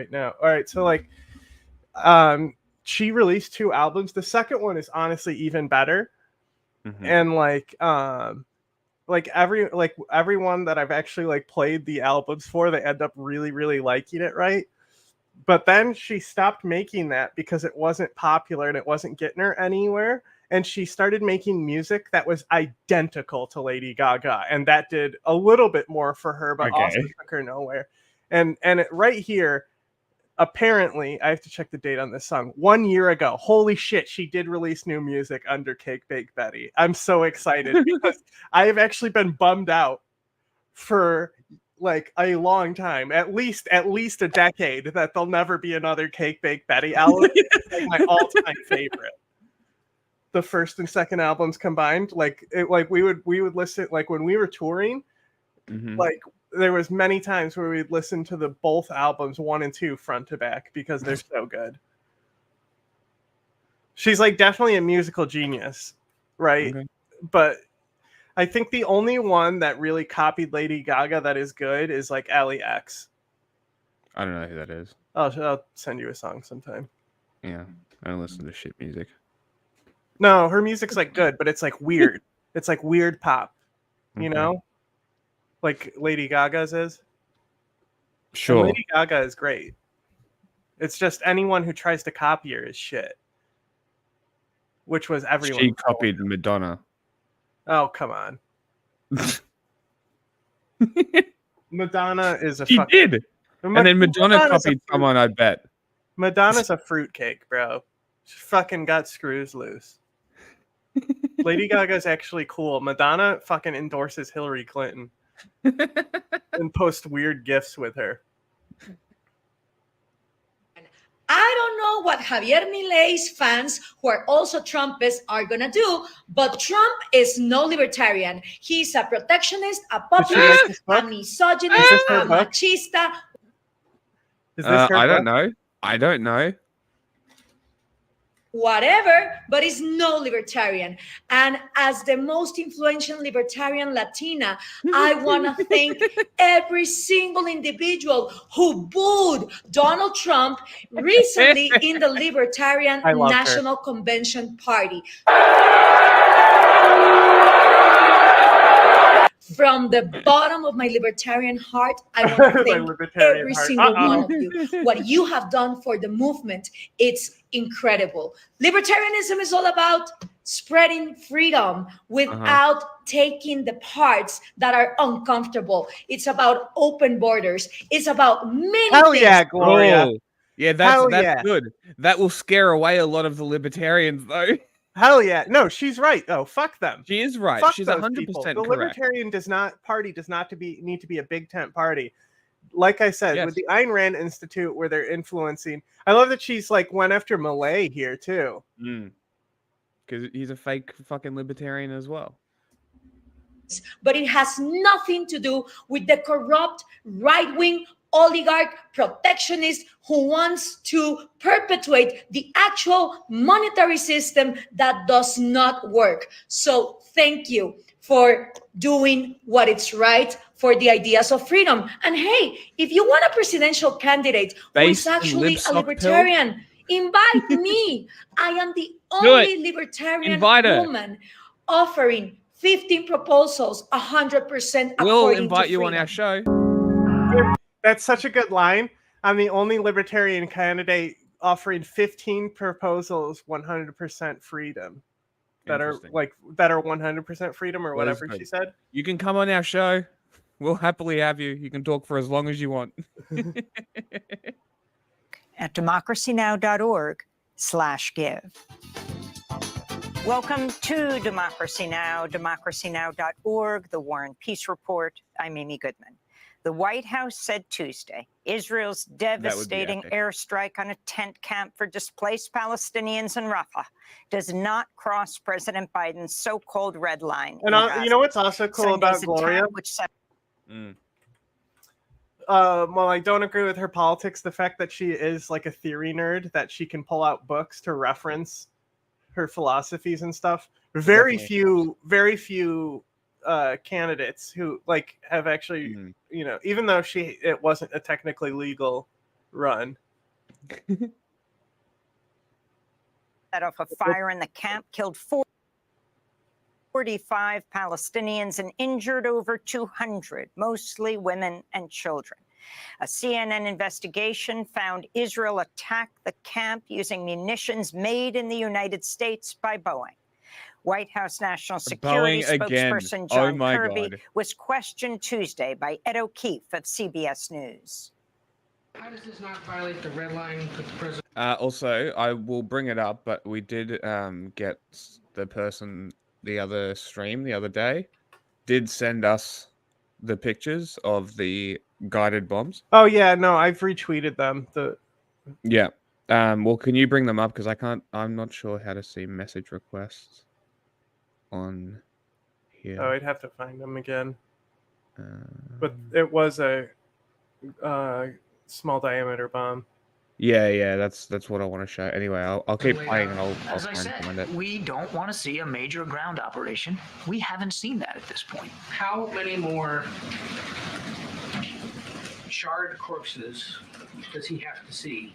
right now. All right, so like, she released 2 albums. The second one is honestly even better, and like everyone that I've actually like played the albums for, they end up really really liking it, right? But then she stopped making that because it wasn't popular and it wasn't getting her anywhere. And she started making music that was identical to Lady Gaga, and that did a little bit more for her, but also took her nowhere. And right here, apparently, I have to check the date on this song. 1 year ago, holy shit, she did release new music under Cake Bake Betty. I'm so excited because I have actually been bummed out for like a long time, at least a decade, that there'll never be another Cake Bake Betty album. It's like my all-time favorite. The first and second albums combined, like we would listen, like when we were touring, like there was many times where we'd listen to the both albums 1 and 2 front to back because they're so good. She's like definitely a musical genius, right? But I think the only one that really copied Lady Gaga that is good is like Ally X. I don't know who that is. I'll send you a song sometime. Yeah, I don't listen to shit music. No, her music's like good, but it's like weird. It's like weird pop, you know, like Lady Gaga's is. Sure, and Lady Gaga is great. It's just anyone who tries to copy her is shit. Which was everyone. She copied Madonna. Oh, come on. Madonna is a She did. And then Madonna copied someone, I bet. Madonna's a fruitcake, bro. She fucking got screws loose. Lady Gaga's actually cool. Madonna fucking endorses Hillary Clinton and posts weird gifs with her. I don't know what Javier Milei's fans, who are also Trumpists, are going to do, but Trump is no libertarian. He's a protectionist, a populist, a misogynist, a machista. Is this her I don't know. Whatever, but is no libertarian. And as the most influential libertarian Latina, I want to thank every single individual who booed Donald Trump recently in the Libertarian National Convention Party. From the bottom of my libertarian heart, I want to thank every single one of you. What you have done for the movement, it's incredible. Libertarianism is all about spreading freedom without taking the parts that are uncomfortable. It's about open borders. It's about many things. Yeah, Gloria. Oh, yeah, that's good. That will scare away a lot of the libertarians, though. Hell yeah. No, she's right, though. Fuck them. She is right. Fuck She's those 100% people. correct. The Libertarian party does not need to be a big tent party. Like I said, with the Ayn Rand Institute, where they're influencing. I love that she's like went after Milei here too. Because he's a fake fucking libertarian as well. But it has nothing to do with the corrupt right-wing oligarch protectionist who wants to perpetuate the actual monetary system that does not work. So thank you for doing what is right for the ideas of freedom. And hey, if you want a presidential candidate who is actually a libertarian, invite me. I am the only libertarian woman offering 15 proposals, 100%. We'll invite you on our show. That's such a good line. I'm the only libertarian candidate offering 15 proposals, 100% freedom. That are 100% freedom or whatever she said. You can come on our show. We'll happily have you. You can talk for as long as you want. At democracynow.org/give. Welcome to Democracy Now!, democracynow.org, the War and Peace Report. I'm Amy Goodman. The White House said Tuesday, Israel's devastating airstrike on a tent camp for displaced Palestinians in Rafah does not cross President Biden's so-called red line. And you know what's also cool about Gloria? Well, I don't agree with her politics. The fact that she is like a theory nerd, that she can pull out books to reference her philosophies and stuff. Very few candidates who like have actually, you know, even though it wasn't a technically legal run. Set off a fire in the camp, killed 45 Palestinians and injured over 200, mostly women and children. A CNN investigation found Israel attacked the camp using munitions made in the United States by Boeing. White House National Security spokesperson John Kirby was questioned Tuesday by Ed O'Keefe of CBS News. How does this not violate the red line with the president? Also, I will bring it up, but we did get the person the other stream the other day did send us the pictures of the guided bombs. Oh yeah, no, I've retweeted them. Yeah. Well, can you bring them up? Because I'm not sure how to see message requests on here. Oh, I'd have to find them again. But it was a small diameter bomb. Yeah, that's what I want to show. Anyway, I'll keep playing and I'll As I said, we don't want to see a major ground operation. We haven't seen that at this point. How many more charred corpses does he have to see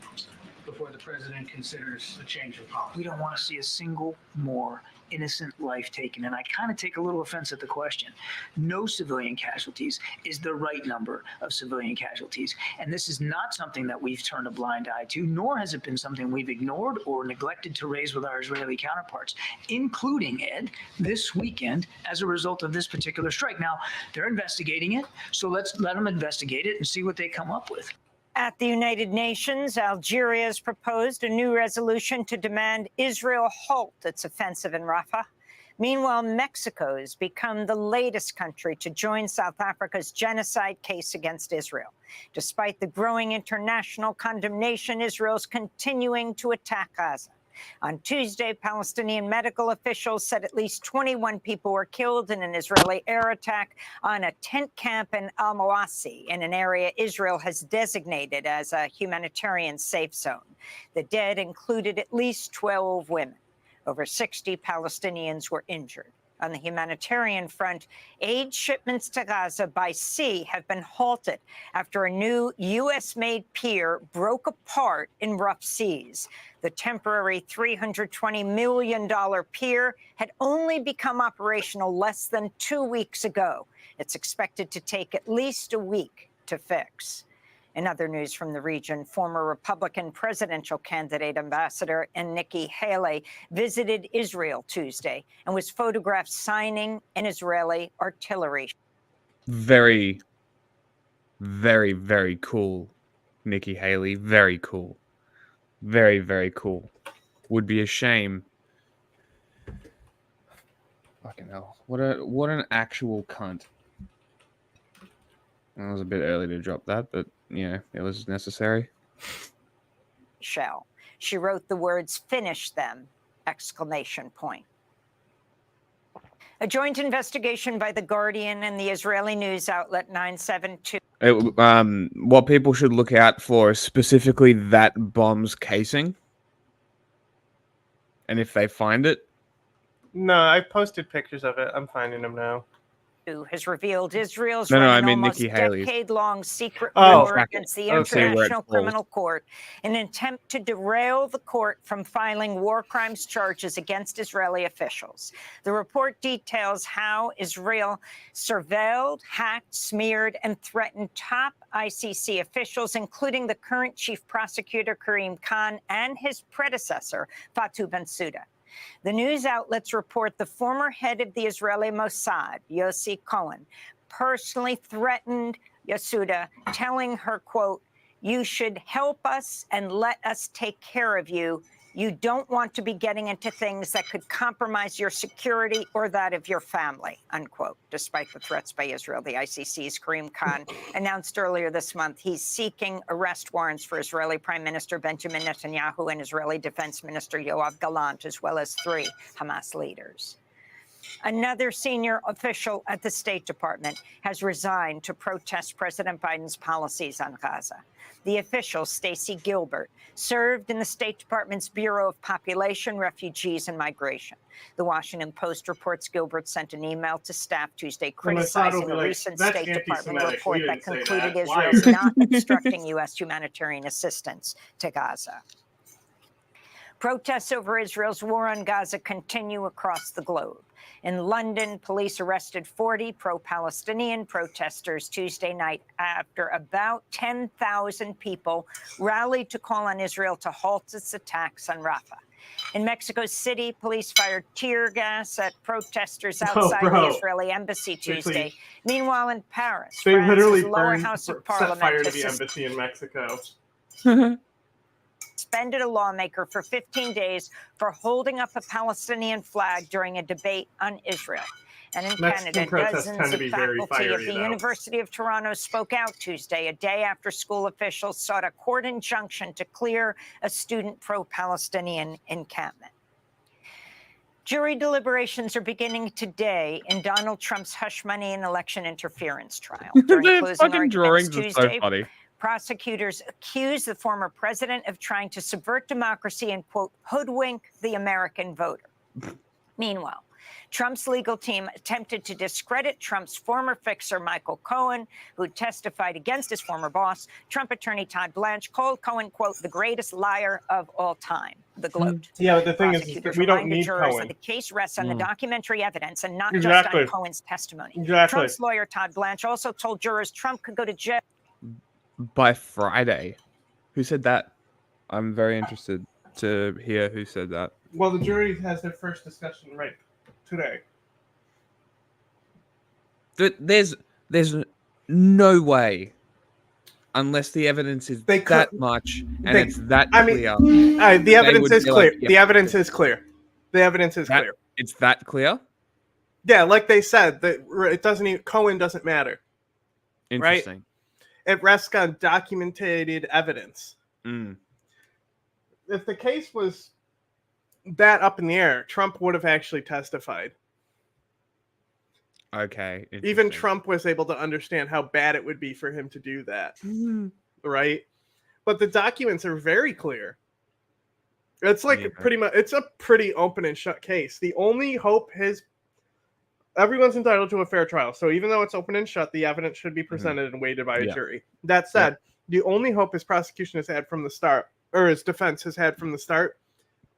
before the president considers a change of policy? We don't want to see a single more innocent life taken. And I kind of take a little offense at the question. No civilian casualties is the right number of civilian casualties. And this is not something that we've turned a blind eye to, nor has it been something we've ignored or neglected to raise with our Israeli counterparts, including, Ed, this weekend as a result of this particular strike. Now, they're investigating it, so let's let them investigate it and see what they come up with. At the United Nations, Algeria has proposed a new resolution to demand Israel halt its offensive in Rafah. Meanwhile, Mexico has become the latest country to join South Africa's genocide case against Israel. Despite the growing international condemnation, Israel's continuing to attack Gaza. On Tuesday, Palestinian medical officials said at least 21 people were killed in an Israeli air attack on a tent camp in Al-Mawasi, in an area Israel has designated as a humanitarian safe zone. The dead included at least 12 women. Over 60 Palestinians were injured. On the humanitarian front, aid shipments to Gaza by sea have been halted after a new U.S.-made pier broke apart in rough seas. The temporary $320 million pier had only become operational less than 2 weeks ago. It's expected to take at least a week to fix. In other news from the region, former Republican presidential candidate Ambassador Nikki Haley visited Israel Tuesday and was photographed signing an Israeli artillery. Very, very, very cool, Nikki Haley. Very cool. Very, very cool. Would be a shame. Fucking hell. What an actual cunt. It was a bit early to drop that, but yeah, it was necessary. Shell. She wrote the words, "Finish them!" exclamation point. A joint investigation by The Guardian and the Israeli news outlet 972. What people should look out for is specifically that bomb's casing. And if they find it. No, I posted pictures of it. I'm finding them now. Has revealed Israel's almost decade-long secret war against the International Criminal Court in an attempt to derail the court from filing war crimes charges against Israeli officials. The report details how Israel surveilled, hacked, smeared, and threatened top ICC officials, including the current chief prosecutor, Karim Khan, and his predecessor, Fatou Bensouda. The news outlets report the former head of the Israeli Mossad, Yossi Cohen, personally threatened Bensouda, telling her, quote, "You should help us and let us take care of you. You don't want to be getting into things that could compromise your security or that of your family," unquote. Despite the threats by Israel, the ICC's Karim Khan announced earlier this month he's seeking arrest warrants for Israeli Prime Minister Benjamin Netanyahu and Israeli Defense Minister Yoav Gallant, as well as 3 Hamas leaders. Another senior official at the State Department has resigned to protest President Biden's policies on Gaza. The official, Stacey Gilbert, served in the State Department's Bureau of Population, Refugees, and Migration. The Washington Post reports Gilbert sent an email to staff Tuesday criticizing a recent State Department report that concluded Israel's not obstructing U.S. humanitarian assistance to Gaza. Protests over Israel's war on Gaza continue across the globe. In London, police arrested 40 pro-Palestinian protesters Tuesday night after about 10,000 people rallied to call on Israel to halt its attacks on Rafah. In Mexico City, police fired tear gas at protesters outside the Israeli embassy Tuesday. Meanwhile, in Paris, they literally lower house of parliament set fire to the embassy in Mexico. Suspended a lawmaker for 15 days for holding up a Palestinian flag during a debate on Israel. And in Canada, dozens of faculty at the University of Toronto spoke out Tuesday, a day after school officials sought a court injunction to clear a student pro-Palestinian encampment. Jury deliberations are beginning today in Donald Trump's hush money and election interference trial. During closing arguments Tuesday, prosecutors accuse the former president of trying to subvert democracy and, quote, hoodwink the American voter. Meanwhile, Trump's legal team attempted to discredit Trump's former fixer, Michael Cohen, who testified against his former boss. Trump attorney Todd Blanche called Cohen, quote, the greatest liar of all time, the gloat. Yeah, the thing is that we don't need jurors Cohen. That the case rests on the documentary evidence and not just on Cohen's testimony. Trump's lawyer, Todd Blanche, also told jurors Trump could go to jail by Friday. Who said that? I'm very interested to hear who said that. Well, the jury has their first discussion right today. There's no way, unless the evidence is that much and it's that clear. The evidence is clear. The evidence is clear. The evidence is clear. It's that clear? Yeah, like they said, that it doesn't even, Cohen doesn't matter. Interesting. Right? It rests on documented evidence. If the case was that up in the air, Trump would have actually testified. Okay. Even Trump was able to understand how bad it would be for him to do that. Right? But the documents are very clear. It's like pretty much, it's a pretty open and shut case. The only hope is everyone's entitled to a fair trial. So even though it's open and shut, the evidence should be presented and weighted by a jury. That said, the only hope his prosecution has had from the start, or his defense has had from the start,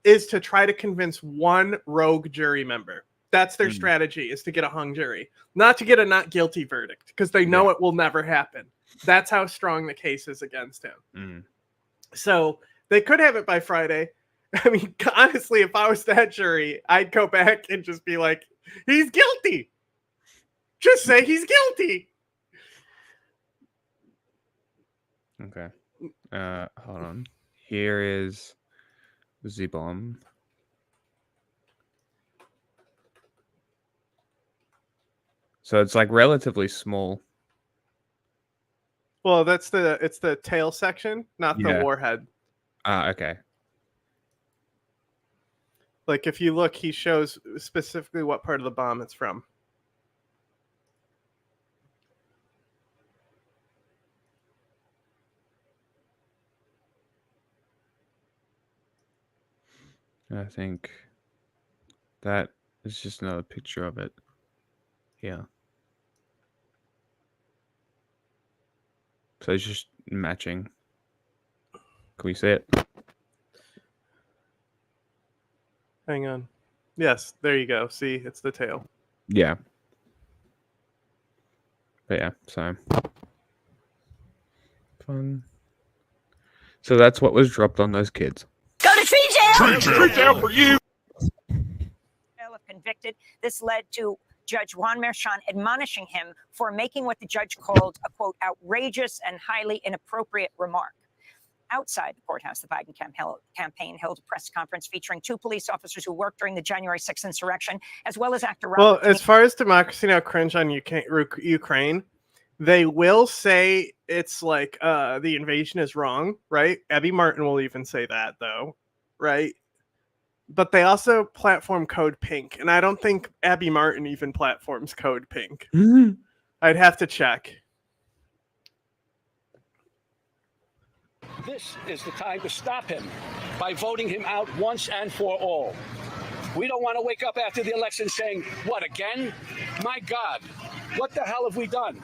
is to try to convince one rogue jury member. That's their strategy, is to get a hung jury, not to get a not guilty verdict, because they know it will never happen. That's how strong the case is against him. So they could have it by Friday. I mean, honestly, if I was that jury, I'd go back and just be like, he's guilty. Just say he's guilty. Okay. Hold on. Here is the bomb. So it's like relatively small. Well, it's the tail section, not the warhead. Okay. Like if you look, he shows specifically what part of the bomb it's from. I think that is just another picture of it. Yeah. So it's just matching. Can we see it? Hang on. Yes, there you go. See, it's the tail. Yeah. But yeah, so fun. So that's what was dropped on those kids. Go to tree jail! Tree jail for you! If convicted, this led to Judge Juan Merchan admonishing him for making what the judge called a, quote, outrageous and highly inappropriate remark. Outside the courthouse, the Biden campaign held a press conference featuring two police officers who worked during the January 6th insurrection, as well as actor Robert. Well, as far as Democracy Now! Cringe on Ukraine, they will say it's like the invasion is wrong, right? Abby Martin will even say that, though, right? But they also platform Code Pink, and I don't think Abby Martin even platforms Code Pink. I'd have to check. This is the time to stop him by voting him out once and for all. We don't want to wake up after the election saying, what, again? My God, what the hell have we done?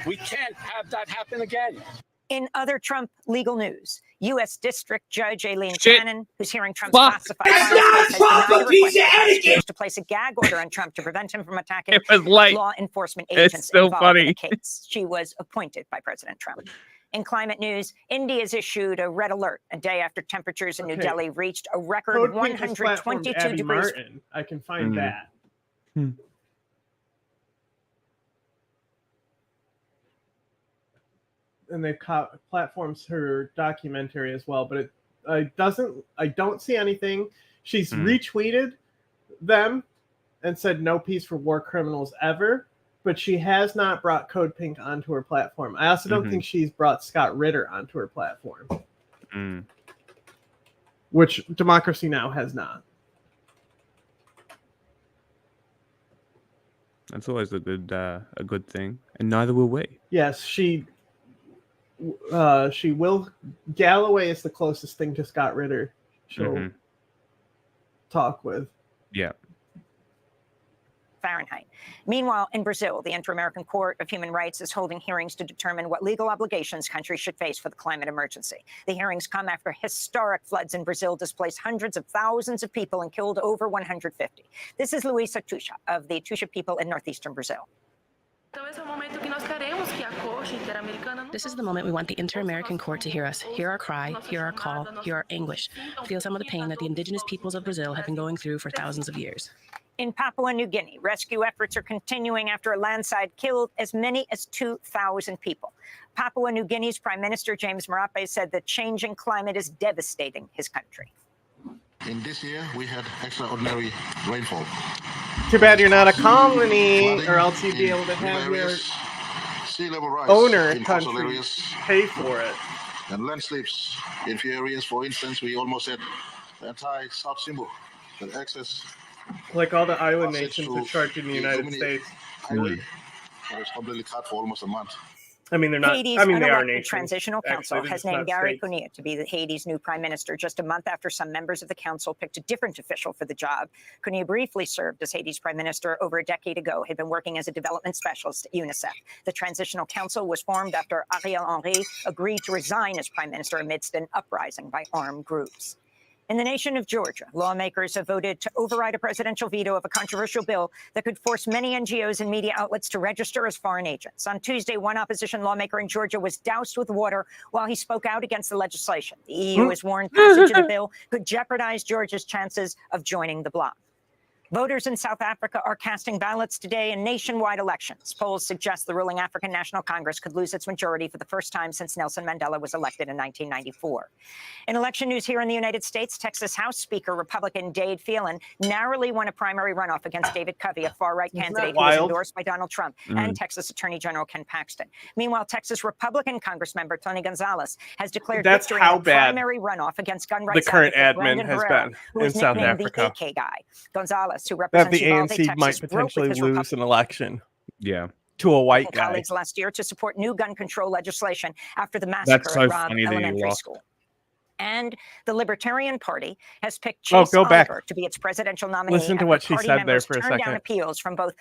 We can't have that happen again. In other Trump legal news, U.S. District Judge Aileen Cannon, who's hearing Trump's classified files case, has denied a request by prosecutors to place a gag order on Trump to prevent him from attacking law enforcement agents involved in the case. She was appointed by President Trump. In climate news, India's issued a red alert a day after temperatures in New Delhi reached a record Code 122 Abby degrees. Martin. I can find that. And they've platforms her documentary as well, but I don't see anything. She's retweeted them and said no peace for war criminals ever, but she has not brought Code Pink onto her platform. I also don't think she's brought Scott Ritter onto her platform, which Democracy Now! Has not. That's always a good thing, and neither will we. Yes, she will. Galloway is the closest thing to Scott Ritter she'll talk with. Yeah. Fahrenheit. Meanwhile, in Brazil, the Inter-American Court of Human Rights is holding hearings to determine what legal obligations countries should face for the climate emergency. The hearings come after historic floods in Brazil displaced hundreds of thousands of people and killed over 150. This is Luisa Tucha of the Tucha people in northeastern Brazil. This is the moment we want the Inter-American Court to hear us, hear our cry, hear our call, hear our anguish, feel some of the pain that the indigenous peoples of Brazil have been going through for thousands of years. In Papua New Guinea, rescue efforts are continuing after a landslide killed as many as 2,000 people. Papua New Guinea's Prime Minister James Marape said the changing climate is devastating his country. In this year, we had extraordinary rainfall. Too bad you're not a colony, or else you'd be able to have your sea level rise owner in country coastal areas, pay for it. and landslips in few areas. For instance, we almost had the entire South Simbu that access. Like all the island passage nations to are charged in the United States. Highway that was completely cut for almost a month. I mean, they're not. Haiti's I mean, they are unelected nations. Transitional Council Actually, they're has just not named Gary states. Conille to be Haiti's new prime minister just a month after some members of the council picked a different official for the job. Conille briefly served as Haiti's prime minister over a decade ago, had been working as a development specialist at UNICEF. The Transitional Council was formed after Ariel Henry agreed to resign as prime minister amidst an uprising by armed groups. In the nation of Georgia, lawmakers have voted to override a presidential veto of a controversial bill that could force many NGOs and media outlets to register as foreign agents. On Tuesday, one opposition lawmaker in Georgia was doused with water while he spoke out against the legislation. The EU has warned passage of the bill could jeopardize Georgia's chances of joining the bloc. Voters in South Africa are casting ballots today in nationwide elections. Polls suggest the ruling African National Congress could lose its majority for the first time since Nelson Mandela was elected in 1994. In election news here in the United States, Texas House Speaker Republican Dade Phelan narrowly won a primary runoff against David Covey, a far-right candidate who was endorsed by Donald Trump and Texas Attorney General Ken Paxton. Meanwhile, Texas Republican Congress member Tony Gonzalez has declared victory in a primary runoff against gun rights the current advocate admin Brandon has Herrera, been who in is South nicknamed Africa. the AK guy. Gonzalez, who That represents the Uvalde, ANC Texas, might broke potentially with his lose an election. Yeah. To a white guy. colleagues last year to support new gun control legislation after the massacre so at Robb funny that you Elementary lost. School. And the Libertarian Party has picked Chase go back. Oliver to be its presidential nominee. Listen to after what she party said there members for a turned down second. appeals from both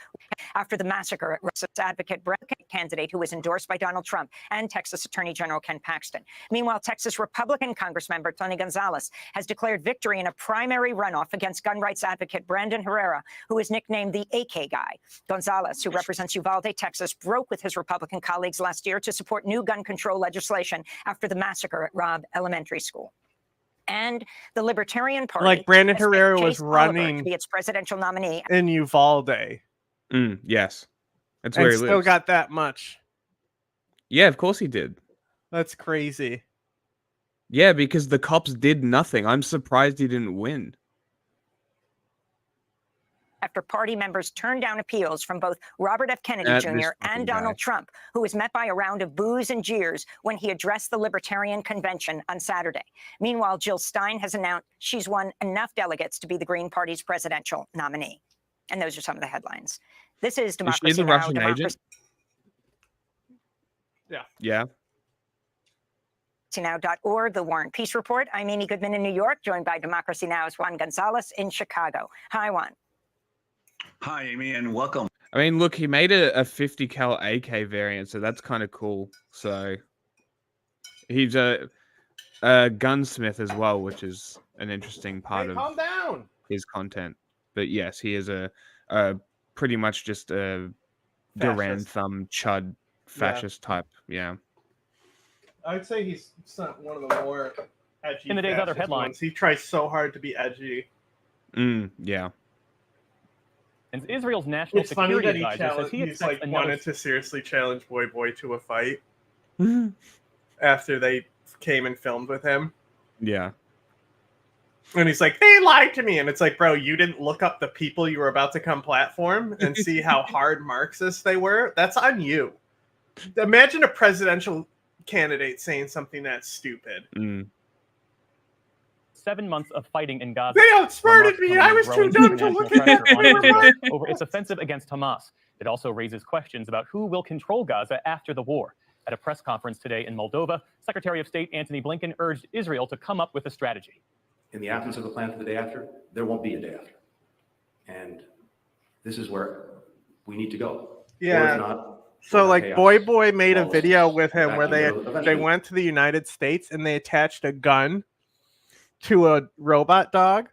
after the massacre at Russell's advocate Brett candidate who was endorsed by Donald Trump and Texas Attorney General Ken Paxton. Meanwhile, Texas Republican Congressmember Tony Gonzalez has declared victory in a primary runoff against gun rights advocate Brandon Herrera, who is nicknamed the AK guy. Gonzalez, who represents Uvalde, Texas, broke with his Republican colleagues last year to support new gun control legislation after the massacre at Robb Elementary School. And the Libertarian Party, Like Brandon has picked Herrera Chase was Oliver running to be its presidential nominee. in Uvalde. Yes. That's where And he still lives. got that much. Yeah, of course he did. That's crazy. Yeah, because the cops did nothing. I'm surprised he didn't win. after party members turned down appeals from both Robert F. Kennedy Jr. and Donald Trump, who was met by a round of boos and jeers when he addressed the Libertarian Convention on Saturday. Meanwhile, Jill Stein has announced she's won enough delegates to be the Green Party's presidential nominee. And those are some of the headlines. This is Democracy Is she the Now! Russian agent? Yeah. DemocracyNow.org, the War and Peace Report. I'm Amy Goodman in New York, joined by Democracy Now's Juan Gonzalez in Chicago. Hi, Juan. Hi, Amy, and welcome. I mean, look, he made a 50 cal AK variant, so that's kind of cool. So he's a gunsmith as well, which is an interesting part of calm down. his content. But yes, he is a pretty much just a Duran thumb chud fascist type. Yeah. I would say he's one of the more edgy. In the day's other headlines, he tries so hard to be edgy. Yeah. And Israel's national security advisor says he's like wanted to seriously challenge Boy to a fight after they came and filmed with him. Yeah. And he's like, they lied to me. And it's like, bro, you didn't look up the people you were about to come platform and see how hard Marxists they were. That's on you. Imagine a presidential candidate saying something that stupid. 7 months of fighting in Gaza. They outsmarted me. I was too dumb to look at it. Over its offensive against Hamas. It also raises questions about who will control Gaza after the war. At a press conference today in Moldova, Secretary of State Antony Blinken urged Israel to come up with a strategy. In the absence of a plan for the day after, there won't be a day after. And this is where we need to go. Yeah. Or if not, so like chaos. Boy made a video with him where they eventually went to the United States and they attached a gun to a robot dog.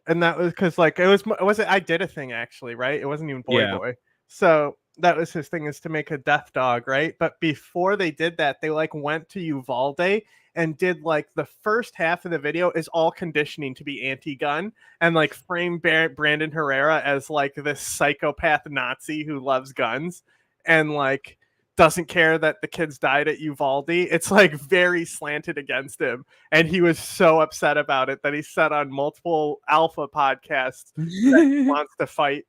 And that was because like I did a thing actually, right? It wasn't even Boy. So that was his thing, is to make a death dog, right? But before they did that, they like went to Uvalde and did like the first half of the video is all conditioning to be anti-gun and like frame Brandon Herrera as like this psychopath Nazi who loves guns and like doesn't care that the kids died at Uvalde. It's like very slanted against him. And he was so upset about it that he said on multiple alpha podcasts that he wants to fight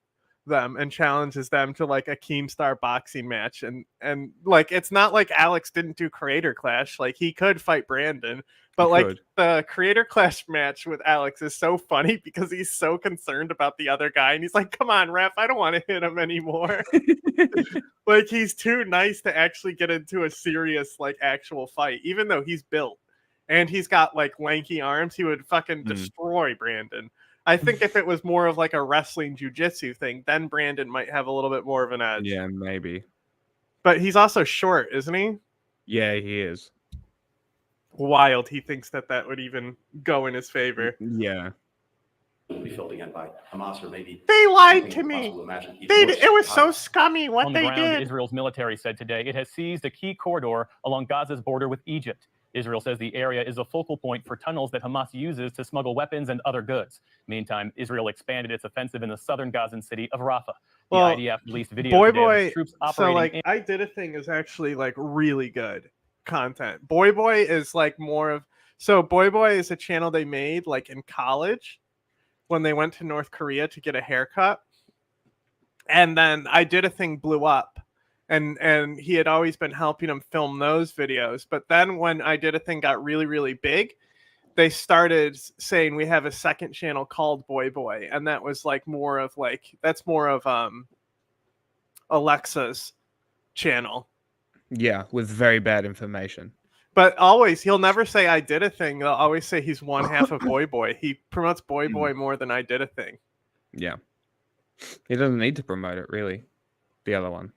them and challenges them to like a Keemstar boxing match. And like, it's not like Alex didn't do Creator Clash. Like he could fight Brandon, but like the Creator Clash match with Alex is so funny because he's so concerned about the other guy. And he's like, come on, ref, I don't want to hit him anymore. Like he's too nice to actually get into a serious, like actual fight, even though he's built and he's got like lanky arms, he would fucking destroy Brandon. I think if it was more of like a wrestling jiu-jitsu thing, then Brandon might have a little bit more of an edge. Yeah, maybe. But he's also short, isn't he? Yeah, he is. Wild. He thinks that would even go in his favor. Yeah. Be filled again by Hamas or maybe they lied to me. It was so scummy what On they the ground, did. Israel's military said today it has seized a key corridor along Gaza's border with Egypt. Israel says the area is a focal point for tunnels that Hamas uses to smuggle weapons and other goods. Meantime, Israel expanded its offensive in the southern Gazan city of Rafah. The IDF released video today of its troops operating. So like, I Did a Thing is actually like really good content. Boy is like more of. So Boy is a channel they made like in college when they went to North Korea to get a haircut, and then I Did a Thing blew up. And he had always been helping him film those videos. But then when I Did a Thing got really, really big, they started saying we have a second channel called Boy. And that was like more of Alexa's channel. Yeah, with very bad information. But always, he'll never say I Did a Thing. They'll always say he's one half of Boy. He promotes Boy more than I Did a Thing. Yeah. He doesn't need to promote it, really. The other one.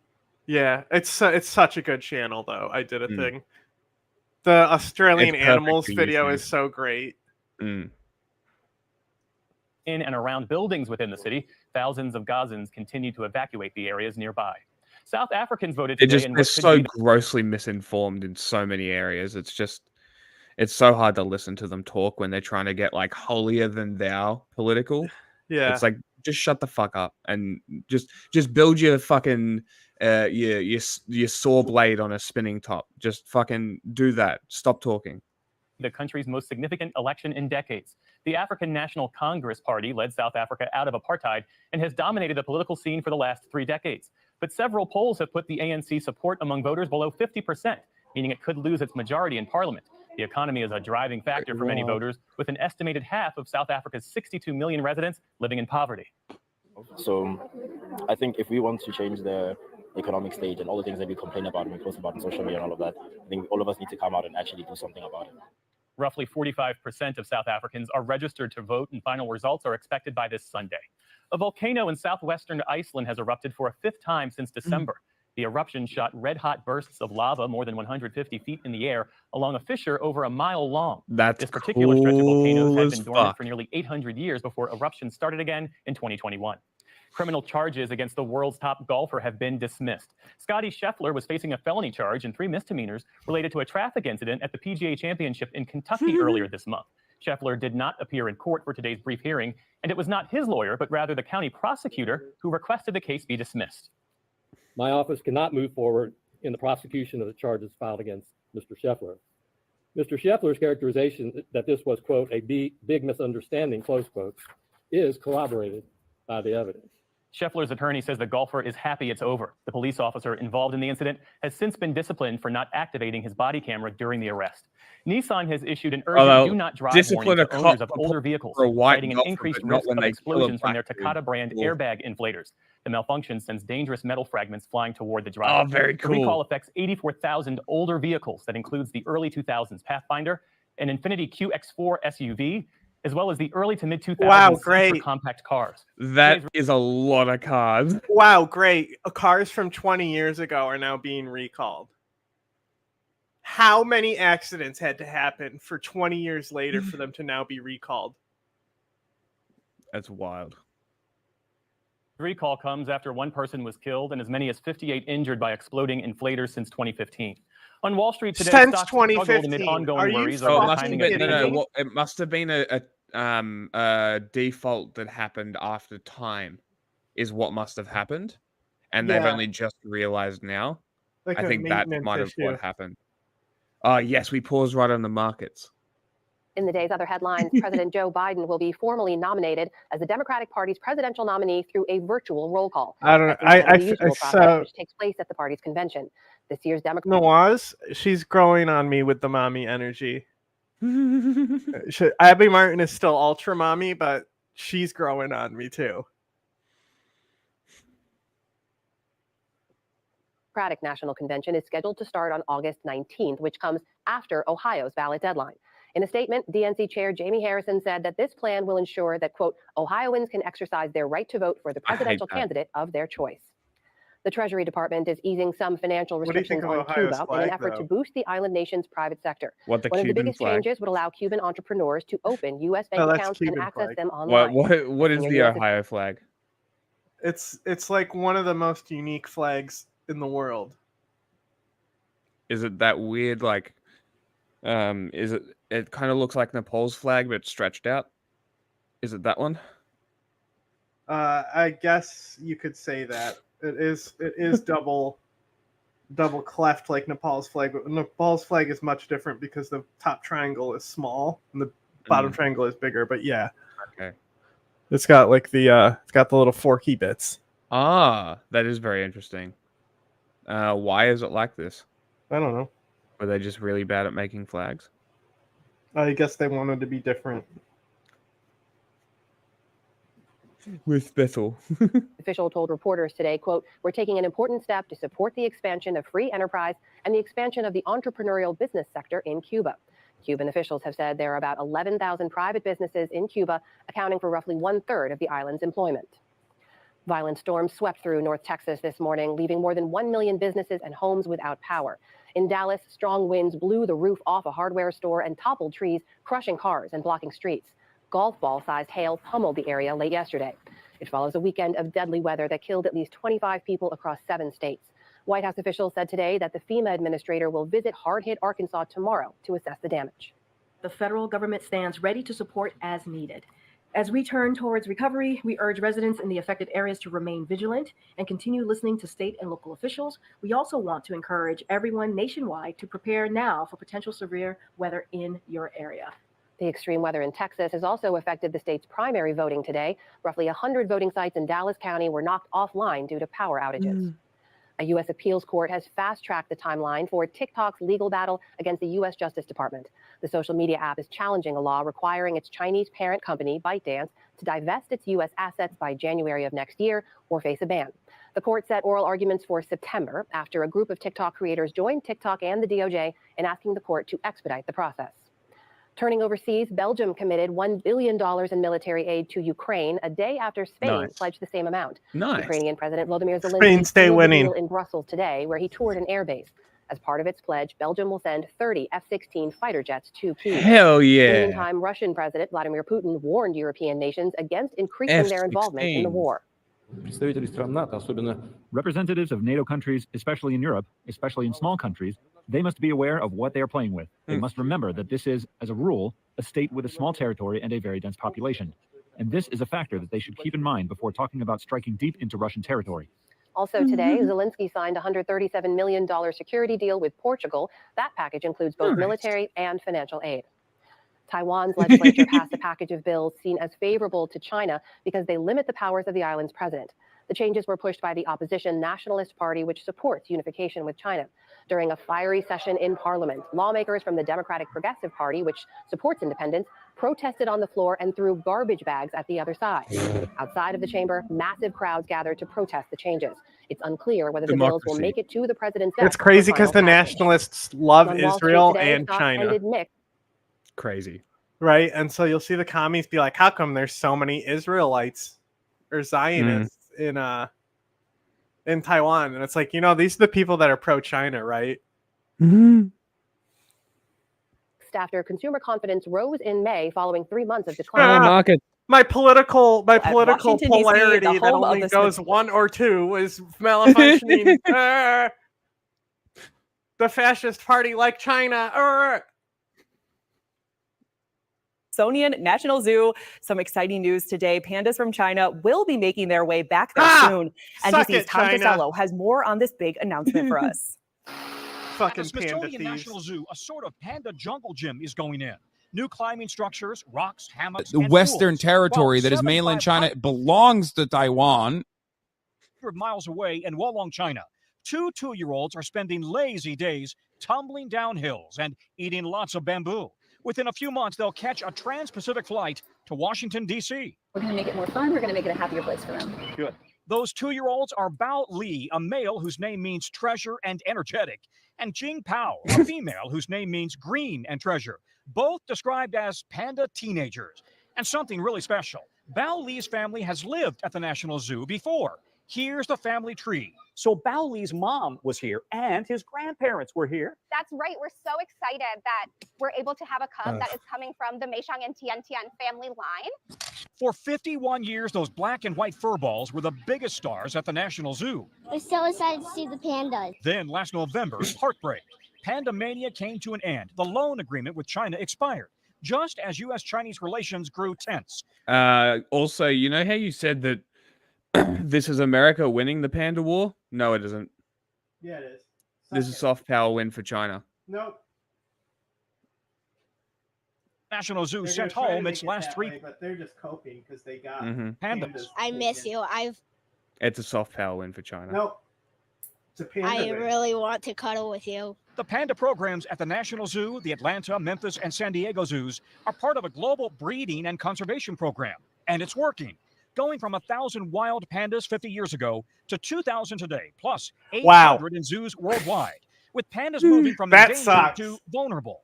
Yeah, it's such a good channel, though. I Did a Thing. The Australian animals video is so great. In and around buildings within the city, thousands of Gazans continue to evacuate the areas nearby. South Africans voted today. They're so grossly misinformed in so many areas. It's so hard to listen to them talk when they're trying to get like holier than thou political. Yeah, it's like, just shut the fuck up and just build your fucking your saw blade on a spinning top. Just fucking do that. Stop talking. the country's most significant election in decades. The African National Congress Party led South Africa out of apartheid and has dominated the political scene for the last 3 decades. But several polls have put the ANC support among voters below 50%, meaning it could lose its majority in parliament. The economy is a driving factor for many voters, with an estimated half of South Africa's 62 million residents living in poverty. So I think if we want to change the economic stage and all the things that we complain about and we post about on social media and all of that, I think all of us need to come out and actually do something about it. Roughly 45% of South Africans are registered to vote, and final results are expected by this Sunday. A volcano in southwestern Iceland has erupted for a 5th time since December. The eruption shot red-hot bursts of lava more than 150 feet in the air along a fissure over a mile long. This particular stretch of volcanoes had been dormant for nearly 800 years before eruptions started again in 2021. Criminal charges against the world's top golfer have been dismissed. Scottie Scheffler was facing a felony charge and 3 misdemeanors related to a traffic incident at the PGA Championship in Kentucky earlier this month. Scheffler did not appear in court for today's brief hearing, and it was not his lawyer, but rather the county prosecutor who requested the case be dismissed. My office cannot move forward in the prosecution of the charges filed against Mr. Scheffler. Mr. Scheffler's characterization that this was, quote, a big misunderstanding, close quotes, is corroborated by the evidence. Scheffler's attorney says the golfer is happy it's over. The police officer involved in the incident has since been disciplined for not activating his body camera during the arrest. Nissan has issued an urgent do not drive warning to owners of older vehicles, citing an increased risk of explosions from their Takata brand airbag inflators. The malfunction sends dangerous metal fragments flying toward the driver. Oh, very cool. The recall affects 84,000 older vehicles. That includes the early 2000s Pathfinder, an Infiniti QX4 SUV, as well as the early to mid 2000s compact cars. That is a lot of cars. Wow, great. Cars from 20 years ago are now being recalled. How many accidents had to happen for 20 years later for them to now be recalled? That's wild. The recall comes after 1 person was killed and as many as 58 injured by exploding inflators since 202015. On Wall Street today, since stocks 2015, struggled amid ongoing worries it over must timing have of been, it must have been a default that happened after time, is what must have happened, and they've only just realized now. Like I think that might have issue. what happened. Yes, we paused right on the markets. In the day's other headlines, President Joe Biden will be formally nominated as the Democratic Party's presidential nominee through a virtual roll call. I don't know. Process, which takes place at the party's convention. This year's Democrat. Nawaz, she's growing on me with the mommy energy. Abby Martin is still ultra mommy, but she's growing on me too. Democratic National Convention is scheduled to start on August 19th, which comes after Ohio's ballot deadline. In a statement, DNC Chair Jamie Harrison said that this plan will ensure that, quote, Ohioans can exercise their right to vote for the presidential candidate of their choice. The Treasury Department is easing some financial restrictions on Cuba in an effort to boost the island nation's private sector. One of the biggest changes would allow Cuban entrepreneurs to open U.S. bank accounts and access them online. What is the Ohio flag? It's like one of the most unique flags in the world. Is it that weird, like, it kind of looks like Nepal's flag, but stretched out? Is it that one? I guess you could say that. It is double cleft like Nepal's flag, but Nepal's flag is much different because the top triangle is small and the bottom triangle is bigger. But yeah, okay, it's got like it's got the little forky bits. Ah, that is very interesting. Why is it like this? I don't know. Were they just really bad at making flags? I guess they wanted to be different. With Bethel. Official told reporters today, quote, we're taking an important step to support the expansion of free enterprise and the expansion of the entrepreneurial business sector in Cuba. Cuban officials have said there are about 11,000 private businesses in Cuba, accounting for roughly 1/3 of the island's employment. Violent storms swept through North Texas this morning, leaving more than 1 million businesses and homes without power. In Dallas, strong winds blew the roof off a hardware store and toppled trees, crushing cars and blocking streets. Golf ball-sized hail pummeled the area late yesterday. It follows a weekend of deadly weather that killed at least 25 people across 7 states. White House officials said today that the FEMA administrator will visit hard-hit Arkansas tomorrow to assess the damage. The federal government stands ready to support as needed. As we turn towards recovery, we urge residents in the affected areas to remain vigilant and continue listening to state and local officials. We also want to encourage everyone nationwide to prepare now for potential severe weather in your area. The extreme weather in Texas has also affected the state's primary voting today. Roughly 100 voting sites in Dallas County were knocked offline due to power outages. A U.S. appeals court has fast-tracked the timeline for TikTok's legal battle against the U.S. Justice Department. The social media app is challenging a law requiring its Chinese parent company, ByteDance, to divest its U.S. assets by January of next year or face a ban. The court set oral arguments for September after a group of TikTok creators joined TikTok and the DOJ in asking the court to expedite the process. Turning overseas, Belgium committed $1 billion in military aid to Ukraine a day after Spain pledged the same amount. Ukrainian President Volodymyr Zelensky sealed the deal in Brussels today, where he toured an airbase. As part of its pledge, Belgium will send 30 F-16 fighter jets to Kyiv. Hell yeah. In the meantime, Russian President Vladimir Putin warned European nations against increasing their involvement in the war. Representatives of NATO countries, especially in Europe, especially in small countries, they must be aware of what they are playing with. They must remember that this is, as a rule, a state with a small territory and a very dense population. And this is a factor that they should keep in mind before talking about striking deep into Russian territory. Also today, Zelensky signed a $137 million security deal with Portugal. That package includes both military and financial aid. Taiwan's legislature passed a package of bills seen as favorable to China because they limit the powers of the island's president. The changes were pushed by the opposition Nationalist Party, which supports unification with China. During a fiery session in Parliament, lawmakers from the Democratic Progressive Party, which supports independence, protested on the floor and threw garbage bags at the other side. Outside of the chamber, massive crowds gathered to protest the changes. It's unclear whether the bills will make it to the president's desk. It's crazy because the nationalists love Israel and China. Crazy. Right? And so you'll see the commies be like, how come there's so many Israelites or Zionists in Taiwan? And it's like, these are the people that are pro-China, right? After consumer confidence rose in May following 3 months of decline. My political Washington, DC, polarity that only goes 1 or 2 is malfunctioning. The fascist party like China. Smithsonian National Zoo. Some exciting news today. Pandas from China will be making their way back there soon. NBC's Tom Casello has more on this big announcement for us. Fucking At the Smithsonian National Zoo, a sort of panda jungle gym is going in. New climbing structures, rocks, hammocks, the Western territory that is mainland China belongs to Taiwan. 100 miles away in Wolong, China, 2 2-year-olds are spending lazy days tumbling down hills and eating lots of bamboo. Within a few months, they'll catch a trans-Pacific flight to Washington, D.C. We're going to make it more fun. We're going to make it a happier place for them. Good. Those 2-year-olds are Bao Li, a male whose name means treasure and energetic, and Jing Pao, a female whose name means green and treasure, both described as panda teenagers. And something really special, Bao Li's family has lived at the National Zoo before. Here's the family tree. So Bao Li's mom was here and his grandparents were here. That's right. We're so excited that we're able to have a cub that is coming from the Meishang and Tian family line. For 51 years, those black and white furballs were the biggest stars at the National Zoo. We're so excited to see the pandas. Then last November, heartbreak. Panda mania came to an end. The loan agreement with China expired, just as U.S.-Chinese relations grew tense. Also, you know how you said that this is America winning the panda war? No, it isn't. Yeah, it is. This is a soft power win for China. Nope. National Zoo sent home its last 3. But they're just coping because they got pandas. I miss you. It's a soft power win for China. Nope. It's a panda I win. really want to cuddle with you. The panda programs at the National Zoo, the Atlanta, Memphis, and San Diego zoos are part of a global breeding and conservation program, and it's working. Going from 1,000 wild pandas 50 years ago to 2,000 today, plus 800 in zoos worldwide, with pandas moving from endangered to vulnerable.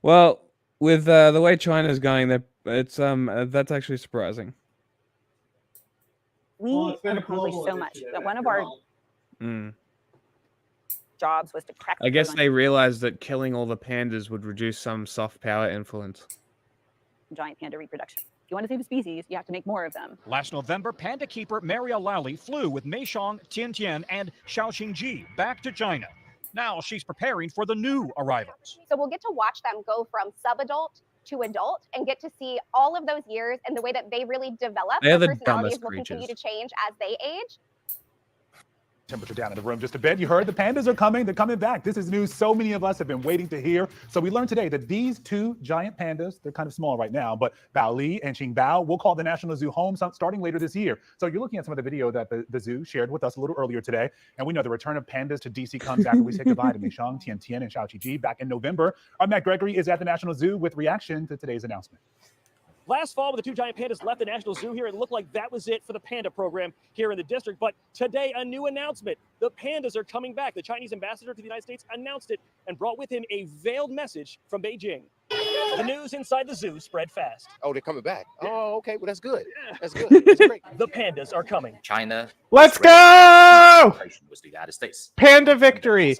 Well, with the way China's going, it's that's actually surprising. We have accomplished so much, but one of our jobs was to crack. I guess they realized that killing all the pandas would reduce some soft power influence. Giant panda reproduction. If you want to save a species, you have to make more of them. Last November, panda keeper Maria Lally flew with Meishang, Tian, and Xiaoqingji back to China. Now she's preparing for the new arrivals. So we'll get to watch them go from subadult to adult and get to see all of those years and the way that they really develop. They're Their the personalities dumbest will continue to creatures. change as they age. Temperature down in the room just a bit. You heard the pandas are coming. They're coming back. This is news so many of us have been waiting to hear. So we learned today that these two giant pandas, they're kind of small right now, but Bao Li and Qingbao will call the National Zoo home starting later this year. So you're looking at some of the video that the zoo shared with us a little earlier today. And we know the return of pandas to DC comes after we say goodbye to Meishang, Tian and Xiaoqiji back in November. Our Matt Gregory is at the National Zoo with reaction to today's announcement. Last fall, when the two giant pandas left the National Zoo here, it looked like that was it for the panda program here in the district. But today, a new announcement. The pandas are coming back. The Chinese ambassador to the United States announced it and brought with him a veiled message from Beijing. The news inside the zoo spread fast. Oh, they're coming back. Oh, okay. Well, that's good. That's good. That's great. The pandas are coming. China. Let's go! With the United States. Panda victory.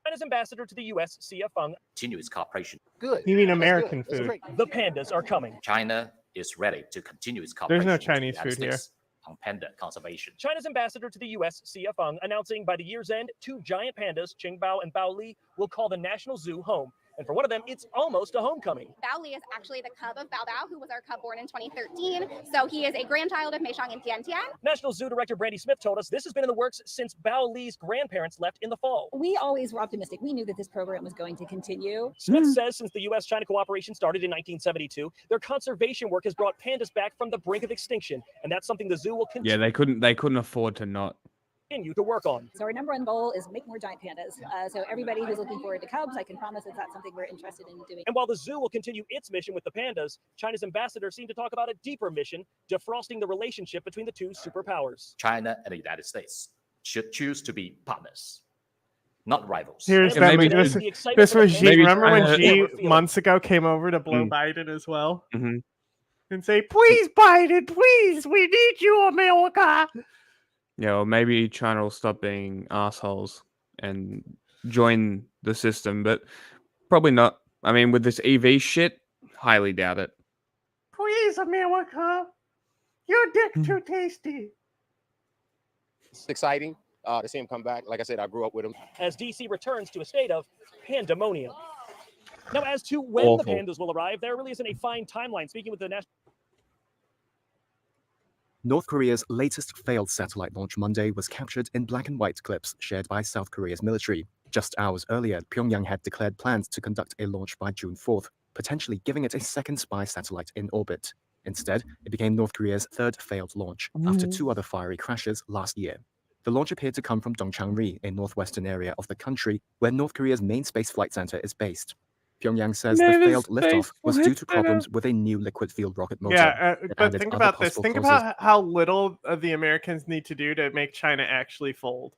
China's ambassador to the U.S., Xia Feng. Continue its cooperation. Good. You mean American food? The pandas are coming. China is ready to continue its There's cooperation. no Chinese food here. On panda conservation. China's ambassador to the U.S., Xia Feng, announcing by the year's end, two giant pandas, Qingbao and Bao Li, will call the National Zoo home. And for one of them, it's almost a homecoming. Bao Li is actually the cub of Bao Bao, who was our cub born in 2013. So he is a grandchild of Meishang and Tian. National Zoo Director Brandy Smith told us this has been in the works since Bao Li's grandparents left in the fall. We always were optimistic. We knew that this program was going to continue. Smith says since the U.S.-China cooperation started in 1972, their conservation work has brought pandas back from the brink of extinction. And that's something the zoo will continue. Yeah, they couldn't afford to not. To work on. So our number one goal is make more giant pandas. So everybody who's looking forward to cubs, I can promise it's not something we're interested in doing. And while the zoo will continue its mission with the pandas, China's ambassador seemed to talk about a deeper mission, defrosting the relationship between the two superpowers. China and the United States should choose to be partners, not rivals. Here's that. This was Xi. Remember when Xi months ago came over to blow Biden as well? And say, please, Biden, please, we need you, America. Yeah, or maybe China will stop being assholes and join the system, but probably not. I mean, with this EV shit, highly doubt it. Please, America, your dick too tasty. It's exciting to see him come back. Like I said, I grew up with him. As DC returns to a state of pandemonium. Now, as to when the pandas will arrive, there really isn't a fine timeline. Speaking with the National... North Korea's latest failed satellite launch Monday was captured in black and white clips shared by South Korea's military. Just hours earlier, Pyongyang had declared plans to conduct a launch by June 4th, potentially giving it a second spy satellite in orbit. Instead, it became North Korea's third failed launch after two other fiery crashes last year. The launch appeared to come from Dongchang-ri, a northwestern area of the country where North Korea's main space flight center is based. Pyongyang says the failed liftoff was due to problems with a new liquid-fueled rocket motor. Yeah, but think about this. Think about how little the Americans need to do to make China actually fold.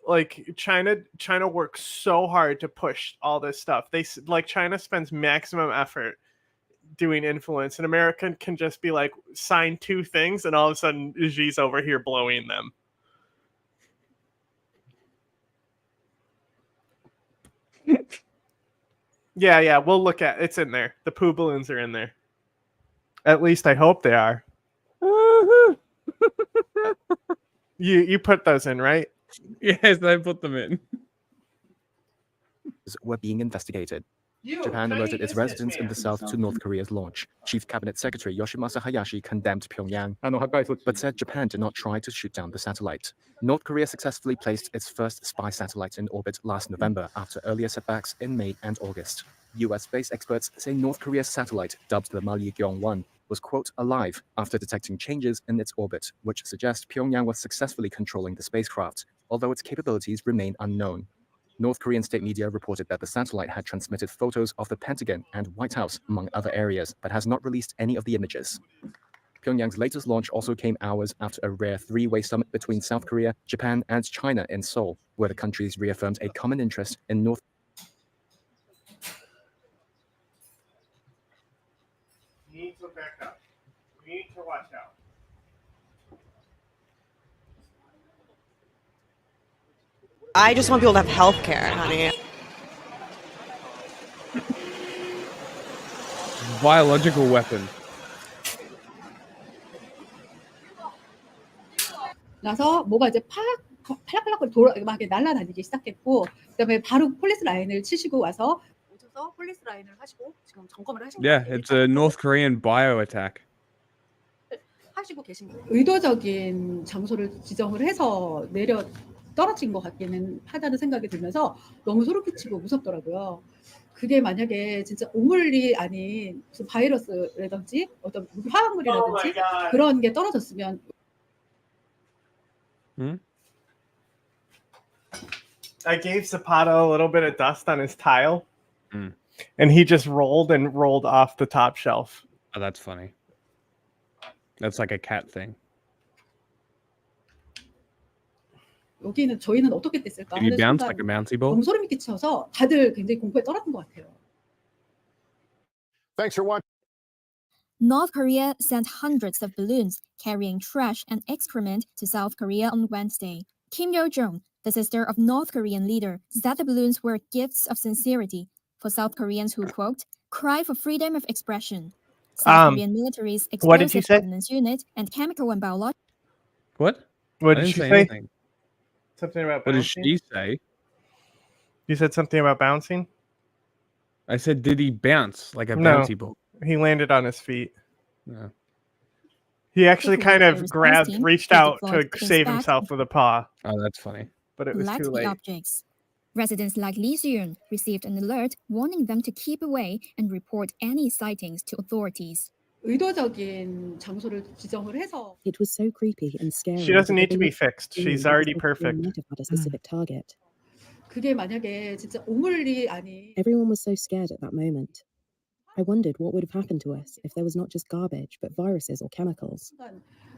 Like China works so hard to push all this stuff. China spends maximum effort doing influence, and America can just be like, sign two things, and all of a sudden Xi's over here blowing them. Yeah, we'll look at it's in there. The poo balloons are in there. At least I hope they are. You put those in, right? Yes, I put them in. Were being investigated. Japan alerted its residents in the south to North Korea's launch. Chief Cabinet Secretary Yoshimasa Hayashi condemned Pyongyang, but said Japan did not try to shoot down the satellite. North Korea successfully placed its first spy satellite in orbit last November after earlier setbacks in May and August. U.S. space experts say North Korea's satellite, dubbed the Malyeong-1, was, quote, alive after detecting changes in its orbit, which suggest Pyongyang was successfully controlling the spacecraft, although its capabilities remain unknown. North Korean state media reported that the satellite had transmitted photos of the Pentagon and White House, among other areas, but has not released any of the images. Pyongyang's latest launch also came hours after a rare three-way summit between South Korea, Japan, and China in Seoul, where the countries reaffirmed a common interest in North. You need to back up. You need to watch out. I just want people to have health care, honey. Biological weapon. 나서 뭐가 이제 팍 팔락팔락 막 날아다니기 시작했고, 그다음에 바로 폴리스 라인을 치시고 와서 오셔서 폴리스 라인을 하시고 지금 점검을 하신 Yeah, it's a North Korean bio attack. 하시고 계신 거예요. 의도적인 장소를 지정을 해서 내려 떨어진 것 같기는 하다는 생각이 들면서 너무 소름 끼치고 무섭더라고요. 그게 만약에 진짜 오물이 아닌 무슨 바이러스라든지 어떤 화학물이라든지 그런 게 떨어졌으면. I gave Zapato a little bit of dust on his tile, and he just rolled and rolled off the top shelf. Oh, that's funny. That's like a cat thing. 여기는 저희는 어떻게 됐을까 Did he 하는 bounce 순간 like a bouncy ball? 너무 소름이 끼쳐서 다들 굉장히 공포에 떨었던 것 같아요. Thanks for watching. North Korea sent hundreds of balloons carrying trash and excrement to South Korea on Wednesday. Kim Yo-jong, the sister of North Korean leader, said the balloons were gifts of sincerity for South Koreans who, quote, cry for freedom of expression. South Korean military's explosive ordnance unit and chemical and biological. What? What did she say? Anything. Something about What did bouncing? she say? You said something about bouncing? I said, did he bounce like a bouncy ball? He landed on his feet. No. He actually kind of reached out to save himself with a paw. Oh, that's funny. But it was too late. Objects. Residents like Lee Seung received an alert warning them to keep away and report any sightings to authorities. 의도적인 장소를 지정을 해서. It was so creepy and scary. She doesn't need to be fixed. She's already perfect. Had a specific target. 그게 만약에 진짜 오물이 아닌. Everyone was so scared at that moment. I wondered what would have happened to us if there was not just garbage, but viruses or chemicals.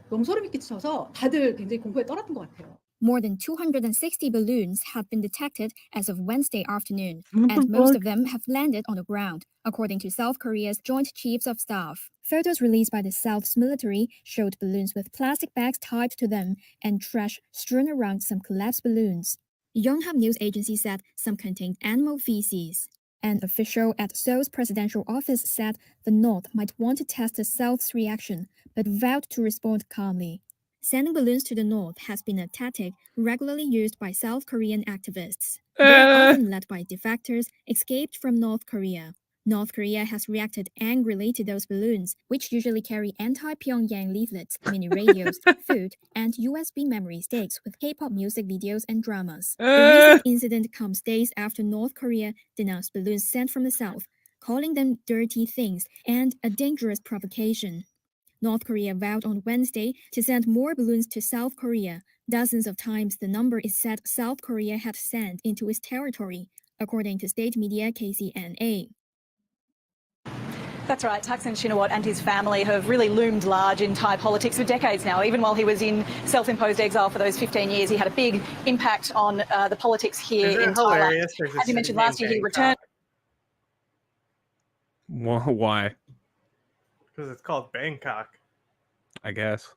너무 소름이 끼쳐서 다들 굉장히 공포에 떨었던 것 같아요. More than 260 balloons have been detected as of Wednesday afternoon, and most of them have landed on the ground, according to South Korea's Joint Chiefs of Staff. Photos released by the South's military showed balloons with plastic bags tied to them and trash strewn around some collapsed balloons. Yonhap News Agency said some contained animal feces. An official at Seoul's presidential office said the North might want to test the South's reaction, but vowed to respond calmly. Sending balloons to the North has been a tactic regularly used by South Korean activists. They're often led by defectors escaped from North Korea. North Korea has reacted angrily to those balloons, which usually carry anti-Pyongyang leaflets, mini radios, food, and USB memory sticks with K-pop music videos and dramas. The recent incident comes days after North Korea denounced balloons sent from the South, calling them dirty things and a dangerous provocation. North Korea vowed on Wednesday to send more balloons to South Korea, dozens of times the number is said South Korea had sent into its territory, according to state media KCNA. That's right. Thaksin Shinawatra and his family have really loomed large in Thai politics for decades now. Even while he was in self-imposed exile for those 15 years, he had a big impact on the politics here in Thailand. As you mentioned last year, he returned. Why? Because it's called Bangkok. I guess.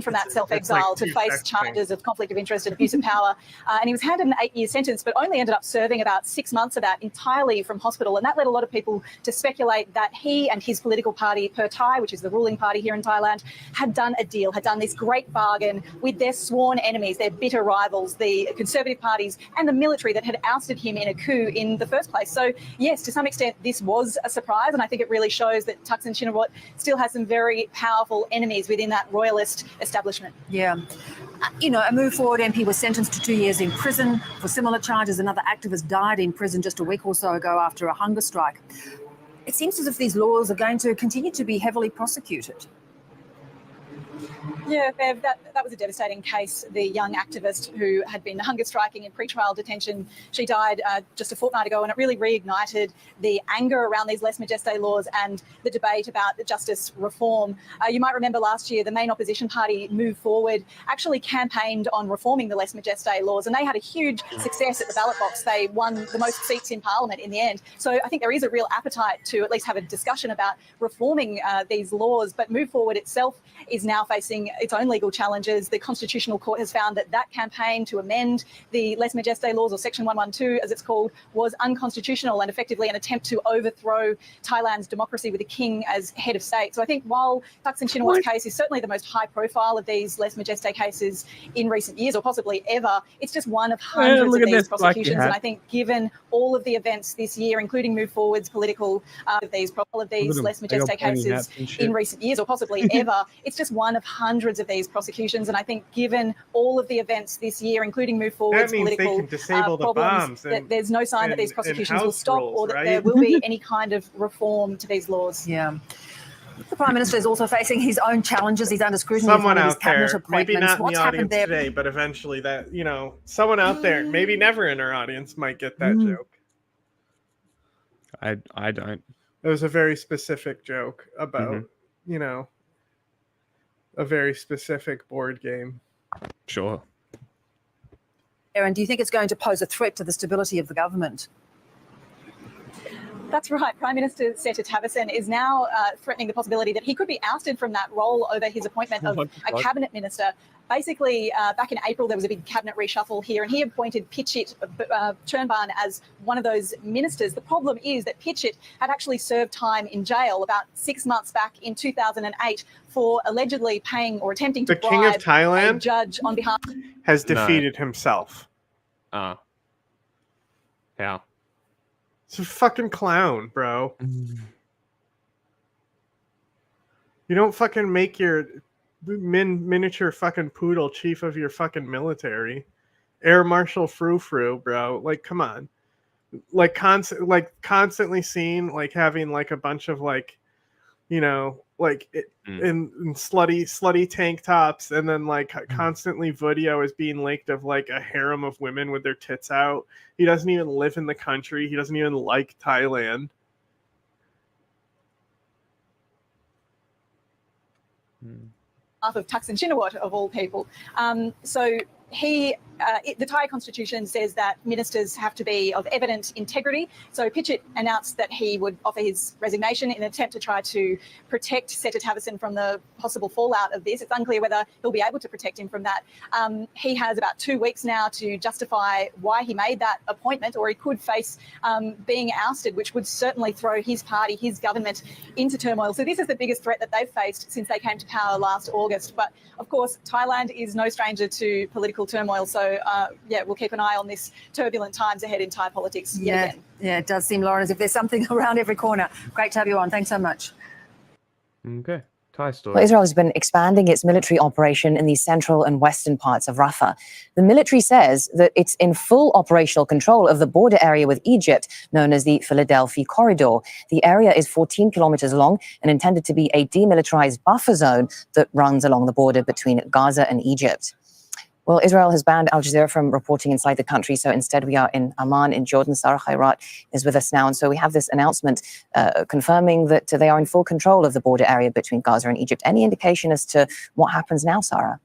From that self-exile to face charges of conflict of interest and abuse of power. And he was handed an 8-year sentence, but only ended up serving about 6 months of that entirely from hospital. And that led a lot of people to speculate that he and his political party, Per Thai, which is the ruling party here in Thailand, had done a deal, had done this great bargain with their sworn enemies, their bitter rivals, the conservative parties and the military that had ousted him in a coup in the first place. So, yes, to some extent, this was a surprise. And I think it really shows that Thaksin Shinawatra still has some very powerful enemies within that royalist establishment. Yeah. You know, a Move Forward MP was sentenced to 2 years in prison for similar charges. Another activist died in prison just a week or so ago after a hunger strike. It seems as if these laws are going to continue to be heavily prosecuted. Yeah, Bev, that was a devastating case. The young activist who had been hunger striking in pretrial detention, she died just a fortnight ago, and it really reignited the anger around these lèse majesté laws and the debate about the justice reform. You might remember last year the main opposition party, Move Forward, actually campaigned on reforming the lèse majesté laws, and they had a huge success at the ballot box. They won the most seats in Parliament in the end. So I think there is a real appetite to at least have a discussion about reforming these laws, but Move Forward itself is now facing its own legal challenges, the Constitutional Court has found that that campaign to amend the Lèse Majesté laws, or Section 112, as it's called, was unconstitutional and effectively an attempt to overthrow Thailand's democracy with the king as head of state. So I think while Thaksin Shinawat's case is certainly the most high profile of these Lèse Majesté cases in recent years, or possibly ever, it's just one of hundreds of these prosecutions. And I think given all of the events this year, including Move Forward's political of these Lèse Majesté cases in recent years, or possibly ever, it's just one of hundreds of these prosecutions. And I think given all of the events this year, including Move Forward's political problems, that there's no sign that these prosecutions will stop or that there will be any kind of reform to these laws. Yeah. The Prime Minister is also facing his own challenges. He's under scrutiny. Someone out there, maybe not in the audience today, but eventually that, someone out there, maybe never in our audience, might get that joke. I don't. It was a very specific joke about, a very specific board game. Sure. Aaron, do you think it's going to pose a threat to the stability of the government? That's right. Prime Minister Seta Thavisin is now threatening the possibility that he could be ousted from that role over his appointment of a cabinet minister. Basically, back in April, there was a big cabinet reshuffle here, and he appointed Pichit Chernban as one of those ministers. The problem is that Pichit had actually served time in jail about 6 months back in 2008 for allegedly paying or attempting to bribe King of Thailand a judge on behalf. Has defeated himself. How? It's a fucking clown, bro. You don't fucking make your miniature fucking poodle chief of your fucking military. Air Marshal Frou Frou, bro. Like, come on. Constantly seen, having a bunch of in slutty tank tops, and then constantly video is being leaked of a harem of women with their tits out. He doesn't even live in the country. He doesn't even like Thailand. Of Thaksin Shinawat, of all people. So the Thai constitution says that ministers have to be of evident integrity. So Pichit announced that he would offer his resignation in an attempt to try to protect Seta Thavisin from the possible fallout of this. It's unclear whether he'll be able to protect him from that. He has about 2 weeks now to justify why he made that appointment, or he could face being ousted, which would certainly throw his party, his government, into turmoil. So this is the biggest threat that they've faced since they came to power last August. But of course, Thailand is no stranger to political turmoil. So we'll keep an eye on this turbulent times ahead in Thai politics. Yeah, it does seem, Lauren, as if there's something around every corner. Great to have you on. Thanks so much. Okay. Thai story. Well, Israel has been expanding its military operation in the central and western parts of Rafah. The military says that it's in full operational control of the border area with Egypt, known as the Philadelphia Corridor. The area is 14 kilometers long and intended to be a demilitarized buffer zone that runs along the border between Gaza and Egypt. Well, Israel has banned Al Jazeera from reporting inside the country, so instead we are in Amman, in Jordan. Sarah Khairat is with us now, and so we have this announcement confirming that they are in full control of the border area between Gaza and Egypt. Any indication as to what happens now, Sarah?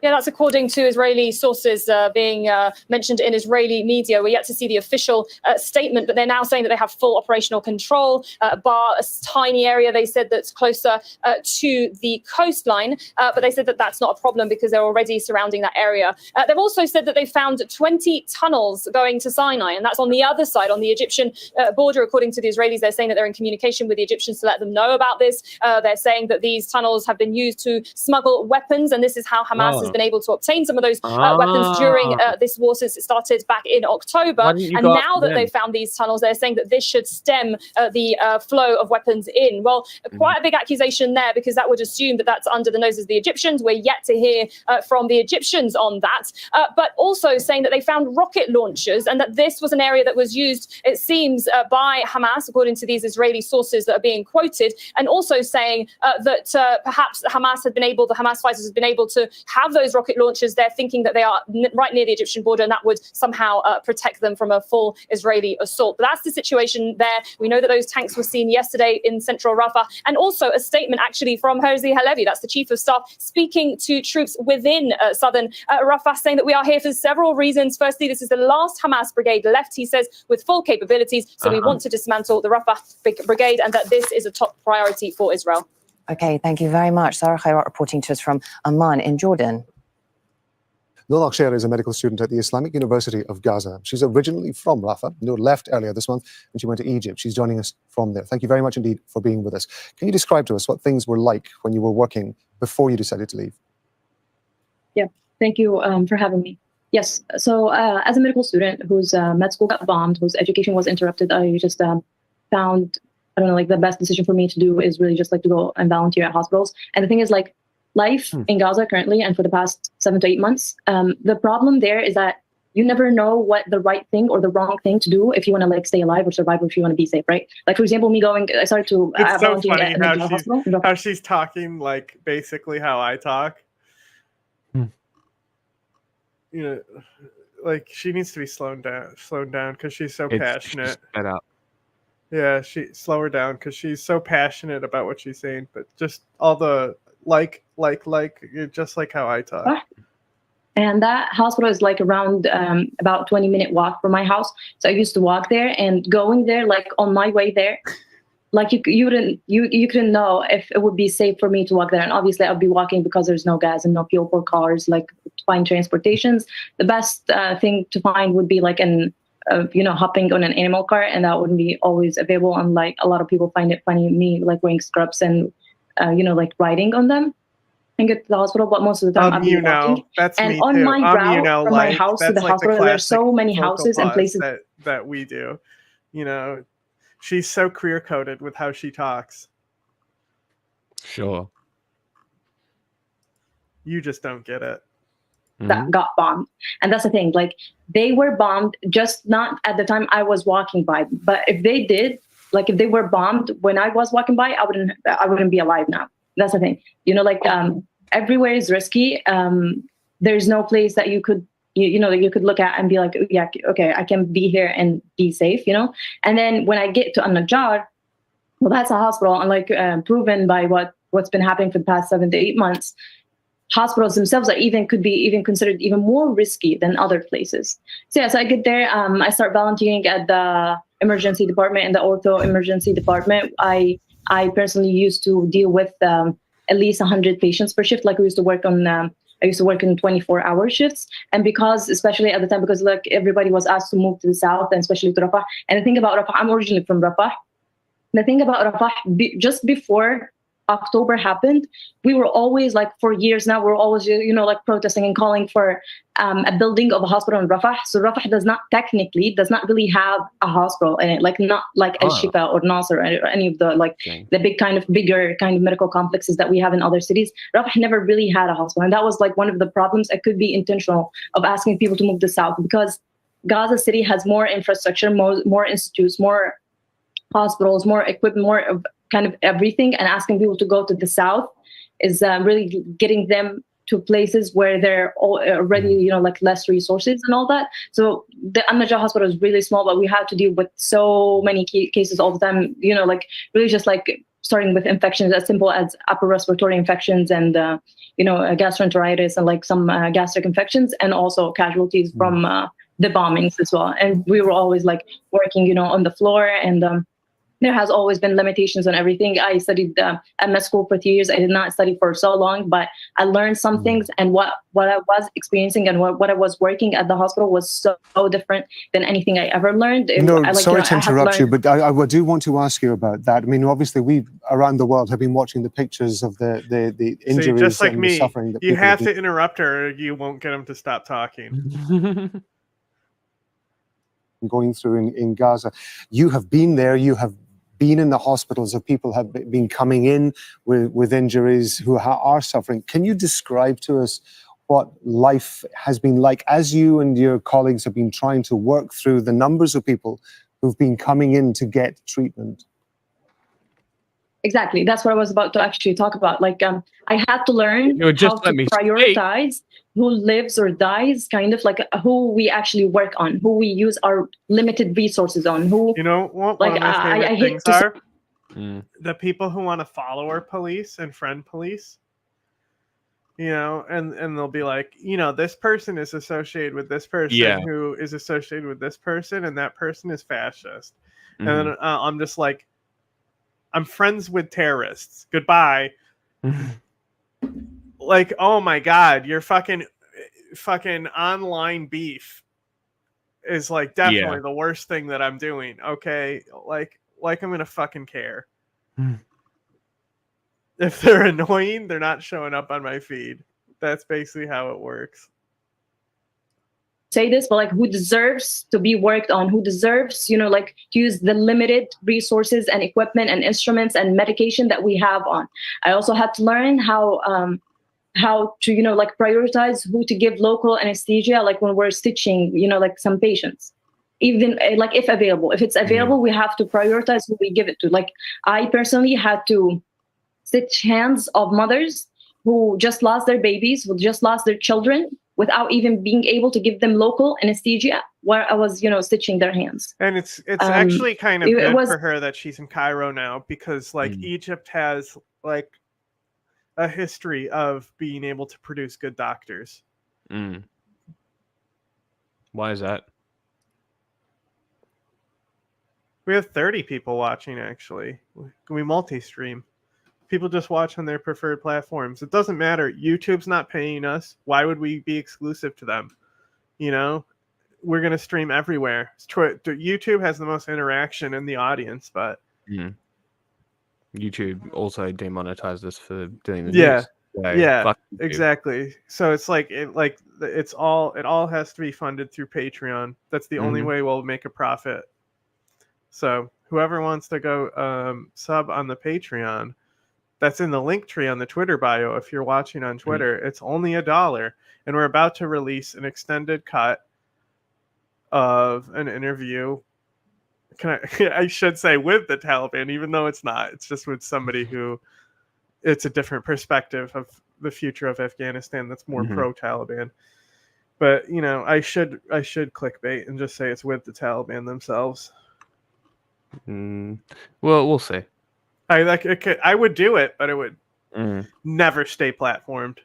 Yeah, that's according to Israeli sources being mentioned in Israeli media. We're yet to see the official statement, but they're now saying that they have full operational control, bar a tiny area, they said, that's closer to the coastline. But they said that that's not a problem because they're already surrounding that area. They've also said that they found 20 tunnels going to Sinai, and that's on the other side, on the Egyptian border. According to the Israelis, they're saying that they're in communication with the Egyptians to let them know about this. They're saying that these tunnels have been used to smuggle weapons, and this is how Hamas has been able to obtain some of those weapons during this war since it started back in October. And now that they've found these tunnels, they're saying that this should stem the flow of weapons in. Well, quite a big accusation there, because that would assume that that's under the noses of the Egyptians. We're yet to hear from the Egyptians on that. But also saying that they found rocket launchers, and that this was an area that was used, it seems, by Hamas, according to these Israeli sources that are being quoted, and also saying that perhaps the Hamas fighters had been able to have those those rocket launchers. They're thinking that they are right near the Egyptian border, and that would somehow protect them from a full Israeli assault. But that's the situation there. We know that those tanks were seen yesterday in central Rafah, and also a statement actually from Herzi Halevi, that's the chief of staff, speaking to troops within southern Rafah, saying that we are here for several reasons. Firstly, this is the last Hamas brigade left, he says, with full capabilities. So we want to dismantle the Rafah brigade, and that this is a top priority for Israel. Okay, thank you very much. Sarah Khairat reporting to us from Amman in Jordan. Noor Aksher is a medical student at the Islamic University of Gaza. She's originally from Rafah. Noor left earlier this month and she went to Egypt. She's joining us from there. Thank you very much indeed for being with us. Can you describe to us what things were like when you were working before you decided to leave? Yeah, thank you for having me. Yes, so as a medical student whose med school got bombed, whose education was interrupted, I just found, I don't know, like the best decision for me to do is really just like to go and volunteer at hospitals. And the thing is, like, life in Gaza currently and for the past 7 to 8 months, the problem there is that you never know what the right thing or the wrong thing to do if you want to like stay alive or survive or if you want to be safe, right? Like, for example, I started to It's so volunteer funny at the hospital. how she's talking like basically how I talk. You know, like she needs to be slowed down because she's so passionate. Sped up. Yeah, slow her down because she's so passionate about what she's saying. But just all the you're just like how I talk. And that hospital is like around about 20-minute walk from my house. So I used to walk there, and going there, like on my way there, like you couldn't know if it would be safe for me to walk there. And obviously I'd be walking because there's no gas and no fuel for cars, like to find transportations. The best thing to find would be like hopping on an animal cart, and that wouldn't be always available. And like a lot of people find it funny, me like wearing scrubs and like riding on them and get to the hospital, but most of the time I'll be walking. That's and me on too. my route from my house to the hospital, there's so many houses and places that we do. You know, she's so career coded with how she talks. Sure. You just don't get it. That got bombed. And that's the thing, like they were bombed, just not at the time I was walking by, but if they did, like if they were bombed when I was walking by, I wouldn't be alive now. That's the thing, like everywhere is risky. There's no place that you could you could look at and be like, yeah, okay, I can be here and be safe, and then when I get to An-Najjar, well, that's a hospital, and like proven by what's been happening for the past 7 to 8 months, hospitals themselves could be considered even more risky than other places. So yeah, so I get there, I start volunteering at the emergency department and the ortho emergency department. I personally used to deal with at least 100 patients per shift. Like I used to work in 24-hour shifts. And because, especially at the time, because like everybody was asked to move to the south and especially to Rafah. And the thing about Rafah, I'm originally from Rafah. The thing about Rafah, just before October happened, we were always like, for years now, we're always, like protesting and calling for a building of a hospital in Rafah. So Rafah does not really have a hospital in it, like not like Al Shifa or Nasser or any of the the bigger kind of medical complexes that we have in other cities. Rafah never really had a hospital. And that was like one of the problems. It could be intentional of asking people to move to the south, because Gaza City has more infrastructure, more institutes, more hospitals, more equipment, more of kind of everything, and asking people to go to the south is really getting them to places where they're already, like less resources and all that. So the An-Najjar hospital is really small, but we have to deal with so many cases all the time, like really just like starting with infections as simple as upper respiratory infections and, gastroenteritis and like some gastric infections, and also casualties from the bombings as well. And we were always like working, on the floor, and there has always been limitations on everything. I studied at med school for 3 years. I did not study for so long, but I learned some things, and what I was experiencing and what I was working at the hospital was so different than anything I ever learned. Sorry to interrupt you, but I do want to ask you about that. I mean, obviously, we around the world have been watching the pictures of the injuries just like and me, the suffering that you have to interrupt her, or you won't get them to stop talking. Going through in Gaza. You have been there, you have been in the hospitals of people have been coming in with injuries who are suffering. Can you describe to us what life has been like as you and your colleagues have been trying to work through the numbers of people who've been coming in to get treatment? Exactly. That's what I was about to actually talk about. Like, I had to learn You would just how to let me speak. prioritize who lives or dies, kind of like who we actually work on, who we use our limited resources on, who, You know what like, one of my favorite I hate things to say, are? The people who want to follow our police and friend police. You know, and they'll be like, you know, this person is associated with this person Yeah. who is associated with this person, and that person is fascist. And Mhm. then I'm just like, I'm friends with terrorists. Goodbye. Like, oh my god, your fucking online beef is like definitely Yeah. the worst thing that I'm doing. Okay, like I'm gonna fucking care. If they're annoying, they're not showing up on my feed. That's basically how it works. say this, but like, who deserves to be worked on, who deserves, you know, like, to use the limited resources and equipment and instruments and medication that we have on. I also had to learn how to, you know, like, prioritize who to give local anesthesia, like when we're stitching, you know, like some patients, even like if available. If it's available, we have to prioritize who we give it to. Like, I personally had to stitch hands of mothers who just lost their babies, who just lost their children, without even being able to give them local anesthesia while I was, you know, stitching their hands. And it's actually kind of it good was- for her that she's in Cairo now, because like Egypt has like a history of being able to produce good doctors. Why is that? We have 30 people watching actually. We multi-stream. People just watch on their preferred platforms. It doesn't matter. YouTube's not paying us. Why would we be exclusive to them? You know, we're going to stream everywhere. YouTube has the most interaction in the audience, but YouTube also demonetized us for doing the yeah, news. So, yeah, fuck YouTube. exactly. So it's like it all has to be funded through Patreon. That's the only way we'll make a profit. So whoever wants to go sub on the Patreon, that's in the link tree on the Twitter bio. If you're watching on Twitter, it's only $1, and we're about to release an extended cut of an interview. I should say with the Taliban, even though it's not. It's just with somebody who, it's a different perspective of the future of Afghanistan that's more pro-Taliban. But you know, I should clickbait and just say it's with the Taliban themselves. Well, we'll see. I would do it, but it would never stay platformed.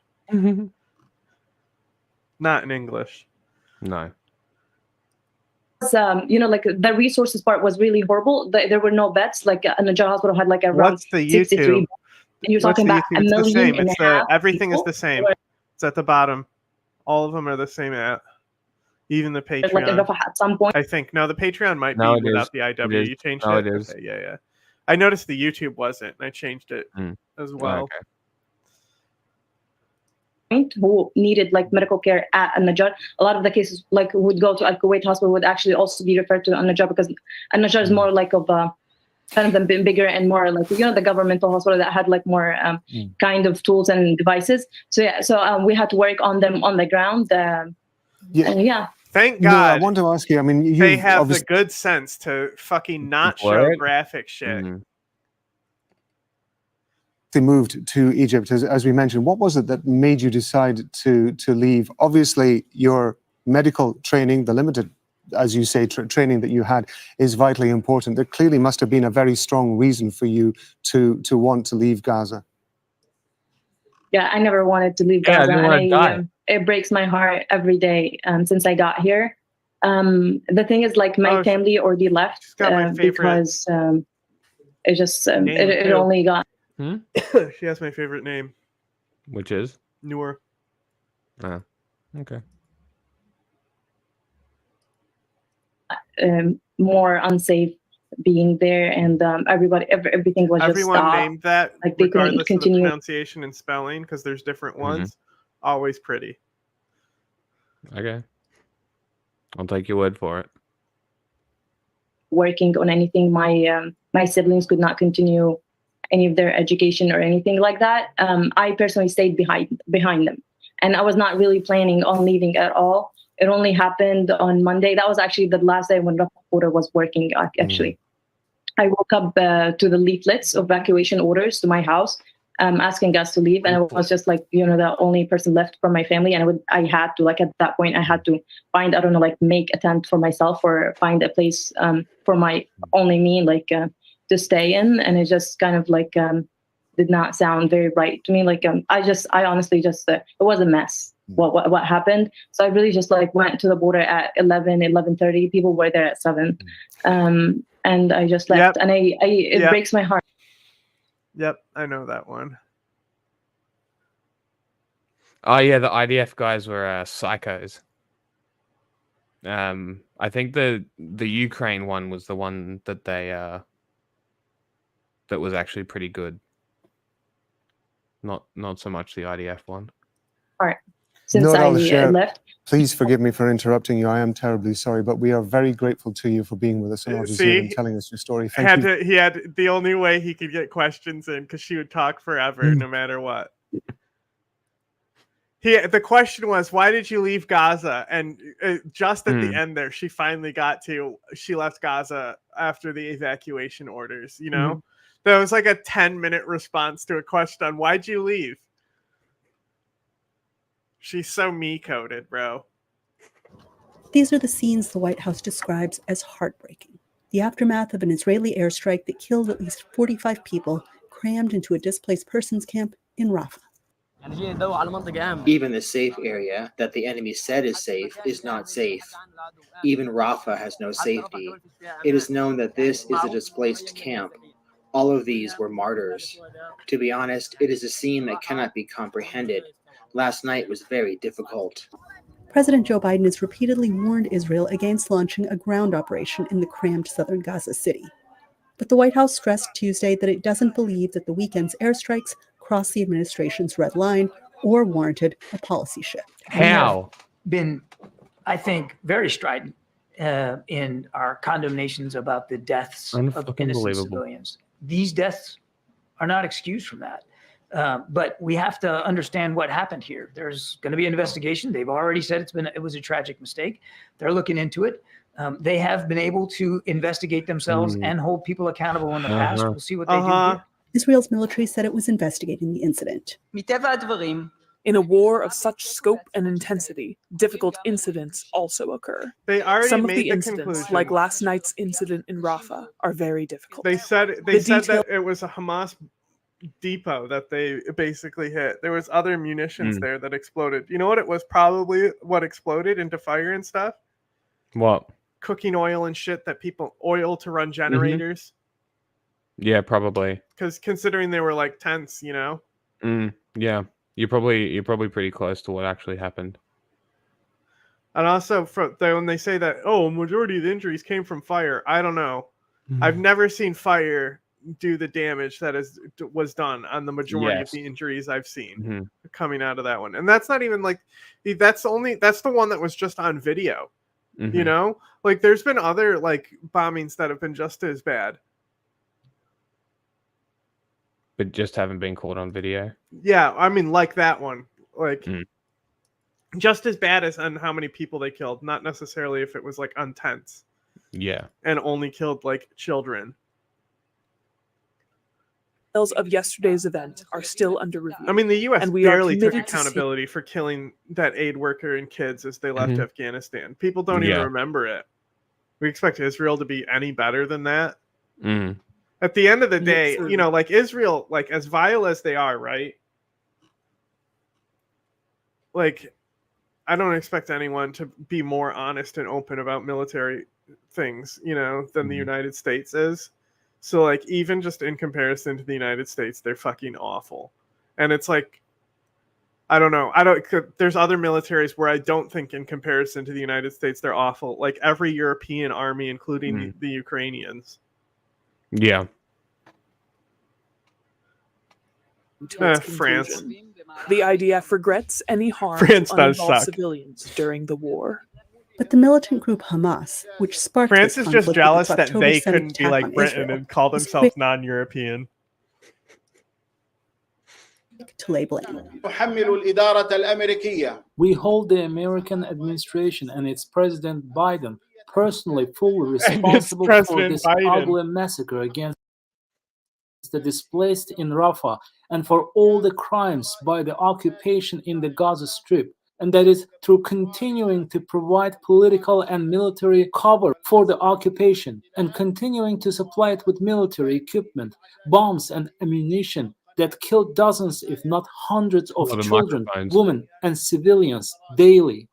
Not in English. No. You know, like, the resources part was really horrible. There were no beds. Like, Najjar Hospital had like around What's the 63, YouTube? and you're What's talking the about YouTube? a It's the million same. and a half. Everything is people. the same. It's at the bottom. All of them are the same at. Even the Patreon. Like, at some point. I think no, the Patreon might No, be it without is. the IW. It is. You changed No, it. it is. Okay, yeah. I noticed the YouTube wasn't, and I changed it as well. Okay. Who needed like medical care at An-Najjar. A lot of the cases like would go to Al Kuwait Hospital would actually also be referred to An-Najjar, because An-Najjar is more like of kind of bigger and more like, you know, the governmental hospital that had like more kind of tools and devices. So yeah, so we had to work on them on the ground. And yeah. Thank No, I God want to ask you. I mean, they you've have the obviously good sense to fucking not What? show graphic shit. moved to Egypt, as we mentioned. What was it that made you decide to leave? Obviously, your medical training, the limited, as you say, training that you had, is vitally important. There clearly must have been a very strong reason for you to want to leave Gaza. Yeah, I never wanted to leave Yeah, I Gaza, didn't wanna die. and it breaks my heart every day since I got here. The thing is, like, my family already left got my favorite because it just name, it too. only got. She has my favorite name. Which is? Noor. Oh, okay. More unsafe being there, and everything was just Everyone stopped. named that, Like, they couldn't regardless of the continue. pronunciation and spelling, because there's different ones. Always pretty. Okay. I'll take your word for it. Working on anything. My siblings could not continue any of their education or anything like that. I personally stayed behind them, and I was not really planning on leaving at all. It only happened on Monday. That was actually the last day when Rafah Porter was working, actually. I woke up to the leaflets of evacuation orders to my house, asking us to leave, and I was just like, the only person left from my family, and I had to, like, at that point, I had to find, I don't know, like, make a tent for myself or find a place for my only me, like, to stay in, and it just kind of like did not sound very right to me. Like, I honestly just, it was a mess. What happened? So I really just like went to the border at 11:30. People were there at 7, and I just left. And it breaks my heart. Yep, I know that one. Oh yeah, the IDF guys were psychos. I think the Ukraine one was the one that they that was actually pretty good. Not so much the IDF one. All right. Since I left. Please forgive me for interrupting you. I am terribly sorry, but we are very grateful to you for being with us on Al Jazeera and telling us your story. Thank you. He had the only way he could get questions in because she would talk forever no matter what. The question was, why did you leave Gaza? And just at the end there, she finally got to, she left Gaza after the evacuation orders, you know? That was like a 10-minute response to a question on why'd you leave? She's so me-coded, bro. These are the scenes the White House describes as heartbreaking. The aftermath of an Israeli airstrike that killed at least 45 people crammed into a displaced persons camp in Rafah. Even the safe area that the enemy said is safe is not safe. Even Rafah has no safety. It is known that this is a displaced camp. All of these were martyrs. To be honest, it is a scene that cannot be comprehended. Last night was very difficult. President Joe Biden has repeatedly warned Israel against launching a ground operation in the crammed southern Gaza city. But the White House stressed Tuesday that it doesn't believe that the weekend's airstrikes crossed the administration's red line or warranted a policy shift. How? Been, I think, very strident in our condemnations about the deaths of innocent civilians. These deaths are not excused from that. But we have to understand what happened here. There's going to be an investigation. They've already said it was a tragic mistake. They're looking into it. They have been able to investigate themselves and hold people accountable in the past. We'll see what they do here. Israel's military said it was investigating the incident. In a war of such scope and intensity, difficult incidents also occur. They already Some of made the the incidents, conclusion. like last night's incident in Rafah, are very difficult. They said that it was a Hamas depot that they basically hit. There was other munitions there that exploded. You know what it was probably what exploded into fire and stuff? What? Cooking oil and shit that oil to run generators. Yeah, probably. Because considering they were like tents, you know? Yeah. You're probably pretty close to what actually happened. And also when they say that, majority of the injuries came from fire, I don't know. I've never seen fire do the damage that was done on the majority of the injuries I've seen coming out of that one. And that's not even like that's the one that was just on video. You know? Like there's been other like bombings that have been just as bad. But just haven't been caught on video. Yeah, I mean like that one. Like just as bad as on how many people they killed, not necessarily if it was like on tents. Yeah. And only killed like children. Details of yesterday's event are still under review. I mean, the U.S. and we barely took committed to accountability for killing that aid worker and kids as they left Afghanistan. People don't even remember it. We expect Israel to be any better than that. At the end of the day, you know, like Israel, like as vile as they are, right? Like, I don't expect anyone to be more honest and open about military things, you know, than the United States is. So, like, even just in comparison to the United States, they're fucking awful. And it's like, I don't know. There's other militaries where I don't think in comparison to the United States, they're awful. Like every European army, including the Ukrainians. Yeah. France. The IDF regrets any harm France to does uninvolved suck. civilians during the war. But the militant group Hamas, which sparked France this is just conflict with jealous its that October they 7th couldn't be attack like on Britain Israel, and call was themselves quick non-European. to label it. We hold the American administration and its President Biden personally fully responsible for this ugly massacre against the displaced in Rafah and for all the crimes by the occupation in the Gaza Strip, and that is through continuing to provide political and military cover for the occupation and continuing to supply it with military equipment, bombs and ammunition that killed dozens, if not hundreds of children, women and civilians daily.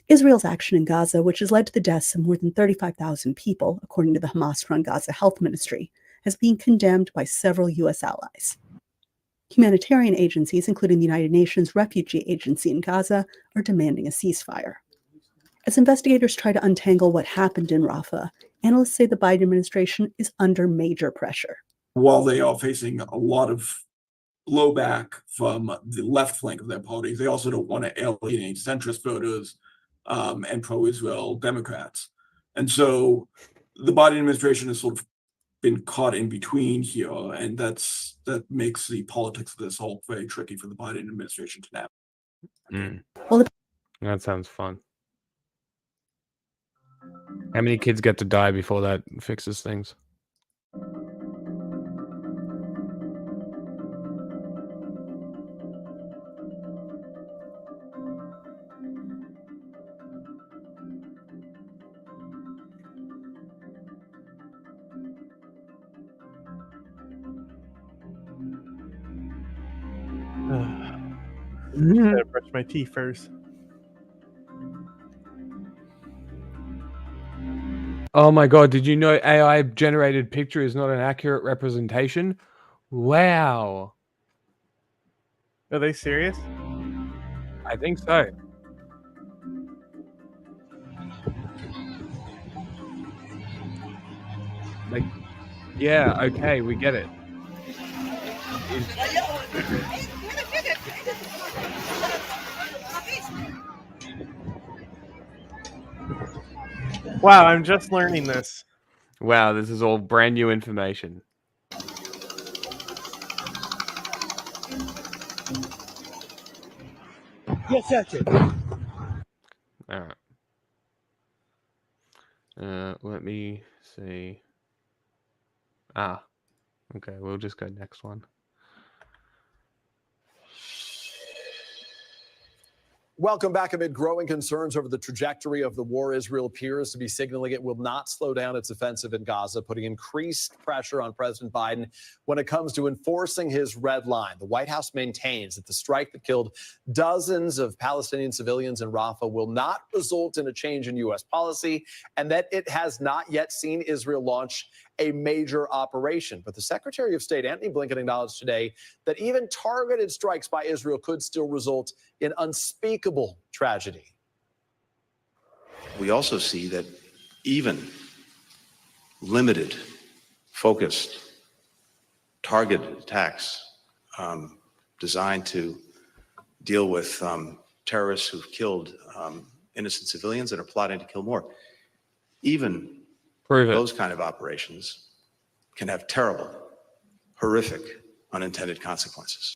Israel's action in Gaza, which has led to the deaths of more than 35,000 people, according to the Hamas-run Gaza Health Ministry, has been condemned by several U.S. allies. Humanitarian agencies, including the United Nations Refugee Agency in Gaza, are demanding a ceasefire. As investigators try to untangle what happened in Rafah, analysts say the Biden administration is under major pressure. While they are facing a lot of blowback from the left flank of their party, they also don't want to alienate centrist voters and pro-Israel Democrats. And so the Biden administration has sort of been caught in between here, and that makes the politics of this all very tricky for the Biden administration to navigate. Well, that sounds fun. How many kids get to die before that fixes things? Gotta brush my teeth first. Oh my god, did you know AI generated picture is not an accurate representation? Wow. Are they serious? I think so. Like, yeah, okay, we get it. Wow, I'm just learning this. Wow, this is all brand new information. Yes, sir. All right. Let me see. Okay, we'll just go next one. Welcome back. Amid growing concerns over the trajectory of the war, Israel appears to be signaling it will not slow down its offensive in Gaza, putting increased pressure on President Biden when it comes to enforcing his red line. The White House maintains that the strike that killed dozens of Palestinian civilians in Rafah will not result in a change in U.S. policy, and that it has not yet seen Israel launch a major operation. But the Secretary of State, Antony Blinken, acknowledged today that even targeted strikes by Israel could still result in unspeakable tragedy. We also see that even limited, focused, targeted attacks designed to deal with terrorists who've killed innocent civilians and are plotting to kill more, even those kind of operations can have terrible, horrific, unintended consequences.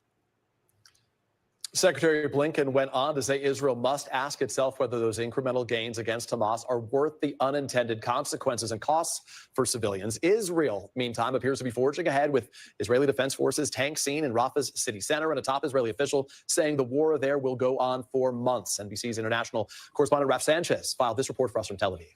Secretary Blinken went on to say Israel must ask itself whether those incremental gains against Hamas are worth the unintended consequences and costs for civilians. Israel, meantime, appears to be forging ahead with Israeli Defense Forces tanks seen in Rafah's city center, and a top Israeli official saying the war there will go on for months. NBC's international correspondent Raf Sanchez filed this report for us from Tel Aviv.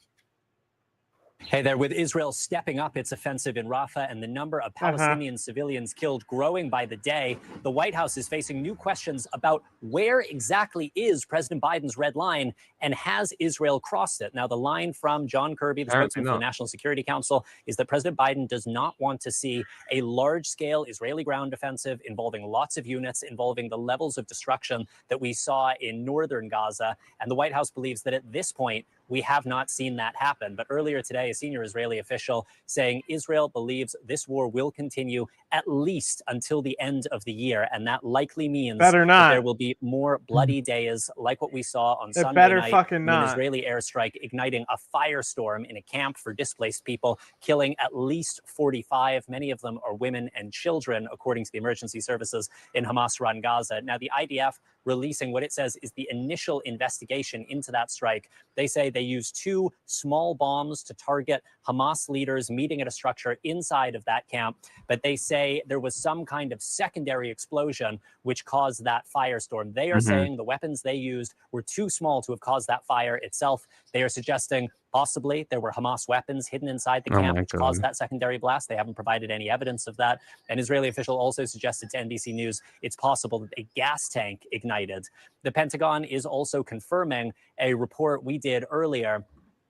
Hey there, with Israel stepping up its offensive in Rafah and the number of Palestinian civilians killed growing by the day, the White House is facing new questions about where exactly is President Biden's red line and has Israel crossed it? Now, the line from John Kirby, the spokesman for the National Security Council, is that President Biden does not want to see a large-scale Israeli ground offensive involving lots of units, involving the levels of destruction that we saw in northern Gaza. And the White House believes that at this point, we have not seen that happen. But earlier today, a senior Israeli official saying Israel believes this war will continue at least until the end of the year. And that likely means that there will be more bloody days like what we saw on Sunday night. An Israeli airstrike igniting a firestorm in a camp for displaced people, killing at least 45. Many of them are women and children, according to the emergency services in Hamas-run Gaza. Now, the IDF releasing what it says is the initial investigation into that strike. They say they used 2 small bombs to target Hamas leaders meeting at a structure inside of that camp, but they say there was some kind of secondary explosion which caused that firestorm. They are saying the weapons they used were too small to have caused that fire itself. They are suggesting possibly there were Hamas weapons hidden inside the camp which caused that secondary blast. They haven't provided any evidence of that. An Israeli official also suggested to NBC News it's possible that a gas tank ignited. The Pentagon is also confirming a report we did earlier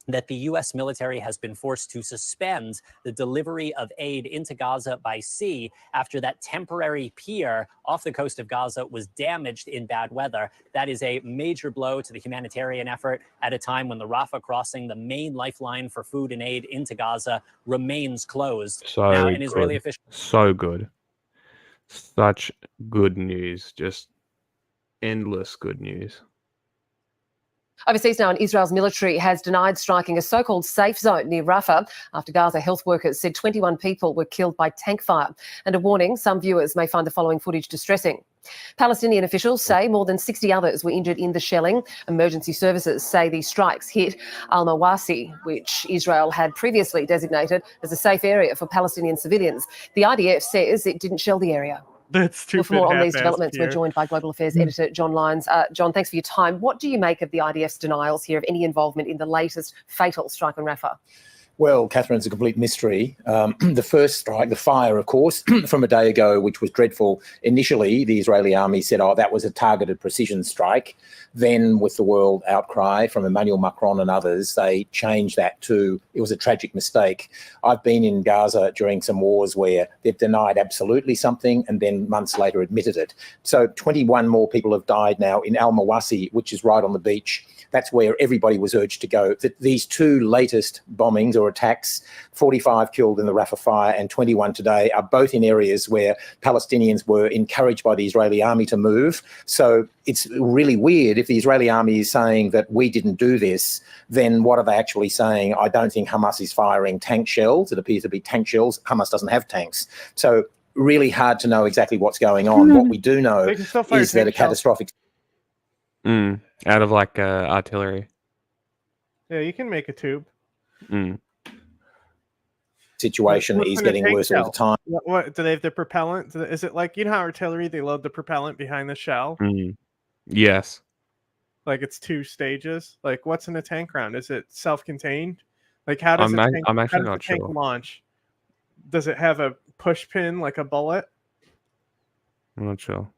that the U.S. military has been forced to suspend the delivery of aid into Gaza by sea after that temporary pier off the coast of Gaza was damaged in bad weather. That is a major blow to the humanitarian effort at a time when the Rafah crossing, the main lifeline for food and aid into Gaza, remains closed. So now, an good. Israeli official. So good. Such good news. Just endless good news. Overseas now, Israel's military has denied striking a so-called safe zone near Rafah after Gaza health workers said 21 people were killed by tank fire. And a warning, some viewers may find the following footage distressing. Palestinian officials say more than 60 others were injured in the shelling. Emergency services say these strikes hit Al-Mawasi, which Israel had previously designated as a safe area for Palestinian civilians. The IDF says it didn't shell the area. That's too. Well, for more on these developments, we're joined by Global Affairs editor John Lyons. John, thanks for your time. What do you make of the IDF's denials here of any involvement in the latest fatal strike on Rafah? Well, Catherine, it's a complete mystery. The first strike, the fire, of course, from a day ago, which was dreadful. Initially, the Israeli army said, oh, that was a targeted precision strike. Then, with the world outcry from Emmanuel Macron and others, they changed that to, it was a tragic mistake. I've been in Gaza during some wars where they've denied absolutely something and then months later admitted it. So 21 more people have died now in Al-Mawasi, which is right on the beach. That's where everybody was urged to go. These 2 latest bombings or attacks, 45 killed in the Rafah fire and 21 today, are both in areas where Palestinians were encouraged by the Israeli army to move. So it's really weird if the Israeli army is saying that we didn't do this, then what are they actually saying? I don't think Hamas is firing tank shells. It appears to be tank shells. Hamas doesn't have tanks. So really hard to know exactly what's going on. What we do know is that a catastrophic... Out of like artillery. Yeah, you can make a tube. Situation is getting worse all the time. What do they have the propellant? Is it like, you know how artillery, they load the propellant behind the shell? Yes. Like it's 2 stages. Like what's in a tank round? Is it self-contained? Like how does I'm actually not tank sure. launch? Does it have a push pin like a bullet? I'm not sure.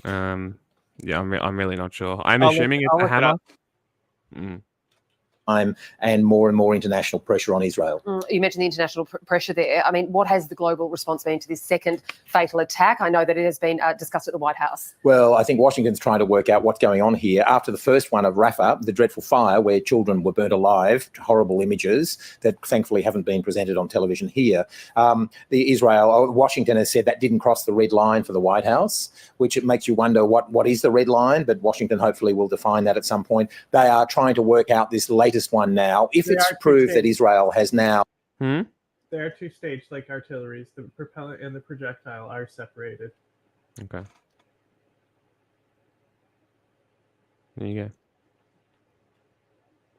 Yeah, I'm really not sure. I'm assuming it's a hammer. And more international pressure on Israel. You mentioned the international pressure there. I mean, what has the global response been to this second fatal attack? I know that it has been discussed at the White House. Well, I think Washington's trying to work out what's going on here. After the first one of Rafah, the dreadful fire where children were burnt alive, horrible images that thankfully haven't been presented on television here. Washington has said that didn't cross the red line for the White House, which it makes you wonder what is the red line, but Washington hopefully will define that at some point. They are trying to work out this latest one now. If it's proved that Israel has now... There are 2 staged like artilleries. The propellant and the projectile are separated. Okay. There you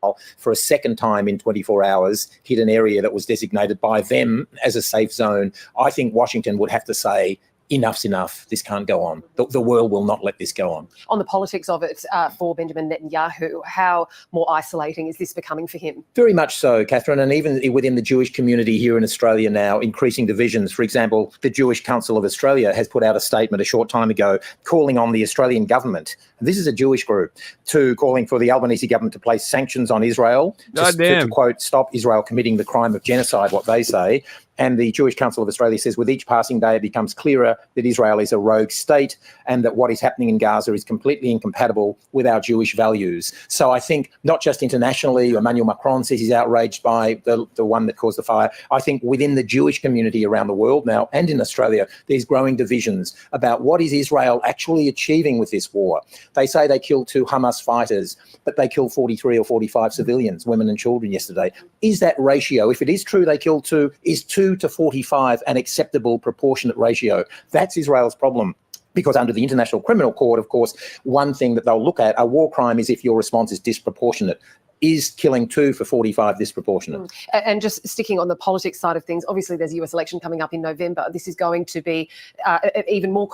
go. For a second time in 24 hours, hit an area that was designated by them as a safe zone. I think Washington would have to say, enough's enough. This can't go on. The world will not let this go on. On the politics of it for Benjamin Netanyahu, how more isolating is this becoming for him? Very much so, Catherine, and even within the Jewish community here in Australia now, increasing divisions. For example, the Jewish Council of Australia has put out a statement a short time ago calling on the Australian government, and this is a Jewish group, calling for the Albanese government to place sanctions on Israel, to quote, stop Israel committing the crime of genocide, what they say. And the Jewish Council of Australia says with each passing day, it becomes clearer that Israel is a rogue state and that what is happening in Gaza is completely incompatible with our Jewish values. So I think not just internationally, Emmanuel Macron says he's outraged by the one that caused the fire. I think within the Jewish community around the world now and in Australia, there's growing divisions about what is Israel actually achieving with this war. They say they killed 2 Hamas fighters, but they killed 43 or 45 civilians, women and children yesterday. Is that ratio, if it is true they killed 2, is 2 to 45 an acceptable proportionate ratio? That's Israel's problem. Because under the International Criminal Court, of course, one thing that they'll look at, a war crime is if your response is disproportionate. Is killing 2 for 45 disproportionate? And just sticking on the politics side of things, obviously there's a US election coming up in November. This is going to be even more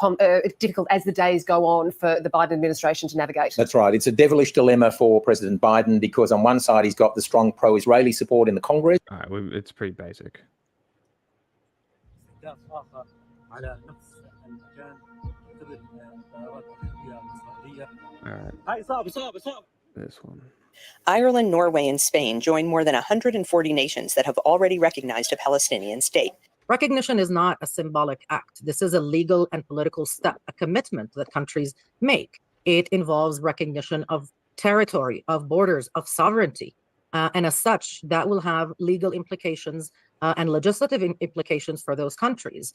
difficult as the days go on for the Biden administration to navigate. That's right. It's a devilish dilemma for President Biden because on one side he's got the strong pro-Israeli support in the Congress. All right, well, it's pretty basic. All right. This one. Ireland, Norway, and Spain join more than 140 nations that have already recognized a Palestinian state. Recognition is not a symbolic act. This is a legal and political step, a commitment that countries make. It involves recognition of territory, of borders, of sovereignty. And as such, that will have legal implications and legislative implications for those countries.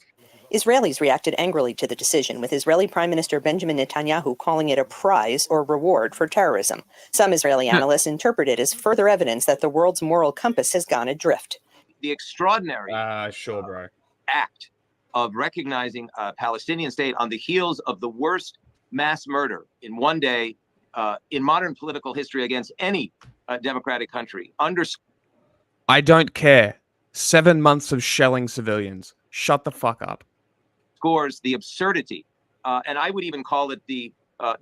Israelis reacted angrily to the decision, with Israeli Prime Minister Benjamin Netanyahu calling it a prize or reward for terrorism. Some Israeli analysts interpret it as further evidence that the world's moral compass has gone adrift. The extraordinary act of recognizing a Palestinian state on the heels of the worst mass murder in one day in modern political history against any democratic country. I don't care. 7 months of shelling civilians. Shut the fuck up. Scores the absurdity, and I would even call it the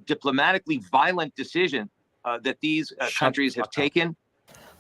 diplomatically violent decision that these countries have taken.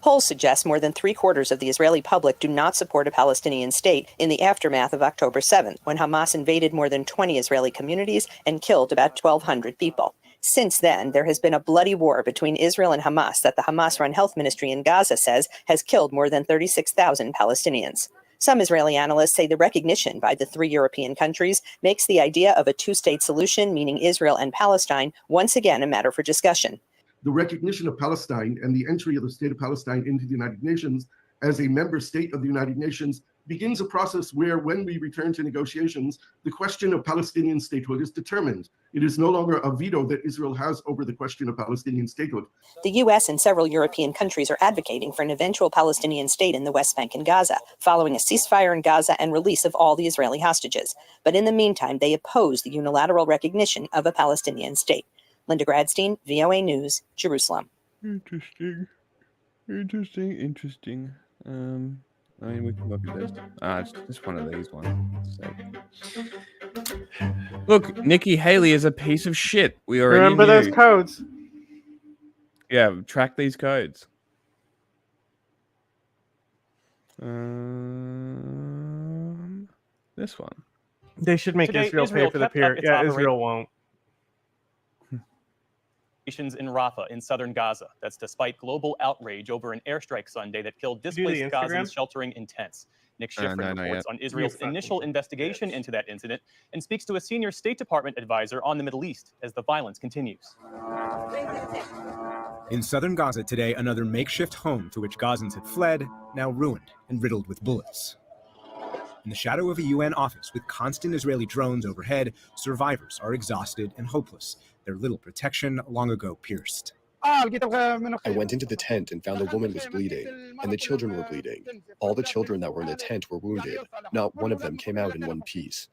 Polls suggest more than 3/4 of the Israeli public do not support a Palestinian state in the aftermath of October 7th, when Hamas invaded more than 20 Israeli communities and killed about 1,200 people. Since then, there has been a bloody war between Israel and Hamas that the Hamas-run health ministry in Gaza says has killed more than 36,000 Palestinians. Some Israeli analysts say the recognition by the 3 European countries makes the idea of a two-state solution, meaning Israel and Palestine, once again a matter for discussion. The recognition of Palestine and the entry of the state of Palestine into the United Nations as a member state of the United Nations begins a process where, when we return to negotiations, the question of Palestinian statehood is determined. It is no longer a veto that Israel has over the question of Palestinian statehood. The U.S. and several European countries are advocating for an eventual Palestinian state in the West Bank and Gaza, following a ceasefire in Gaza and release of all the Israeli hostages. But in the meantime, they oppose the unilateral recognition of a Palestinian state. Linda Gradstein, VOA News, Jerusalem. Interesting. I mean, we can look at this. It's just one of these ones. Look, Nikki Haley is a piece of shit. We already remember knew. Those codes. Yeah, track these codes. This one. They should make Israel pay for the period. Yeah, Israel won't. In Rafah in southern Gaza. That's despite global outrage over an airstrike Sunday that killed displaced Gazans sheltering in tents. Nick Schifrin reports on Israel's initial investigation into that incident and speaks to a senior State Department advisor on the Middle East as the violence continues. In southern Gaza today, another makeshift home to which Gazans had fled, now ruined and riddled with bullets. In the shadow of a UN office with constant Israeli drones overhead, survivors are exhausted and hopeless, their little protection long ago pierced. I went into the tent and found the woman was bleeding, and the children were bleeding. All the children that were in the tent were wounded. Not one of them came out in one piece.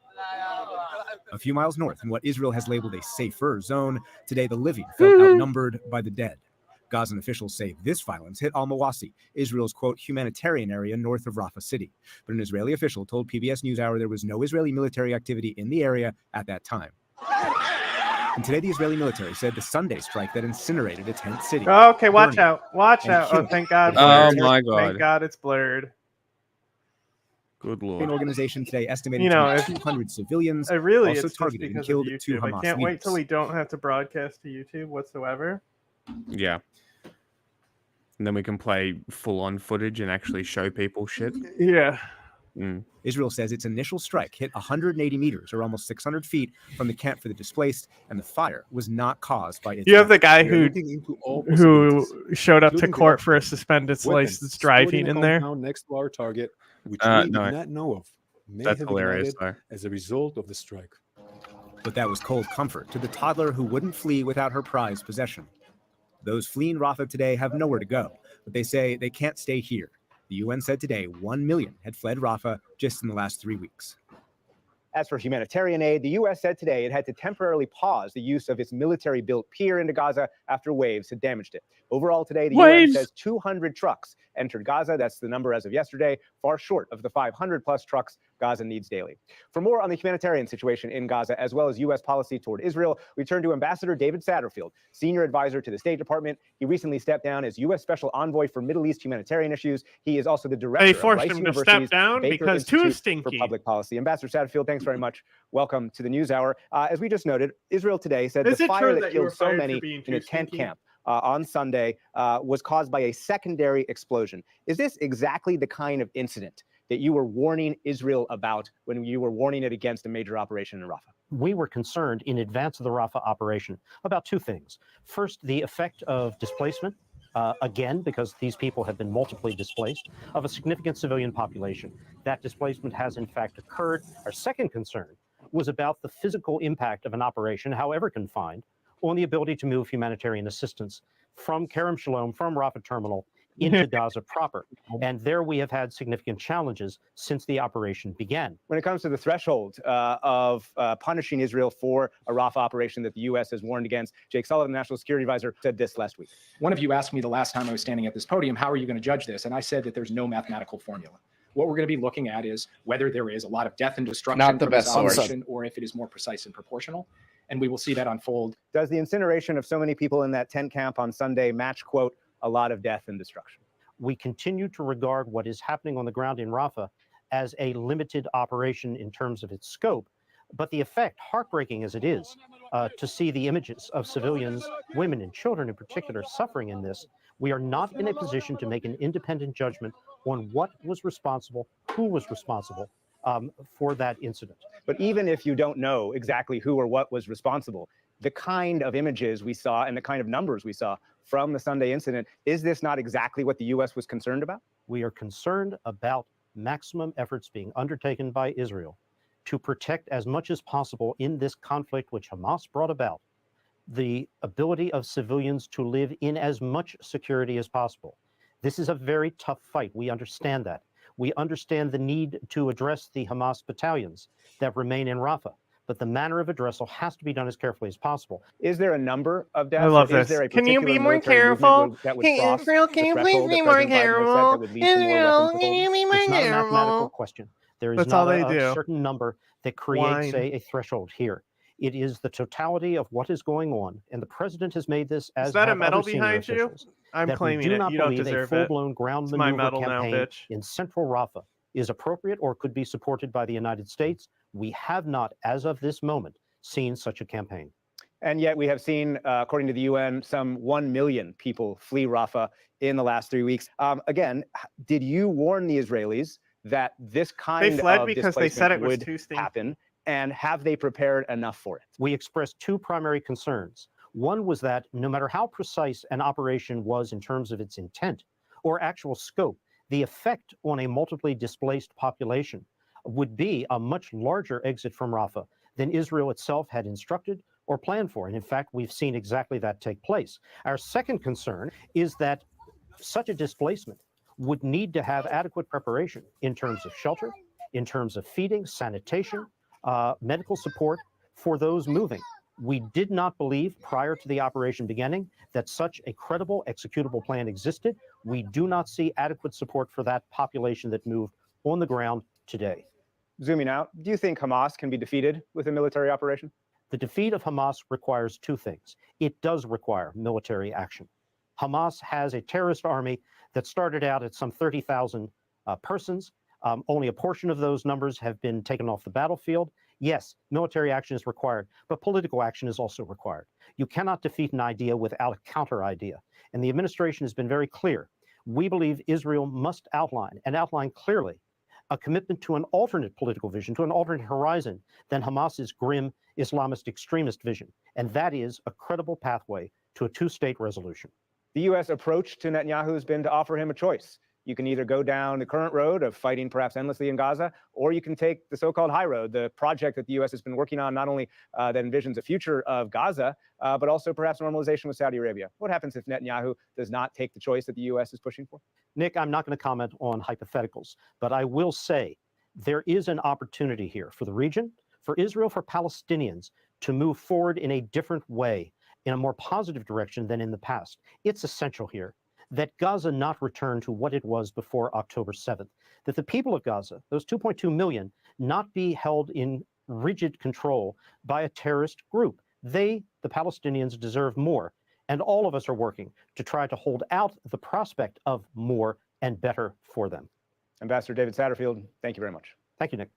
A few miles north in what Israel has labeled a safer zone, today the living felt outnumbered by the dead. Gazan officials say this violence hit Al-Mawasi, Israel's, quote, humanitarian area north of Rafah city. But an Israeli official told PBS NewsHour there was no Israeli military activity in the area at that time. And today the Israeli military said the Sunday strike that incinerated a tent city. Okay, watch out. Watch out. Oh, thank God. Oh, my God. Thank God it's blurred. Good Lord. An organization today estimated 200 civilians also targeted and killed 2 Hamas I can't wait leaders. till we don't have to broadcast to YouTube whatsoever. Yeah. And then we can play full-on footage and actually show people shit. Yeah. Israel says its initial strike hit 180 meters, or almost 600 feet, from the camp for the displaced, and the fire was not caused by its... You have the guy who showed up to court for a suspended license driving in there. Next to our target, which we did not know of, may That's have hilarious, ignited as a result of the strike. But that was cold comfort to the toddler who wouldn't flee without her prized possession. Those fleeing Rafah today have nowhere to go, but they say they can't stay here. The UN said today 1 million had fled Rafah just in the last 3 weeks. As for humanitarian aid, the U.S. said today it had to temporarily pause the use of its military-built pier into Gaza after waves had damaged it. Overall today, the UN says 200 trucks entered Gaza. That's the number as of yesterday, far short of the 500-plus trucks Gaza needs daily. For more on the humanitarian situation in Gaza, as well as U.S. policy toward Israel, we turn to Ambassador David Satterfield, senior advisor to the State Department. He recently stepped down as U.S. Special Envoy for Middle East humanitarian issues. He is also the director of Rice University's Baker Institute for Public Policy. Ambassador Satterfield, thanks very much. Welcome to the News Hour. As we just noted, Israel today said the fire that killed so many in a tent camp on Sunday was caused by a secondary explosion. Is this exactly the kind of incident that you were warning Israel about when you were warning it against a major operation in Rafah? We were concerned in advance of the Rafah operation about two things. First, the effect of displacement, again, because these people have been multiply displaced, of a significant civilian population. That displacement has in fact occurred. Our second concern was about the physical impact of an operation, however confined, on the ability to move humanitarian assistance from Kerem Shalom, from Rafah Terminal, into Gaza proper. And there we have had significant challenges since the operation began. When it comes to the threshold of punishing Israel for a Rafah operation that the U.S. has warned against, Jake Sullivan, National Security Advisor, said this last week. One of you asked me the last time I was standing at this podium, how are you going to judge this? And I said that there's no mathematical formula. What we're going to be looking at is whether there is a lot of death and destruction from this operation, or if it is more precise and proportional. And we will see that unfold. Does the incineration of so many people in that tent camp on Sunday match, quote, a lot of death and destruction? We continue to regard what is happening on the ground in Rafah as a limited operation in terms of its scope. But the effect, heartbreaking as it is, to see the images of civilians, women and children in particular, suffering in this, we are not in a position to make an independent judgment on what was responsible, who was responsible for that incident. But even if you don't know exactly who or what was responsible, the kind of images we saw and the kind of numbers we saw from the Sunday incident, is this not exactly what the U.S. was concerned about? We are concerned about maximum efforts being undertaken by Israel to protect as much as possible in this conflict which Hamas brought about, the ability of civilians to live in as much security as possible. This is a very tough fight. We understand that. We understand the need to address the Hamas battalions that remain in Rafah. But the manner of addressal has to be done as carefully as possible. Is there a number of deaths? I love this. Can you be more careful? Hey, Israel, can you please be more careful? Israel, can you be more careful? It's not a mathematical question. There is not a certain number that creates a threshold here. It is the totality of what is going on, and the president has made this as. Is that a medal behind you? I'm claiming it. You don't deserve it. A full-blown ground maneuver campaign in central Rafah is appropriate or could be supported by the United States. We have not, as of this moment, seen such a campaign. And yet we have seen, according to the UN, some 1 million people flee Rafah in the last 3 weeks. Again, did you warn the Israelis that this kind of displacement would happen? And have they prepared enough for it? We expressed two primary concerns. One was that no matter how precise an operation was in terms of its intent or actual scope, the effect on a multiply displaced population would be a much larger exit from Rafah than Israel itself had instructed or planned for. And in fact, we've seen exactly that take place. Our second concern is that such a displacement would need to have adequate preparation in terms of shelter, in terms of feeding, sanitation, medical support for those moving. We did not believe prior to the operation beginning that such a credible executable plan existed. We do not see adequate support for that population that moved on the ground today. Zooming out, do you think Hamas can be defeated with a military operation? The defeat of Hamas requires two things. It does require military action. Hamas has a terrorist army that started out at some 30,000 persons. Only a portion of those numbers have been taken off the battlefield. Yes, military action is required, but political action is also required. You cannot defeat an idea without a counter idea. And the administration has been very clear. We believe Israel must outline, and outline clearly, a commitment to an alternate political vision, to an alternate horizon than Hamas's grim Islamist extremist vision. And that is a credible pathway to a two-state resolution. The U.S. approach to Netanyahu has been to offer him a choice. You can either go down the current road of fighting perhaps endlessly in Gaza, or you can take the so-called high road, the project that the U.S. has been working on, not only that envisions a future of Gaza, but also perhaps normalization with Saudi Arabia. What happens if Netanyahu does not take the choice that the U.S. is pushing for? Nick, I'm not going to comment on hypotheticals, but I will say there is an opportunity here for the region, for Israel, for Palestinians to move forward in a different way, in a more positive direction than in the past. It's essential here that Gaza not return to what it was before October 7th, that the people of Gaza, those 2.2 million, not be held in rigid control by a terrorist group. They, the Palestinians, deserve more. And all of us are working to try to hold out the prospect of more and better for them. Ambassador David Satterfield, thank you very much. Thank you, Nick.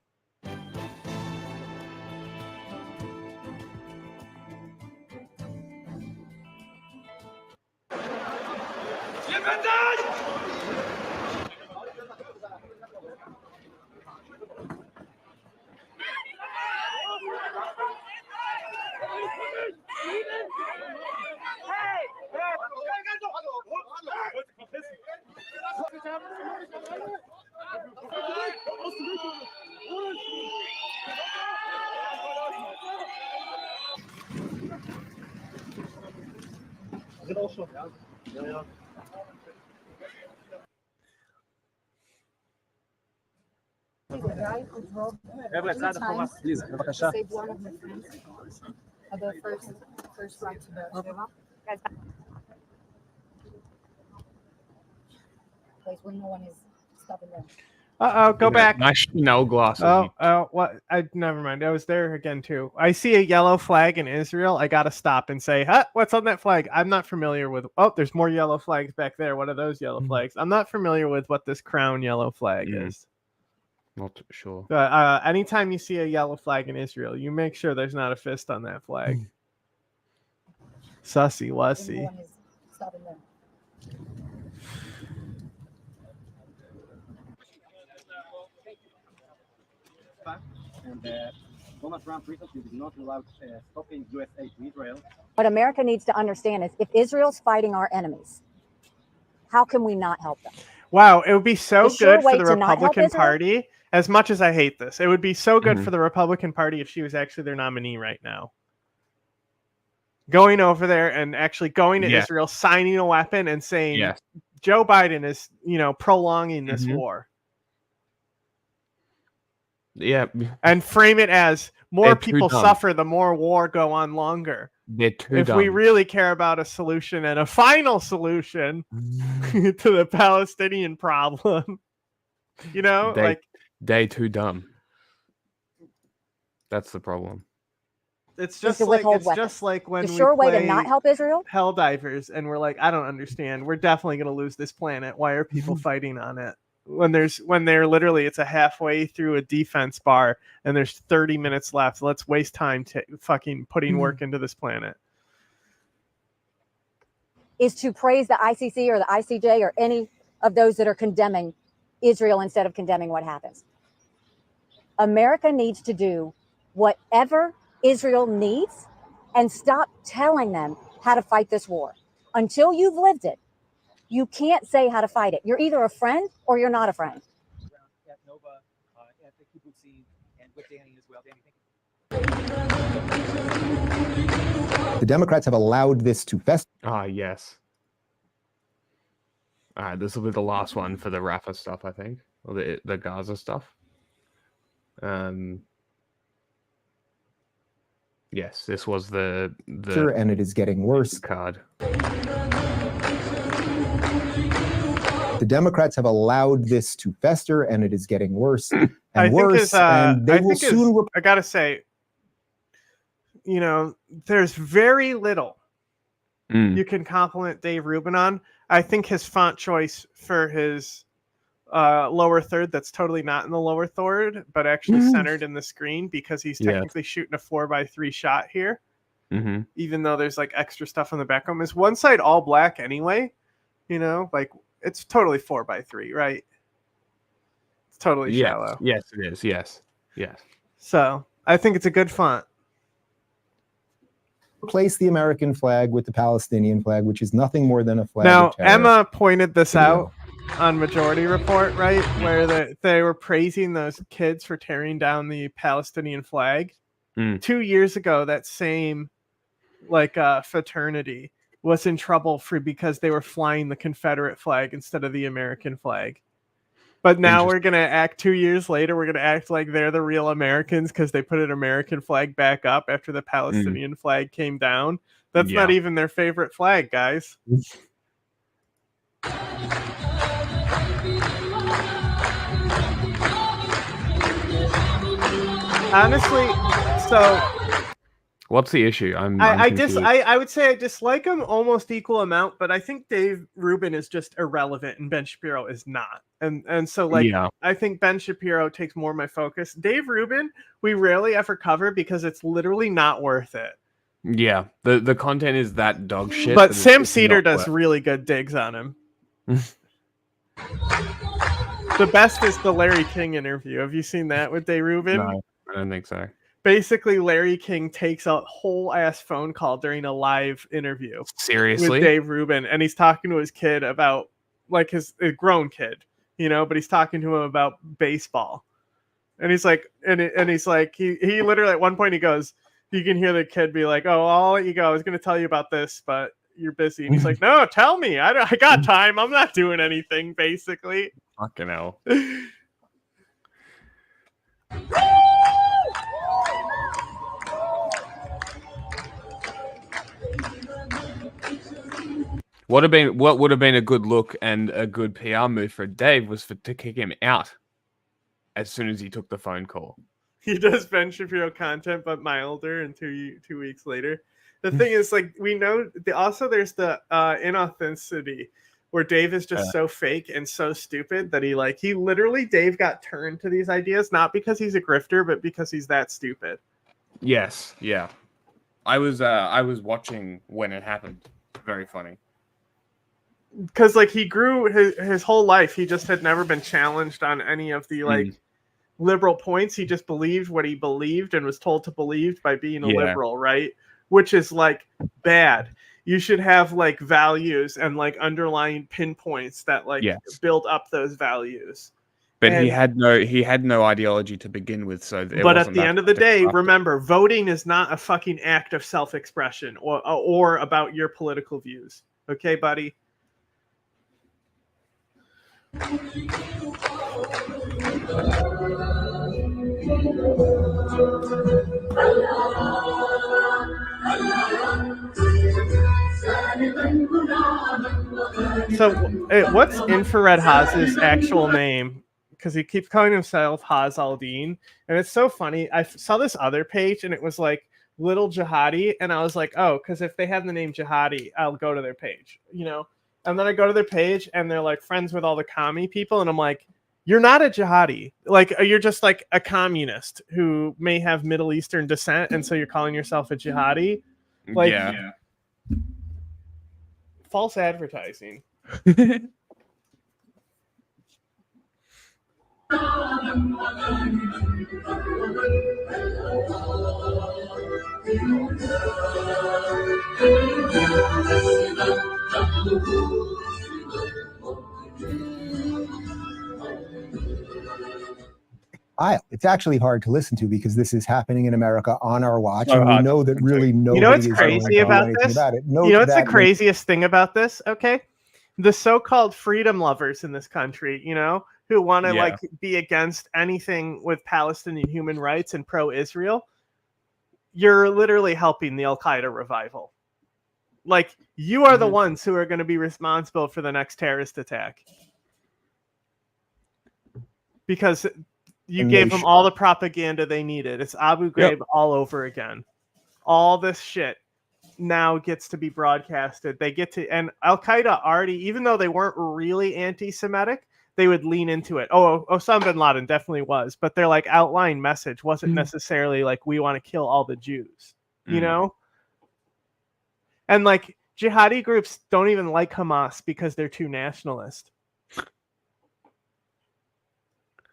Go back. Nice Chanel glasses. What? Never mind. I was there again too. I see a yellow flag in Israel. I gotta stop and say, "Huh? What's on that flag?" I'm not familiar with. Oh, there's more yellow flags back there. What are those yellow flags? I'm not familiar with what this crown yellow flag is. Not sure. Anytime you see a yellow flag in Israel, you make sure there's not a fist on that flag. Sussy wussy. And Donald Trump recently did not allow stopping US aid to Israel. What America needs to understand is if Israel's fighting our enemies, how can we not help them? Wow, it would be so The sure good for way the to not help Republican Israel- Party. As much as I hate this, it would be so good for the Republican Party if she was actually their nominee right now. Going over there and actually going to Israel, signing a weapon and saying Joe Biden is, prolonging this war. Yeah. And frame it as more people suffer, the more war go on longer. They're too if dumb. we really care about a solution and a final solution to the Palestinian problem, they too dumb. That's the problem. It's Is just to like withhold it's weapons. just like when The we sure way play to not help Israel? Helldivers and we're like, I don't understand. We're definitely going to lose this planet. Why are people fighting on it? When they're literally, it's a halfway through a defense bar and there's 30 minutes left. Let's waste time fucking putting work into this planet. Is to praise the ICC or the ICJ or any of those that are condemning Israel instead of condemning what happens. America needs to do whatever Israel needs and stop telling them how to fight this war. Until you've lived it, you can't say how to fight it. You're either a friend or you're not a friend. The Democrats have allowed this to fester. Ah, yes. All right, this will be the last one for the Rafah stuff, I think, or the Gaza stuff. Yes, this was the and it is getting worse. Card. The Democrats have allowed this to fester, and it is getting worse and worse. I gotta say, there's very little you can compliment Dave Rubin on. I think his font choice for his lower third, that's totally not in the lower third, but actually centered in the screen, because he's technically shooting a 4x3 shot here. Even though there's like extra stuff on the background. Is one side all black anyway? It's totally 4x3, right? It's totally shallow. Yes, it is. Yes. So I think it's a good font. Replace the American flag with the Palestinian flag, which is nothing more than a flag. Now, Emma pointed this out on Majority Report, right? Where they were praising those kids for tearing down the Palestinian flag. 2 years ago, that same fraternity was in trouble because they were flying the Confederate flag instead of the American flag. But now we're going to act 2 years later. We're going to act like they're the real Americans because they put an American flag back up after the Palestinian flag came down. That's not even their favorite flag, guys. Honestly, so what's the issue? I would say I dislike him almost equal amount, but I think Dave Rubin is just irrelevant and Ben Shapiro is not. And so I think Ben Shapiro takes more of my focus. Dave Rubin, we rarely ever cover because it's literally not worth it. Yeah, the content is that dog shit. But Sam Cedar does really good digs on him. The best is the Larry King interview. Have you seen that with Dave Rubin? No, I don't think so. Basically, Larry King takes a whole ass phone call during a live interview. Seriously? With Dave Rubin, and he's talking to his kid about, like, a grown kid, but he's talking to him about baseball. And he's like, he literally at one point he goes, you can hear the kid be like, "Oh, I'll let you go. I was going to tell you about this, but you're busy." And he's like, "No, tell me. I got time. I'm not doing anything." Basically. Fucking hell. What would have been a good look and a good PR move for Dave was to kick him out as soon as he took the phone call. He does Ben Shapiro content, but milder, and 2 weeks later. The thing is, like, we know also there's the inauthenticity where Dave is just so fake and so stupid that he literally Dave got turned to these ideas not because he's a grifter, but because he's that stupid. Yes, yeah. I was watching when it happened. Very funny. Because he grew his whole life, he just had never been challenged on any of the liberal points. He just believed what he believed and was told to believe by being a liberal, right? Which is bad. You should have values and underlying pinpoints that build up those values. But he had no ideology to begin with, so. But at the end of the day, remember, voting is not a fucking act of self-expression or about your political views. Okay, buddy. So, what's Infrared Haz's actual name? Because he keeps calling himself Haz al-Din, and it's so funny. I saw this other page, and it was Little Jihadi, and I was like, oh, because if they have the name Jihadi, I'll go to their page, And then I go to their page, and they're friends with all the commie people, and I'm like, you're not a jihadi. You're just a communist who may have Middle Eastern descent, and so you're calling yourself a jihadi. Yeah. False advertising. It's actually hard to listen to because this is happening in America on our watch, and we know that really nobody is crazy about this? About it. What's the craziest thing about this? Okay, the so-called freedom lovers in this country, who want to be against anything with Palestinian human rights and pro-Israel, you're literally helping the Al-Qaeda revival. You are the ones who are going to be responsible for the next terrorist attack because you gave them all the propaganda they needed. It's Abu Ghraib all over again. All this shit now gets to be broadcasted. They get to, and Al-Qaeda already, even though they weren't really anti-Semitic, they would lean into it. Oh, Osama bin Laden definitely was, but their outline message wasn't necessarily we want to kill all the Jews, And jihadi groups don't even like Hamas because they're too nationalist.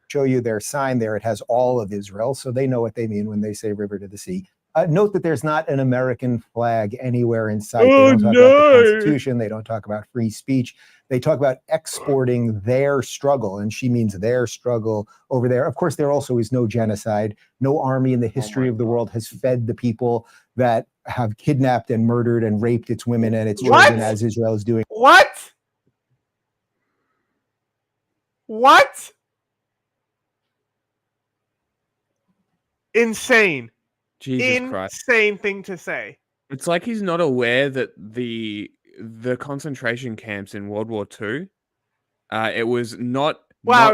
Show you their sign there. It has all of Israel, so they know what they mean when they say river to the sea. Note that there's not an American flag anywhere in sight. They don't talk about the Constitution. They don't talk about free speech. They talk about exporting their struggle, and she means their struggle over there. Of course, there also is no genocide. No army in the history of the world has fed the people that have kidnapped and murdered and raped its women and its children as Israel is doing. What? Insane. Jesus Christ. Insane thing to say. It's like he's not aware that the concentration camps in World War II, it was not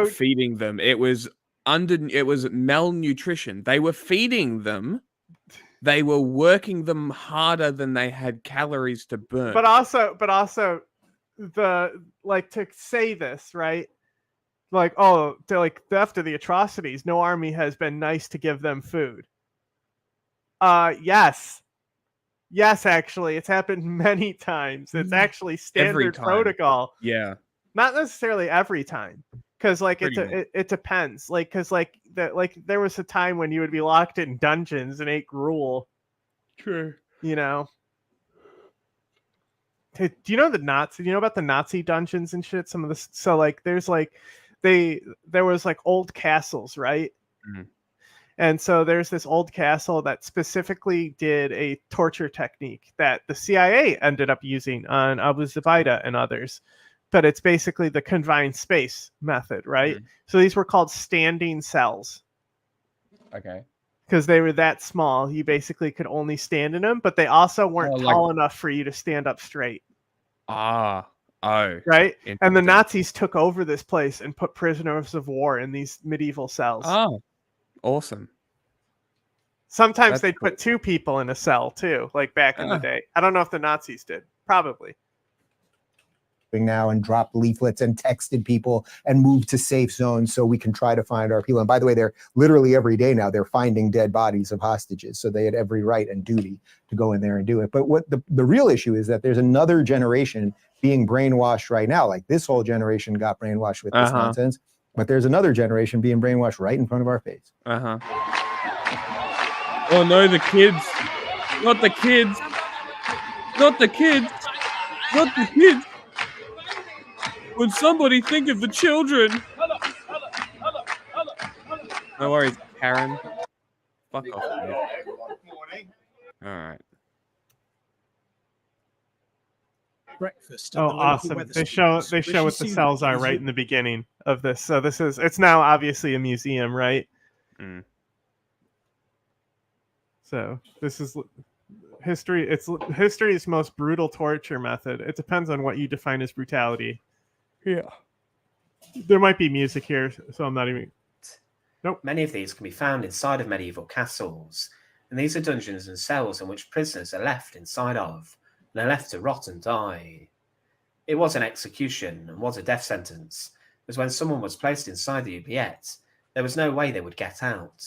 feeding them. It was malnutrition. They were feeding them. They were working them harder than they had calories to burn. But also to say this, right? Like, after the atrocities, no army has been nice to give them food. Yes, actually, it's happened many times. It's actually standard protocol. Yeah. Not necessarily every time, because it depends. There was a time when you would be locked in dungeons and ate gruel. True. You know. Do you know the Nazi? Do you know about the Nazi dungeons and shit? Some of this. So there was old castles, right? Mm. And so there's this old castle that specifically did a torture technique that the CIA ended up using on Abu Zubaydah and others. But it's basically the confined space method, right? Mm. So these were called standing cells. Okay. Because they were that small. You basically could only stand in them, but they also weren't tall enough for you to stand up straight. Oh. Right? And the Nazis took over this place and put prisoners of war in these medieval cells. Oh. Awesome. Sometimes they'd put two people in a cell too, like back in the day. I don't know if the Nazis did. Probably. Now and dropped leaflets and texted people and moved to safe zones so we can try to find our people. And by the way, they're literally every day now they're finding dead bodies of hostages. So they had every right and duty to go in there and do it. But what the real issue is that there's another generation being brainwashed right now. Like this whole generation got brainwashed with this nonsense. But there's another generation being brainwashed right in front of our face. Oh no, the kids. Not the kids. Not the kids. Not the kids. Would somebody think of the children? No worries, Karen. Fuck off, man. Alright. Breakfast. Oh, awesome! They show what the cells are right in the beginning of this. So it's now obviously a museum, right? Mm. So this is history. It's history's most brutal torture method. It depends on what you define as brutality. Yeah. There might be music here, so I'm not even. Nope. Many of these can be found inside of medieval castles, and these are dungeons and cells in which prisoners are left inside of. And are left to rot and die. It was an execution and was a death sentence, because when someone was placed inside the oubliette, there was no way they would get out.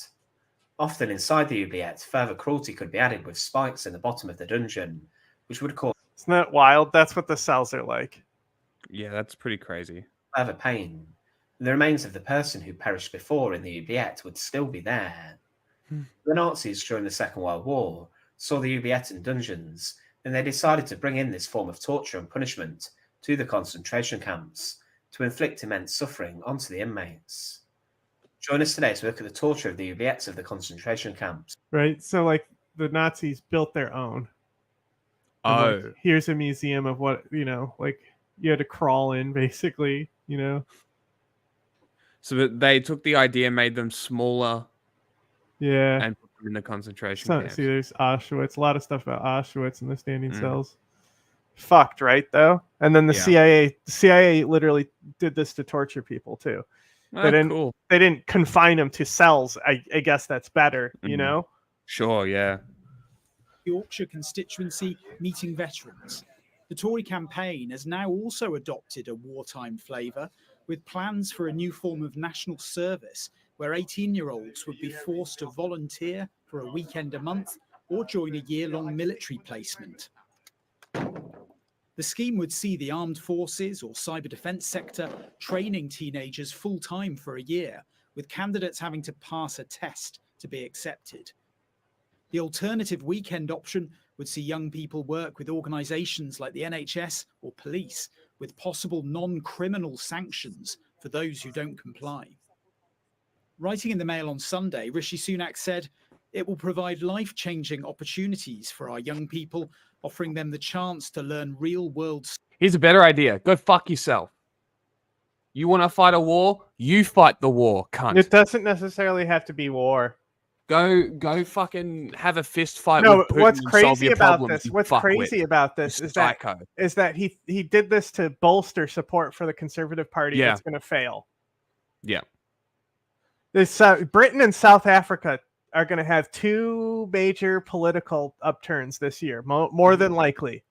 Often inside the oubliette, further cruelty could be added with spikes in the bottom of the dungeon, which would cause... Isn't that wild? That's what the cells are like. Yeah, that's pretty crazy. Further pain. And the remains of the person who perished before in the oubliette would still be there. The Nazis during the Second World War saw the oubliette in dungeons, and they decided to bring in this form of torture and punishment to the concentration camps to inflict immense suffering onto the inmates. Join us today to look at the torture of the oubliettes of the concentration camps. Right, so the Nazis built their own. And, here's a museum of what, you had to crawl in, basically, So they took the idea, made them smaller. Yeah. And put them in the concentration camps. See, there's Auschwitz. A lot of stuff about Auschwitz and the standing cells. Fucked, right, though? And then the CIA literally did this to torture people, too. They didn't confine them to cells. I guess that's better, Sure, yeah. Yorkshire constituency meeting veterans. The Tory campaign has now also adopted a wartime flavour with plans for a new form of national service where 18-year-olds would be forced to volunteer for a weekend a month or join a year-long military placement. The scheme would see the armed forces or cyber defence sector training teenagers full-time for a year, with candidates having to pass a test to be accepted. The alternative weekend option would see young people work with organisations like the NHS or police, with possible non-criminal sanctions for those who don't comply. Writing in the Mail on Sunday, Rishi Sunak said, "It will provide life-changing opportunities for our young people, offering them the chance to learn real-world..." Here's a better idea. Go fuck yourself. You want to fight a war? You fight the war, cunt. It doesn't necessarily have to be war. Go fucking have a fist fight No, with Putin what's and solve crazy your about problems, this? you What's fuckwit. crazy about this You is that psycho. he did this to bolster support for the Conservative Party Yeah. that's going to fail. Yeah. This Britain and South Africa are going to have two major political upturns this year, more than likely.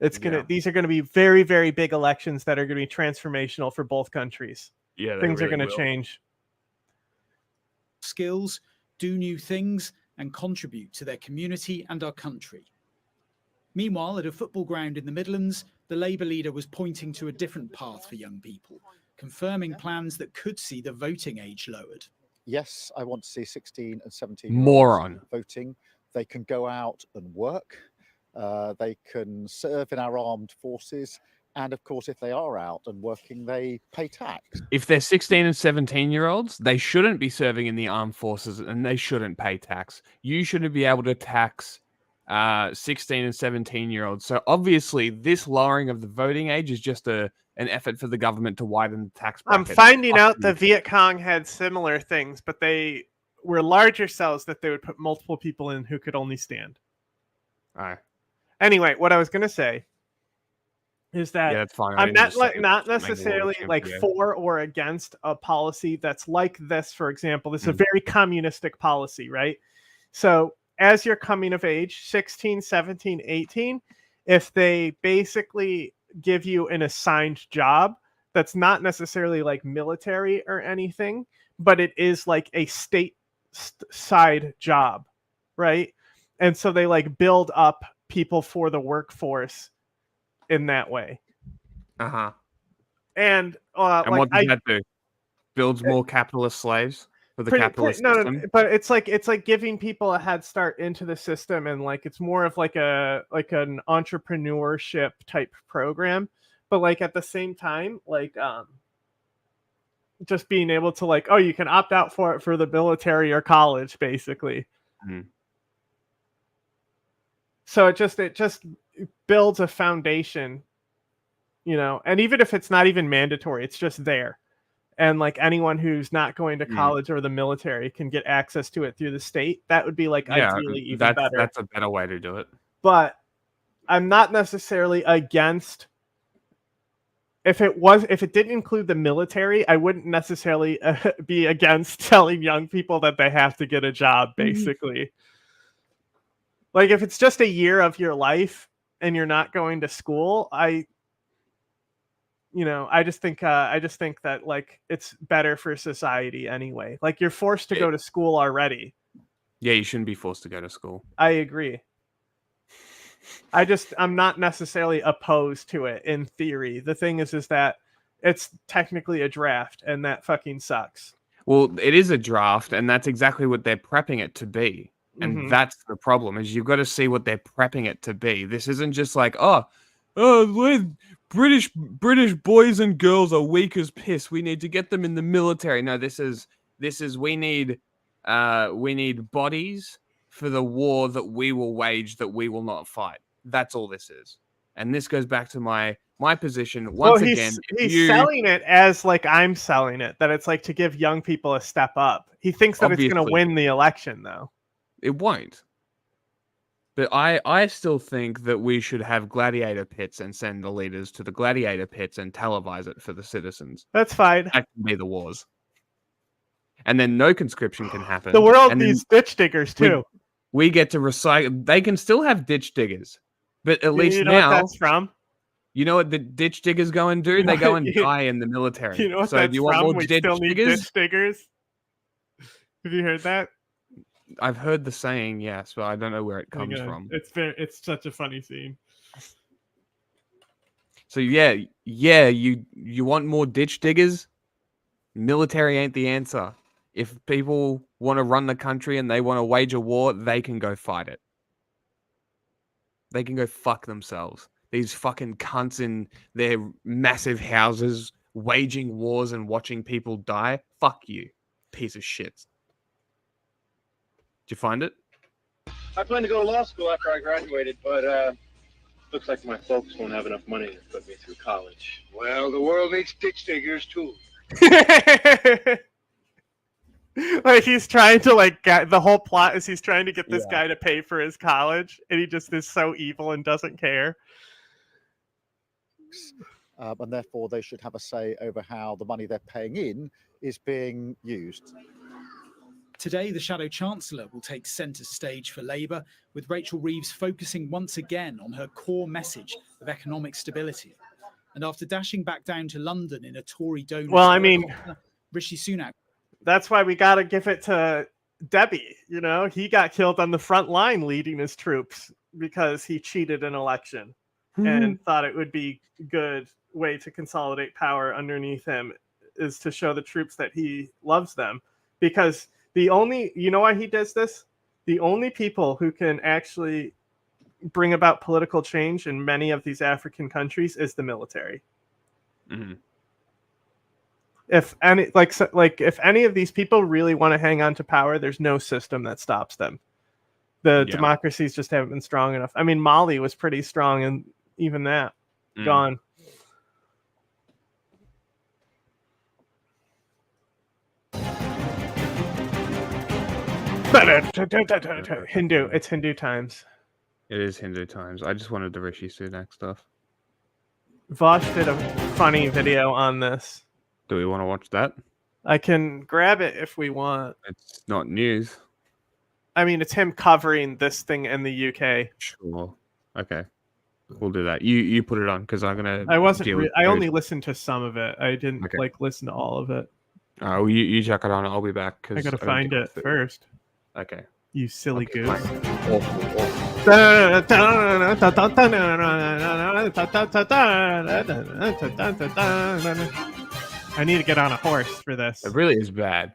It's gonna. Yeah. These are going to be very, very big elections that are going to be transformational for both countries. Yeah, Things are really going to will. change. Skills, do new things, and contribute to their community and our country. Meanwhile, at a football ground in the Midlands, the Labour leader was pointing to a different path for young people, confirming plans that could see the voting age lowered. Yes, I want to see 16 and 17 Moron. voting. They can go out and work. They can serve in our armed forces. And of course, if they are out and working, they pay tax. If they're 16 and 17-year-olds, they shouldn't be serving in the armed forces and they shouldn't pay tax. You shouldn't be able to tax 16 and 17-year-olds. So obviously, this lowering of the voting age is just an effort for the government to widen the tax bracket. I'm finding out the Viet Cong had similar things, but they were larger cells that they would put multiple people in who could only stand. All right. Anyway, what I was going to say is that Yeah, that's fine. I'm not necessarily like for or against a policy that's like this. For example, this is a very communistic policy, right? So as you're coming of age, 16, 17, 18, if they basically give you an assigned job that's not necessarily like military or anything, but it is like a state side job, right? And so they like build up people for the workforce in that way. Uh-huh. And what like does that do? Builds more capitalist slaves for the capitalist system? No, but it's like giving people a head start into the system, and like it's more of like an entrepreneurship type program, but like at the same time, like just being able to like, oh, you can opt out for it for the military or college, basically. So it just builds a foundation, you know, and even if it's not even mandatory, it's just there. And like anyone who's not going to college or the military can get access to it through the state. That would be like ideally even better. That's a better way to do it. But I'm not necessarily against. If it didn't include the military, I wouldn't necessarily be against telling young people that they have to get a job, basically. Like if it's just a year of your life and you're not going to school, I just think that like it's better for society anyway. Like you're forced to go to school already. Yeah, you shouldn't be forced to go to school. I agree. I'm not necessarily opposed to it in theory. The thing is that it's technically a draft and that fucking sucks. Well, it is a draft and that's exactly what they're prepping it to be. And that's the problem, is you've got to see what they're prepping it to be. This isn't just like, British boys and girls are weak as piss. We need to get them in the military. No, this is we need bodies for the war that we will wage, that we will not fight. That's all this is. And this goes back to my position once again. He's selling it as like I'm selling it, that it's like to give young people a step up. He thinks that it's going to win the election, though. It won't. But I still think that we should have gladiator pits and send the leaders to the gladiator pits and televise it for the citizens. That's fine. That can be the wars. And then no conscription can happen. The world needs ditch diggers too. We get to recycle. They can still have ditch diggers. But at least you know now... what that's from? You know what the ditch diggers go and do? They go and die in the military. You know what so that's do you want from? more We ditch still need diggers? ditch diggers. Have you heard that? I've heard the saying, yes, but I don't know where it comes from. It's such a funny scene. So yeah, you want more ditch diggers? Military ain't the answer. If people want to run the country and they want to wage a war, they can go fight it. They can go fuck themselves. These fucking cunts in their massive houses waging wars and watching people die. Fuck you, piece of shit. Did you find it? I plan to go to law school after I graduated, but looks like my folks won't have enough money to put me through college. Well, the world needs ditch diggers too. Like he's trying to get the whole plot is he's trying to get this guy to pay for his college, and he just is so evil and doesn't care. And therefore they should have a say over how the money they're paying in is being used. Today, the Shadow Chancellor will take centre stage for Labour, with Rachel Reeves focusing once again on her core message of economic stability. And after dashing back down to London in a Tory donor, Well, I mean, Rishi Sunak. That's why we got to give it to Debbie. You know, he got killed on the front line leading his troops because he cheated an election and thought it would be a good way to consolidate power underneath him is to show the troops that he loves them. Because you know why he does this? The only people who can actually bring about political change in many of these African countries is the military. Mm-hmm. If any if any of these people really want to hang on to power, there's no system that stops them. The democracies just haven't been strong enough. I mean, Mali was pretty strong, and even that gone. Hindu. It's Hindu times. It is Hindu times. I just wanted the Rishi Sunak stuff. Vosh did a funny video on this. Do we want to watch that? I can grab it if we want. It's not news. I mean, it's him covering this thing in the UK. Sure. Okay. We'll do that. You put it on because I'm gonna. I only listened to some of it. I didn't listen to all of it. Oh, you check it on. I'll be back. I gotta find it first. Okay. You silly goose. I need to get on a horse for this. It really is bad.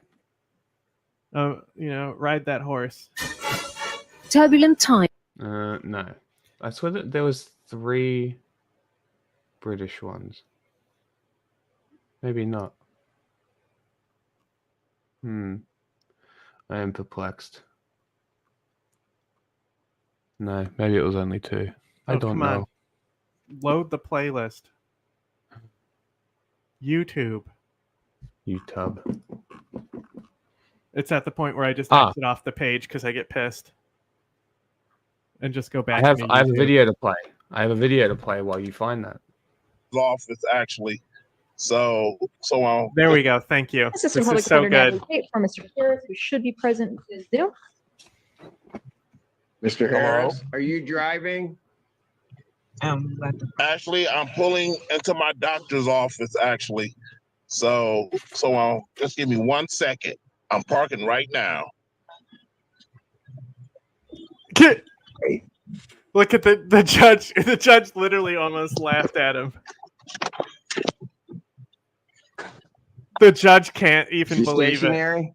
Ride that horse. Turbulent time. No. I swear that there was 3 British ones. Maybe not. I am perplexed. No, maybe it was only 2. I don't come know. On. Load the playlist. YouTube. It's at the point where I just exit off the page because I get pissed. And just go back. I have a video to play. I have a video to play while you find that. Office actually. So there we go. Thank you. This is so good. For Mr. Harris, who should be present in Zoom. Mr. Harris, are you driving? Actually, I'm pulling into my doctor's office. Actually, so just give me 1 second. I'm parking right now. Look at the judge. The judge literally almost laughed at him. The judge can't even believe it.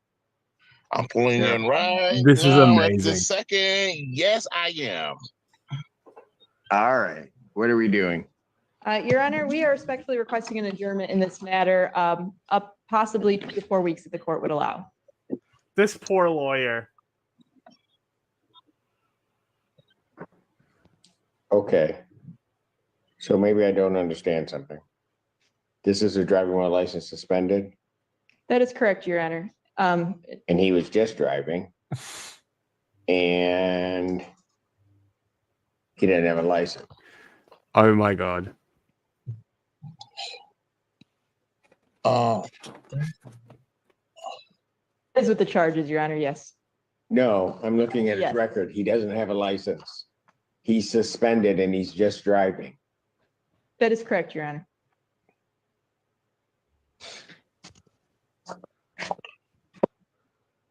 I'm pulling in right This is now amazing. at this second. Yes, I am. All right. What are we doing? Your Honor, we are respectfully requesting an adjournment in this matter, up possibly 2 to 4 weeks if the court would allow. This poor lawyer. Okay. So maybe I don't understand something. This is a driving while license suspended? That is correct, Your Honor. And he was just driving. And he didn't have a license. Oh my God. Oh. That is with the charges, Your Honor, yes. No, I'm looking at his Yes. record. He doesn't have a license. He's suspended and he's just driving. That is correct, Your Honor.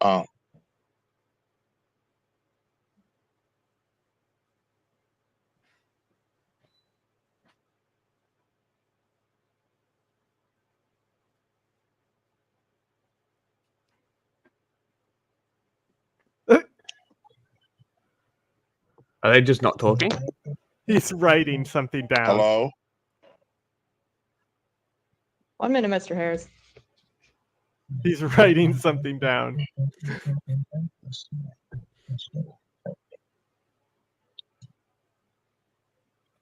Oh. Are they just not talking? He's writing something down. Hello? 1 minute, Mr. Harris. He's writing something down.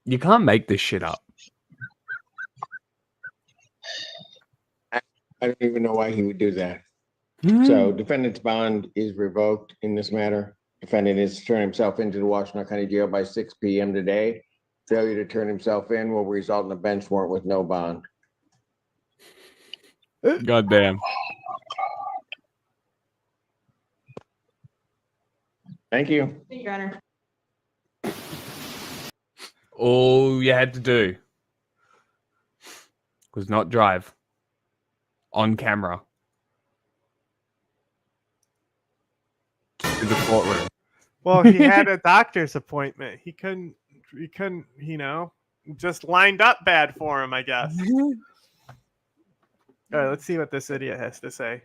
You can't make this shit up. I don't even know why he would do that. So defendant's bond is revoked in this matter. Defendant is to turn himself into the Washington County Jail by 6 p.m. today. Failure to turn himself in will result in a bench warrant with no bond. Goddamn. Thank you. Thank you, Your Honor. All you had to do was not drive on camera to the courtroom. Well, he had a doctor's appointment. He couldn't, just lined up bad for him, I guess. All right, let's see what this idiot has to say.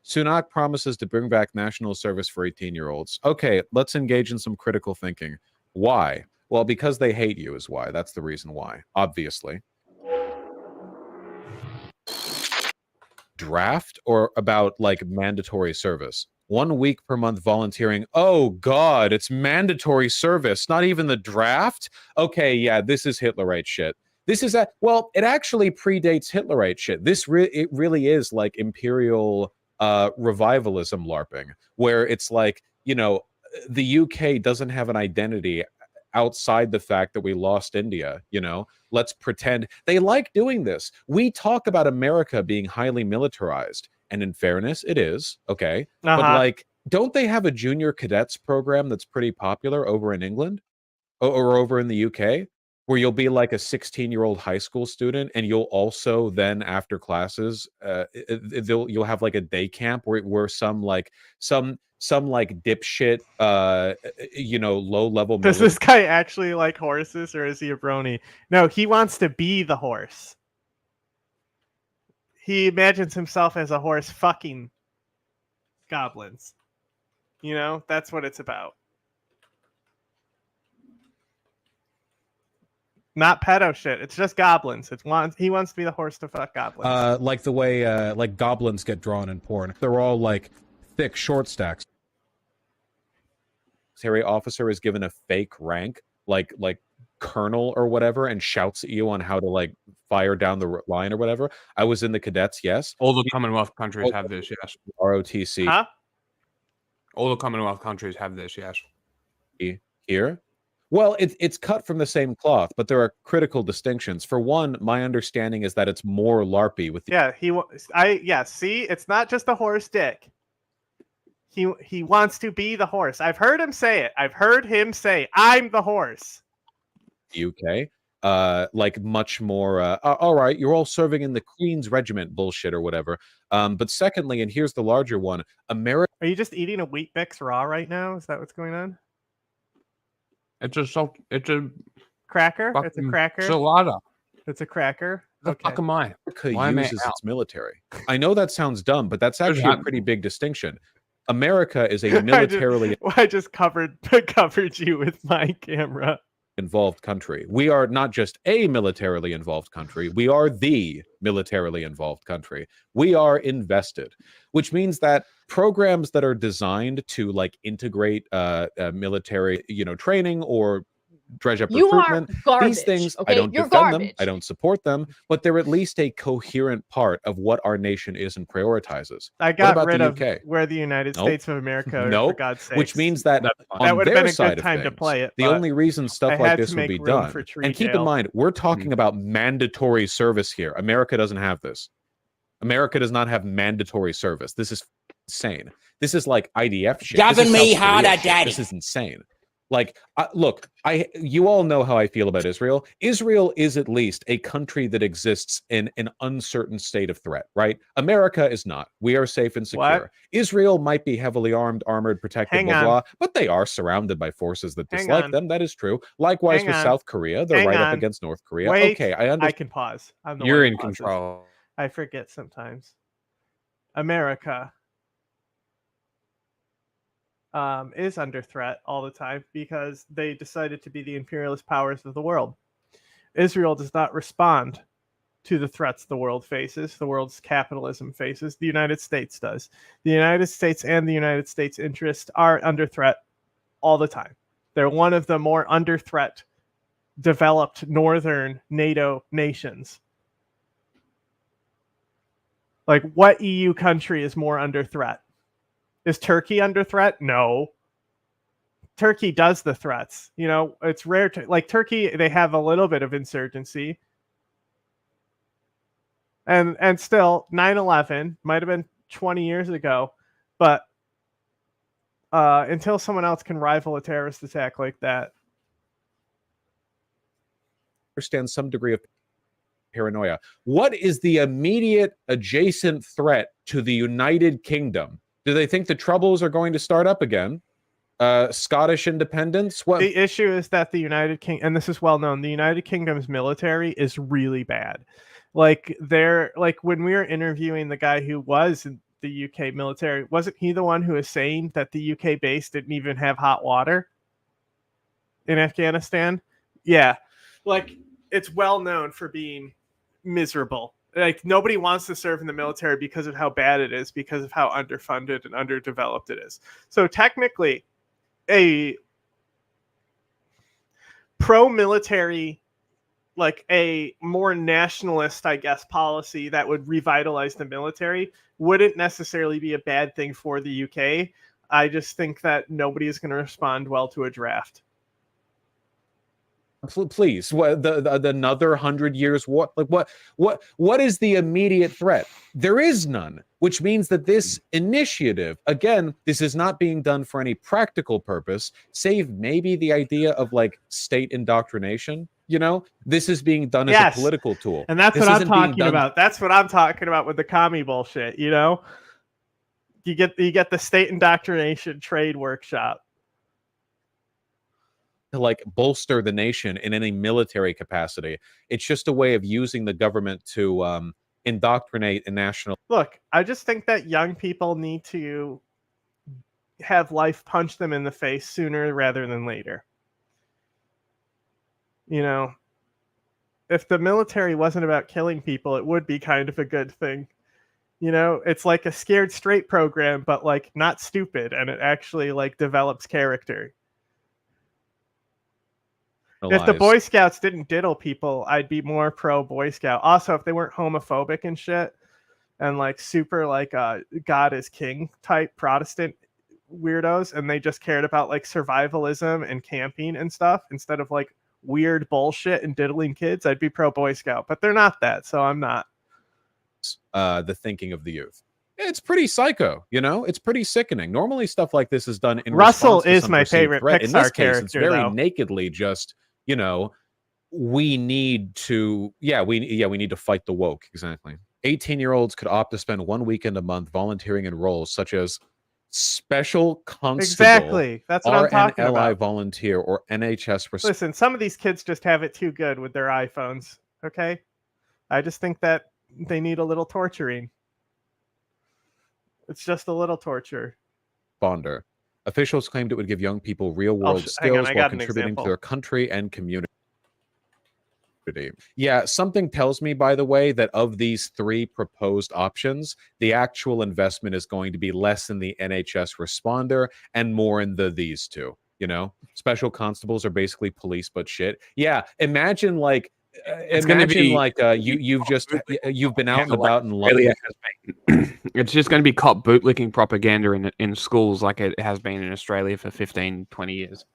Sunak promises to bring back national service for 18-year-olds. Okay, let's engage in some critical thinking. Why? Well, because they hate you is why. That's the reason why, obviously. Draft or about like mandatory service? 1 week per month volunteering. Oh God, it's mandatory service, not even the draft? Okay, yeah, this is Hitlerite shit. This is well, it actually predates Hitlerite shit. It really is like imperial revivalism LARPing, where it's like, the UK doesn't have an identity outside the fact that we lost India. Let's pretend they like doing this. We talk about America being highly militarized, and in fairness, it is okay. But like, don't they have a junior cadets program that's pretty popular over in England or over in the UK, where you'll be like a 16-year-old high school student, and you'll also then after classes, you'll have like a day camp where some dipshit, low level. Does this guy actually like horses, or is he a brony? No, he wants to be the horse. He imagines himself as a horse fucking goblins. That's what it's about. Not pedo shit. It's just goblins. He wants to be the horse to fuck goblins. Like the way like goblins get drawn in porn. They're all like thick short stacks. Military officer is given a fake rank, like colonel or whatever, and shouts at you on how to like fire down the line or whatever. I was in the cadets, yes. All the Commonwealth countries have this, yes. ROTC. Huh? All the Commonwealth countries have this, yes. Here? Well, it's cut from the same cloth, but there are critical distinctions. For one, my understanding is that it's more LARPy with see, it's not just a horse dick. He wants to be the horse. I've heard him say it. I've heard him say, "I'm the horse." UK, like much more. All right, you're all serving in the Queen's Regiment bullshit or whatever. But secondly, and here's the larger one: America. Are you just eating a wheat mix raw right now? Is that what's going on? It's a cracker. It's a cracker. Salada. It's a cracker. The fuck am I? America uses its military. I know that sounds dumb, but that's actually a pretty big distinction. America is a militarily I just covered you with my camera. Involved country. We are not just a militarily involved country. We are the militarily involved country. We are invested, which means that programs that are designed to like integrate military, training or dredge up recruitment, these things, I don't defend them, I don't support them, but they're at least a coherent part of what our nation is and prioritizes. I got rid of where the United States of America, for God's sake. Which means that that would have been a good time to play it. The only reason stuff like this would be done, and keep in mind, we're talking about mandatory service here. America doesn't have this. America does not have mandatory service. This is insane. This is like IDF shit. Giving me harder, daddy. This is insane. Like, look, you all know how I feel about Israel. Israel is at least a country that exists in an uncertain state of threat, right? America is not. We are safe and secure. What? Israel might be heavily armored, protected, blah, but they are surrounded by forces that dislike them. That is true. Likewise with South Korea. They're right up against North Korea. Wait, okay, I understand. I can pause. You're in control. I forget sometimes. America is under threat all the time because they decided to be the imperialist powers of the world. Israel does not respond to the threats the world faces, the world's capitalism faces. The United States does. The United States and the United States interests are under threat all the time. They're one of the more under threat developed northern NATO nations. Like, what EU country is more under threat? Is Turkey under threat? No. Turkey does the threats. You know, it's rare to, like, Turkey, they have a little bit of insurgency. And still, 9/11 might have been 20 years ago, but until someone else can rival a terrorist attack like that. Understand some degree of paranoia. What is the immediate adjacent threat to the United Kingdom? Do they think the troubles are going to start up again? Scottish independence? What? The issue is that the United Kingdom, and this is well known, the United Kingdom's military is really bad. Like, they're like, when we were interviewing the guy who was in the UK military, wasn't he the one who was saying that the UK base didn't even have hot water in Afghanistan? Yeah. Like, it's well known for being miserable. Like, nobody wants to serve in the military because of how bad it is, because of how underfunded and underdeveloped it is. So technically, a pro-military, like a more nationalist, I guess, policy that would revitalize the military wouldn't necessarily be a bad thing for the UK. I just think that nobody is going to respond well to a draft. Please, another 100 years war? Like, what is the immediate threat? There is none, which means that this initiative, again, this is not being done for any practical purpose, save maybe the idea of like state indoctrination. You know, this is being done as a political tool, and that's what I'm talking about. That's what I'm talking about with the commie bullshit. You know, you get the state indoctrination trade workshop to like bolster the nation in any military capacity. It's just a way of using the government to indoctrinate a national. Look, I just think that young people need to have life punch them in the face sooner rather than later. You know, if the military wasn't about killing people, it would be kind of a good thing. You know, it's like a scared straight program, but like not stupid, and it actually like develops character. If the Boy Scouts didn't diddle people, I'd be more pro Boy Scout. Also, if they weren't homophobic and shit, and like super like God is king type Protestant weirdos, and they just cared about like survivalism and camping and stuff instead of like weird bullshit and diddling kids, I'd be pro Boy Scout. But they're not that, so I'm not. The thinking of the youth. It's pretty psycho, you know? It's pretty sickening. Normally stuff like this is done in Russell response to is some my perceived favorite threat. Pixar In this case, character, it's very though. nakedly just, you know, we need to fight the woke. Exactly. 18-year-olds could opt to spend 1 weekend a month volunteering in roles such as special constable, Exactly. That's what I'm talking RNLI about. volunteer, or NHS. Listen, some of these kids just have it too good with their iPhones. Okay, I just think that they need a little torturing. It's just a little torture. Responder. Officials claimed it would give young people real-world skills while contributing to their country and community. Yeah, something tells me, by the way, that of these three proposed options, the actual investment is going to be less in the NHS responder and more in these two. You know, special constables are basically police but shit. Yeah, imagine like It's going to be like you've been out and about in Australia London. It's just going to be cop bootlicking propaganda in schools like it has been in Australia for 15, 20 years.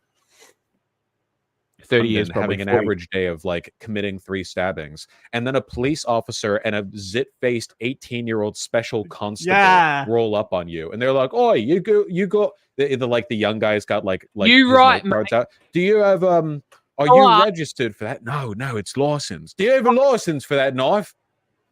30 years, probably having an 40. average day of like committing 3 stabbings, and then a police officer and a zit-faced 18-year-old special constable roll up on you, and they're like, "Oh, you go." The like the young guys got like you his right, note cards out. Do you have Are you registered for that? No, it's licensed. Do you have a license for that knife?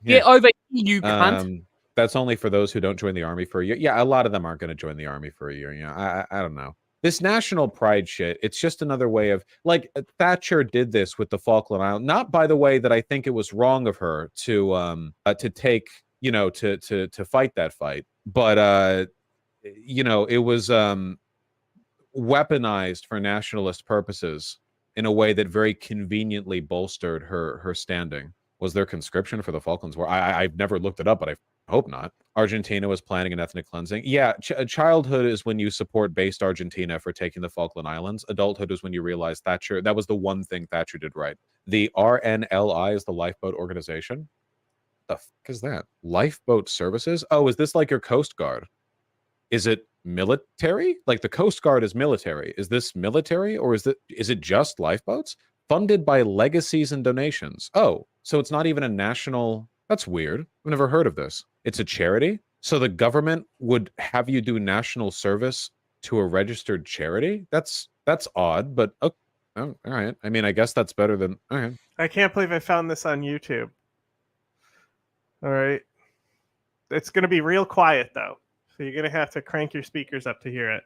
Get over here, you cunt. That's only for those who don't join the army for a year. Yeah, a lot of them aren't going to join the army for a year. You know, I don't know. This national pride shit, it's just another way of, like, Thatcher did this with the Falkland Islands. Not by the way that I think it was wrong of her to take, you know, to fight that fight, but you know, it was weaponized for nationalist purposes in a way that very conveniently bolstered her standing. Was there conscription for the Falklands War? I've never looked it up, but I hope not. Argentina was planning an ethnic cleansing. Yeah, childhood is when you support based Argentina for taking the Falkland Islands. Adulthood is when you realize Thatcher, that was the one thing Thatcher did right. The RNLI is the lifeboat organization. the fuck is that? Lifeboat services? Oh, is this like your Coast Guard? Is it military? Like the Coast Guard is military. Is this military, or is it just lifeboats? Funded by legacies and donations. Oh, so it's not even a national. That's weird. I've never heard of this. It's a charity. So the government would have you do national service to a registered charity? That's odd, but okay. Oh, all right. I mean, I guess that's better than. All right. I can't believe I found this on YouTube. All right. It's going to be real quiet, though. So you're going to have to crank your speakers up to hear it.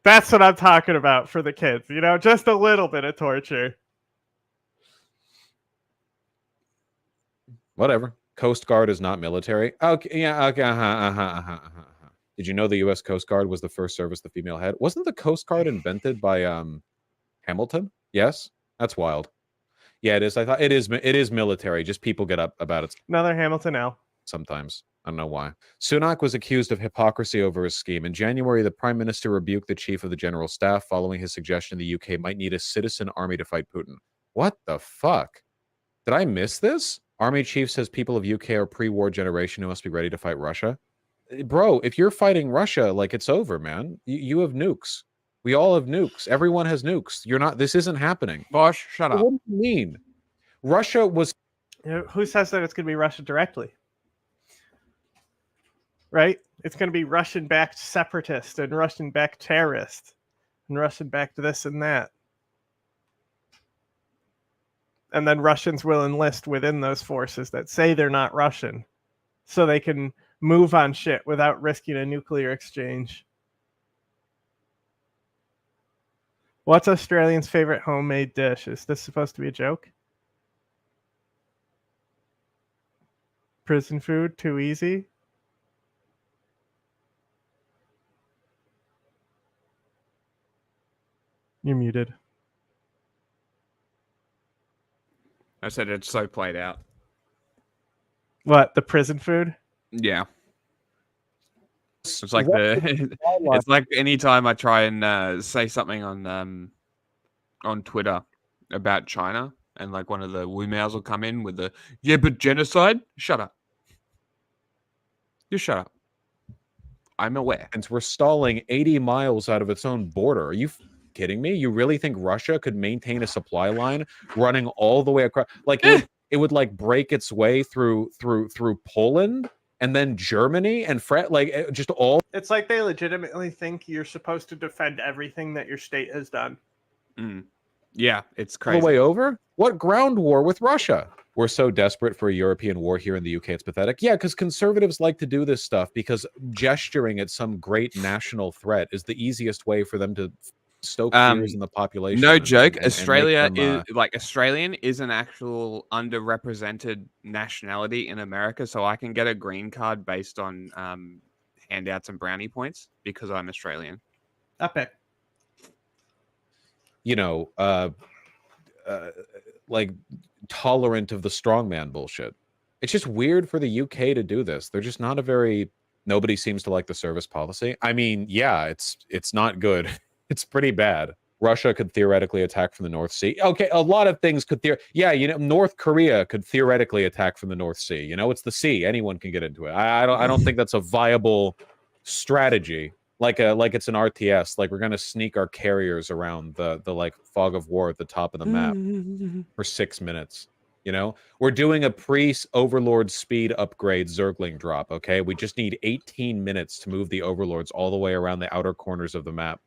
That's what I'm talking about for the kids. You know, just a little bit of torture. Whatever. Coast Guard is not military. Okay, yeah, okay. Did you know the U.S. Coast Guard was the first service the female had? Wasn't the Coast Guard invented by Hamilton? Yes, that's wild. Yeah, it is. I thought it is military. Just people get up about it. Another Hamilton L. Sometimes. I don't know why. Sunak was accused of hypocrisy over his scheme. In January, the Prime Minister rebuked the Chief of the General Staff following his suggestion the UK might need a citizen army to fight Putin. What the fuck? Did I miss this? Army chief says people of UK are pre-war generation who must be ready to fight Russia. Bro, if you're fighting Russia, like, it's over, man. You have nukes. We all have nukes. Everyone has nukes. You're not. This isn't happening. Bosh, shut up. What do you mean? Russia was. Who says that it's going to be Russia directly? Right? It's going to be Russian-backed separatist and Russian-backed terrorist and Russian-backed this and that. And then Russians will enlist within those forces that say they're not Russian so they can move on shit without risking a nuclear exchange. What's Australians' favorite homemade dish? Is this supposed to be a joke? Prison food? Too easy? You're muted. I said it's so played out. What, the prison food? Yeah. It's like it's like anytime I try and say something on Twitter about China, and like one of the Wu Maos will come in with the but genocide. Shut up. Just shut up. I'm aware. And we're stalling 80 miles out of its own border. Are you kidding me? You really think Russia could maintain a supply line running all the way across? Like it would like break its way through Poland and then Germany and like just all. It's like they legitimately think you're supposed to defend everything that your state has done. Yeah, it's crazy. All the way over? What ground war with Russia? We're so desperate for a European war here in the UK, it's pathetic. Yeah, because conservatives like to do this stuff because gesturing at some great national threat is the easiest way for them to stoke fears in the population. No joke. Australia is like Australian is an actual underrepresented nationality in America, so I can get a green card based on handouts and brownie points because I'm Australian. Epic. You know, like tolerant of the strongman bullshit. It's just weird for the UK to do this. They're just not a very. Nobody seems to like the service policy. I mean, yeah, it's not good. It's pretty bad. Russia could theoretically attack from the North Sea. Okay, a lot of things could North Korea could theoretically attack from the North Sea. You know, it's the sea. Anyone can get into it. I don't think that's a viable strategy. Like it's an RTS. Like we're gonna sneak our carriers around the like fog of war at the top of the map for 6 minutes. You know, we're doing a pre-Overlord speed upgrade Zergling drop. Okay, we just need 18 minutes to move the Overlords all the way around the outer corners of the map.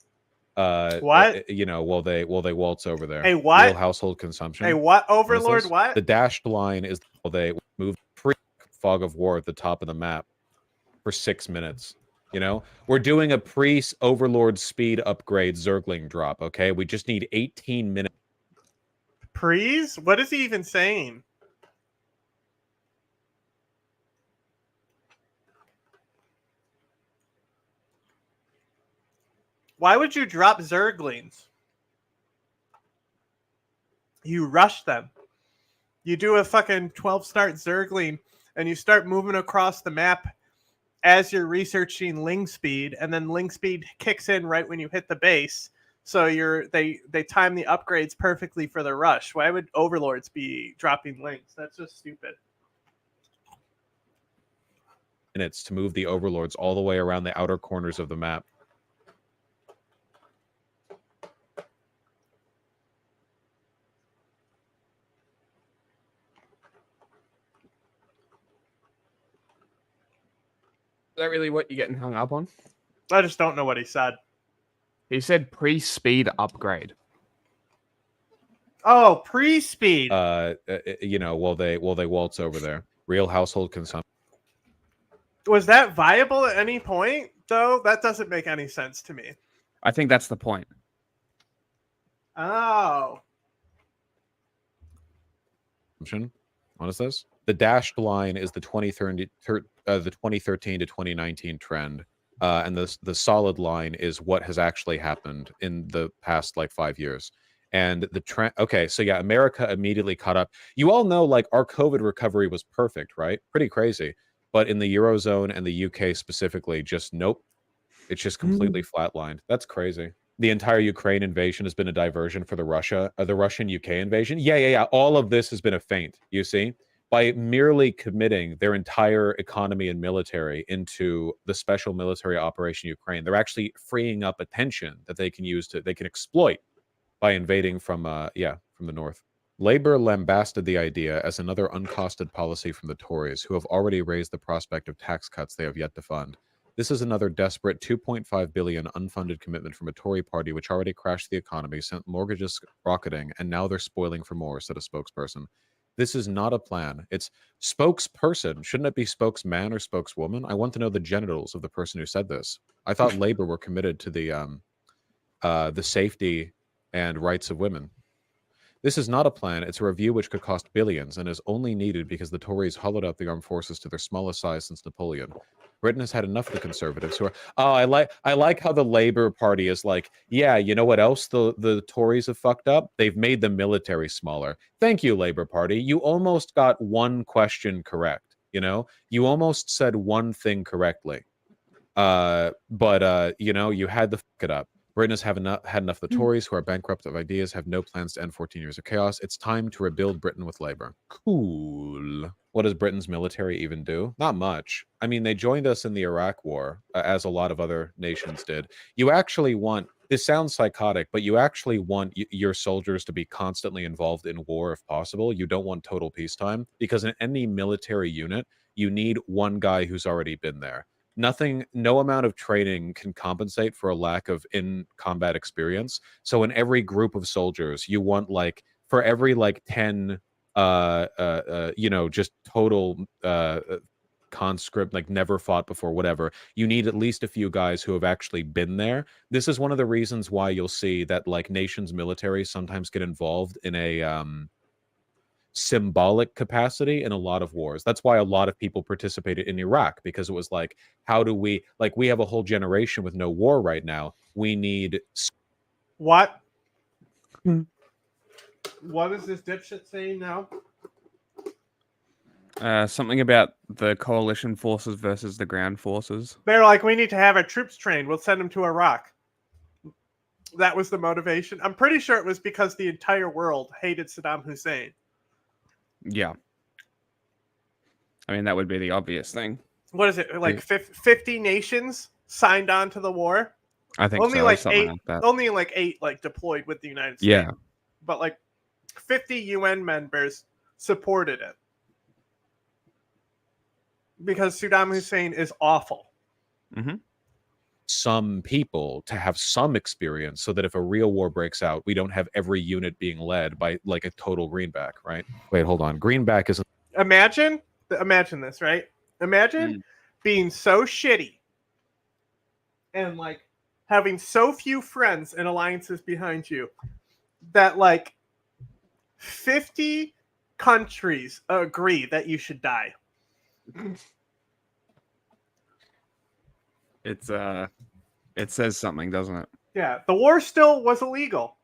What? You know, while they waltz over there. Hey, what? Real household consumption. Hey, what? Overlord, what? The dashed line is while they move fog of war at the top of the map for 6 minutes. You know, we're doing a pre-Overlord speed upgrade Zergling drop. Okay, we just need 18 minutes. Prees? What is he even saying? Why would you drop Zerglings? You rush them. You do a fucking 12-start Zergling, and you start moving across the map as you're researching Ling speed, and then Ling speed kicks in right when you hit the base. So they time the upgrades perfectly for the rush. Why would overlords be dropping links? That's just stupid. Minutes to move the overlords all the way around the outer corners of the map. Is that really what you're getting hung up on? I just don't know what he said. He said pre-speed upgrade. Oh, pre-speed. You know, while they waltz over there. Real household consumption. Was that viable at any point, though? That doesn't make any sense to me. I think that's the point. Oh. What is this? The dashed line is the 2013 to 2019 trend, and the solid line is what has actually happened in the past like 5 years. And the trend. Okay, so yeah, America immediately caught up. You all know, like, our COVID recovery was perfect, right? Pretty crazy. But in the Eurozone and the UK specifically, just nope. It's just completely flatlined. That's crazy. The entire Ukraine invasion has been a diversion for the Russian UK invasion. Yeah. All of this has been a feint, you see? By merely committing their entire economy and military into the special military operation Ukraine, they're actually freeing up attention that they can use they can exploit by invading from the north. Labour lambasted the idea as another uncosted policy from the Tories, who have already raised the prospect of tax cuts they have yet to fund. This is another desperate 2.5 billion unfunded commitment from a Tory party which already crashed the economy, sent mortgages rocketing, and now they're spoiling for more, said a spokesperson. This is not a plan. It's spokesperson. Shouldn't it be spokesman or spokeswoman? I want to know the genitals of the person who said this. I thought Labour were committed to the safety and rights of women. This is not a plan. It's a review which could cost billions and is only needed because the Tories hollowed out the armed forces to their smallest size since Napoleon. Britain has had enough of the Conservatives who are. Oh, I like how the Labour Party is like, yeah, you know what else the Tories have fucked up? They've made the military smaller. Thank you, Labour Party. You almost got one question correct. You know, you almost said one thing correctly. But you know, you had to fuck it up. Britain has had enough of the Tories, who are bankrupt of ideas, have no plans to end 14 years of chaos. It's time to rebuild Britain with Labour. Cool. What does Britain's military even do? Not much. I mean, they joined us in the Iraq War, as a lot of other nations did. You actually want, this sounds psychotic, but you actually want your soldiers to be constantly involved in war if possible. You don't want total peacetime, because in any military unit, you need one guy who's already been there. No amount of training can compensate for a lack of in-combat experience. So in every group of soldiers, you want, like, for every like 10 you know, just total conscript, like never fought before, whatever, you need at least a few guys who have actually been there. This is one of the reasons why you'll see that, like, nations' military sometimes get involved in a symbolic capacity in a lot of wars. That's why a lot of people participated in Iraq, because it was like, how do we, like, we have a whole generation with no war right now. We need what? What is this dipshit saying now? Something about the coalition forces versus the ground forces. They're like, we need to have our troops trained. We'll send them to Iraq. That was the motivation. I'm pretty sure it was because the entire world hated Saddam Hussein. Yeah. I mean, that would be the obvious thing. What is it? Like 50 nations signed on to the war? I think only so, like something 8, like that. Only like 8 like deployed with the United States. Yeah. But like 50 UN members supported it. Because Saddam Hussein is awful. Mm-hmm. Some people to have some experience, so that if a real war breaks out, we don't have every unit being led by like a total greenback, right? Wait, hold on. Greenback is Imagine this, right? Imagine being so shitty and like having so few friends and alliances behind you that like 50 countries agree that you should die. It says something, doesn't it? Yeah, the war still was illegal.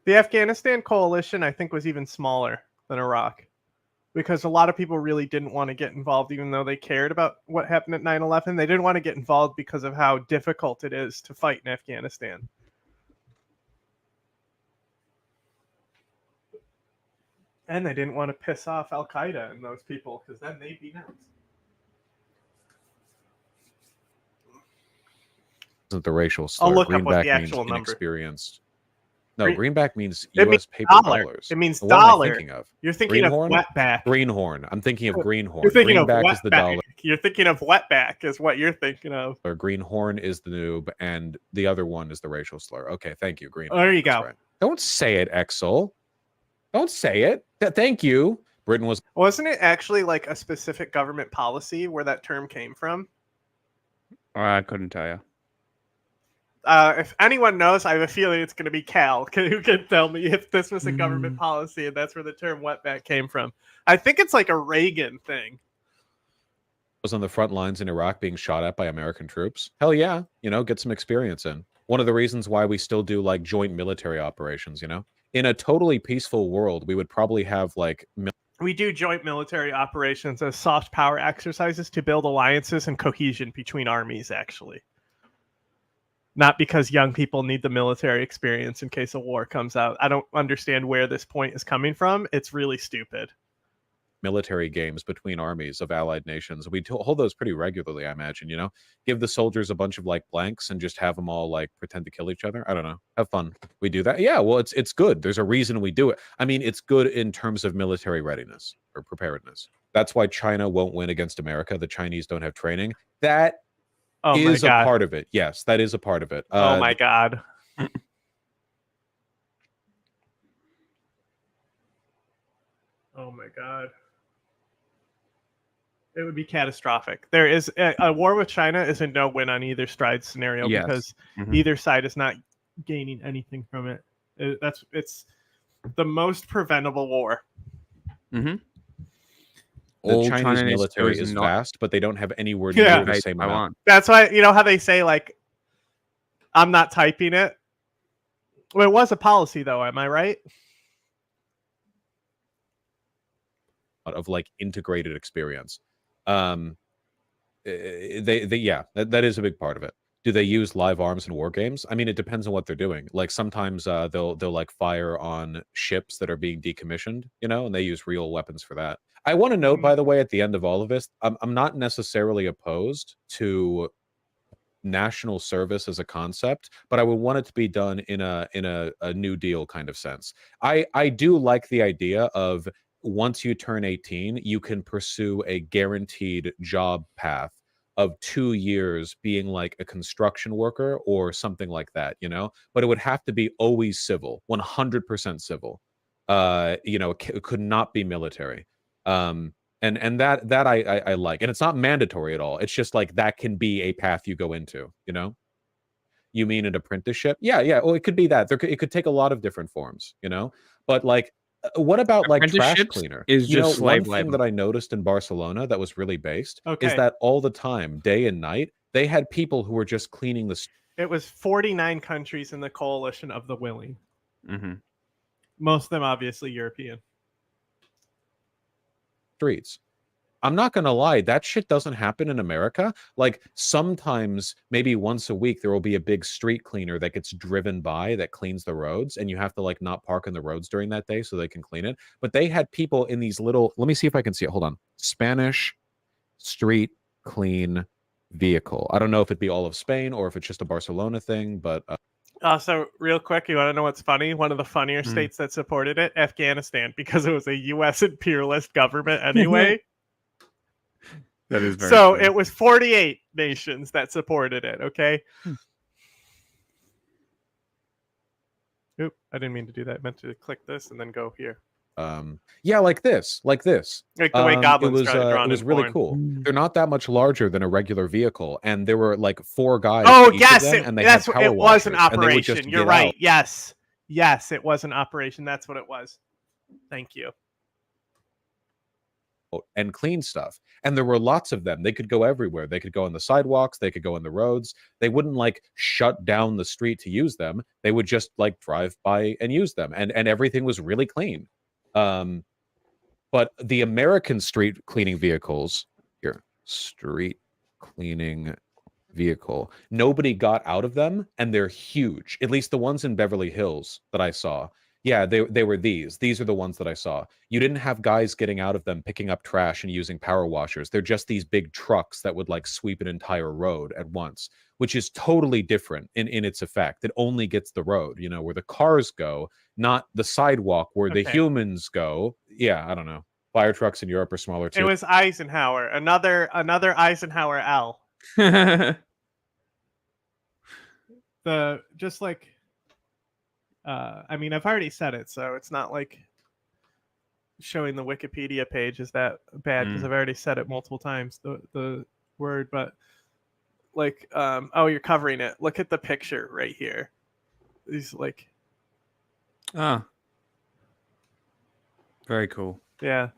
The Afghanistan coalition, I think, was even smaller than Iraq, because a lot of people really didn't want to get involved, even though they cared about what happened at 9/11. They didn't want to get involved because of how difficult it is to fight in Afghanistan. And they didn't want to piss off Al-Qaeda and those people, because then they'd be nuts. Isn't the racial slur. I'll look up what Greenback the means actual number. inexperienced. No, greenback means It means U.S. paper dollar. dollars. It means What am I dollar. thinking of? You're thinking of Greenhorn? wetback. Greenhorn. I'm thinking of greenhorn. You're thinking Greenback of is the wetback. dollar. You're thinking of wetback is what you're thinking of. Or greenhorn is the noob, and the other one is the racial slur. Okay, thank you, greenhorn. There you That's go. right. Don't say it, Exel. Don't say it. Thank you. Britain was. Wasn't it actually like a specific government policy where that term came from? I couldn't tell you. If anyone knows, I have a feeling it's going to be Cal, who can tell me if this was a government policy and that's where the term wetback came from. I think it's like a Reagan thing. Was on the front lines in Iraq being shot at by American troops. Hell yeah, get some experience in. One of the reasons why we still do like joint military operations, in a totally peaceful world, we would probably have like We do joint military operations as soft power exercises to build alliances and cohesion between armies, actually. Not because young people need the military experience in case a war comes out. I don't understand where this point is coming from. It's really stupid. military games between armies of allied nations. We hold those pretty regularly, I imagine, give the soldiers a bunch of like blanks and just have them all like pretend to kill each other. I don't know. Have fun. We do that. Yeah, well, it's good. There's a reason we do it. I mean, it's good in terms of military readiness or preparedness. That's why China won't win against America. The Chinese don't have training. That is a part of it. Yes, that is a part of it. Oh my God. Oh my God. It would be catastrophic. There is a war with China is a no win on either side scenario because either side is not gaining anything from it. It's the most preventable war. The Chinese military is vast, but they don't have anywhere near the same amount. That's why, how they say, like, I'm not typing it. Well, it was a policy, though. Am I right? Of like integrated experience. That is a big part of it. Do they use live arms in war games? I mean, it depends on what they're doing. Like sometimes they'll like fire on ships that are being decommissioned, and they use real weapons for that. I want to note, by the way, at the end of all of this, I'm not necessarily opposed to national service as a concept, but I would want it to be done in a New Deal kind of sense. I do like the idea of once you turn 18, you can pursue a guaranteed job path of 2 years being like a construction worker or something like that, but it would have to be always civil, 100% civil. It could not be military. And that I like, and it's not mandatory at all. It's just like that can be a path you go into, You mean an apprenticeship? Yeah. Well, it could be that. It could take a lot of different forms, but like, what about like trash cleaner? Is just one thing that I noticed in Barcelona that was really based is that all the time, day and night, they had people who were just cleaning the. It was 49 countries in the coalition of the willing. Most of them obviously European. Streets. I'm not going to lie, that shit doesn't happen in America. Like sometimes, maybe once a week, there will be a big street cleaner that gets driven by that cleans the roads, and you have to like not park in the roads during that day so they can clean it. But they had people in these little, let me see if I can see it. Hold on. Spanish street clean vehicle. I don't know if it'd be all of Spain or if it's just a Barcelona thing, but... So real quick, you want to know what's funny? One of the funnier states that supported it, Afghanistan, because it was a U.S. imperialist government anyway. That is very so funny. It was 48 nations that supported it. Okay. Oop! I didn't mean to do that. I meant to click this and then go here. Yeah, like this. Like the way goblins it was really cool. They're not that much larger than a regular vehicle, and there were like 4 guys. Oh each yes, of them, and they it had was an power washers, and they would just operation. You're get right. out. Yes, it was an operation. That's what it was. Thank you. and clean stuff. And there were lots of them. They could go everywhere. They could go on the sidewalks. They could go on the roads. They wouldn't like shut down the street to use them. They would just like drive by and use them. And everything was really clean. But the American street cleaning vehicles here, street cleaning vehicle, nobody got out of them, and they're huge. At least the ones in Beverly Hills that I saw. Yeah, they were these. These are the ones that I saw. You didn't have guys getting out of them, picking up trash and using power washers. They're just these big trucks that would like sweep an entire road at once, which is totally different in its effect. It only gets the road, you know, where the cars go, not the sidewalk where the humans go. Yeah, I don't know. Fire trucks in Europe are smaller too. It was Eisenhower, another Eisenhower L. Just like I mean, I've already said it, so it's not like showing the Wikipedia page is that bad because I've already said it multiple times, the word. But like, oh, you're covering it. Look at the picture right here. These like, very cool. Yeah.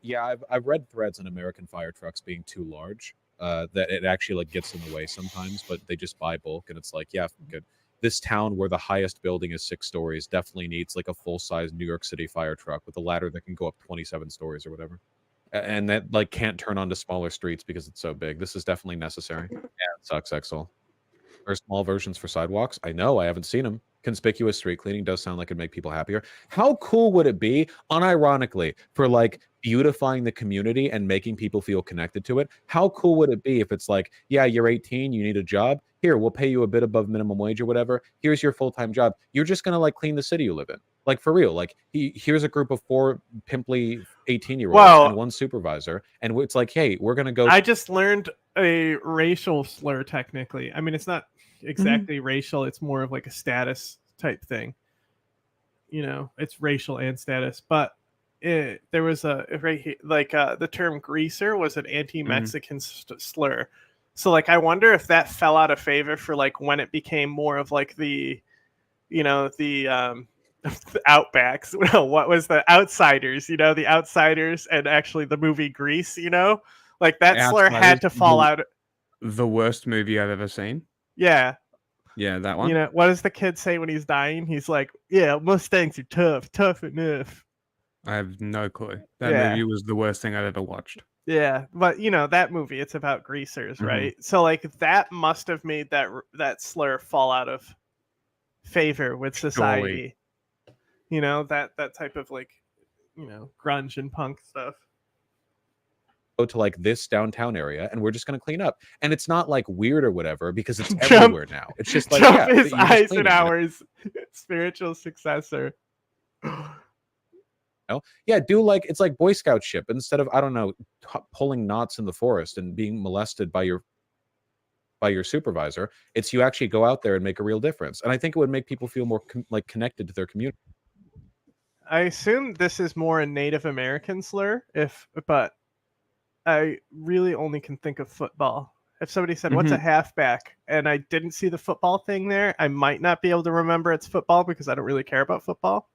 Yeah, I've read threads on American fire trucks being too large. That it actually like gets in the way sometimes, but they just buy bulk, and it's like, yeah, good. This town where the highest building is 6 stories definitely needs like a full-size New York City fire truck with a ladder that can go up 27 stories or whatever, and that like can't turn onto smaller streets because it's so big. This is definitely necessary. Yeah, it sucks, Exel. There are small versions for sidewalks. I know, I haven't seen them. Conspicuous street cleaning does sound like it'd make people happier. How cool would it be, unironically, for like beautifying the community and making people feel connected to it? How cool would it be if it's like, yeah, you're 18, you need a job. Here, we'll pay you a bit above minimum wage or whatever. Here's your full-time job. You're just gonna like clean the city you live in. Like for real. Like here's a group of 4 pimply 18-year-olds and 1 supervisor, and it's like, hey, we're gonna go. I just learned a racial slur. Technically, I mean, it's not exactly racial. It's more of like a status type thing. You know, it's racial and status, but there was a the term greaser was an anti-Mexican slur. So like, I wonder if that fell out of favor for like when it became more of like the, you know, the Outbacks. What was the Outsiders? You know, the Outsiders, and actually the movie Grease. You know, like that slur had to fall out. The worst movie I've ever seen. Yeah. Yeah, that one. You know, what does the kid say when he's dying? He's like, "Yeah, Mustangs are tough enough." I have no clue. That movie was the worst thing I've ever watched. Yeah, but you know that movie, it's about greasers, right? So like that must have made that slur fall out of favor with society. You know, that type of like, you know, grunge and punk stuff. Go to like this downtown area, and we're just going to clean up, and it's not like weird or whatever because it's everywhere now. It's just like, Trump is you're just cleaning, Eisenhower's spiritual successor. Yeah, do like it's like Boy Scout ship. Instead of, I don't know, pulling knots in the forest and being molested by your supervisor, it's you actually go out there and make a real difference. And I think it would make people feel more like connected to their community. I assume this is more a Native American slur, but I really only can think of football. If somebody said, "What's a halfback?" and I didn't see the football thing there, I might not be able to remember it's football because I don't really care about football.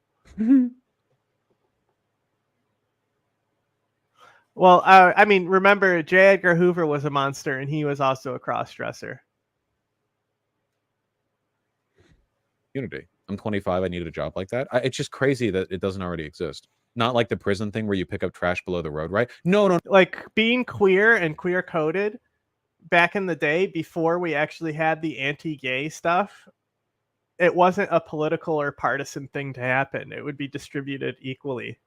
Well, I mean, remember, J. Edgar Hoover was a monster, and he was also a cross-dresser. Community. I'm 25. I needed a job like that. It's just crazy that it doesn't already exist. Not like the prison thing where you pick up trash below the road, right? No. Like being queer and queer-coded back in the day, before we actually had the anti-gay stuff, it wasn't a political or partisan thing to happen. It would be distributed equally.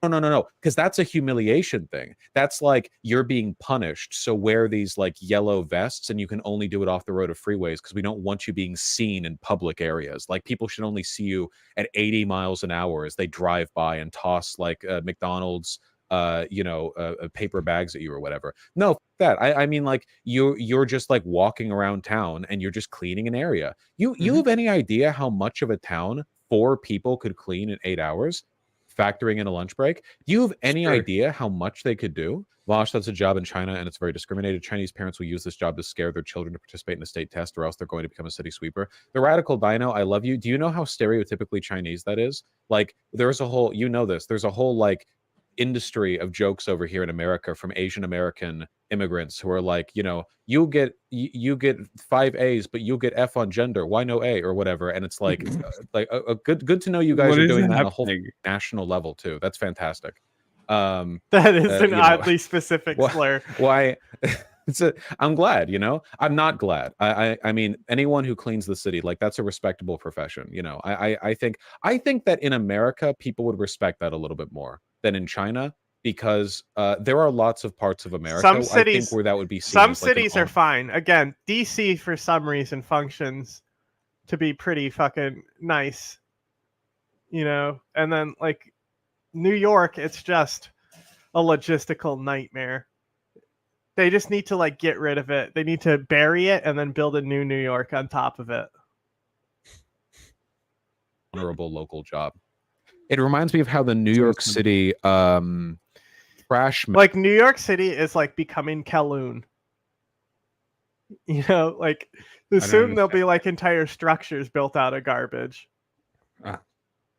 No, because that's a humiliation thing. That's like you're being punished, so wear these like yellow vests, and you can only do it off the road of freeways because we don't want you being seen in public areas. Like people should only see you at 80 miles an hour as they drive by and toss like McDonald's paper bags at you or whatever. No, that I mean, like you're just like walking around town and you're just cleaning an area. You have any idea how much of a town 4 people could clean in 8 hours? factoring in a lunch break. Do you have any idea how much they could do? Vosh, that's a job in China, and it's very discriminated. Chinese parents will use this job to scare their children to participate in a state test, or else they're going to become a city sweeper. The radical dino, I love you. Do you know how stereotypically Chinese that is? Like, there's a whole, you know this, there's a whole, like, industry of jokes over here in America from Asian American immigrants who are like, you know, you get 5 A's, but you'll get F on gender. Why no A or whatever? And it's like, good to know you guys What are is doing that on a happening? whole national level too. That's fantastic. That is an oddly specific slur. Why? I'm glad, you know. I'm not glad. I mean, anyone who cleans the city, like, that's a respectable profession. You know, I think that in America, people would respect that a little bit more than in China, because there are lots of parts of America, Some cities, I think, where that would be seen some as like cities are fine. Again, DC for some reason functions to be pretty fucking nice, you know. And then like New York, it's just a logistical nightmare. They just need to like get rid of it. They need to bury it and then build a new New York on top of it. honorable local job. It reminds me of how the New York City trash, like New York City is like becoming Kowloon. You know, like soon there'll be like entire structures built out of garbage.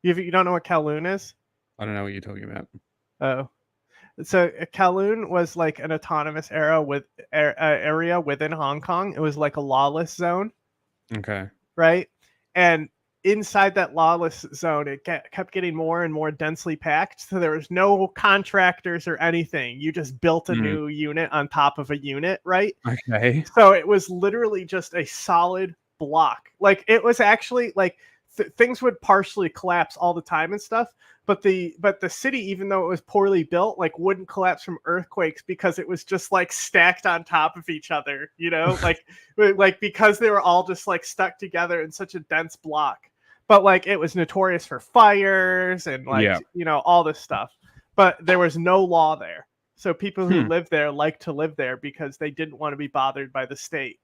You don't know what Kowloon is? I don't know what you're talking about. Oh, so Kowloon was like an autonomous area within Hong Kong. It was like a lawless zone. Okay. Right, and inside that lawless zone, it kept getting more and more densely packed. So there was no contractors or anything. You just built a new unit on top of a unit, right? Okay. So it was literally just a solid block. Like it was actually like things would partially collapse all the time and stuff. But the city, even though it was poorly built, like wouldn't collapse from earthquakes because it was just like stacked on top of each other, you know, like because they were all just like stuck together in such a dense block. But like it was notorious for fires and like, you know, all this stuff. But there was no law there. So people who lived there liked to live there because they didn't want to be bothered by the state.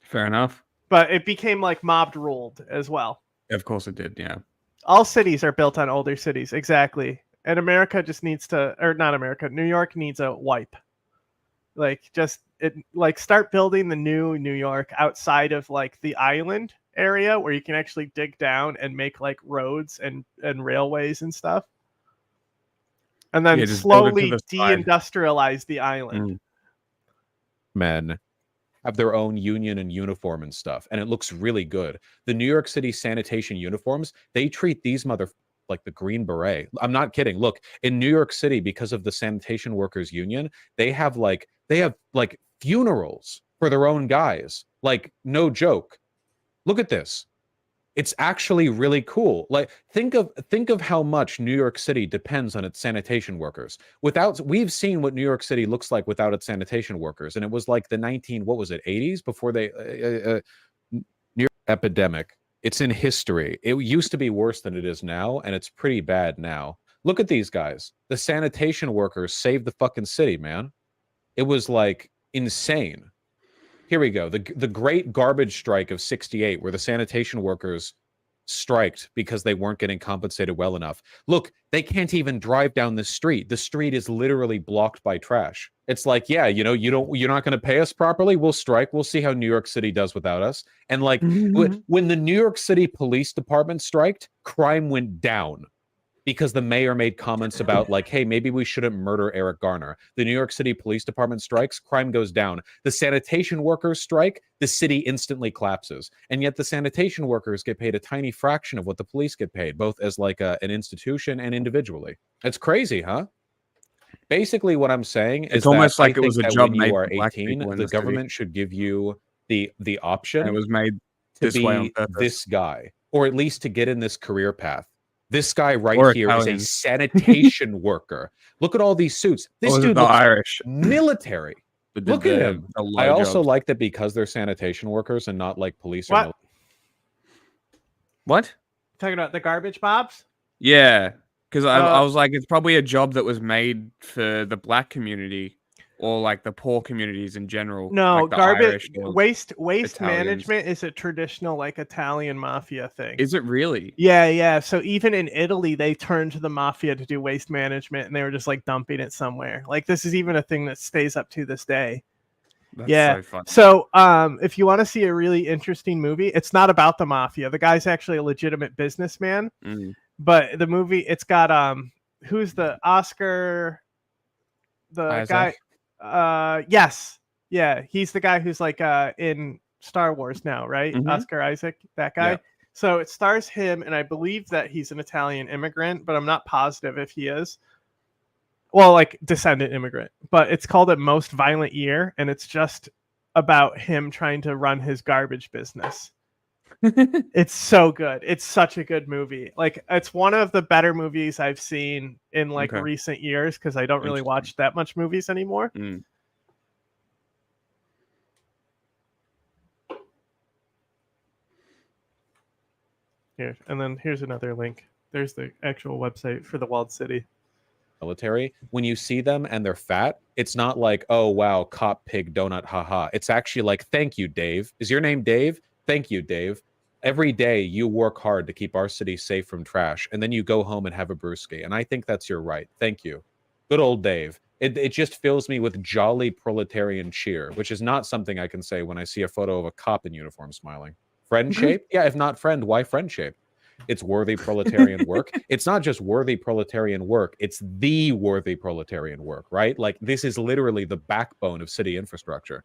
Fair enough. But it became like mob ruled as well. Of course it did, yeah. All cities are built on older cities, exactly. And America just needs to, or not America, New York needs a wipe. Like start building the new New York outside of like the island area where you can actually dig down and make like roads and railways and stuff. And then slowly deindustrialize the island. Men have their own union and uniform and stuff, and it looks really good. The New York City sanitation uniforms, they treat these like the Green Beret. I'm not kidding. Look, in New York City, because of the sanitation workers union, they have funerals for their own guys. Like, no joke. Look at this. It's actually really cool. Like, think of how much New York City depends on its sanitation workers. We've seen what New York City looks like without its sanitation workers, and it was like the 80s before they New York epidemic. It's in history. It used to be worse than it is now, and it's pretty bad now. Look at these guys. The sanitation workers saved the fucking city, man. It was like insane. Here we go. The great garbage strike of 68, where the sanitation workers striked because they weren't getting compensated well enough. Look, they can't even drive down the street. The street is literally blocked by trash. It's like, yeah, you know, you're not going to pay us properly. We'll strike. We'll see how New York City does without us. And like when the New York City Police Department striked, crime went down. Because the mayor made comments about like, hey, maybe we shouldn't murder Eric Garner. The New York City Police Department strikes, crime goes down. The sanitation workers strike, the city instantly collapses. And yet the sanitation workers get paid a tiny fraction of what the police get paid, both as like an institution and individually. It's crazy, huh? Basically what I'm saying is it's almost like it was a job when you made are for black 18, people in the the city. government should give you the option. And it was made to this way on be purpose. this guy, or at least to get in this career path. This guy right here is a sanitation worker. Look at all these suits. This dude looks Irish military. Look at him. I also like that because they're sanitation workers and not like police or military. What? Talking about the garbage mobs? Yeah, because I was like, it's probably a job that was made for the black community or like the poor communities in general. No, like the garbage Irish or waste Italians. management is a traditional like Italian mafia thing. Is it really? Yeah. So even in Italy, they turned to the mafia to do waste management, and they were just like dumping it somewhere. Like this is even a thing that stays up to this day. That's Yeah. so funny. So, if you want to see a really interesting movie, it's not about the mafia. The guy's actually a legitimate businessman. But the movie, it's got who's the Oscar? The Isaac? guy. Yes. Yeah, he's the guy who's like in Star Wars now, right? Oscar Isaac, that guy. Yeah. So it stars him, and I believe that he's an Italian immigrant, but I'm not positive if he is. Well, like descendant immigrant, but it's called A Most Violent Year, and it's just about him trying to run his garbage business. It's so good. It's such a good movie. Like it's one of the better movies I've seen in like Okay. recent years because I don't really watch that much movies anymore. Here, and then here's another link. There's the actual website for the walled city. Military, when you see them and they're fat, it's not like, oh wow, cop pig donut, haha. It's actually like, thank you, Dave. Is your name Dave? Thank you, Dave. Every day you work hard to keep our city safe from trash, and then you go home and have a brewski. And I think that's your right. Thank you. Good old Dave. It just fills me with jolly proletarian cheer, which is not something I can say when I see a photo of a cop in uniform smiling. Friend shape? Yeah, if not friend, why friend shape? It's worthy proletarian work. It's not just worthy proletarian work. It's the worthy proletarian work, right? Like this is literally the backbone of city infrastructure.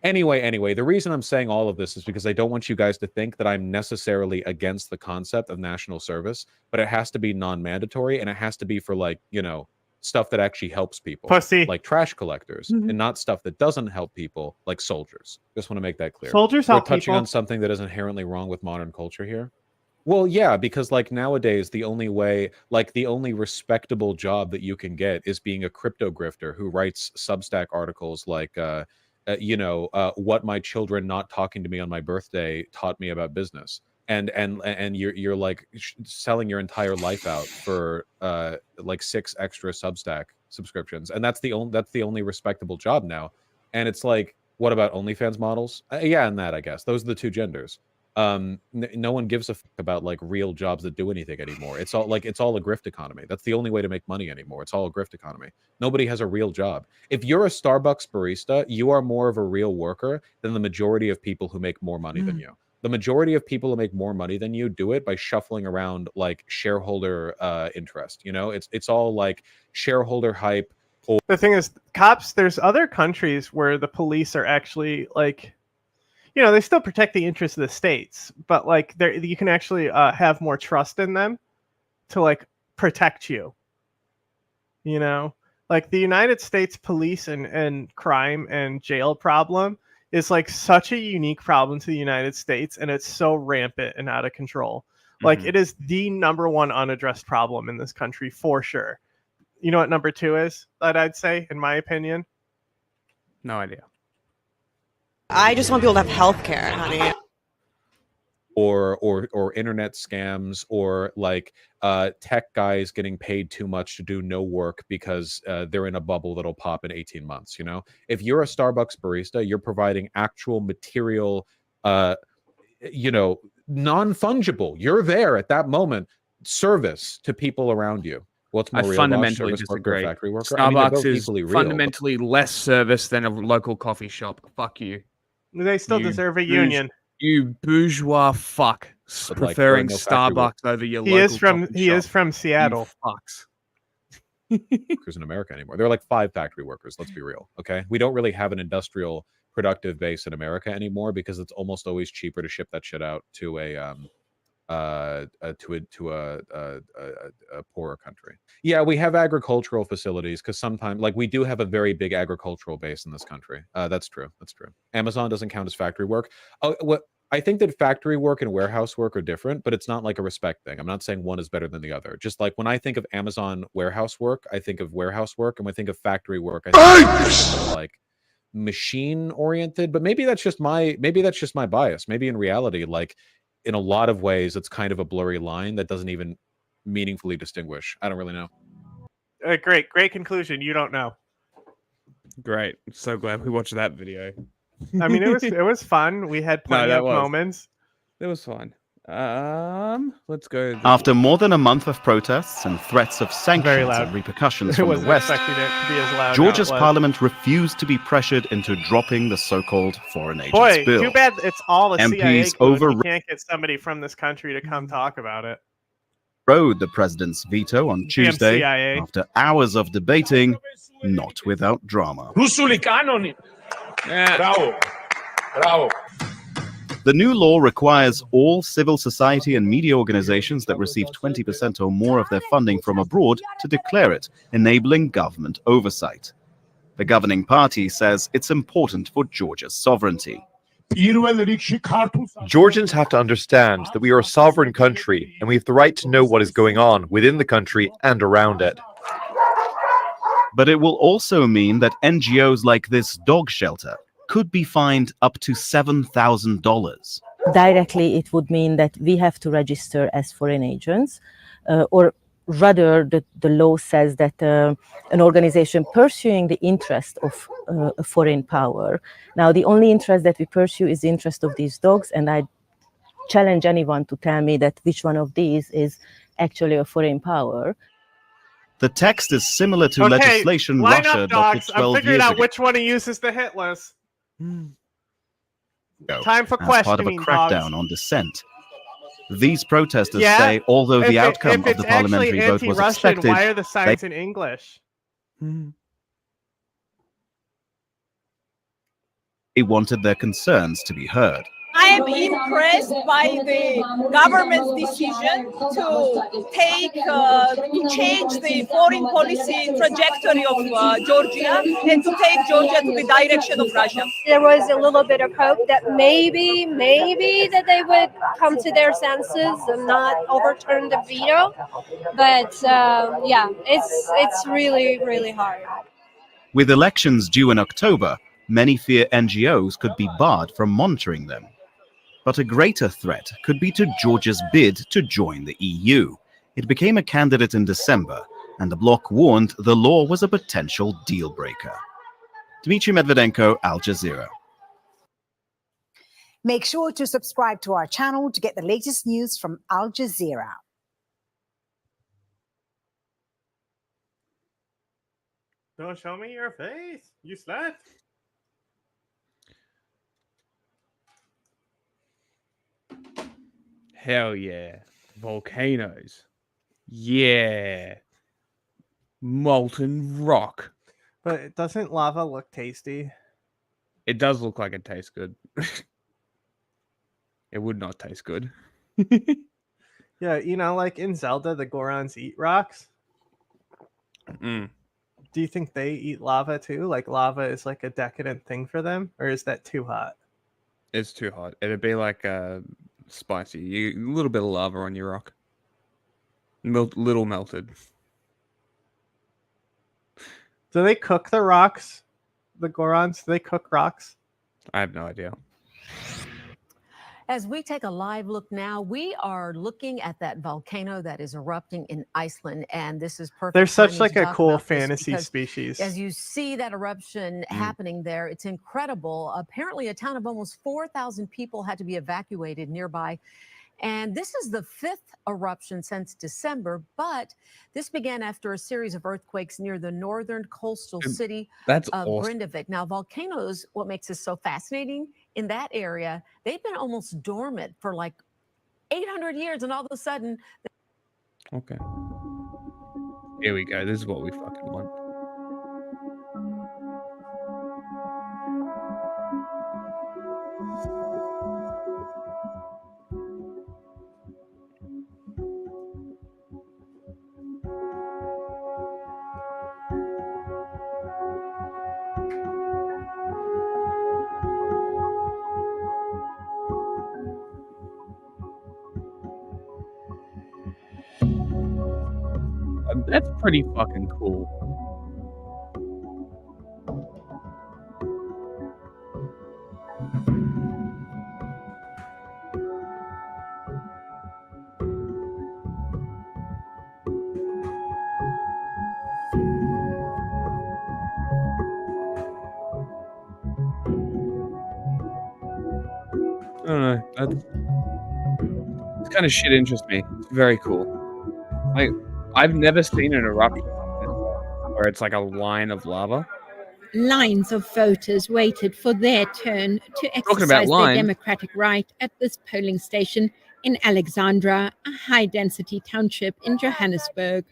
Anyway, the reason I'm saying all of this is because I don't want you guys to think that I'm necessarily against the concept of national service, but it has to be non-mandatory and it has to be for like, you know, stuff that actually helps people. Pussy. Like trash collectors and not stuff that doesn't help people like soldiers. Just want to make that clear. Soldiers We're help touching people. on something that is inherently wrong with modern culture here. Well, yeah, because like nowadays, the only way, like the only respectable job that you can get is being a crypto grifter who writes Substack articles like, what my children not talking to me on my birthday taught me about business. And you're like selling your entire life out for like 6 extra Substack subscriptions, and that's the only respectable job now. And it's like, what about OnlyFans models? Yeah, and that I guess those are the two genders. No one gives a fuck about like real jobs that do anything anymore. It's all a grift economy. That's the only way to make money anymore. It's all a grift economy. Nobody has a real job. If you're a Starbucks barista, you are more of a real worker than the majority of people who make more money than you. The majority of people who make more money than you do it by shuffling around like shareholder interest. You know, it's all like shareholder hype. The thing is, cops, there's other countries where the police are actually like, you know, they still protect the interests of the states, but like you can actually have more trust in them to like protect you. You know, like the United States police and crime and jail problem is like such a unique problem to the United States, and it's so rampant and out of control. Like it is the #1 unaddressed problem in this country for sure. You know what number 2 is, that I'd say, in my opinion? No idea. I just want people to have health care, honey. Or internet scams, or like tech guys getting paid too much to do no work because they're in a bubble that'll pop in 18 months. You know, if you're a Starbucks barista, you're providing actual material, non-fungible. You're there at that moment, service to people around you. What's more I real, fundamentally boss, service worker, disagree. factory worker? I mean, they're Starbucks both is equally real, fundamentally less service than a local coffee shop. Fuck you. They still deserve a union. You bourgeois fuck, But, like, preferring no factory work. Starbucks over your He local is from coffee he is shop. from Seattle. Fucks. Workers in America anymore. There are like 5 factory workers. Let's be real. Okay, we don't really have an industrial productive base in America anymore because it's almost always cheaper to ship that shit out to a poorer country. Yeah, we have agricultural facilities because sometimes, like, we do have a very big agricultural base in this country. That's true. That's true. Amazon doesn't count as factory work. I think that factory work and warehouse work are different, but it's not like a respect thing. I'm not saying one is better than the other. Just like when I think of Amazon warehouse work, I think of warehouse work, and when I think of factory work, I think of like machine oriented. But maybe that's just my bias. Maybe in reality, like, in a lot of ways, it's kind of a blurry line that doesn't even meaningfully distinguish. I don't really know. Great conclusion. You don't know. Great. So glad we watched that video. I mean, it was fun. We had plenty of moments. It was fun. Let's go. After more than a month of protests and threats of sanctions and repercussions from the West, Georgia's parliament refused to be pressured into dropping the so-called Foreign Agents Bill. Too bad it's all the CIA. MPs You can't get somebody from this country to come talk about it. Overrode the president's veto on Tuesday CIA. after hours of debating, not without drama. Bravo. Bravo. The new law requires all civil society and media organizations that receive 20% or more of their funding from abroad to declare it, enabling government oversight. The governing party says it's important for Georgia's sovereignty. Georgians have to understand that we are a sovereign country and we have the right to know what is going on within the country and around it. But it will also mean that NGOs like this dog shelter could be fined up to $7,000. Directly, it would mean that we have to register as foreign agents, or rather, the law says that an organization pursuing the interest of a foreign power. Now, the only interest that we pursue is the interest of these dogs, and I challenge anyone to tell me that which one of these is actually a foreign power. The text is similar to legislation Russia adopted 12 years ago. I'm figuring out which one he uses the hit list. Time for as part of a questioning, crackdown dogs. on dissent. These protesters say although the outcome of the parliamentary vote was expected, why are the signs in English? they wanted their concerns to be heard. I am impressed by the government's decision to change the foreign policy trajectory of Georgia and to take Georgia to the direction of Russia. There was a little bit of hope that maybe that they would come to their senses and not overturn the veto. But yeah, it's really, really hard. With elections due in October, many fear NGOs could be barred from monitoring them. But a greater threat could be to Georgia's bid to join the EU. It became a candidate in December, and the bloc warned the law was a potential deal breaker. Dmitry Medvedenko, Al Jazeera. Make sure to subscribe to our channel to get the latest news from Al Jazeera. Don't show me your face, you slut. Hell yeah. Volcanoes. Yeah. Molten rock. But doesn't lava look tasty? It does look like it tastes good. It would not taste good. Yeah, you know, like in Zelda, the Gorons eat rocks. Mm. Do you think they eat lava too? Like lava is like a decadent thing for them? Or is that too hot? It's too hot. It'd be like spicy. A little bit of lava on your rock. Little melted. Do they cook the rocks? The Gorons, do they cook rocks? I have no idea. As we take a live look now, we are looking at that volcano that is erupting in Iceland, and this is perfect. They're such timing like to a talk cool about this fantasy because species. As you see that eruption happening there, it's incredible. Apparently, a town of almost 4,000 people had to be evacuated nearby. And this is the 5th eruption since December, but this began after a series of earthquakes near the northern coastal city That's of awesome. Grindavik. Now, volcanoes, what makes this so fascinating in that area, they've been almost dormant for like 800 years, and all of a sudden... Okay. Here we go. This is what we fucking want. That's pretty fucking cool. I don't know. This kind of shit interests me. It's very cool. Like, I've never seen an eruption where it's like a line of lava. Lines of voters waited for their turn to about exercise their lines. democratic right at this polling station in Alexandra, a high-density township in Johannesburg.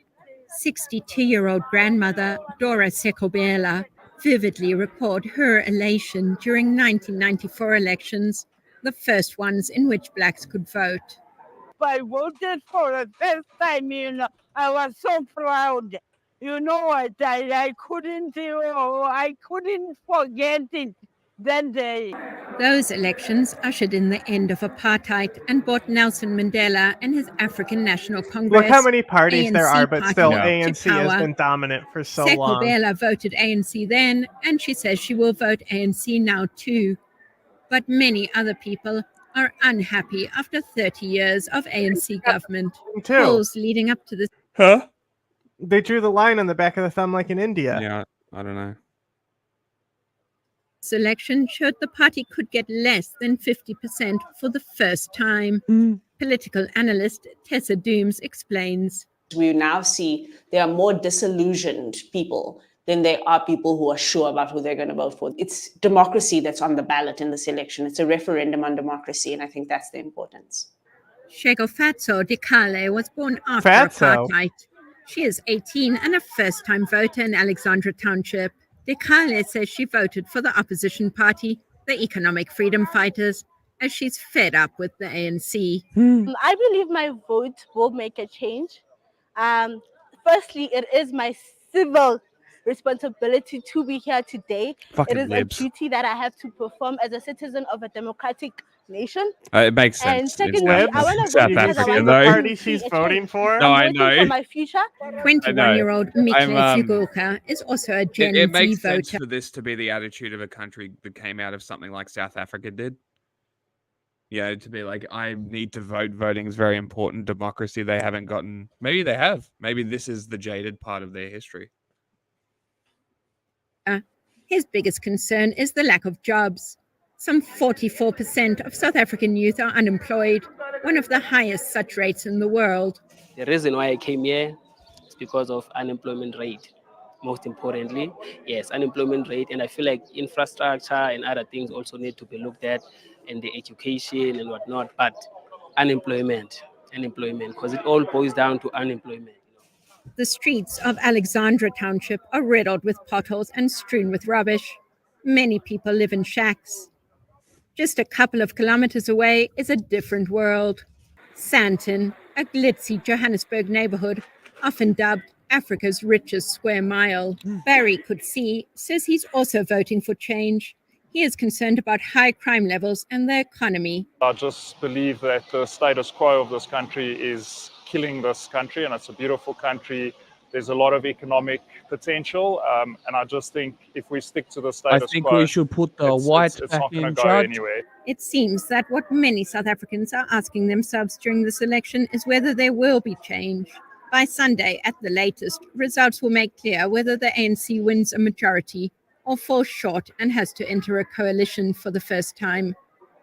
62-year-old grandmother Dora Sekobela vividly recalled her elation during 1994 elections, the first ones in which blacks could vote. I voted for the first time, I was so proud. You know what? I couldn't forget it that day. Those elections ushered in the end of apartheid and brought Nelson Mandela and his African National Congress. Look how many parties there ANC are, but still party ANC to has power. been dominant for so long. Sekobela voted ANC then, and she says she will vote ANC now too. But many other people are unhappy after 30 years of ANC government. Too. Polls leading up to this. Huh? They drew the line on the back of the thumb like in India. Yeah, I don't know. This election showed the party could get less than 50% for the first time. Political analyst Tessa Dooms explains. We now see there are more disillusioned people than there are people who are sure about who they're going to vote for. It's democracy that's on the ballot in this election. It's a referendum on democracy, and I think that's the importance. Shegofatso Dikale was born after Fatso. apartheid. She is 18 and a first-time voter in Alexandra Township. Dikale says she voted for the opposition party, the Economic Freedom Fighters, as she's fed up with the ANC. I believe my vote will make a change. Firstly, it is my civil responsibility to be here today. Fucking it is libs. a duty that I have to perform as a citizen of a democratic nation. It makes sense. And secondly, It's I want to South vote because I Africa, want though. to Party she's voting for? No, I I'm voting know. for my future. 21-year-old Mikle I'm, Fukuoka is also a Gen It Z makes sense voter. for this to be the attitude of a country that came out of something like South Africa did. Yeah, to be like, I need to vote. Voting is very important. Democracy, they haven't gotten. Maybe they have. Maybe this is the jaded part of their history. His biggest concern is the lack of jobs. Some 44% of South African youth are unemployed, one of the highest such rates in the world. The reason why I came here is because of unemployment rate. Most importantly, yes, unemployment rate. And I feel like infrastructure and other things also need to be looked at, and the education and whatnot. But unemployment, because it all boils down to unemployment. The streets of Alexandra Township are riddled with potholes and strewn with rubbish. Many people live in shacks. Just a couple of kilometers away is a different world. Sandton, a glitzy Johannesburg neighborhood, often dubbed Africa's richest square mile. Barry Kutsi says he's also voting for change. He is concerned about high crime levels and the economy. I just believe that the status quo of this country is killing this country, and it's a beautiful country. There's a lot of economic potential, and I just think if we stick to the status quo, I think we should put the white it's back not going to in go charge. anywhere. It seems that what many South Africans are asking themselves during this election is whether there will be change. By Sunday, at the latest, results will make clear whether the ANC wins a majority or falls short and has to enter a coalition for the first time.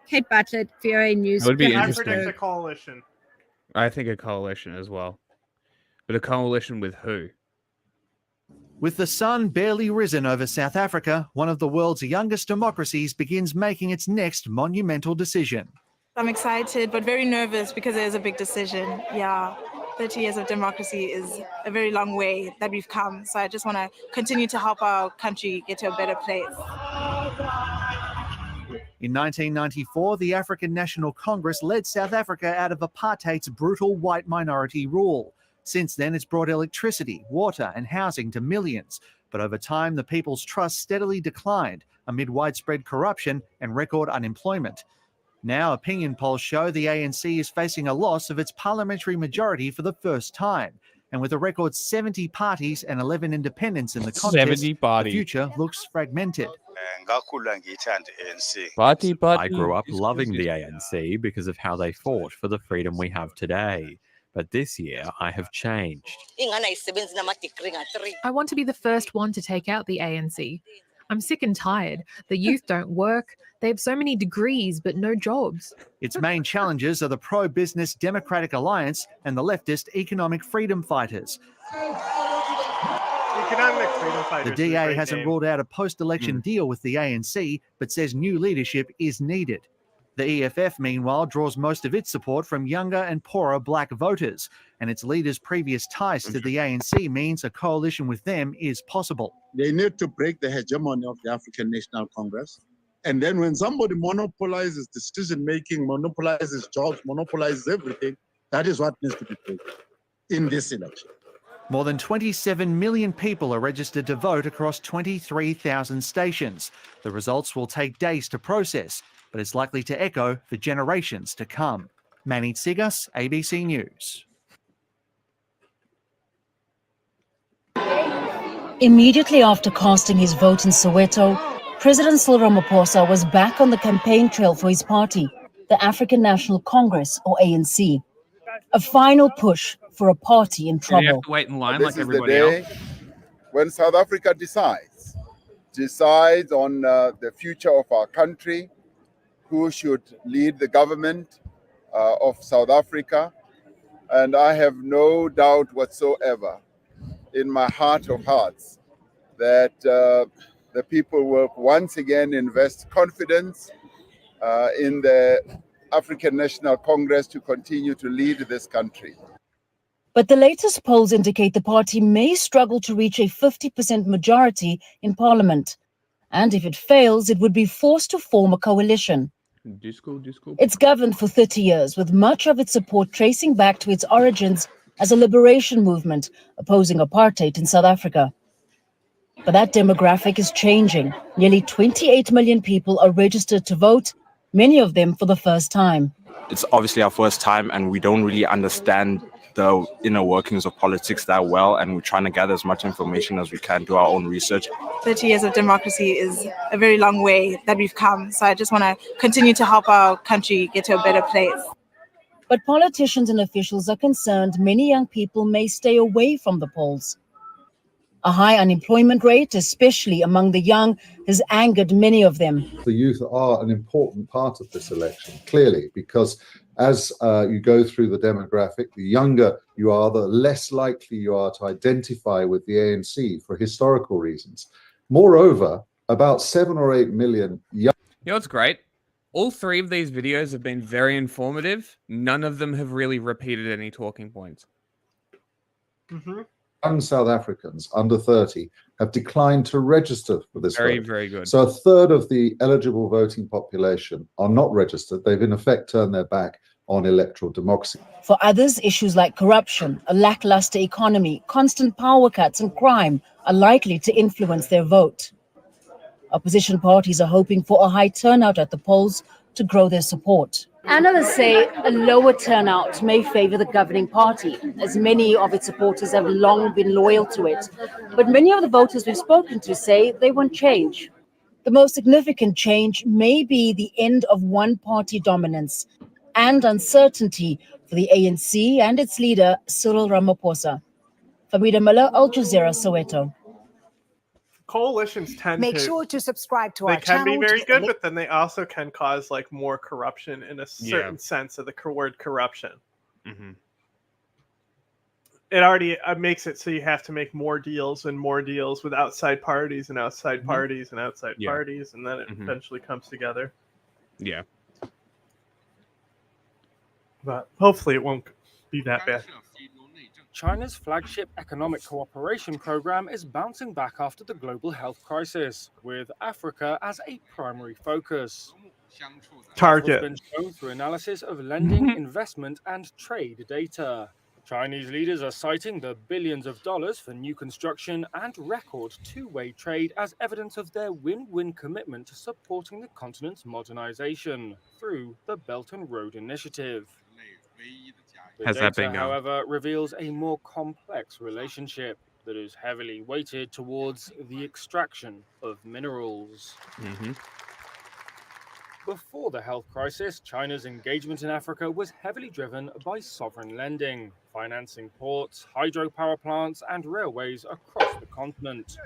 Kate Bartlett, VOA News. It would be I interesting. predict a coalition. I think a coalition as well. But a coalition with who? With the sun barely risen over South Africa, one of the world's youngest democracies begins making its next monumental decision. I'm excited, but very nervous because it is a big decision. Yeah, 30 years of democracy is a very long way that we've come. So I just want to continue to help our country get to a better place. In 1994, the African National Congress led South Africa out of apartheid's brutal white minority rule. Since then, it's brought electricity, water, and housing to millions. But over time, the people's trust steadily declined amid widespread corruption and record unemployment. Now, opinion polls show the ANC is facing a loss of its parliamentary majority for the first time. And with a record 70 parties and 11 independents in the contest, 70 parties. The future looks fragmented. I grew up loving the ANC because of how they fought for the freedom we have today. But this year, I have changed. I want to be the first one to take out the ANC. I'm sick and tired. The youth don't work. They have so many degrees, but no jobs. Its main challengers are the pro-business Democratic Alliance and the leftist Economic Freedom Fighters. Economic Freedom Fighters. The DA hasn't ruled out a post-election deal with the ANC, but says new leadership is needed. The EFF, meanwhile, draws most of its support from younger and poorer black voters, and its leader's previous ties to the ANC means a coalition with them is possible. They need to break the hegemony of the African National Congress. And then when somebody monopolizes decision-making, monopolizes jobs, monopolizes everything, that is what needs to be broken in this election. More than 27 million people are registered to vote across 23,000 stations. The results will take days to process, but it's likely to echo for generations to come. Manny Tsigas, ABC News. Immediately after casting his vote in Soweto, President Cyril Ramaphosa was back on the campaign trail for his party, the African National Congress, or ANC. A final push for a party in trouble. You have to wait in line This like is everybody the day else. when South Africa decides on the future of our country, who should lead the government of South Africa. And I have no doubt whatsoever in my heart of hearts that the people will once again invest confidence in the African National Congress to continue to lead this country. But the latest polls indicate the party may struggle to reach a 50% majority in parliament. And if it fails, it would be forced to form a coalition. Disco. It's governed for 30 years, with much of its support tracing back to its origins as a liberation movement opposing apartheid in South Africa. But that demographic is changing. Nearly 28 million people are registered to vote, many of them for the first time. It's obviously our first time and we don't really understand the inner workings of politics that well, and we're trying to gather as much information as we can, do our own research. 30 years of democracy is a very long way that we've come. So I just want to continue to help our country get to a better place. But politicians and officials are concerned many young people may stay away from the polls. A high unemployment rate, especially among the young, has angered many of them. The youth are an important part of this election, clearly, because as you go through the demographic, the younger you are, the less likely you are to identify with the ANC for historical reasons. Moreover, about 7 or 8 million young... You know what's great? All three of these videos have been very informative. None of them have really repeated any talking points. Young South Africans under 30 have declined to register for this vote. Very good. So a third of the eligible voting population are not registered. They've in effect turned their back on electoral democracy. For others, issues like corruption, a lackluster economy, constant power cuts and crime are likely to influence their vote. Opposition parties are hoping for a high turnout at the polls to grow their support. Analysts say a lower turnout may favor the governing party, as many of its supporters have long been loyal to it. But many of the voters we've spoken to say they want change. The most significant change may be the end of one-party dominance and uncertainty for the ANC and its leader, Cyril Ramaphosa. Famida Miller, Al Jazeera, Soweto. Coalitions tend Make to... sure to subscribe to They our can channel. be to very get good, the but then they also can cause like more corruption in a certain sense of the word corruption. It already makes it so you have to make more deals with outside parties and outside parties and outside parties, and then it eventually comes together. Yeah. But hopefully it won't be that bad. China's flagship economic cooperation program is bouncing back after the global health crisis, with Africa as a primary focus. Target. This has been shown through analysis of lending, investment, and trade data. Chinese leaders are citing the billions of dollars for new construction and record two-way trade as evidence of their win-win commitment to supporting the continent's modernization through the Belt and Road Initiative. The Has that been data, going? however, reveals a more complex relationship that is heavily weighted towards the extraction of minerals. Before the health crisis, China's engagement in Africa was heavily driven by sovereign lending, financing ports, hydropower plants, and railways across the continent.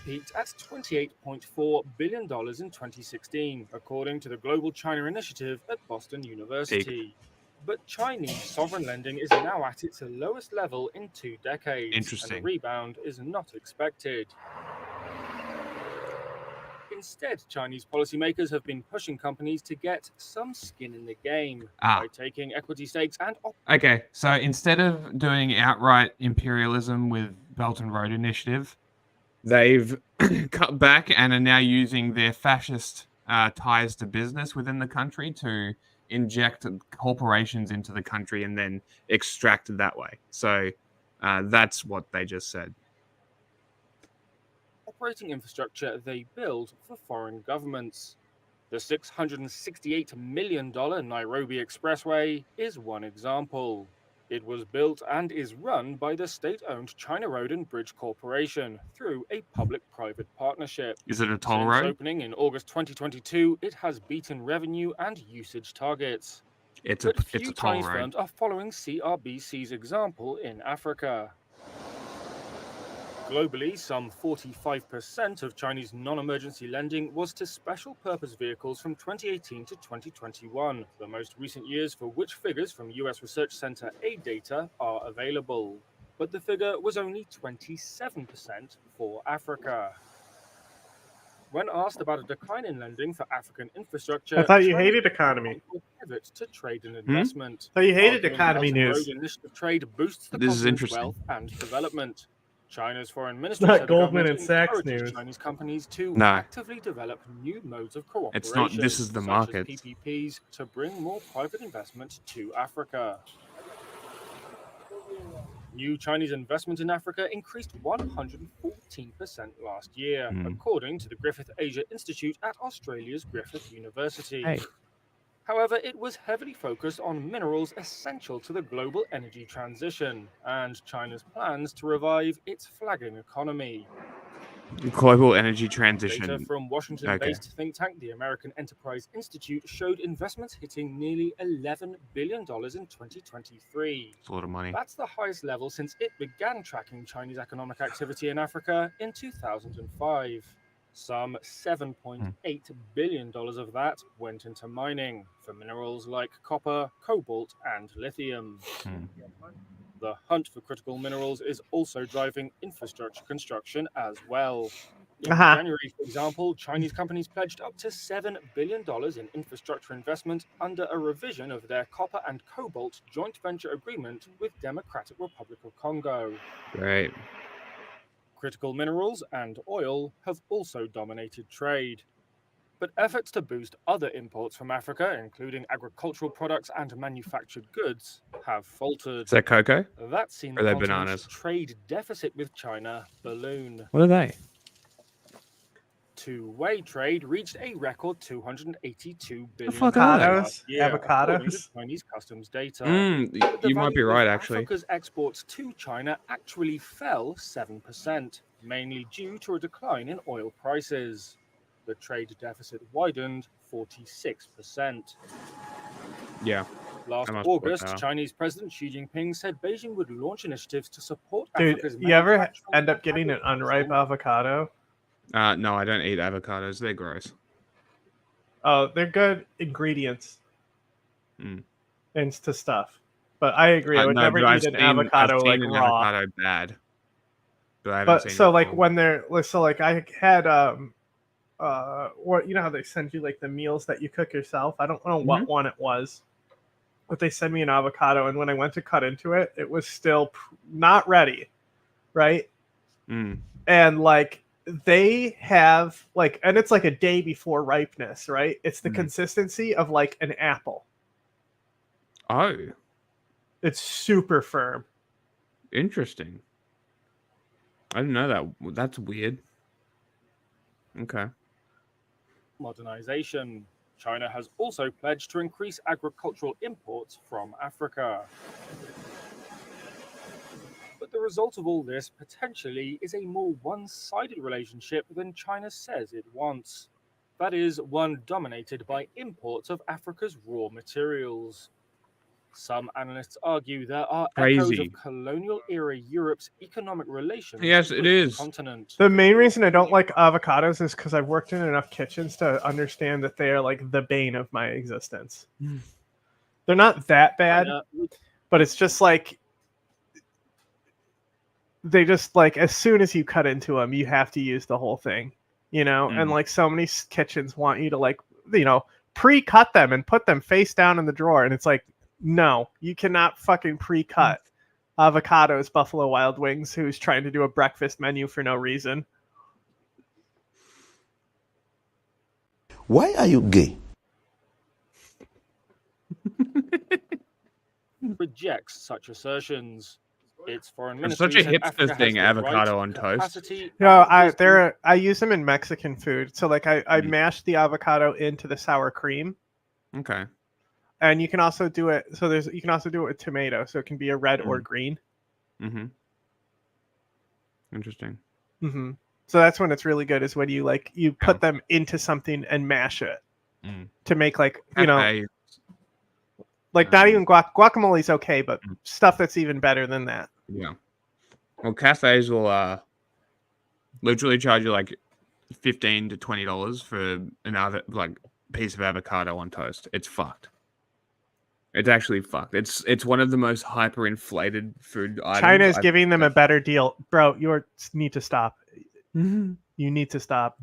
peaked at $28.4 billion in 2016, according to the Global China Initiative at Boston University. But Chinese sovereign lending is now at its lowest level in 2 decades, and a Interesting. rebound is not expected. Instead, Chinese policymakers have been pushing companies to get some skin in the game by taking equity stakes and Okay, so instead of doing outright imperialism with Belt and Road Initiative, they've cut back and are now using their fascist ties to business within the country to inject corporations into the country and then extract it that way. So that's what they just said. operating infrastructure they build for foreign governments. The $668 million Nairobi Expressway is one example. It was built and is run by the state-owned China Road and Bridge Corporation through a public-private partnership. Is it a toll Since road? opening in August 2022, it has beaten revenue and usage targets. It's But a few toll Chinese road. firms are following CRBC's example in Africa. Globally, some 45% of Chinese non-emergency lending was to special-purpose vehicles from 2018 to 2021, the most recent years for which figures from US Research Center aid data are available. But the figure was only 27% for Africa. When asked about a decline in lending for African infrastructure, I thought you China's hated economy. will pivot to trade and investment. Thought you hated arguing economy Belt and news. Road Initiative trade boosts the This is continent's interesting. wealth and development. China's foreign ministry Not said the Goldman government and Sachs encourages news. Chinese companies to No. actively develop new modes of cooperation. It's not, this is the such market. as PPPs to bring more private investment to Africa. New Chinese investment in Africa increased 114% last year, according to the Griffith Asia Institute at Australia's Griffith University. Hey. However, it was heavily focused on minerals essential to the global energy transition and China's plans to revive its flagging economy. Global energy transition. Data from Washington-based think tank the American Enterprise Institute showed investments hitting nearly $11 billion in 2023. It's a lot of money. That's the highest level since it began tracking Chinese economic activity in Africa in 2005. Some $7.8 billion of that went into mining for minerals like copper, cobalt, and lithium. The hunt for critical minerals is also driving infrastructure construction as well. In January, for example, Chinese companies pledged up to $7 billion in infrastructure investment under a revision of their copper and cobalt joint venture agreement with Democratic Republic of Congo. Right. Critical minerals and oil have also dominated trade. But efforts to boost other imports from Africa, including agricultural products and manufactured goods, have faltered. Is that cocoa? That's seen Or are the they continent's bananas? trade deficit with China balloon. What are they? Two-way trade reached a record $282 billion fuck are they? last year, according to Avocados? Chinese customs data. Mm, But the you might be value of right, actually. Africa's exports to China actually fell 7%, mainly due to a decline in oil prices. The trade deficit widened 46%. Yeah. Last I must August, work out. Chinese President Xi Jinping said Beijing would launch initiatives to support Dude, Africa's you ever manufacturing end up getting an unripe avocado? No, I don't eat avocados. They're gross. Oh, they're good ingredients Mm. and to stuff. But I agree, I would No, never but eat an avocado I've seen like an raw. avocado bad. But I haven't But seen so it like raw. when they're so like I had what you know how they send you like the meals that you cook yourself? I don't know what one it was. But they sent me an avocado and when I went to cut into it, it was still not ready, right? Mm. And like they have like and it's like a day before ripeness, right? It's the consistency of like an apple. Oh, It's super firm. interesting. I didn't know that. That's weird. Okay. modernization. China has also pledged to increase agricultural imports from Africa. But the result of all this potentially is a more one-sided relationship than China says it wants. That is, one dominated by imports of Africa's raw materials. Some analysts argue there are Crazy. echoes of colonial-era Europe's economic relations Yes, it with is. the continent. The main reason I don't like avocados is because I've worked in enough kitchens to understand that they are like the bane of my existence. They're not that bad, but it's just like they just like as soon as you cut into them, you have to use the whole thing, you know. And like so many kitchens want you to like pre-cut them and put them face down in the drawer, and it's like, no, you cannot fucking pre-cut avocados. Buffalo Wild Wings, who's trying to do a breakfast menu for no reason. Why are you gay? Rejects such assertions. Its foreign It's ministry such a said hipster Africa thing, has the avocado right, on toast. capacity, No, and I use them in Mexican food. So like I mash the avocado into the sour cream. Okay. And you can also do it. So you can also do it with tomato. So it can be a red or green. Mm-hmm. Interesting. Mm-hmm. So that's when it's really good. Is when you put them into something and mash it to make like like not even guacamole's okay, but stuff that's even better than that. Yeah. Well, cafes will literally charge you like $15 to $20 for an piece of avocado on toast. It's fucked. It's actually fucked. It's one of the most hyperinflated food items. China is giving them a better deal, bro. You need to stop. You need to stop.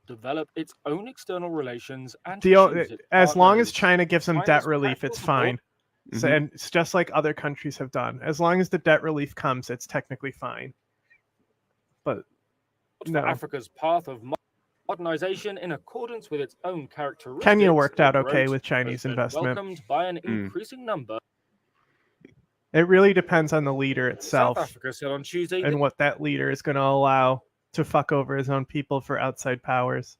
develop its own external relations and as long as China gives them debt relief, it's fine. So, and it's just like other countries have done. As long as the debt relief comes, it's technically fine. But no. Africa's path of modernization in accordance with its own characteristics. Kenya worked out okay with Chinese investment. Welcomed by an increasing number. It really depends on the leader itself. South Africa said on Tuesday and what that leader is going to allow to fuck over his own people for outside powers.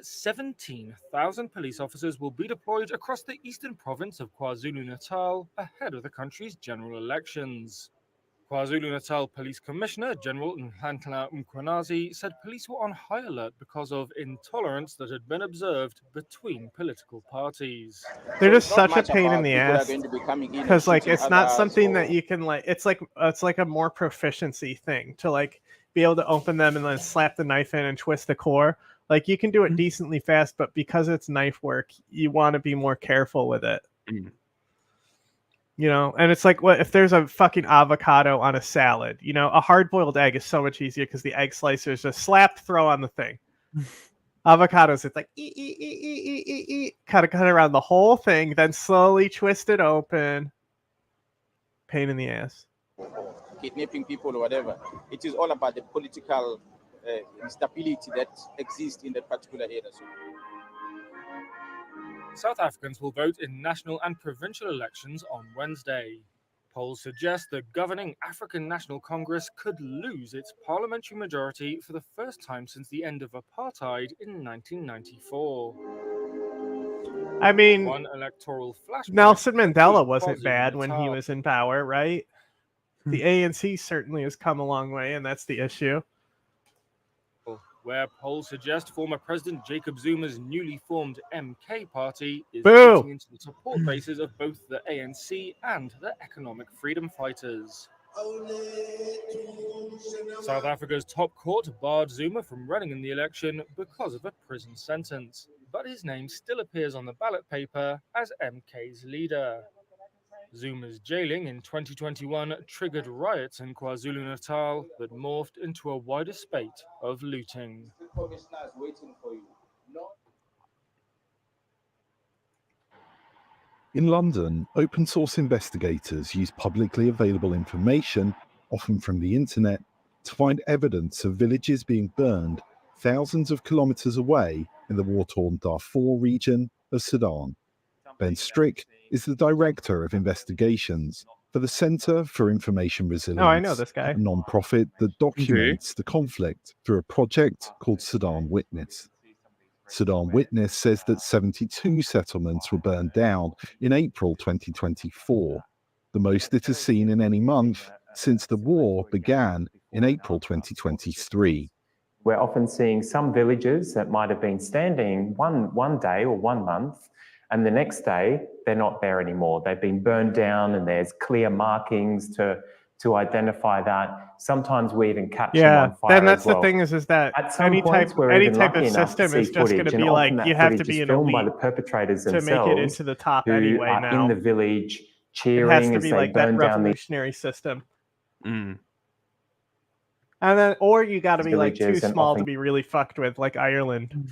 17,000 police officers will be deployed across the eastern province of KwaZulu-Natal ahead of the country's general elections. KwaZulu-Natal Police Commissioner General Nhlanhla Mkhwanazi said police were on high alert because of intolerance that had been observed between political parties. They're just such a pain in the ass because like it's not something that you can like. It's like a more proficiency thing to like be able to open them and then slap the knife in and twist the core. Like you can do it decently fast, but because it's knife work, you want to be more careful with it. You know, and it's like, what if there's a fucking avocado on a salad? You know, a hard-boiled egg is so much easier because the egg slicer is just slap, throw on the thing. Avocados, it's like cut around the whole thing, then slowly twist it open. Pain in the ass. Kidnapping people or whatever. It is all about the political instability that exists in that particular area. South Africans will vote in national and provincial elections on Wednesday. Polls suggest the governing African National Congress could lose its parliamentary majority for the first time since the end of apartheid in 1994. I mean, one electoral flashpoint. Nelson Mandela wasn't bad when he was in power, right? The ANC certainly has come a long way, and that's the issue. Where polls suggest former President Jacob Zuma's newly formed MK party is Boo! getting into the support bases of both the ANC and the economic freedom fighters. South Africa's top court barred Zuma from running in the election because of a prison sentence, but his name still appears on the ballot paper as MK's leader. Zuma's jailing in 2021 triggered riots in KwaZulu-Natal that morphed into a wider spate of looting. In London, open source investigators use publicly available information, often from the internet, to find evidence of villages being burned thousands of kilometers away in the war-torn Darfur region of Sudan. Ben Strick is the Director of Investigations for the Centre for Information Resilience, I know this guy. a non-profit that documents the conflict through a project called Sudan Witness. Sudan Witness says that 72 settlements were burned down in April 2024, the most it has seen in any month since the war began in April 2023. We're often seeing some villages that might have been standing one day or 1 month, and the next day they're not there anymore. They've been burned down, and there's clear markings to identify that. Sometimes we even catch them on fire. Then that's as well. the thing is that At some any points, type we're any even type lucky of enough to system see is just going footage, to and be like often you that have to footage be is an filmed by elite the perpetrators to themselves, make it into the top who anyway. are Now in the village it cheering has to as be they like that burn down the revolutionary system. And then, or you got to be like too villages and small to often be really fucked with, like Ireland.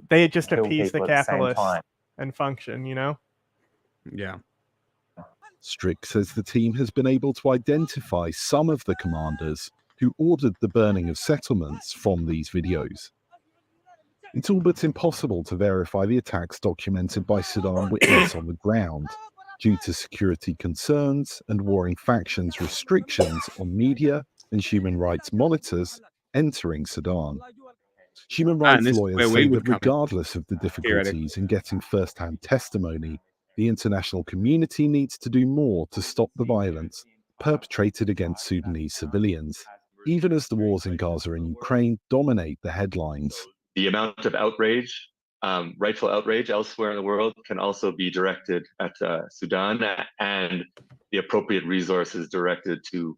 They just kill appease the people at the same capitalists time. and function, you know? Yeah. Strick says the team has been able to identify some of the commanders who ordered the burning of settlements from these videos. It's all but impossible to verify the attacks documented by Sudan Witness on the ground, due to security concerns and warring factions' restrictions on media and human rights monitors entering Sudan. Human rights this is lawyers where we say would that come in, regardless of the difficulties in getting first-hand testimony, the international community needs to do more to stop the violence perpetrated against Sudanese civilians, even as the wars in Gaza and Ukraine dominate the headlines. The amount of outrage, rightful outrage elsewhere in the world, can also be directed at Sudan, and the appropriate resources directed to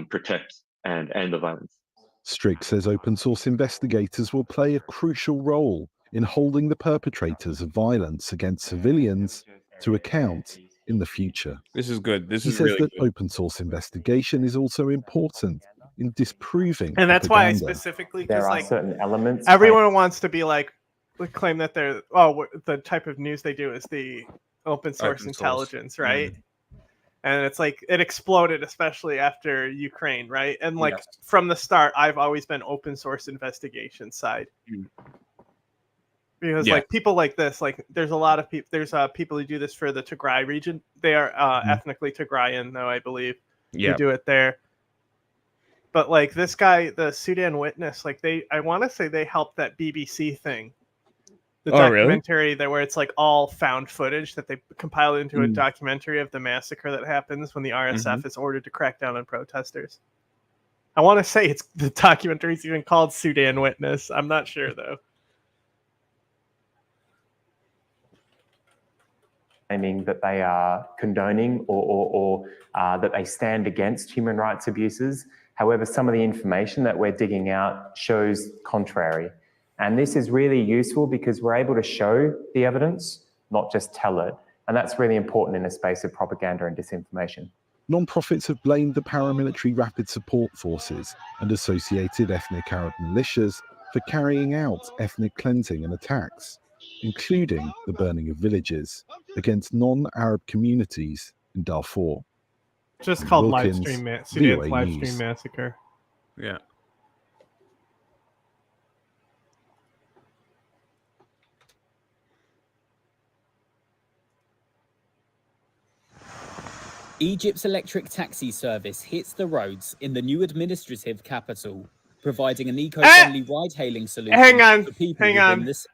protect and end the violence. Strick says open source investigators will play a crucial role in holding the perpetrators of violence against civilians to account in the future. This is good. This He is says really that good. open source investigation is also important in disproving And that's why I propaganda. specifically, There because are like certain elements. everyone wants to be like, claim that they're the type of news they do is the open source Open source. intelligence, right? And it's like it exploded, especially after Ukraine, right? And like Yes. from the start, I've always been open source investigation side. Because Yeah. like people like this, like there's a lot of people. There's people who do this for the Tigray region. They are ethnically Tigrayan, though I believe. Yeah. Who do it there. But like this guy, the Sudan Witness, like I want to say they helped that BBC thing, the Oh, really? documentary that where it's like all found footage that they compiled into a documentary of the massacre that happens when the RSF is ordered to crack down on protesters. I want to say the documentary's even called Sudan Witness. I'm not sure though. Claiming that they are condoning or that they stand against human rights abuses. However, some of the information that we're digging out shows contrary. And this is really useful because we're able to show the evidence, not just tell it. And that's really important in a space of propaganda and disinformation. Non-profits have blamed the paramilitary Rapid Support Forces and associated ethnic Arab militias for carrying out ethnic cleansing and attacks, including the burning of villages against non-Arab communities in Darfur. Just called Wilkins, Sudan's VOA live News. stream massacre. Yeah. Egypt's electric taxi service hits the roads in the new administrative capital, providing an eco-friendly ride-hailing solution Hang on, for people hang within on. this.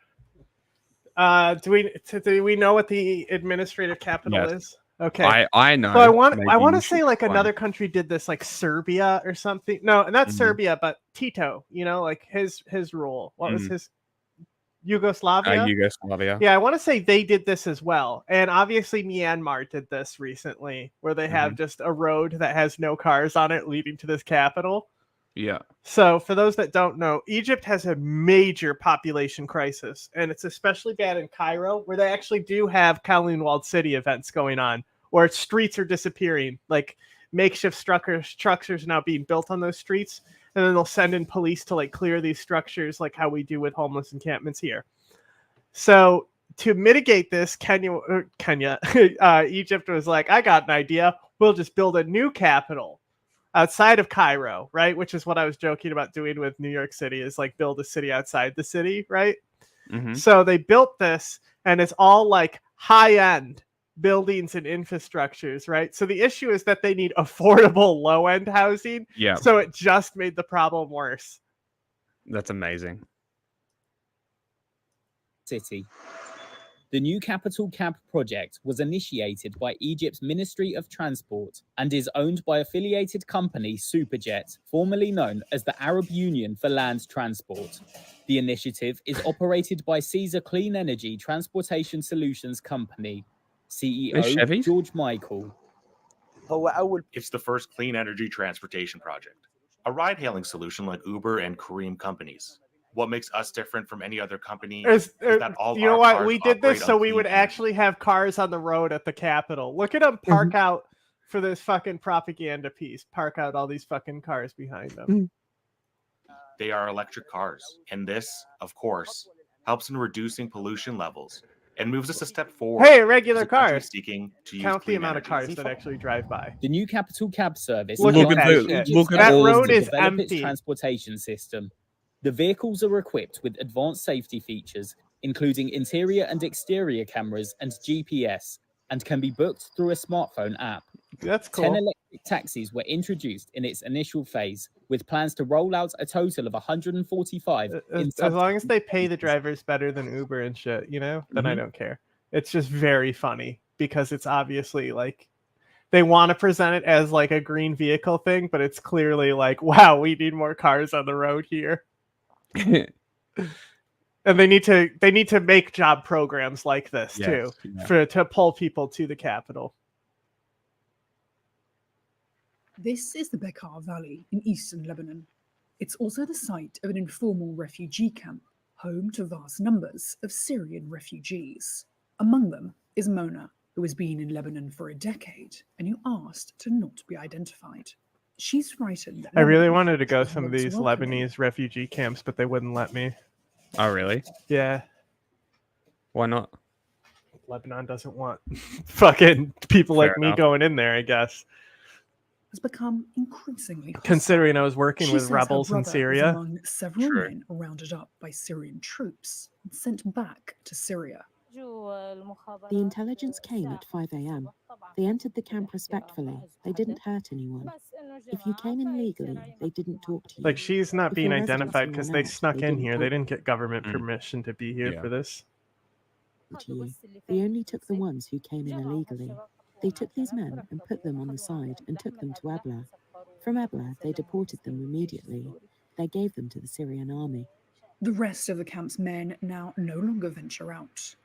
Do we know what the administrative capital Yes. is? Okay. I know. So I want Maybe to you say should like explain. another country did this, like Serbia or something. No, not Serbia, but Tito. You know, like his rule. What was his? Yugoslavia. Yugoslavia. Yeah, I want to say they did this as well. And obviously Myanmar did this recently, where they have just a road that has no cars on it leading to this capital. Yeah. So for those that don't know, Egypt has a major population crisis, and it's especially bad in Cairo, where they actually do have Kowloon Walled City events going on, where streets are disappearing, like makeshift structures now being built on those streets, and then they'll send in police to like clear these structures, like how we do with homeless encampments here. So to mitigate this, Egypt was like, I got an idea. We'll just build a new capital outside of Cairo, right? Which is what I was joking about doing with New York City, is like build a city outside the city, right? So they built this, and it's all like high-end buildings and infrastructures, right? So the issue is that they need affordable low-end housing. Yeah. So it just made the problem worse. That's amazing. City. The new capital cab project was initiated by Egypt's Ministry of Transport and is owned by affiliated company Superjet, formerly known as the Arab Union for Land Transport. The initiative is operated by Caesar Clean Energy Transportation Solutions Company. CEO George Michael. It's the first clean energy transportation project, a ride-hailing solution like Uber and Careem companies. What makes us different from any other company is that all you know our what? cars We did this operate so on we clean would energy. actually have cars on the road at the Capitol. Look at them park out for this fucking propaganda piece. Park out all these fucking cars behind them. They are electric cars, and this, of course, helps in reducing pollution levels and moves us a step forward. Hey, regular as a country cars. seeking to use Count the clean amount of energy. cars that actually drive by. The new capital cab service Look aligns at with that shit. Egypt's That efforts road to is develop its empty. transportation system. The vehicles are equipped with advanced safety features, including interior and exterior cameras and GPS, and can be booked through a smartphone app. That's 10 cool. electric taxis were introduced in its initial phase, with plans to roll out a total of 145 As long as they pay the drivers better than Uber and shit, you know, then I don't care. It's just very funny because it's obviously like they want to present it as like a green vehicle thing, but it's clearly like, wow, we need more cars on the road here. And they need to make job programs like this too, to pull people to the Capitol. This is the Bekaa Valley in eastern Lebanon. It's also the site of an informal refugee camp, home to vast numbers of Syrian refugees. Among them is Mona, who has been in Lebanon for a decade and who asked to not be identified. She's frightened that I really Lebanon wanted to go some of once these welcoming. Lebanese refugee camps, but they wouldn't let me. Oh, really? Yeah. Why not? Lebanon doesn't want fucking people Fair like me enough. going in there, I guess. Has become increasingly hostile. Considering I was working She with says her rebels in brother was Syria. among several men rounded up by Syrian troops and sent back to Syria. The intelligence came at 5 a.m. They entered the camp respectfully. They didn't hurt anyone. If you came in legally, they didn't talk to you. Like, she's not If being your residency identified because ran they out, snuck they in didn't here. They talk didn't get government permission to be here for this. to you. They only took the ones who came in illegally. They took these men and put them on the side and took them to Abla. From Abla, they deported them immediately. They gave them to the Syrian army. The rest of the camp's men now no longer venture out.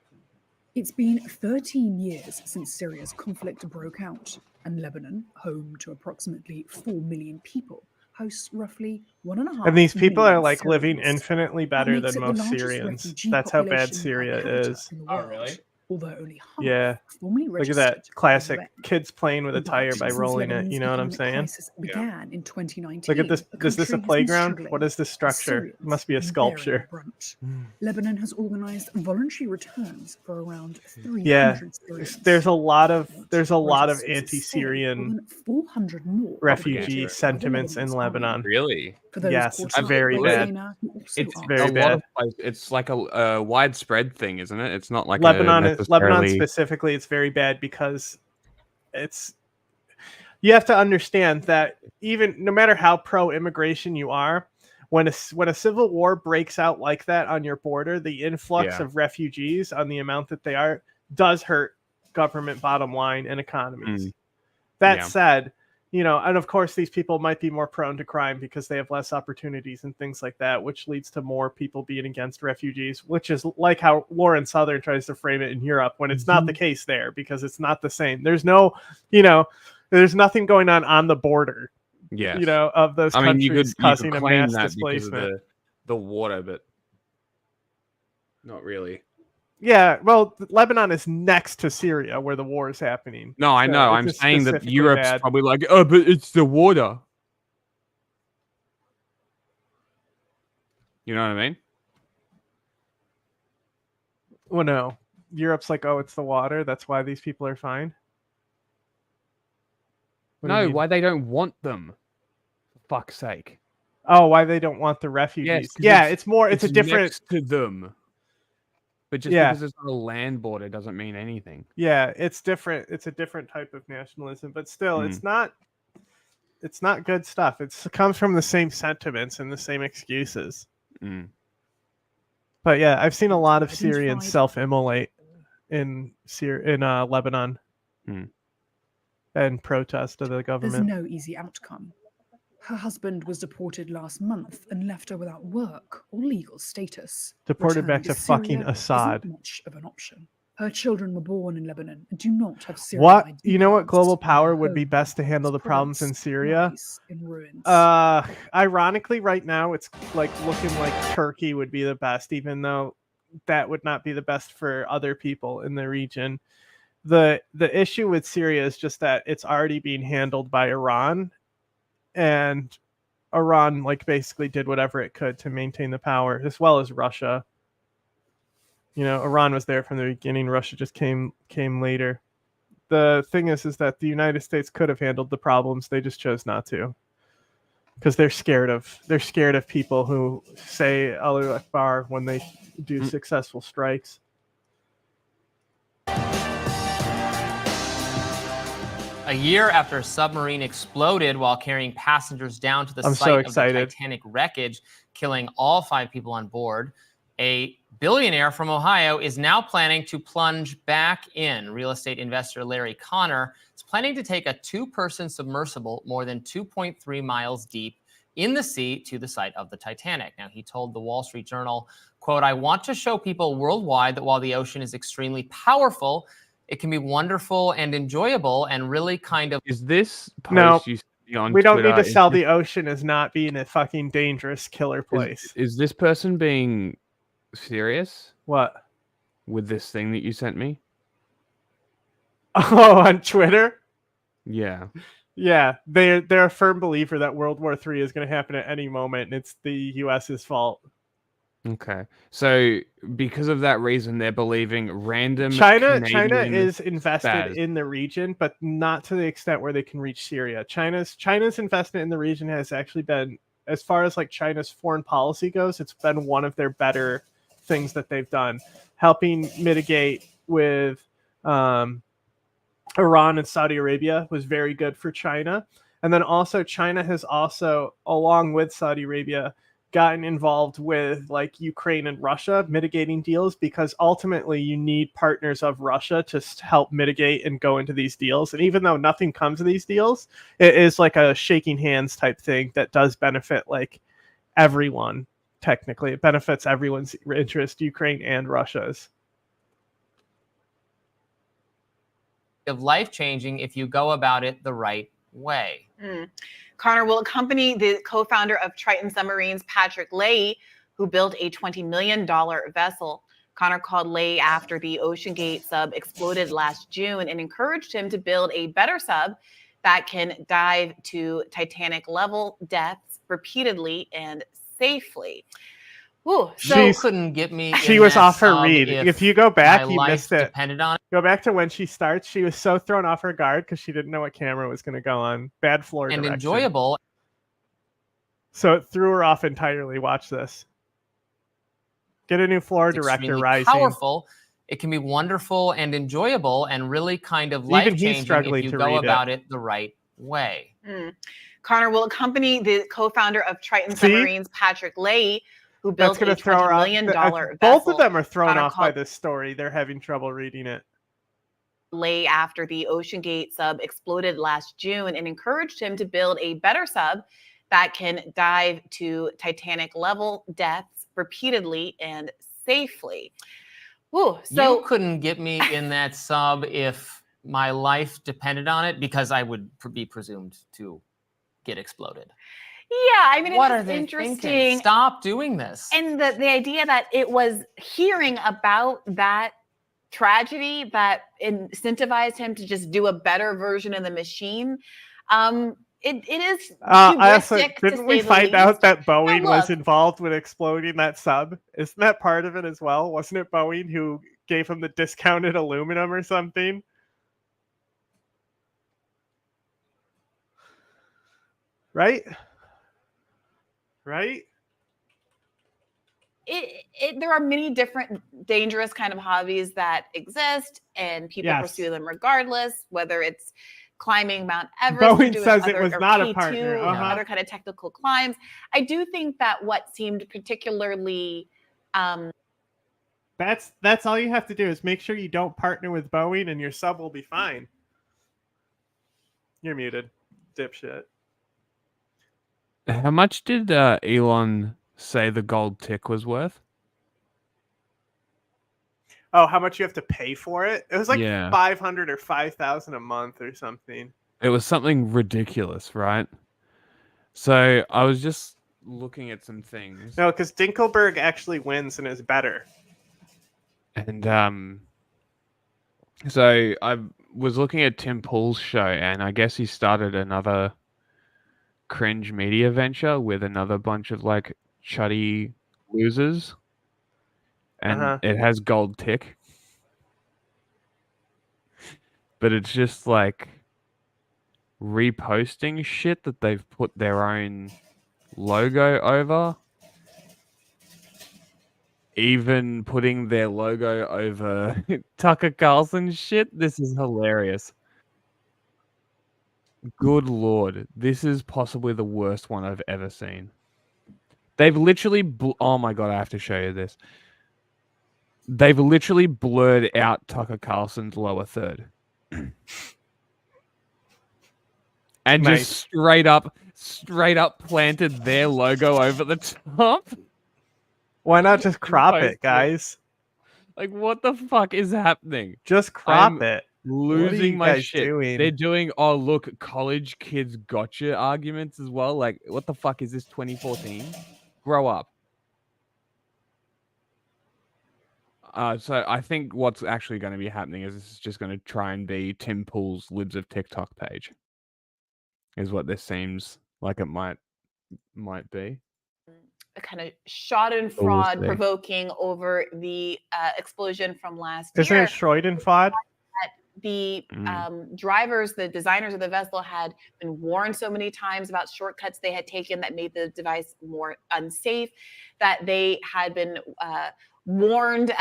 It's been 13 years since Syria's conflict broke out, and Lebanon, home to approximately 4 million people, hosts roughly 1.5 And these people are million like living Syrians. infinitely That better makes than it the most largest Syrians. refugee That's how bad population per Syria capita is. in the world, although only half Yeah. formally Look at registered that classic UN. kids playing with a But tire by since rolling it. Lebanon's You know what I'm economic saying? crisis began in 2019, Look at this. the Is this a country has been playground? struggling. What is this structure? It must be a Syrians have been bearing sculpture. the brunt. Lebanon has organized voluntary returns for around 300 Yeah. Syrians. There's a lot of Registrars say anti-Syrian more than 400 more refugee reported sentiments in Lebanon's army. Lebanon. Really? For those Yes, caught it's up very by bad. Zaina, who also It's asked very a lot bad. of places. It's like a widespread thing, isn't it? It's not like Lebanon necessarily... specifically, it's very bad because you have to understand that even no matter how pro-immigration you are, when a civil war breaks out like that on your border, the influx of refugees on the amount that they are does hurt government bottom line and economies. That said, you know, and of course these people might be more prone to crime because they have less opportunities and things like that, which leads to more people being against refugees, which is like how Lauren Southern tries to frame it in Europe when it's not the case there, because it's not the same. There's no, you know, there's nothing going on the border. Yes. You know, of those I mean, countries causing a claim mass that displacement. because of the water, but not really. Yeah, well, Lebanon is next to Syria where the war is happening. No, I So know. it's I'm just saying that specifically Europe's bad. probably like, oh, but it's the water. You know what I mean? Well, no. Europe's like, oh, it's the water. That's why these people are fine. What do you No, mean? why they don't want them? For fuck's sake. Oh, why they don't want the refugees? Yes, 'cause Yeah, it's a different. next to them. But just because it's not a land border doesn't mean anything. Yeah, it's different. It's a different type of nationalism, but still, it's not good stuff. It comes from the same sentiments and the same excuses. But yeah, I've seen a lot of Syrians self-immolate in Lebanon and protest of the There's government. no easy outcome. Her husband was deported last month and left her without work or legal status. Deported back Returning to Syria fucking isn't Assad. much of an option. Her children were born in Lebanon and do not have Syrian What ID you know? What cards. global power would be best to handle the problems in Syria? In ruins. Ironically, right now it's like looking like Turkey would be the best, even though that would not be the best for other people in the region. The issue with Syria is just that it's already being handled by Iran, and Iran like basically did whatever it could to maintain the power, as well as Russia. You know, Iran was there from the beginning. Russia just came later. The thing is that the United States could have handled the problems. They just chose not to, because they're scared of people who say Allahu Akbar when they do successful strikes. A year after a submarine exploded while carrying passengers down to the site of the Titanic wreckage, killing all 5 people on board, a billionaire from Ohio is now planning to plunge back in. Real estate investor Larry Connor is planning to take a 2-person submersible more than 2.3 miles deep in the sea to the site of the Titanic. Now, he told the Wall Street Journal, quote, "I want to show people worldwide that while the ocean is extremely powerful, it can be wonderful and enjoyable and really kind of..." Is this post No, you see on we don't Twitter, need to sell the ocean as not being a fucking dangerous killer place. Is this person being serious? What? With this thing that you sent me? Oh, on Twitter? Yeah. Yeah, they're a firm believer that World War III is going to happen at any moment, and it's the U.S.'s fault. Okay, so because of that reason, they're believing random China Canadian is invested spaz. in the region, but not to the extent where they can reach Syria. China's investment in the region has actually been, as far as like China's foreign policy goes, it's been one of their better things that they've done, helping mitigate with Iran and Saudi Arabia was very good for China. And then also China has also, along with Saudi Arabia, gotten involved with like Ukraine and Russia mitigating deals, because ultimately you need partners of Russia to help mitigate and go into these deals. And even though nothing comes of these deals, it is like a shaking hands type thing that does benefit like everyone. Technically, it benefits everyone's interest, Ukraine and Russia's. of life-changing if you go about it the right way. Connor will accompany the co-founder of Triton Submarines, Patrick Leahy, who built a $20 million vessel. Connor called Leahy after the OceanGate sub exploded last June and encouraged him to build a better sub that can dive to Titanic-level depths repeatedly and safely. Ooh, So she couldn't get me. She was off her read. If you go back, you missed it. Depended on it. Go back to when she starts. She was so thrown off her guard because she didn't know what camera was going to go on. Bad floor And direction. enjoyable. So it threw her off entirely. Watch this. Get a new floor director, Rising. Powerful. It can be wonderful and enjoyable and really kind of Even life-changing he's struggling if you to go read about it. it the right way. Connor will accompany the co-founder of Triton Submarines, Patrick Leahy, who built a $20 million vessel. Both of them are thrown Connor off by called this story. They're having trouble reading it. Leahy after the OceanGate sub exploded last June and encouraged him to build a better sub that can dive to Titanic-level depths repeatedly and safely. Ooh, so you couldn't get me in that sub if my life depended on it, because I would be presumed to get exploded. Yeah, I mean, What it's are they interesting. thinking? Stop doing this. And the idea that it was hearing about that tragedy that incentivized him to just do a better version of the machine. It is hubristic, didn't we find out that Boeing was involved with exploding that sub? Isn't that part of it as well? Wasn't it Boeing who gave him the discounted aluminum or something? Right? There are many different dangerous kind of hobbies that exist, and people pursue them regardless, whether it's climbing Mount Everest. Boeing says it was not a partner. Or other kind of technical climbs. I do think that what seemed particularly That's all you have to do is make sure you don't partner with Boeing, and your sub will be fine. You're muted, dipshit. How much did Elon say the gold tick was worth? Oh, how much you have to pay for it? It was like Yeah. 500 or 5,000 a month or something. It was something ridiculous, right? So I was just looking at some things. No, because Dinkelberg actually wins and is better. And so I was looking at Tim Pool's show, and I guess he started another cringe media venture with another bunch of like chuddy losers, and it has gold tick, but it's just like reposting shit that they've put their own logo over. Even putting their logo over Tucker Carlson shit. This is hilarious. Good Lord. This is possibly the worst one I've ever seen. They've literally... oh my God, I have to show you this. They've literally blurred out Tucker Carlson's lower third. And just straight up planted their logo over the top. Why not just crop it, guys? Like, what the fuck is happening? Just crop it. Losing my shit. Doing? They're doing, oh, look, college kids gotcha arguments as well. Like, what the fuck is this, 2014? Grow up. So I think what's actually going to be happening is this is just going to try and be Tim Pool's Libs of TikTok page. Is what this seems like it might be. A kind of Schadenfreude provoking over the explosion from last year. Isn't it Schadenfreude? The drivers, the designers of the vessel had been warned so many times about shortcuts they had taken that made the device more unsafe, that they had been warned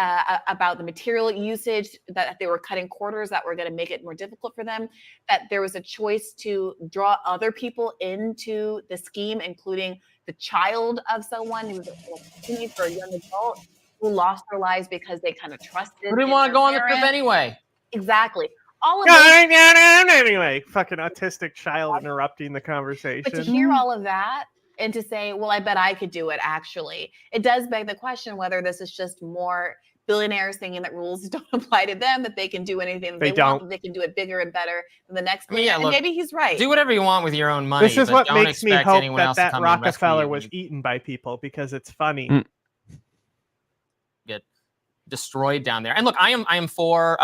about the material usage, that they were cutting corners that were going to make it more difficult for them, that there was a choice to draw other people into the scheme, including the child of someone who was a teenager or a young adult who lost their lives because they kind of trusted. Who didn't want to go on the trip anyway? Exactly. All of anyway, fucking autistic child interrupting the conversation. But to hear all of that and to say, well, I bet I could do it, actually, it does beg the question whether this is just more billionaires thinking that rules don't apply to them, that they can do anything they want, that they can do it bigger and better than the next person. Yeah, and maybe he's right. Do whatever you want with your own money. This is what don't makes me expect hope anyone else that to come Rockefeller and was eaten by people, because it's funny. Get destroyed down there. And look, I am for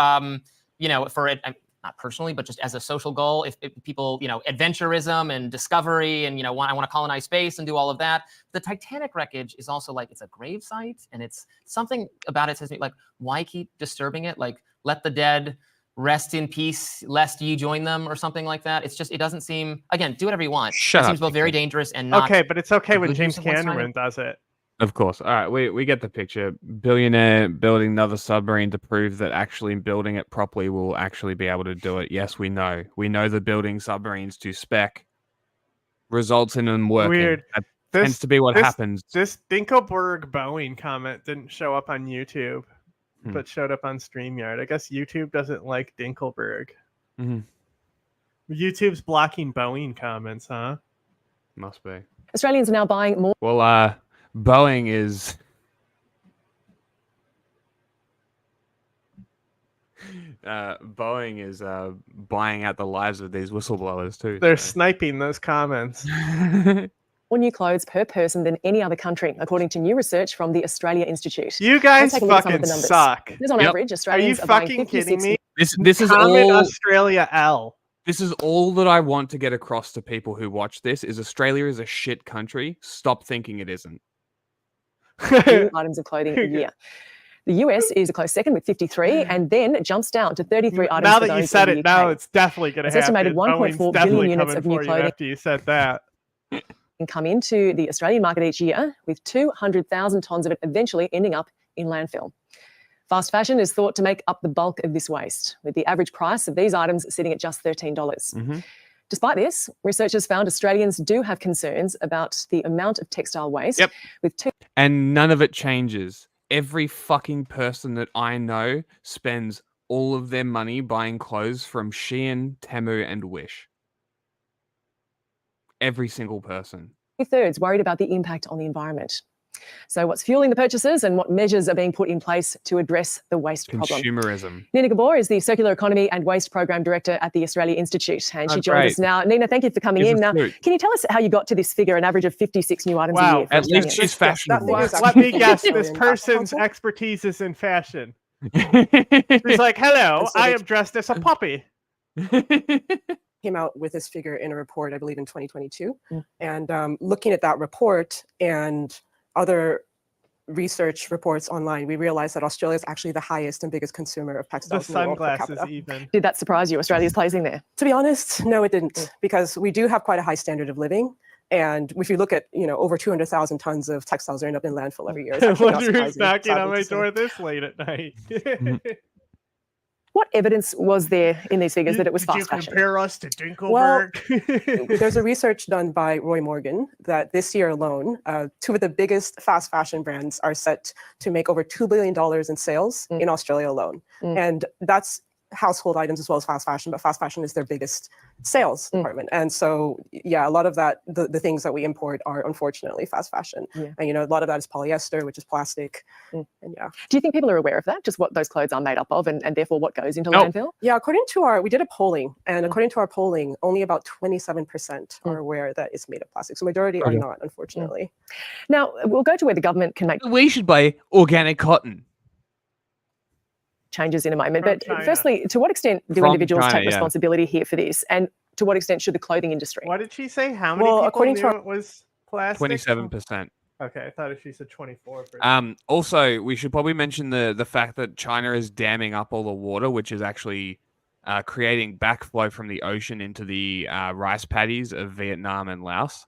for it, not personally, but just as a social goal, if people, adventurism and discovery and, I want to colonize space and do all of that. The Titanic wreckage is also like, it's a grave site, and it's something about it says to me, like, why keep disturbing it? Like, let the dead rest in peace, lest you join them, or something like that. It's just, it doesn't seem, again, do whatever you want. It seems both very dangerous and not. Okay, but it's okay when James Cameron does it. Of course. All right, we get the picture. Billionaire building another submarine to prove that actually building it properly will actually be able to do it. Yes, we know. We know that building submarines to spec results in them working. Weird. That tends to be what happens. This Dinkelberg Boeing comment didn't show up on YouTube, but showed up on StreamYard. I guess YouTube doesn't like Dinkelberg. YouTube's blocking Boeing comments, huh? Must be. Australians are now buying more. Well, Boeing is buying out the lives of these whistleblowers too. They're sniping those comments. More new clothes per person than any other country, according to new research from the Australia Institute. You guys fucking suck. On average, Australians are you fucking kidding me? This is all Australia L. This is all that I want to get across to people who watch this: is Australia is a shit country. Stop thinking it isn't. Items of clothing a year. The US is a close second with 53, and then jumps down to 33 items. Now that you said it, now it's definitely going to happen. Estimated 1.4 billion units of new clothing. After you said that, and come into the Australian market each year, with 200,000 tons of it eventually ending up in landfill. Fast fashion is thought to make up the bulk of this waste, with the average price of these items sitting at just $13. Despite this, researchers found Australians do have concerns about the amount of textile waste. And none of it changes. every fucking person that I know spends all of their money buying clothes from Shein, Temu, and Wish. Every single person. 2/3 worried about the impact on the environment. So what's fueling the purchases and what measures are being put in place to address the waste problem? Consumerism. Nina Gabor is the Circular Economy and Waste Program Director at the Australia Institute, and she joins us now. Nina, thank you for coming in. Now, can you tell us how you got to this figure, an average of 56 new items a year? At least she's fashionable. Let me guess, this person's expertise is in fashion. She's like, hello, I am dressed as a puppy. Came out with this figure in a report, I believe, in 2022. And looking at that report and other research reports online, we realized that Australia is actually the highest and biggest consumer of textiles in the world per capita. Even. Did that surprise you, Australia's placing there? To be honest, no, it didn't, because we do have quite a high standard of living. And if you look at, over 200,000 tons of textiles that end up in landfill every year. I wonder who's knocking on my door this late at night. What evidence was there in these figures that it was fast fashion? Did you compare us to Dinkelberg? Well, there's a research done by Roy Morgan that this year alone, two of the biggest fast fashion brands are set to make over $2 billion in sales in Australia alone. And that's household items as well as fast fashion, but fast fashion is their biggest sales department. And so, yeah, a lot of that, the things that we import are unfortunately fast fashion. And, a lot of that is polyester, which is plastic. And yeah. Do you think people are aware of that, just what those clothes are made up of and therefore what goes into landfill? Yeah, according to we did a polling, and according to our polling, only about 27% are aware that it's made of plastic. So majority are not, unfortunately. Now, we'll go to where the government can make... We should buy organic cotton. Changes in a moment. But firstly, to what extent do individuals take responsibility here for this? And to what extent should the clothing industry? What did she say? How many people knew it was plastic? 27%. Okay, I thought she said 24. Also, we should probably mention the fact that China is damming up all the water, which is actually creating backflow from the ocean into the rice paddies of Vietnam and Laos.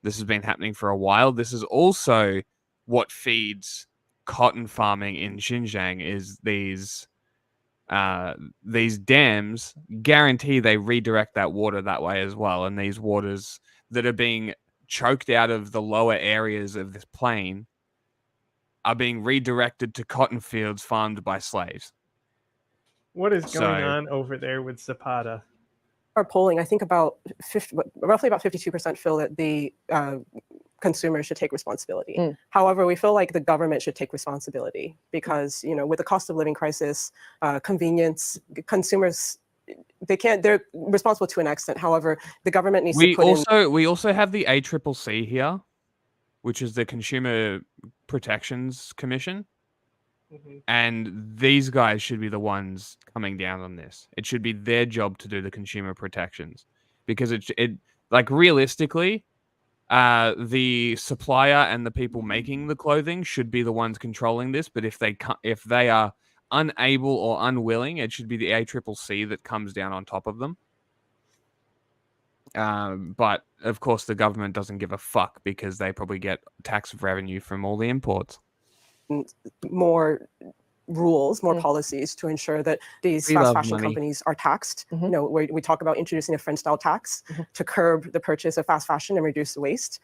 This has been happening for a while. This is also what feeds cotton farming in Xinjiang. Is these dams guarantee they redirect that water that way as well, and these waters that are being choked out of the lower areas of this plain are being redirected to cotton fields farmed by slaves. What is going on over there with Zapata? Our polling, I think roughly about 52% feel that the consumers should take responsibility. However, we feel like the government should take responsibility because, with the cost of living crisis, convenience, consumers, they're responsible to an extent. However, the government needs to put We also have the ACCC here, which is the Consumer Protections Commission. And these guys should be the ones coming down on this. It should be their job to do the consumer protections because it like realistically, the supplier and the people making the clothing should be the ones controlling this. But if they are unable or unwilling, it should be the ACCC that comes down on top of them. But of course, the government doesn't give a fuck because they probably get tax revenue from all the imports. More rules, more policies to ensure that these fast fashion companies are taxed. We talk about introducing a French style tax to curb the purchase of fast fashion and reduce the waste,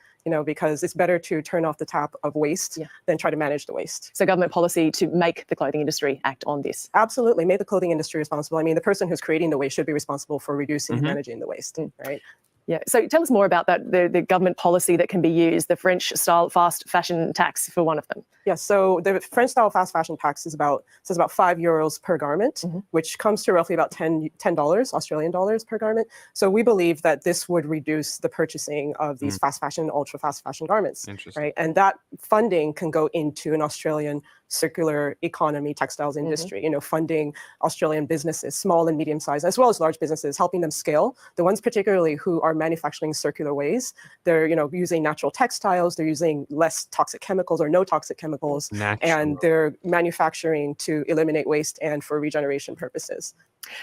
because it's better to turn off the tap of waste than try to manage the waste. So government policy to make the clothing industry act on this. Absolutely. Make the clothing industry responsible. I mean, the person who's creating the waste should be responsible for reducing and managing the waste, right? Yeah. So tell us more about that, the government policy that can be used, the French style fast fashion tax for one of them. Yeah, so the French style fast fashion tax is about €5 per garment, which comes to roughly about $10 Australian dollars per garment. So we believe that this would reduce the purchasing of these fast fashion, ultra fast fashion garments, right? And that funding can go into an Australian circular economy textiles industry, funding Australian businesses, small and medium sized, as well as large businesses, helping them scale. The ones particularly who are manufacturing circular ways, they're using natural textiles, they're using less toxic chemicals or no toxic chemicals, and they're manufacturing to eliminate waste and for regeneration purposes.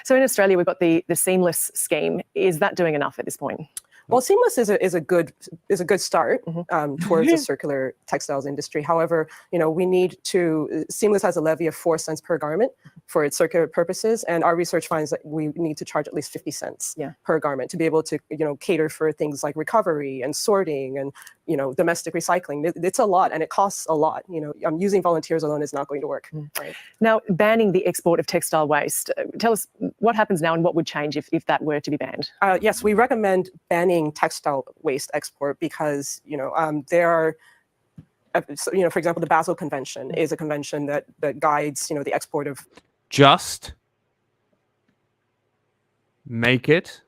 So in Australia, we've got the Seamless scheme. Is that doing enough at this point? Well, Seamless is a good start towards the circular textiles industry. However, we need to. Seamless has a levy of 4 cents per garment for its circular purposes, and our research finds that we need to charge at least 50 cents per garment to be able to cater for things like recovery and sorting and domestic recycling. It's a lot, and it costs a lot. Using volunteers alone is not going to work. Right? Now, banning the export of textile waste. Tell us what happens now and what would change if that were to be banned. Yes, we recommend banning textile waste export because there are. For example, the Basel Convention is a convention that guides, the export of. Just make it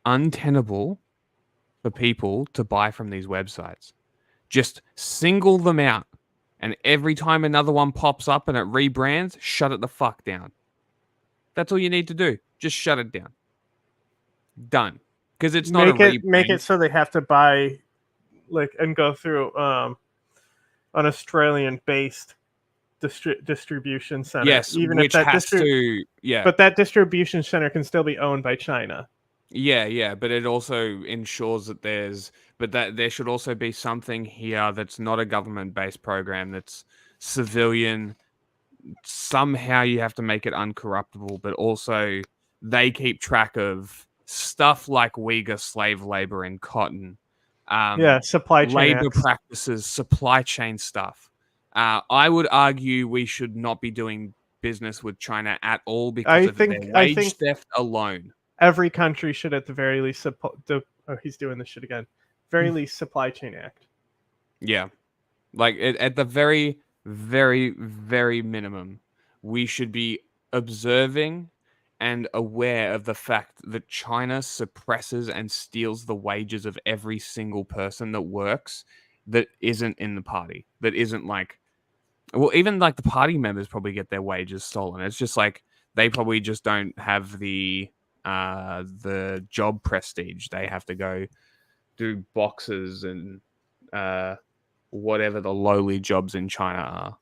untenable for people to buy from these websites. Just single them out, and every time another one pops up and it rebrands, shut it the fuck down. That's all you need to do. Just shut it down. Done. Because it's not make it so they have to buy, and go through an Australian-based distribution center. Yes, even which if that has to, yeah. But that distribution center can still be owned by China. Yeah, but it also ensures that there should also be something here that's not a government-based program, that's civilian. Somehow you have to make it uncorruptible, but also they keep track of stuff like Uyghur slave labor and cotton. Supply chain labor acts. practices, supply chain stuff. I would argue we should not be doing business with China at all because of their wage theft alone. Every country should, at the very least, he's doing this shit again. Very least, supply chain act. Yeah, at the very, very, very minimum, we should be observing and aware of the fact that China suppresses and steals the wages of every single person that works that isn't in the party, that isn't even the party members probably get their wages stolen. It's just they probably just don't have the job prestige. They have to go do boxes and whatever the lowly jobs in China are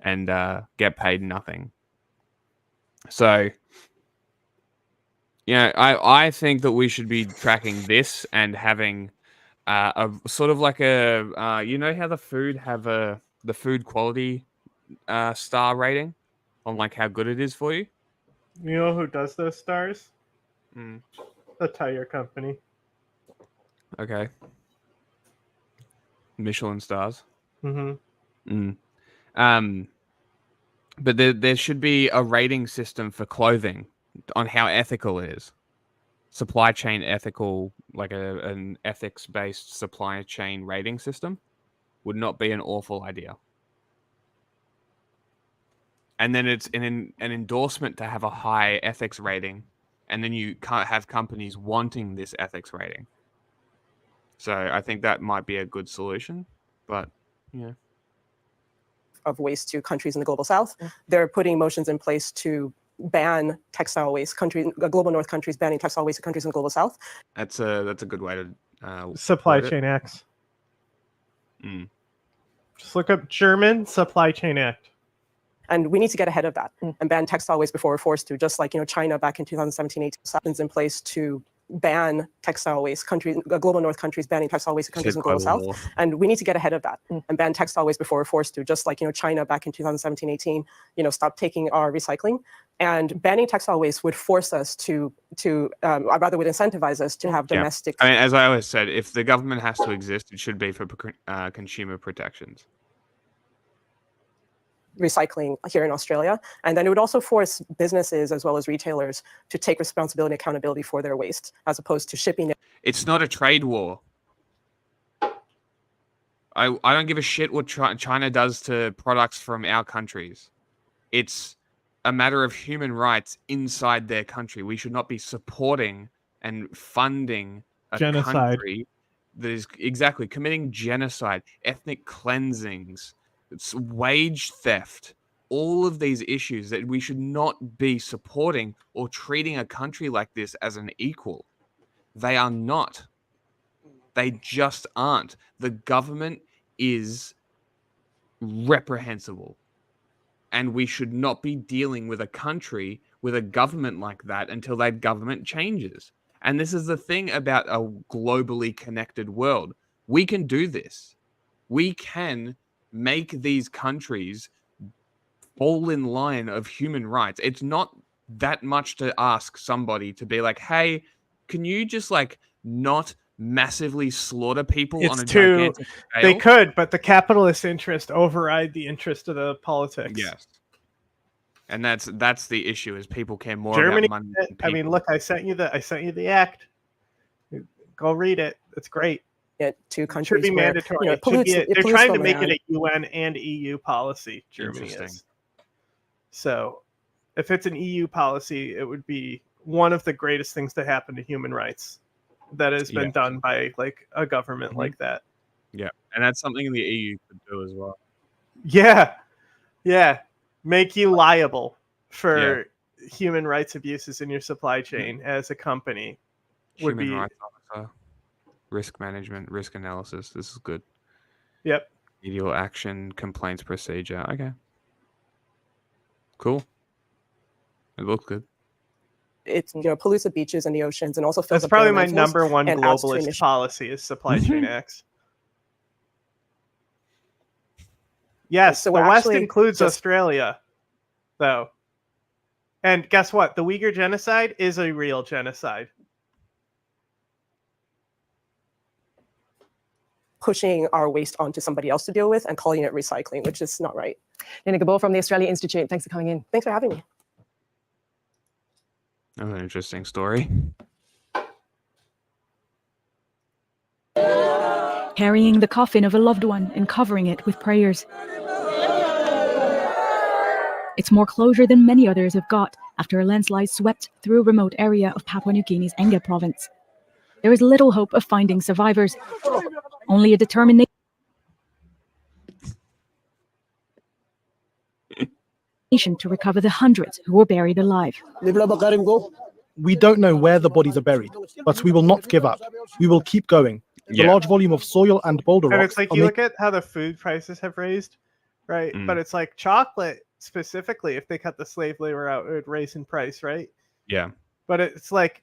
and get paid nothing. So, I think that we should be tracking this and having a sort of how the food have the food quality star rating on how good it is for you. You know who does those stars? The tire company. Okay. Michelin stars. Mm-hmm. But there should be a rating system for clothing on how ethical it is. Supply chain ethical, an ethics-based supply chain rating system would not be an awful idea. And then it's an endorsement to have a high ethics rating, and then you can't have companies wanting this ethics rating. So I think that might be a good solution, but of waste to countries in the global south. They're putting motions in place to ban textile waste. Global north countries banning textile waste to countries in the global south. That's a good way to supply chain acts. Just look up German supply chain act. And we need to get ahead of that and ban textile waste before we're forced to, just like China back in 2017-18 happens in place to ban textile waste. Global north countries banning textile waste to countries in the global south. And we need to get ahead of that and ban textile waste before we're forced to, just like China back in 2017-18 stop taking our recycling. And banning textile waste would force us to rather would incentivize us to have domestic. I mean, as I always said, if the government has to exist, it should be for consumer protections. Recycling here in Australia, and then it would also force businesses as well as retailers to take responsibility and accountability for their waste, as opposed to shipping it. It's not a trade war. I don't give a shit what China does to products from our countries. It's a matter of human rights inside their country. We should not be supporting and funding a genocide. Country that is exactly committing genocide, ethnic cleansings. It's wage theft, all of these issues that we should not be supporting or treating a country like this as an equal. They are not. They just aren't. The government is reprehensible. And we should not be dealing with a country with a government like that until that government changes. And this is the thing about a globally connected world. We can do this. We can make these countries fall in line of human rights. It's not that much to ask somebody to be like, hey, can you just not massively slaughter people It's on a too. gigantic scale. They could, but the capitalist interest override the interest of the politics. Yes. And that's the issue, is people care more Germany. about money than I mean, people. look, I sent you the act. Go read it. It's great. Yeah, two It countries should be where, mandatory. you know, It should be it they're pollutes trying the to make it land. a UN and EU policy. Germany is. So, if it's an EU policy, it would be one of the greatest things to happen to human rights that has been done by like a government like that. Yeah, and that's something the EU could do as well. Yeah, make you liable for human rights abuses in your supply chain as a company. Human rights officer, risk management, risk analysis. This is good. Yep. Remedial action, complaints procedure. Okay. Cool. It looks good. It pollutes the beaches and the oceans, and also fills That's up probably their my landfills number one and adds to globalist emissions. policy is supply chain acts. Yes, So the we're West actually includes just- Australia, though. And guess what? The Uyghur genocide is a real genocide. Pushing our waste onto somebody else to deal with and calling it recycling, which is not right. Nina Gabor from the Australia Institute. Thanks for coming in. Thanks for having me. That was an interesting story. Carrying the coffin of a loved one and covering it with prayers. It's more closure than many others have got after a landslide swept through a remote area of Papua New Guinea's Enga province. There is little hope of finding survivors, only a determination to recover the hundreds who were buried alive. We don't know where the bodies are buried, but we will not give up. We will keep going. The large volume of soil and boulder And rocks it's like are you look at how the food prices have raised, right? Mm. But it's like chocolate specifically, if they cut the slave labor out, it would raise in price, right? Yeah. But it's like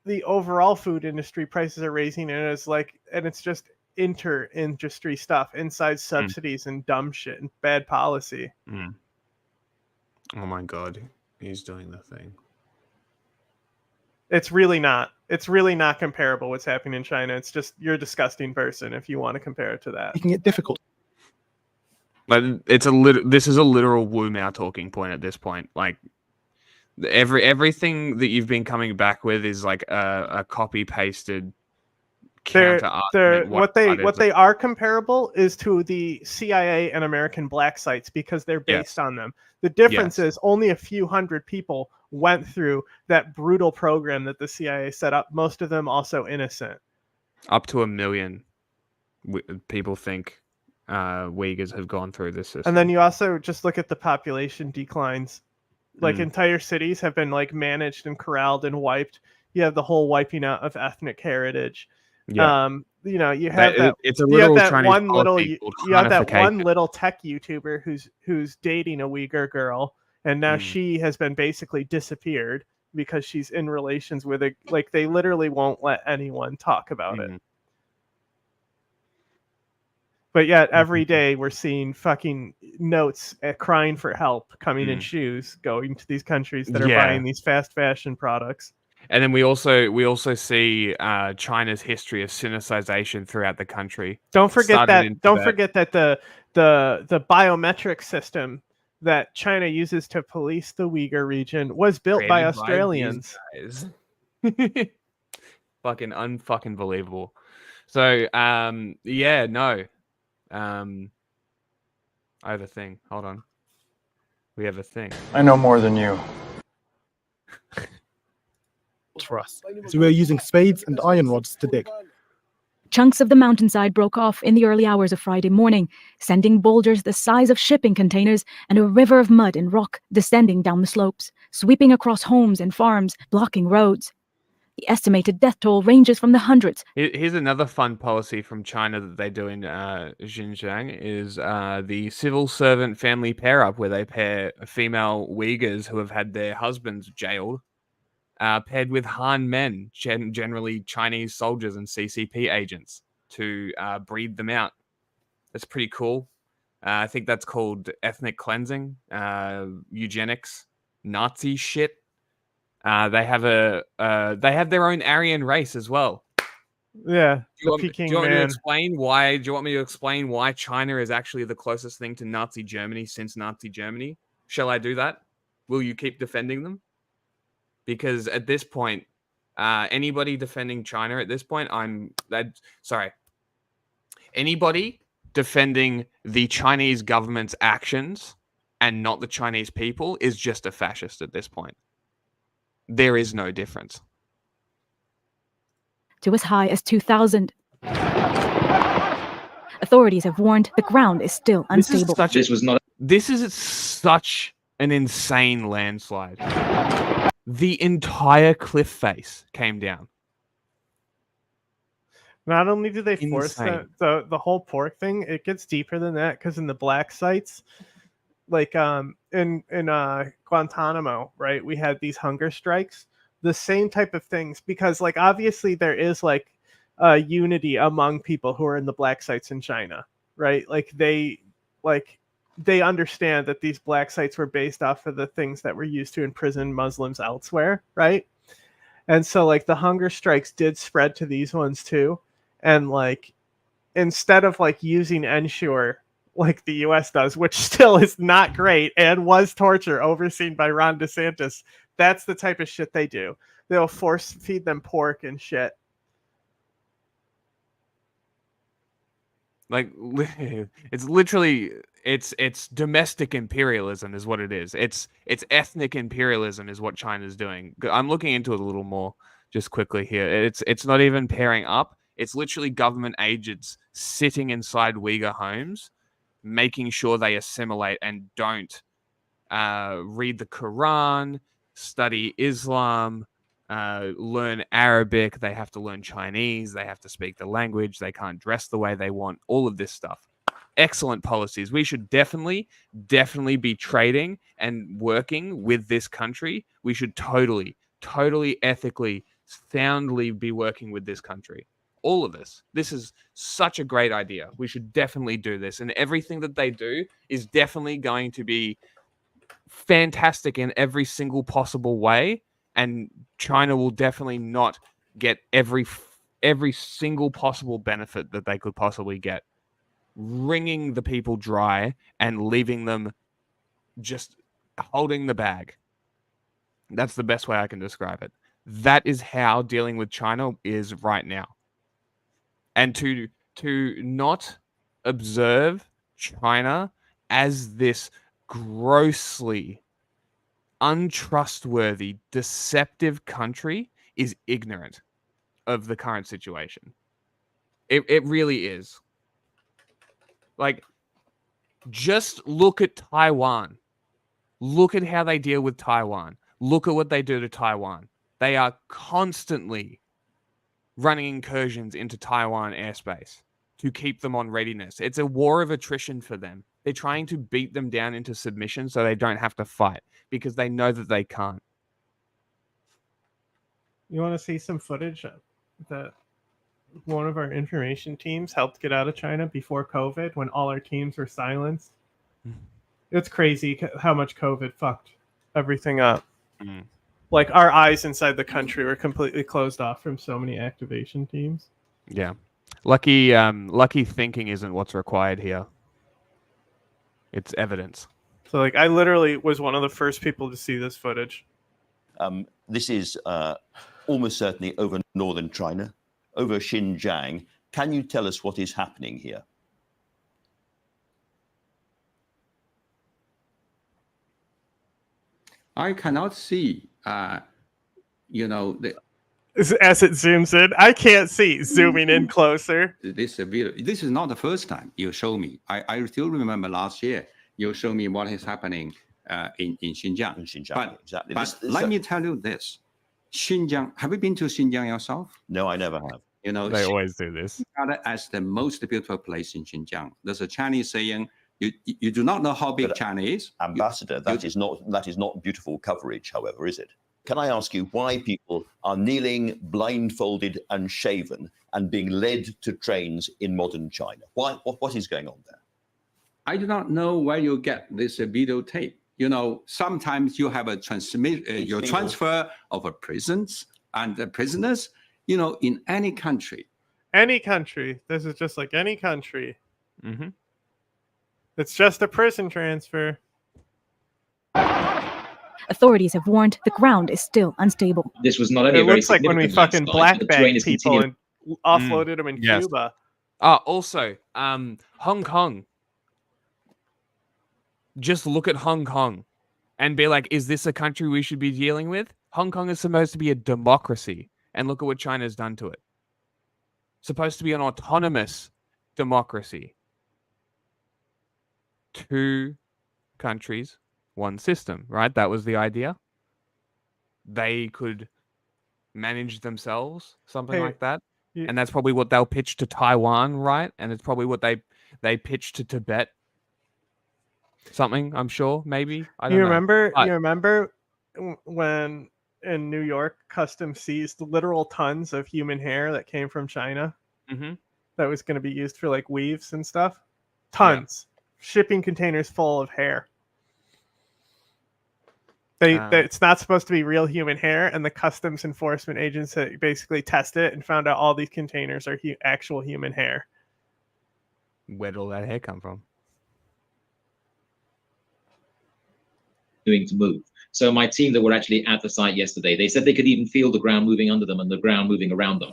the overall food industry prices are raising, and it's just inter-industry stuff, inside subsidies and dumb shit and bad policy. Mm. Oh my god, he's doing the thing. It's really not comparable what's happening in China. It's just, you're a disgusting person if you want to compare it to that. making it difficult. Like this is a literal Wu Mao talking point at this point. Like everything that you've been coming back with is like a copy pasted counter argument. What they are comparable is to the CIA and American black sites, because they're based on them. The difference is only a few hundred people went through that brutal program that the CIA set up. Most of them also innocent. Up to 1 million people think Uyghurs have gone through this system. And then you also just look at the population declines. Like entire cities have been like managed and corralled and wiped. You have the whole wiping out of ethnic heritage. Yeah. You have that. It's a literal you have that Chinese one little. policy called You have that one Hanification. little tech YouTuber who's dating a Uyghur girl, and now she has been basically disappeared because she's in relations with a. Like, they literally won't let anyone talk about it. But yet every day we're seeing fucking notes crying for help coming in shoes going to these countries that are buying these fast fashion products. And then we also see China's history of sinicization throughout the country. Don't forget Started that. in Don't Tibet. forget that the biometric system that China uses to police the Uyghur region was built by Created Australians. these guys. Fucking unfucking believable. So I have a thing. Hold on. We have a thing. I know more than you. For us. So we're using spades and iron rods to dig. Chunks of the mountainside broke off in the early hours of Friday morning, sending boulders the size of shipping containers and a river of mud and rock descending down the slopes, sweeping across homes and farms, blocking roads. The estimated death toll ranges from the hundreds. Here's another fun policy from China that they do in Xinjiang is the civil servant family pair up, where they pair female Uyghurs who have had their husbands jailed, paired with Han men, generally Chinese soldiers and CCP agents, to breed them out. That's pretty cool. I think that's called ethnic cleansing, eugenics, Nazi shit. They have their own Aryan race as well. Yeah, Do the Peking you want me to man. explain why? Do you want me to explain why China is actually the closest thing to Nazi Germany since Nazi Germany? Shall I do that? Will you keep defending them? Because at this point, anybody defending China at this point, sorry. Anybody defending the Chinese government's actions and not the Chinese people is just a fascist at this point. There is no difference. To as high as 2,000. Authorities have warned the ground is still unstable. This is such an insane landslide. The entire cliff face came down. Not only do they force the whole pork thing, it gets deeper than that because in the black sites, like in Guantanamo, right, we had these hunger strikes, the same type of things, because like obviously there is like unity among people who are in the black sites in China, right? Like they understand that these black sites were based off of the things that were used to imprison Muslims elsewhere, right? And so like the hunger strikes did spread to these ones too. And like instead of like using Ensure like the US does, which still is not great and was torture overseen by Ron DeSantis, that's the type of shit they do. They'll force feed them pork and shit. Like it's literally it's domestic imperialism is what it is. It's ethnic imperialism is what China's doing. I'm looking into it a little more just quickly here. It's not even pairing up. It's literally government agents sitting inside Uyghur homes, making sure they assimilate and don't read the Quran, study Islam, learn Arabic. They have to learn Chinese. They have to speak the language. They can't dress the way they want. All of this stuff. Excellent policies. We should definitely be trading and working with this country. We should totally ethically, soundly be working with this country. All of this. This is such a great idea. We should definitely do this. And everything that they do is definitely going to be fantastic in every single possible way. And China will definitely not get every single possible benefit that they could possibly get. Wringing the people dry and leaving them just holding the bag. That's the best way I can describe it. That is how dealing with China is right now. And to not observe China as this grossly untrustworthy, deceptive country is ignorant of the current situation. It really is. Like, just look at Taiwan. Look at how they deal with Taiwan. Look at what they do to Taiwan. They are constantly running incursions into Taiwan airspace to keep them on readiness. It's a war of attrition for them. They're trying to beat them down into submission so they don't have to fight because they know that they can't. You want to see some footage that one of our information teams helped get out of China before COVID when all our teams were silenced? It's crazy how much COVID fucked everything up. Like our eyes inside the country were completely closed off from so many activation teams. Yeah. Lucky thinking isn't what's required here. It's evidence. So like I literally was one of the first people to see this footage. This is almost certainly over northern China, over Xinjiang. Can you tell us what is happening here? I cannot see, as it zooms in. I can't see. Zooming in closer. This video. This is not the first time you show me. I still remember last year you showed me what is happening in Xinjiang. But, exactly. But let me tell you this. Xinjiang, have you been to Xinjiang yourself? No, I never have. They always do this. As the most beautiful place in Xinjiang. There's a Chinese saying, you do not know how big China is. Ambassador, that is not beautiful coverage, however, is it? Can I ask you why people are kneeling, blindfolded and shaven and being led to trains in modern China? Why? What is going on there? I do not know where you get this videotape. Sometimes you have a transfer of prisons and prisoners. In any country, Any country. This is just like any country. Mm-hmm. It's just a prison transfer. Authorities have warned the ground is still unstable. This was not only it a very looks like when we fucking black bagged people and offloaded them in Cuba. Also, Hong Kong. Just look at Hong Kong and be like, is this a country we should be dealing with? Hong Kong is supposed to be a democracy. And look at what China's done to it. Supposed to be an autonomous democracy. 2 countries, 1 system, right? That was the idea. They could manage themselves, something like that. Yeah. And that's probably what they'll pitch to Taiwan, right? And it's probably what they pitch to Tibet. Something, I'm sure, maybe. I don't know. You remember when in New York, Customs seized literal tons of human hair that came from China that was going to be used for like weaves and stuff? Tons. Yeah. Shipping containers full of hair. It's not supposed to be real human hair, and the customs enforcement agents basically tested it and found out all these containers are actual human hair. Where did all that hair come from? Doing to move. So my team that were actually at the site yesterday, they said they could even feel the ground moving under them and the ground moving around them.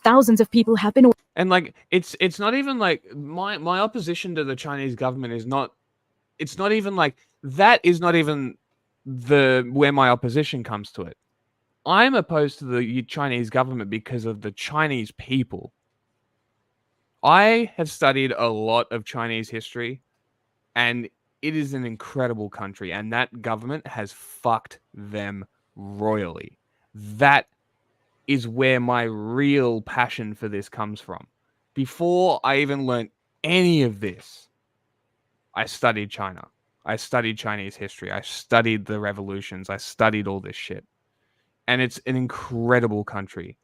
Thousands of people have been. And like, it's not even like my opposition to the Chinese government is not. It's not even like that. Is not even where my opposition comes to it. I'm opposed to the Chinese government because of the Chinese people. I have studied a lot of Chinese history, and it is an incredible country, and that government has fucked them royally. That is where my real passion for this comes from. Before I even learned any of this, I studied China. I studied Chinese history. I studied the revolutions. I studied all this shit. And it's an incredible country.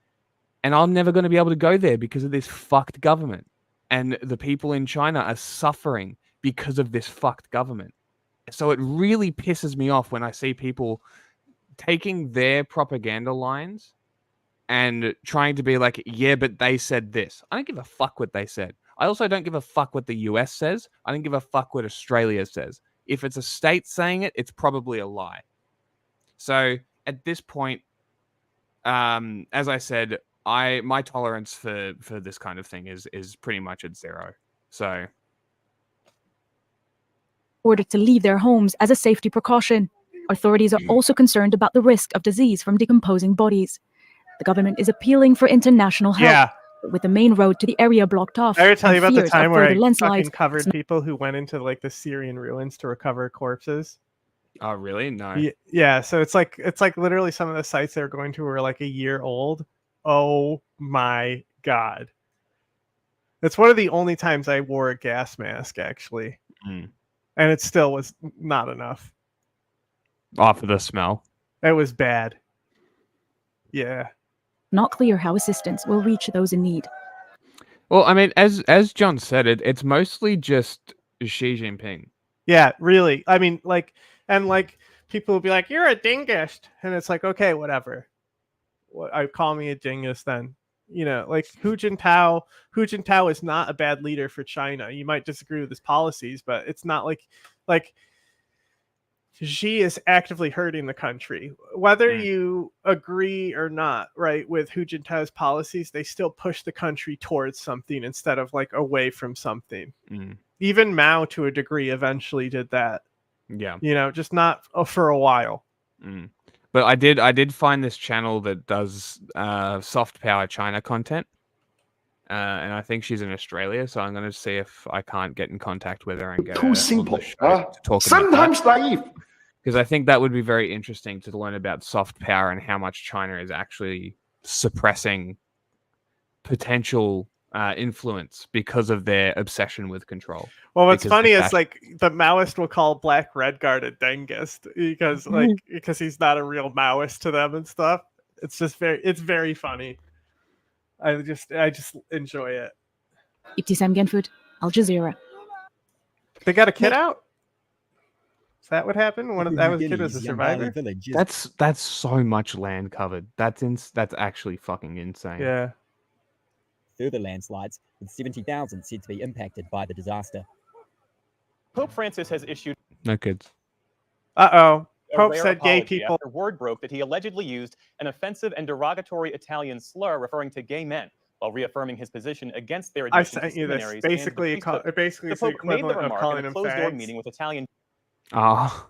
And I'm never going to be able to go there because of this fucked government. And the people in China are suffering because of this fucked government. So it really pisses me off when I see people taking their propaganda lines and trying to be like, yeah, but they said this. I don't give a fuck what they said. I also don't give a fuck what the US says. I don't give a fuck what Australia says. If it's a state saying it, it's probably a lie. So at this point, as I said, my tolerance for this kind of thing is pretty much at 0. So ordered to leave their homes as a safety precaution. Authorities are also concerned about the risk of disease from decomposing bodies. The government is appealing for international help. Yeah. With the main road to the area blocked off. I ever tell you about the time where I fucking covered it's people who went into like the Syrian ruins to recover corpses? Oh, really? No. Yeah. So it's like literally some of the sites they were going to were like a year old. Oh my God. It's one of the only times I wore a gas mask, actually. And it still was not enough. Off of the smell. It was bad. Yeah. Not clear how assistance will reach those in need. Well, I mean, as John said, it's mostly just Xi Jinping. Yeah, really. I mean, people will be like, "You're a dingus," and it's like, okay, whatever. Call me a dingus then. You know, like Hu Jintao is not a bad leader for China. You might disagree with his policies, but it's not like Xi is actively hurting the country. Whether you agree or not, right, with Hu Jintao's policies, they still push the country towards something instead of like away from something. Even Mao, to a degree, eventually did that. Yeah. You know, just not for a while. But I did find this channel that does soft power China content. And I think she's in Australia, so I'm going to see if I can't get in contact with her and get Too simple. to talk Sometimes naive. Because I think that would be very interesting to learn about soft power and how much China is actually suppressing potential influence because of their obsession with control. Well, what's funny is like the Maoist will call Black Red Guard a dengist because he's not a real Maoist to them and stuff. It's just very funny. I just enjoy it. Ibtisam Genfood, Al Jazeera. They got a kid out? Is that what happened? That was kid was a survivor? That's so much land covered. That's actually fucking insane. Yeah. further landslides, with 70,000 said to be impacted by the disaster. Pope Francis has issued No kids. Uh-oh. a Pope rare said gay apology people. after word broke that he allegedly used an offensive and derogatory Italian slur referring to gay men, while reaffirming his position against their I admission to sent you this. seminaries. Basically, basically the it's the Pope made the equivalent of remark calling in a them closed-door fags. meeting with Italian. Oh.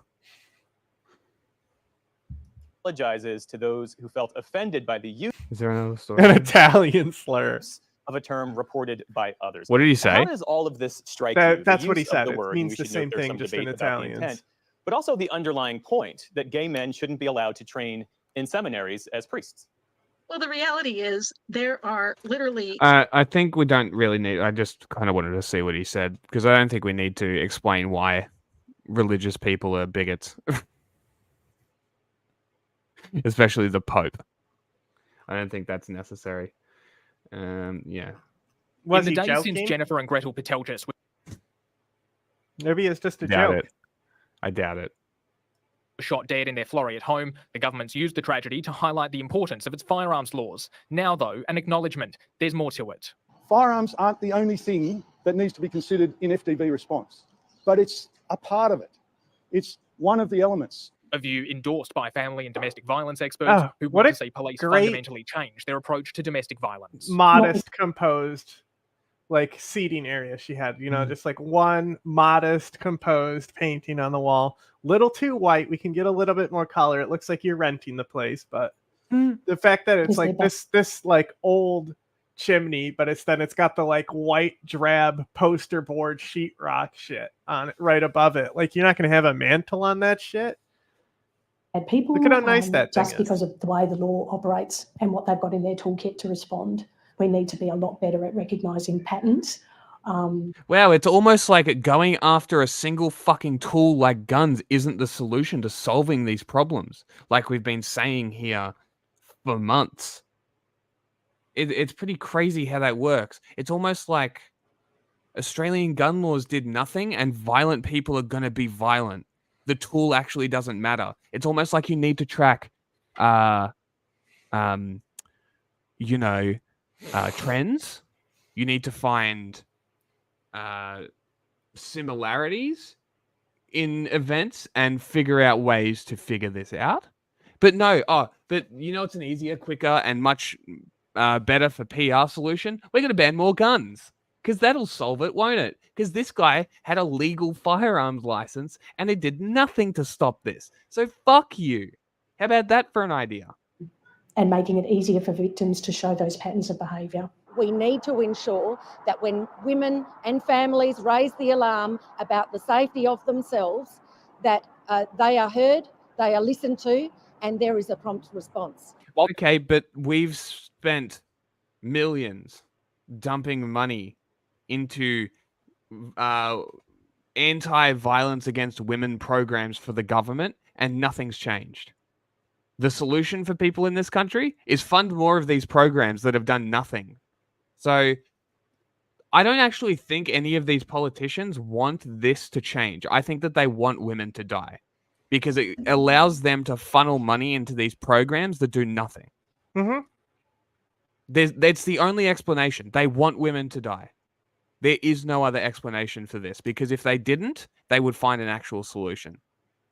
Apologizes to those who felt offended by the use Is there another story? An Italian slur. of a term reported by others. What did he Now, say? how does all of this strike you? That's The what he use of said. the It word, and means we the should note same there's thing, some just debate in about the Italians. intent, but also the underlying point that gay men shouldn't be allowed to train in seminaries as priests. Well, the reality is there are literally. I think we don't really need. I just kind of wanted to see what he said because I don't think we need to explain why religious people are bigots, especially the Pope. I don't think that's necessary. Yeah. Was in the he days joking? since Jennifer and Gretel Pateljas Maybe it's just a Doubt joke. it. I doubt it. were shot dead in their florry at home, the government's used the tragedy to highlight the importance of its firearms laws. Now, though, an acknowledgement. There's more to it. Firearms aren't the only thing that needs to be considered in FDV response, but it's a part of it. It's one of the elements. A view endorsed by family and domestic violence experts who want to see police fundamentally change their approach to domestic violence. Modest, composed, like seating area she had, you know, just like one modest, composed painting on the wall. Little too white. We can get a little bit more color. It looks like you're renting the place, but the fact that it's like this like old chimney, but it's got the like white drab poster board sheetrock shit on it right above it. Like you're not gonna have a mantle on that shit. And people, look at how nice that thing just because of the way the law operates and what they've got in their toolkit to respond, we need to be a lot better at recognising patterns. Wow, it's almost like going after a single fucking tool like guns isn't the solution to solving these problems, like we've been saying here for months. It's pretty crazy how that works. It's almost like Australian gun laws did nothing and violent people are going to be violent. The tool actually doesn't matter. It's almost like you need to track, trends. You need to find similarities in events and figure out ways to figure this out. But no, but you know it's an easier, quicker, and much better for PR solution? We're going to ban more guns. Because that'll solve it, won't it? Because this guy had a legal firearms license and it did nothing to stop this. So fuck you. How about that for an idea? And making it easier for victims to show those patterns of behaviour. We need to ensure that when women and families raise the alarm about the safety of themselves, that they are heard, they are listened to, and there is a prompt response. Okay, but we've spent millions dumping money into anti-violence against women programs for the government, and nothing's changed. The solution for people in this country is fund more of these programs that have done nothing. So I don't actually think any of these politicians want this to change. I think that they want women to die because it allows them to funnel money into these programs that do nothing. That's the only explanation. They want women to die. There is no other explanation for this, because if they didn't, they would find an actual solution.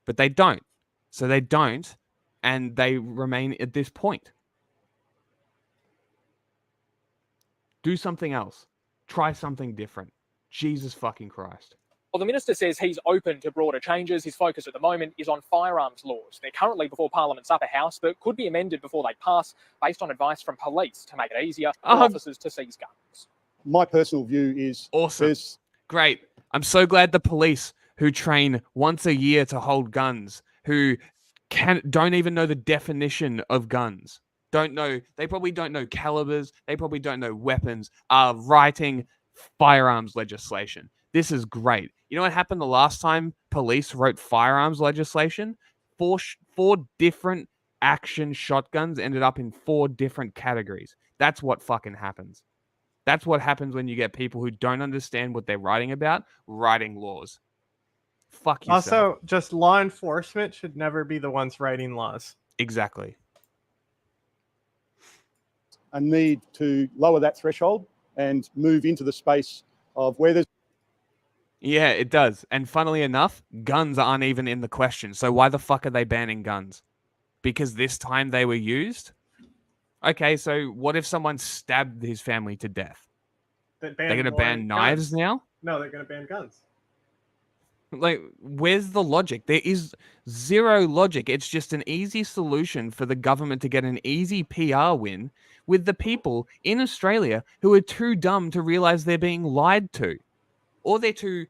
But they don't. So they don't, and they remain at this point. Do something else. Try something different. Jesus fucking Christ. Well, the Minister says he's open to broader changes. His focus at the moment is on firearms laws. They're currently before Parliament's upper house, but could be amended before they pass based on advice from police to make it easier for officers to seize guns. My personal view is awesome. Great. I'm so glad the police who train once a year to hold guns, who don't even know the definition of guns, they probably don't know calibers, they probably don't know weapons, are writing firearms legislation. This is great. You know what happened the last time police wrote firearms legislation? Four different action shotguns ended up in 4 different categories. That's what fucking happens. That's what happens when you get people who don't understand what they're writing about, writing laws. Fuck yourself. Also, just law enforcement should never be the ones writing laws. Exactly. A need to lower that threshold and move into the space of where there's. Yeah, it does. And funnily enough, guns aren't even in the question. So why the fuck are they banning guns? Because this time they were used? Okay, so what if someone stabbed his family to death? They're going to ban knives now? No, they're going to ban guns. Like, where's the logic? There is zero logic. It's just an easy solution for the government to get an easy PR win with the people in Australia who are too dumb to realize they're being lied to. Or they're too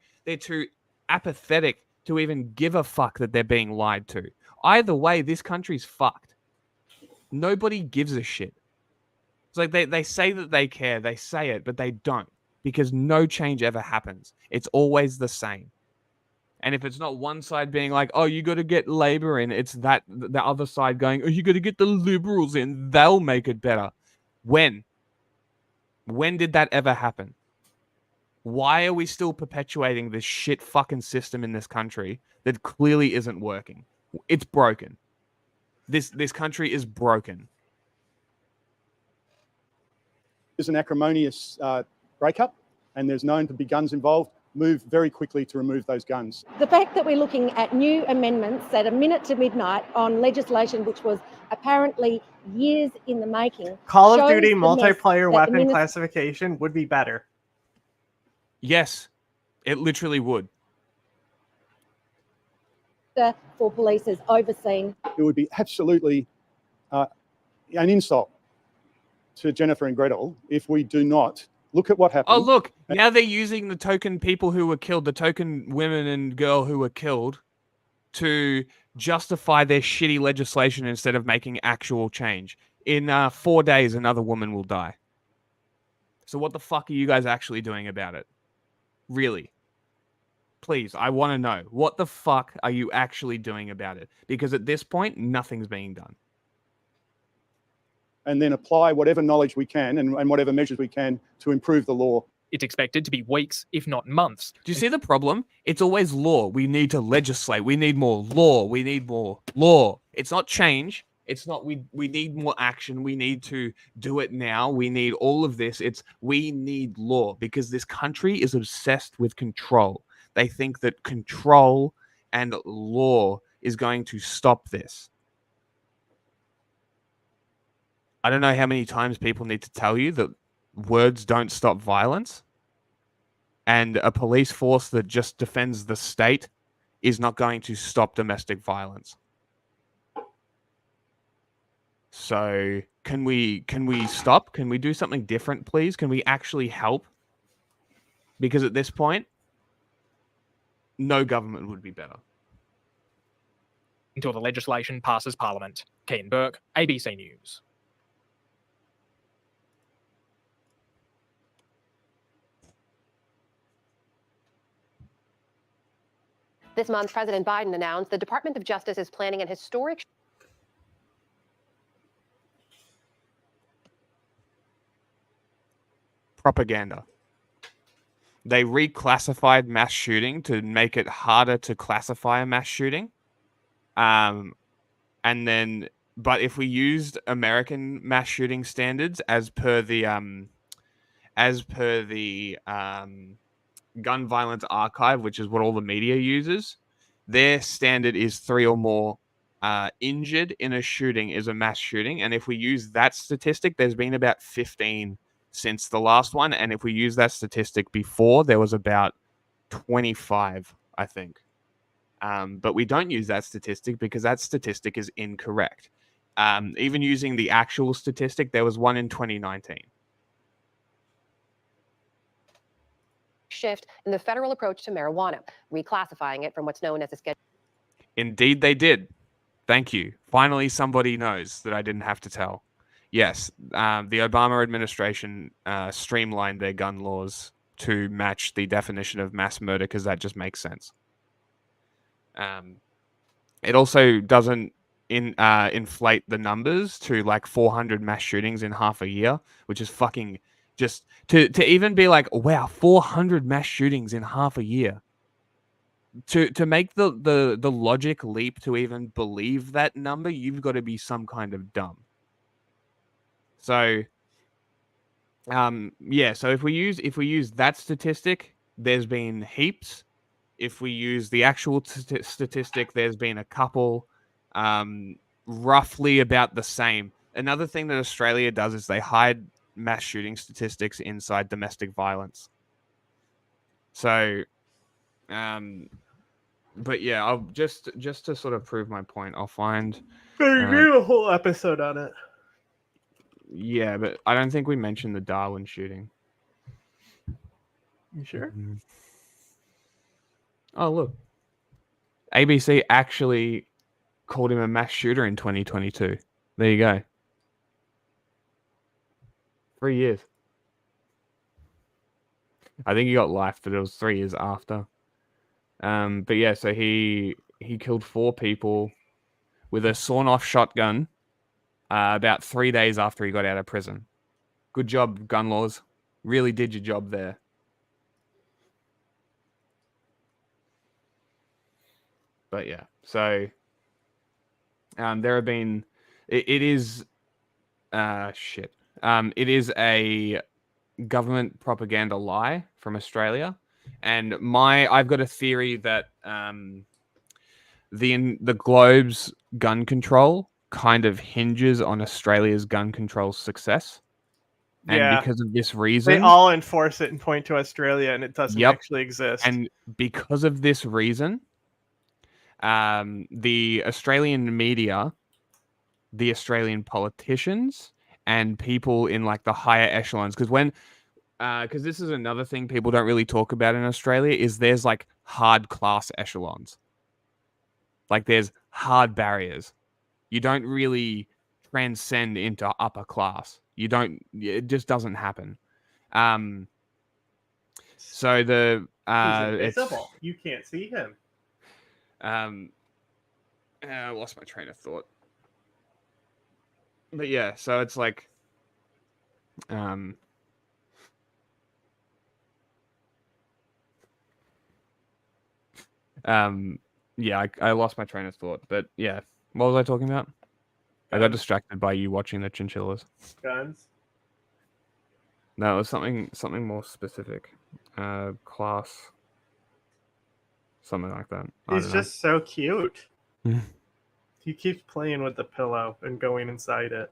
apathetic to even give a fuck that they're being lied to. Either way, this country's fucked. Nobody gives a shit. It's like they say that they care, they say it, but they don't, because no change ever happens. It's always the same. And if it's not one side being like, oh, you got to get Labor in, it's that the other side going, oh, you got to get the Liberals in, they'll make it better. When? When did that ever happen? Why are we still perpetuating this shit fucking system in this country that clearly isn't working? It's broken. This country is broken. There's an acrimonious breakup, and there's known to be guns involved. Move very quickly to remove those guns. The fact that we're looking at new amendments at a minute to midnight on legislation which was apparently years in the making. Call of Duty multiplayer weapon classification would be better. Yes, it literally would. For police is overseeing. It would be absolutely an insult to Jennifer and Gretel if we do not look at what happened. Oh, look, now they're using the token people who were killed, the token women and girl who were killed, to justify their shitty legislation instead of making actual change. In 4 days, another woman will die. So what the fuck are you guys actually doing about it? Really? Please, I want to know. What the fuck are you actually doing about it? Because at this point, nothing's being done. And then apply whatever knowledge we can and whatever measures we can to improve the law. It's expected to be weeks, if not months. Do you see the problem? It's always law. We need to legislate. We need more law. We need more law. It's not change. It's not we need more action. We need to do it now. We need all of this. It's we need law because this country is obsessed with control. They think that control and law is going to stop this. I don't know how many times people need to tell you that words don't stop violence. And a police force that just defends the state is not going to stop domestic violence. So can we stop? Can we do something different, please? Can we actually help? Because at this point, no government would be better. Until the legislation passes Parliament. Kean Burke, ABC News. This month, President Biden announced the Department of Justice is planning an historic propaganda. They reclassified mass shooting to make it harder to classify a mass shooting. But if we used American mass shooting standards as per the Gun Violence Archive, which is what all the media uses, their standard is 3 or more injured in a shooting is a mass shooting. And if we use that statistic, there's been about 15 since the last one. And if we use that statistic before, there was about 25, I think. But we don't use that statistic because that statistic is incorrect. Even using the actual statistic, there was one in 2019. shift in the federal approach to marijuana, reclassifying it from what's known as a schedule. Indeed, they did. Thank you. Finally, somebody knows that I didn't have to tell. Yes, the Obama administration streamlined their gun laws to match the definition of mass murder because that just makes sense. It also doesn't inflate the numbers to like 400 mass shootings in half a year, which is fucking just to even be like, wow, 400 mass shootings in half a year. To make the logic leap to even believe that number, you've got to be some kind of dumb. So Yeah. So if we use that statistic, there's been heaps. If we use the actual statistic, there's been a couple, roughly about the same. Another thing that Australia does is they hide mass shooting statistics inside domestic violence. So, but yeah, I'll just to sort of prove my point, I'll find. We did a whole episode on it. Yeah, but I don't think we mentioned the Darwin shooting. You sure? Oh, look. ABC actually called him a mass shooter in 2022. There you go. 3 years. I think he got life, but it was 3 years after. But yeah, so he killed 4 people with a sawn-off shotgun about 3 days after he got out of prison. Good job, gun laws. Really did your job there. But yeah, so there have been. It is a government propaganda lie from Australia, and I've got a theory that the globe's gun control kind of hinges on Australia's gun control success. And because of this reason, they all enforce it and point to Australia, and it doesn't actually exist. And because of this reason, the Australian media, the Australian politicians, and people in like the higher echelons, because this is another thing people don't really talk about in Australia, is there's like hard class echelons. Like there's hard barriers. You don't really transcend into upper class. It just doesn't happen. So he's invisible. You can't see him. I lost my train of thought. But yeah, so it's like yeah, I lost my train of thought. But yeah, what was I talking about? I got distracted by you watching the chinchillas. Guns? No, it was something more specific. Class. Something like that. He's just so cute. He keeps playing with the pillow and going inside it.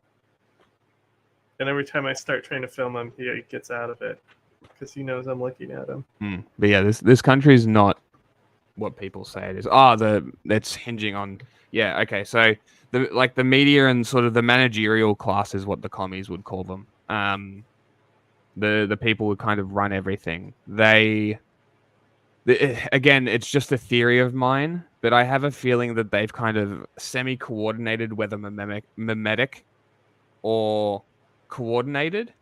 And every time I start trying to film him, he gets out of it because he knows I'm looking at him. But yeah, this country is not what people say it is. It's hinging on. Yeah, okay. So the media and sort of the managerial class is what the commies would call them. The people who kind of run everything. Again, it's just a theory of mine, but I have a feeling that they've kind of semi-coordinated, whether mimetic or coordinated,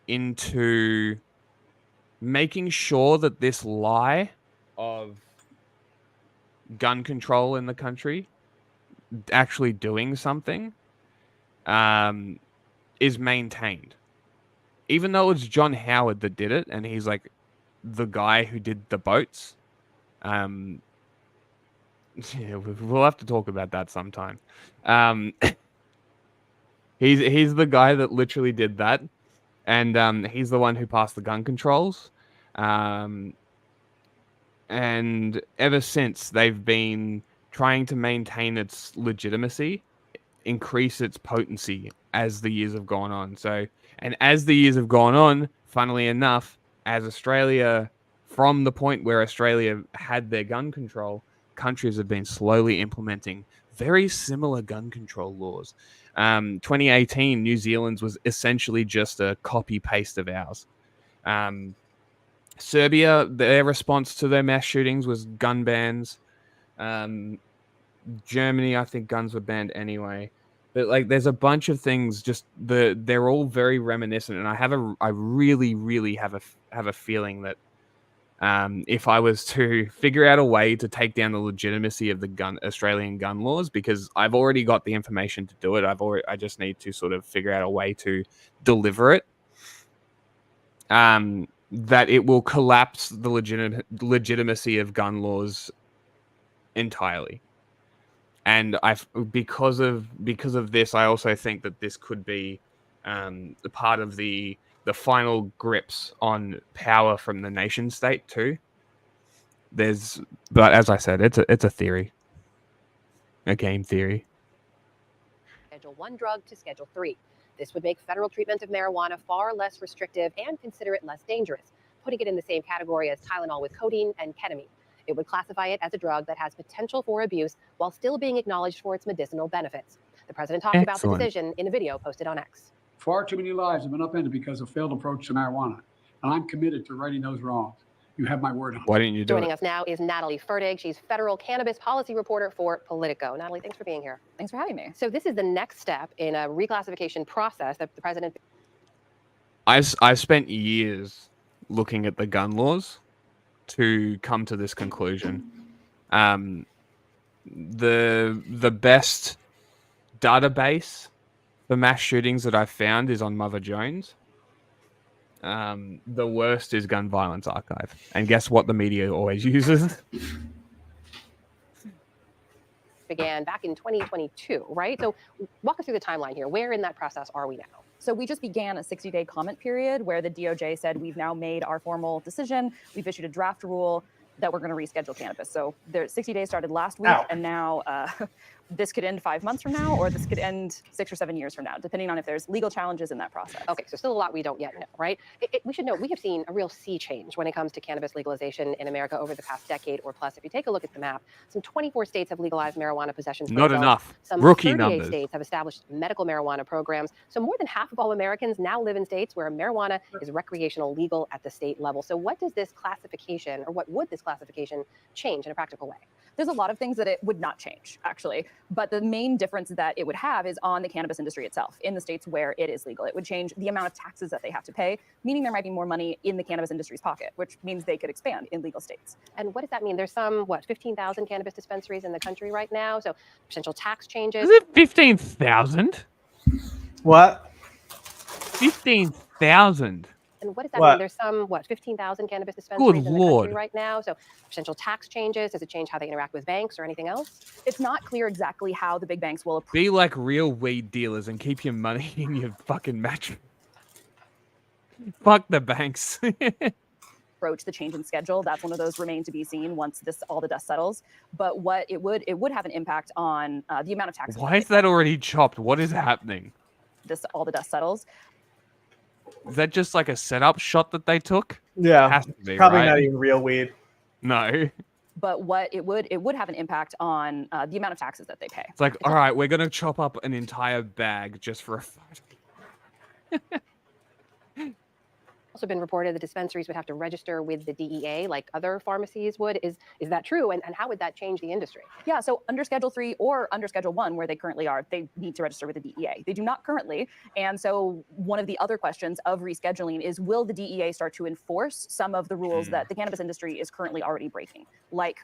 into making sure that this lie of gun control in the country actually doing something is maintained. Even though it's John Howard that did it, and he's like the guy who did the boats. Yeah, we'll have to talk about that sometime. He's the guy that literally did that, and he's the one who passed the gun controls. And ever since, they've been trying to maintain its legitimacy, increase its potency as the years have gone on. And as the years have gone on, funnily enough, as Australia, from the point where Australia had their gun control, countries have been slowly implementing very similar gun control laws. 2018, New Zealand's was essentially just a copy-paste of ours. Serbia, their response to their mass shootings was gun bans. Germany, I think guns were banned anyway. But like, there's a bunch of things. They're all very reminiscent, and I really have a feeling that if I was to figure out a way to take down the legitimacy of the Australian gun laws, because I've already got the information to do it, I just need to sort of figure out a way to deliver it. That it will collapse the legitimacy of gun laws entirely. And because of this, I also think that this could be the part of the the final grips on power from the nation state too. But as I said, it's a theory, a game theory. Schedule 1 drug to Schedule 3. This would make federal treatment of marijuana far less restrictive and consider it less dangerous, putting it in the same category as Tylenol with codeine and ketamine. It would classify it as a drug that has potential for abuse while still being acknowledged for its medicinal benefits. The president talked about the decision in a video posted on X. Far too many lives have been upended because of failed approach to marijuana, and I'm committed to righting those wrongs. You have my word on it. Why didn't you do Joining us now is Natalie Fertig. She's federal cannabis policy reporter for Politico. Natalie, thanks for being here. Thanks for having me. So this is the next step in a reclassification process that the president... I've spent years looking at the gun laws to come to this conclusion. The best database for mass shootings that I've found is on Mother Jones. The worst is Gun Violence Archive. And guess what the media always uses? Began back in 2022, right? So walk us through the timeline here. Where in that process are we now? So we just began a 60-day comment period where the DOJ said we've now made our formal decision. We've issued a draft rule that we're going to reschedule cannabis. So the 60 days started last week, and now this could end 5 months from now, or this could end 6 or 7 years from now, depending on if there's legal challenges in that process. Okay, so still a lot we don't yet know, right? We should know we have seen a real sea change when it comes to cannabis legalization in America over the past decade or plus. If you take a look at the map, some 24 states have legalized marijuana possession. Not enough. Some Rookie 38 numbers. states have established medical marijuana programs. So more than half of all Americans now live in states where marijuana is recreational legal at the state level. So what does this classification, or what would this classification change in a practical way? There's a lot of things that it would not change, actually. But the main difference that it would have is on the cannabis industry itself in the states where it is legal. It would change the amount of taxes that they have to pay, meaning there might be more money in the cannabis industry's pocket, which means they could expand in legal states. And what does that mean? There's some, 15,000 cannabis dispensaries in the country right now. So potential tax changes. Is it 15,000? What? 15,000. And what does that mean? There's some, 15,000 cannabis dispensaries in the country right now. So potential tax changes. Does it change how they interact with banks or anything else? It's not clear exactly how the big banks will Be like real weed dealers and keep your money in your fucking mattress. Fuck the banks. approach the change in schedule. That's one of those remain to be seen once all the dust settles. But what it would have an impact on the amount of tax. Why is that already chopped? What is happening? All the dust settles. Is that just like a setup shot that they took? Yeah, it has to be, probably right? not even real weed. No. But what it would have an impact on the amount of taxes that they pay. It's like, all right, we're gonna chop up an entire bag just for a photo. Also been reported the dispensaries would have to register with the DEA like other pharmacies would. Is that true? And how would that change the industry? Yeah, so under Schedule 3 or under Schedule 1, where they currently are, they need to register with the DEA. They do not currently. And so one of the other questions of rescheduling is, will the DEA start to enforce some of the rules that the cannabis industry is currently already breaking, like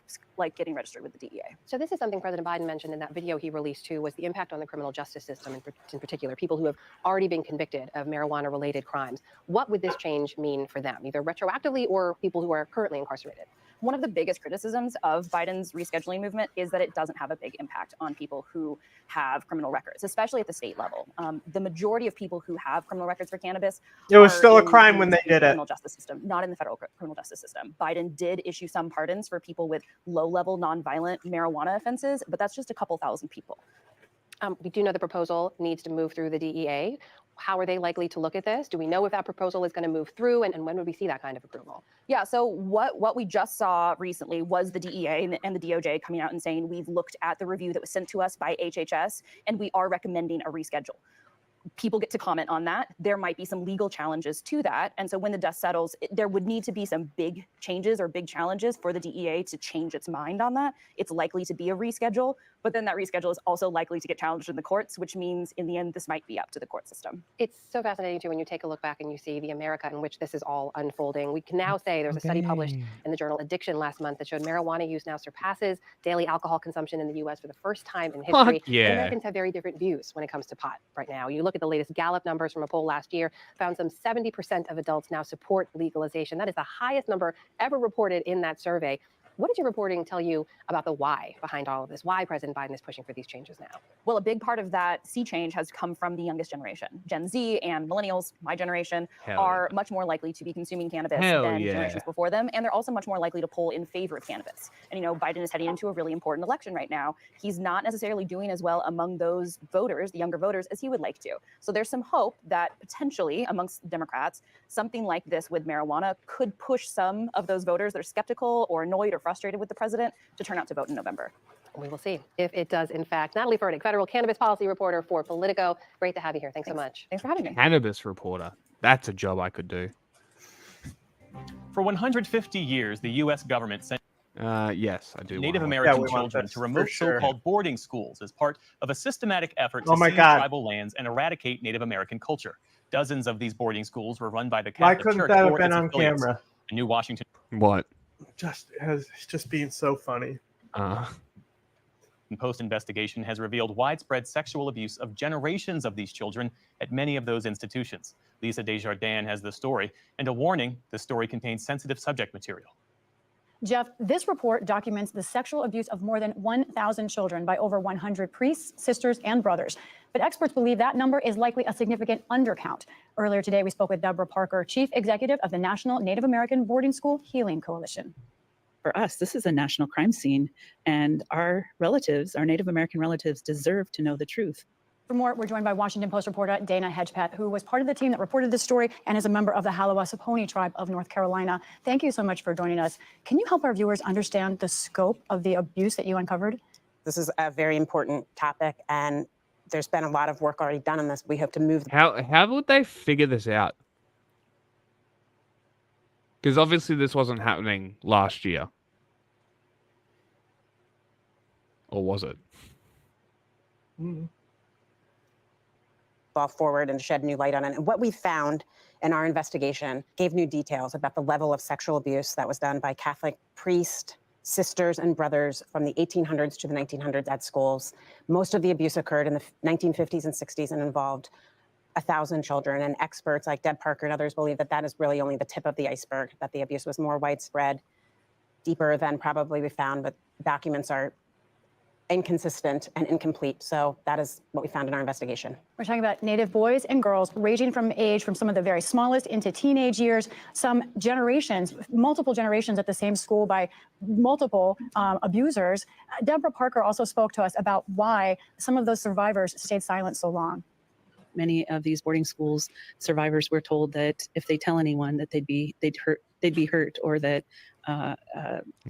getting registered with the DEA? So this is something President Biden mentioned in that video he released too, was the impact on the criminal justice system, in particular, people who have already been convicted of marijuana-related crimes. What would this change mean for them, either retroactively or people who are currently incarcerated? One of the biggest criticisms of Biden's rescheduling movement is that it doesn't have a big impact on people who have criminal records, especially at the state level. The majority of people who have criminal records for cannabis, it was still a crime when they did it. Criminal justice system, not in the federal criminal justice system. Biden did issue some pardons for people with low-level, nonviolent marijuana offenses, but that's just a couple thousand people. We do know the proposal needs to move through the DEA. How are they likely to look at this? Do we know if that proposal is going to move through, and when would we see that kind of approval? Yeah, so what we just saw recently was the DEA and the DOJ coming out and saying, we've looked at the review that was sent to us by HHS, and we are recommending a reschedule. People get to comment on that. There might be some legal challenges to that. And so when the dust settles, there would need to be some big changes or big challenges for the DEA to change its mind on that. It's likely to be a reschedule, but then that reschedule is also likely to get challenged in the courts, which means in the end, this might be up to the court system. It's so fascinating too when you take a look back and you see the America in which this is all unfolding. We can now say there's a study published in the journal Addiction last month that showed marijuana use now surpasses daily alcohol consumption in the US for the first time in history. Yeah. Americans have very different views when it comes to pot right now. You look at the latest Gallup numbers from a poll last year, found some 70% of adults now support legalization. That is the highest number ever reported in that survey. What did your reporting tell you about the why behind all of this? Why President Biden is pushing for these changes now? Well, a big part of that sea change has come from the youngest generation. Gen Z and millennials, my generation, are much more likely to be consuming cannabis than generations before them. And they're also much more likely to poll in favor of cannabis. And, Biden is heading into a really important election right now. He's not necessarily doing as well among those voters, the younger voters, as he would like to. So there's some hope that potentially amongst Democrats, something like this with marijuana could push some of those voters that are skeptical or annoyed or frustrated with the president to turn out to vote in November. We will see if it does, in fact. Natalie Furtick, federal cannabis policy reporter for Politico. Great to have you here. Thanks so much. Thanks for having me. Cannabis reporter. That's a job I could do. For 150 years, the U.S. government sent yes, I do. Native American children to remote so-called boarding schools as part of a systematic effort to seize tribal lands and eradicate Native American culture. Dozens of these boarding schools were run by the Catholic Church. Why couldn't that have been on camera? A new Washington. What? Just being so funny. Post investigation has revealed widespread sexual abuse of generations of these children at many of those institutions. Lisa Desjardins has the story, and a warning: the story contains sensitive subject material. Jeff, this report documents the sexual abuse of more than 1,000 children by over 100 priests, sisters, and brothers. But experts believe that number is likely a significant undercount. Earlier today, we spoke with Deborah Parker, chief executive of the National Native American Boarding School Healing Coalition. For us, this is a national crime scene, and our relatives, our Native American relatives, deserve to know the truth. For more, we're joined by Washington Post reporter Dana Hedgepeth, who was part of the team that reported this story and is a member of the Halawasaponi tribe of North Carolina. Thank you so much for joining us. Can you help our viewers understand the scope of the abuse that you uncovered? This is a very important topic, and there's been a lot of work already done on this. We hope to move. How would they figure this out? Because obviously this wasn't happening last year. Or was it? Ball forward and shed new light on it. And what we found in our investigation gave new details about the level of sexual abuse that was done by Catholic priests, sisters, and brothers from the 1800s to the 1900s at schools. Most of the abuse occurred in the 1950s and 60s and involved 1,000 children. And experts like Deb Parker and others believe that that is really only the tip of the iceberg, that the abuse was more widespread, deeper than probably we found, but documents are inconsistent and incomplete. So that is what we found in our investigation. We're talking about Native boys and girls ranging from age from some of the very smallest into teenage years, some generations, multiple generations at the same school by multiple abusers. Deborah Parker also spoke to us about why some of those survivors stayed silent so long. Many of these boarding schools survivors were told that if they tell anyone that they'd be hurt, or that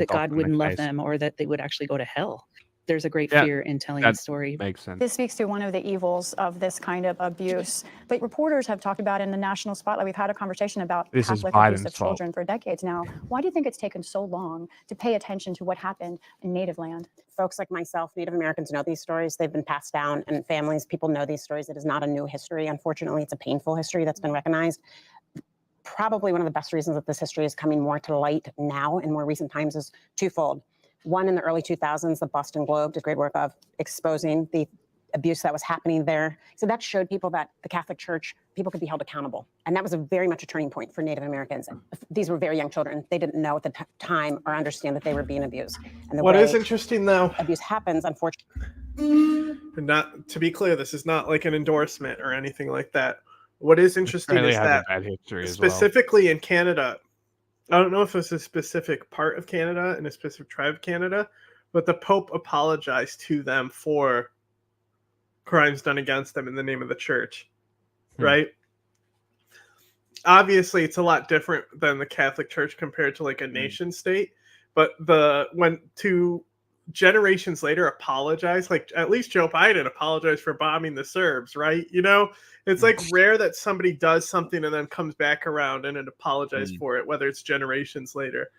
God wouldn't love them, or that they would actually go to hell. There's a great fear in telling the story. Makes sense. This speaks to one of the evils of this kind of abuse. But reporters have talked about in the national spotlight, we've had a conversation about Catholic abuse of children for decades now. Why do you think it's taken so long to pay attention to what happened in Native land? Folks like myself, Native Americans, know these stories. They've been passed down, and families, people know these stories. It is not a new history. Unfortunately, it's a painful history that's been recognized. Probably one of the best reasons that this history is coming more to light now in more recent times is twofold. One, in the early 2000s, the Boston Globe did great work of exposing the abuse that was happening there. So that showed people that the Catholic Church, people could be held accountable. And that was very much a turning point for Native Americans. These were very young children. They didn't know at the time or understand that they were being abused. And what is interesting, though, abuse happens, unfortunately. And not to be clear, this is not like an endorsement or anything like that. What is interesting is that specifically in Canada, I don't know if it's a specific part of Canada and a specific tribe of Canada, but the Pope apologized to them for crimes done against them in the name of the church, right? Obviously, it's a lot different than the Catholic Church compared to like a nation state, but when two generations later apologize, like at least Joe Biden apologized for bombing the Serbs, right? You know, it's like rare that somebody does something and then comes back around and apologizes for it, whether it's generations later.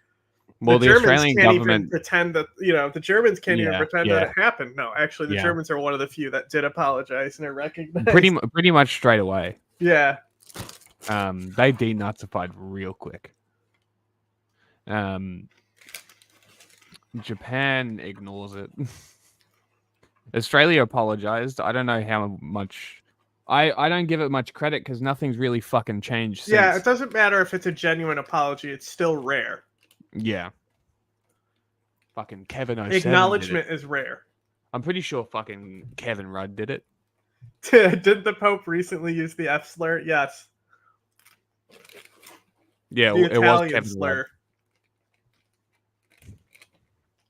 Well, the Australian government even pretend that, you know, the Germans can't even pretend that it happened. No, actually, the Germans are one of the few that did apologize and are recognized pretty much straight away. Yeah. They denazified real quick. Japan ignores it. Australia apologized. I don't know how much. I don't give it much credit because nothing's really fucking changed since. Yeah, it doesn't matter if it's a genuine apology. It's still rare. Yeah. Fucking Kevin 07 Acknowledgement did it. is rare. I'm pretty sure fucking Kevin Rudd did it. Did the Pope recently use the F slur? Yes. Yeah, The it was Italian Kevin slur. Rudd.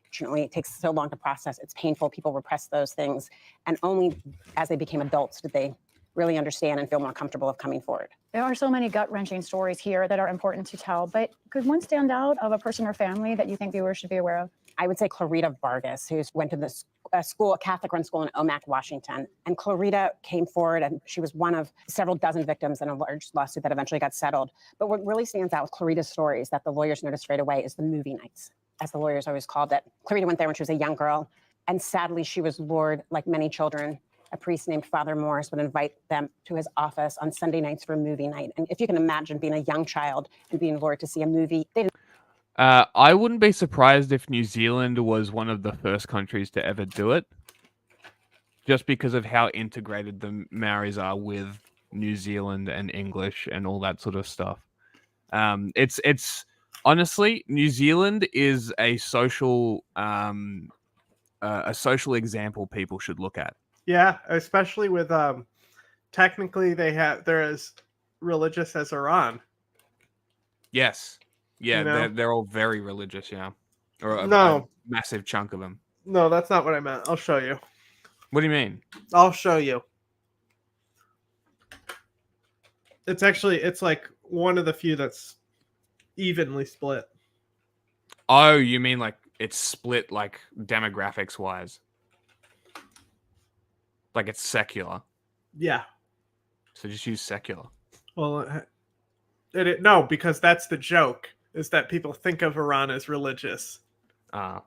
Unfortunately, it takes so long to process. It's painful. People repress those things. And only as they became adults did they really understand and feel more comfortable of coming forward. There are so many gut-wrenching stories here that are important to tell, but could one stand out of a person or family that you think viewers should be aware of? I would say Clarita Vargas, who went to this school, a Catholic-run school in Omak, Washington. And Clarita came forward, and she was one of several dozen victims in a large lawsuit that eventually got settled. But what really stands out with Clarita's story is that the lawyers noticed right away is the movie nights, as the lawyers always called it. Clarita went there when she was a young girl, and sadly, she was lured, like many children. A priest named Father Morris would invite them to his office on Sunday nights for a movie night. And if you can imagine being a young child and being lured to see a movie, they didn't. I wouldn't be surprised if New Zealand was one of the first countries to ever do it, just because of how integrated the Maoris are with New Zealand and English and all that sort of stuff. It's honestly, New Zealand is a social example people should look at. Yeah, especially with technically they're as religious as Iran. Yes. Yeah, You know? they're all very religious, yeah. Or No. a massive chunk of them. No, that's not what I meant. I'll show you. What do you mean? I'll show you. It's like one of the few that's evenly split. Oh, you mean like it's split like demographics wise? Like it's secular. Yeah. So just use secular. Well, no, because that's the joke, is that people think of Iran as religious. Ah.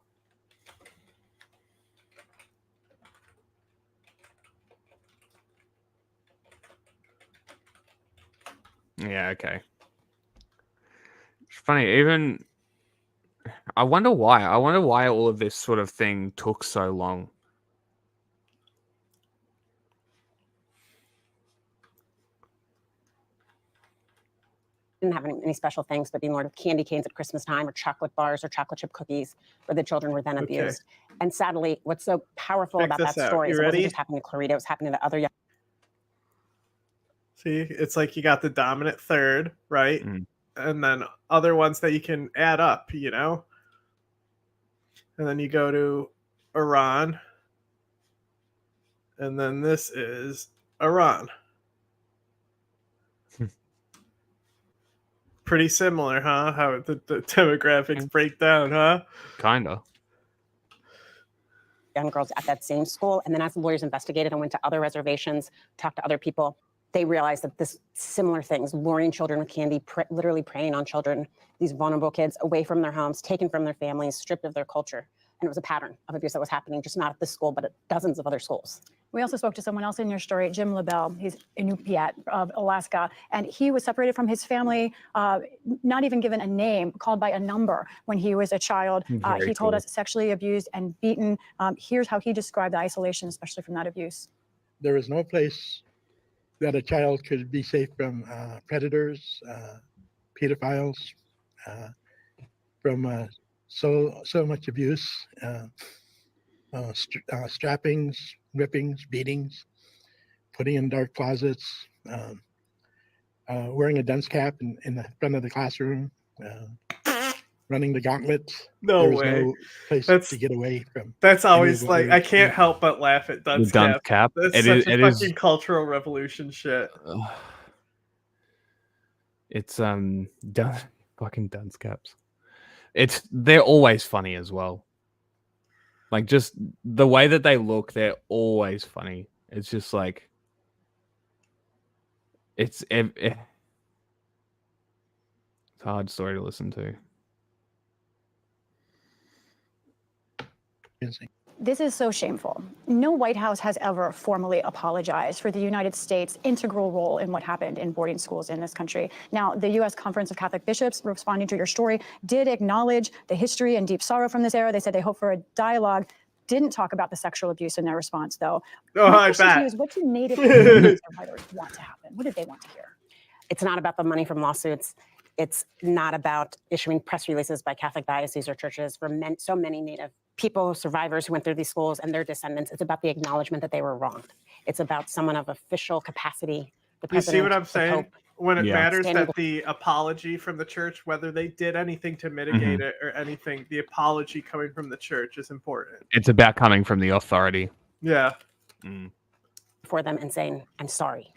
Yeah, okay. It's funny, even I wonder why. I wonder why all of this sort of thing took so long. Didn't have any special things, but being lured with candy canes at Christmas time or chocolate bars or chocolate chip cookies, where the children were then abused. And sadly, what's so powerful about that story is it wasn't just happening to Clarita, it was happening to other young. See, it's like you got the dominant third, right? And then other ones that you can add up, you know? And then you go to Iran. And then this is Iran. Pretty similar, huh? How the demographics break down, huh? Kinda. Young girls at that same school. And then as the lawyers investigated and went to other reservations, talked to other people, they realized that this similar things, luring children with candy, literally preying on children, these vulnerable kids away from their homes, taken from their families, stripped of their culture. And it was a pattern of abuse that was happening, just not at this school, but at dozens of other schools. We also spoke to someone else in your story, Jim LaBelle. He's Inupiat of Alaska, and he was separated from his family, not even given a name, called by a number when he was a child. He told us sexually abused and beaten. Here's how he described the isolation, especially from that abuse. There is no place that a child could be safe from predators, pedophiles, from so much abuse, strappings, whippings, beatings, putting in dark closets, wearing a dunce cap in the front of the classroom, running the gauntlet. No there was way. No place to get away from. That's always like, I can't help but laugh at dunce cap. That's such a fucking cultural revolution shit. It's fucking dunce caps. They're always funny as well. Like just the way that they look, they're always funny. It's just like it's a hard story to listen to. This is so shameful. No White House has ever formally apologized for the United States' integral role in what happened in boarding schools in this country. Now, the U.S. Conference of Catholic Bishops, responding to your story, did acknowledge the history and deep sorrow from this era. They said they hope for a dialogue. Didn't talk about the sexual abuse in their response, though. My question to you is, what do Native survivors want to happen? What did they want to hear? It's not about the money from lawsuits. It's not about issuing press releases by Catholic dioceses or churches for so many Native people, survivors who went through these schools and their descendants. It's about the acknowledgement that they were wronged. It's about someone of official capacity. The You see what I'm the saying? Pope, When it matters standing that the apology from the church, whether they did anything to mitigate it or anything, the apology coming from the church is important. It's about coming from the authority. Yeah. for them and saying, I'm sorry.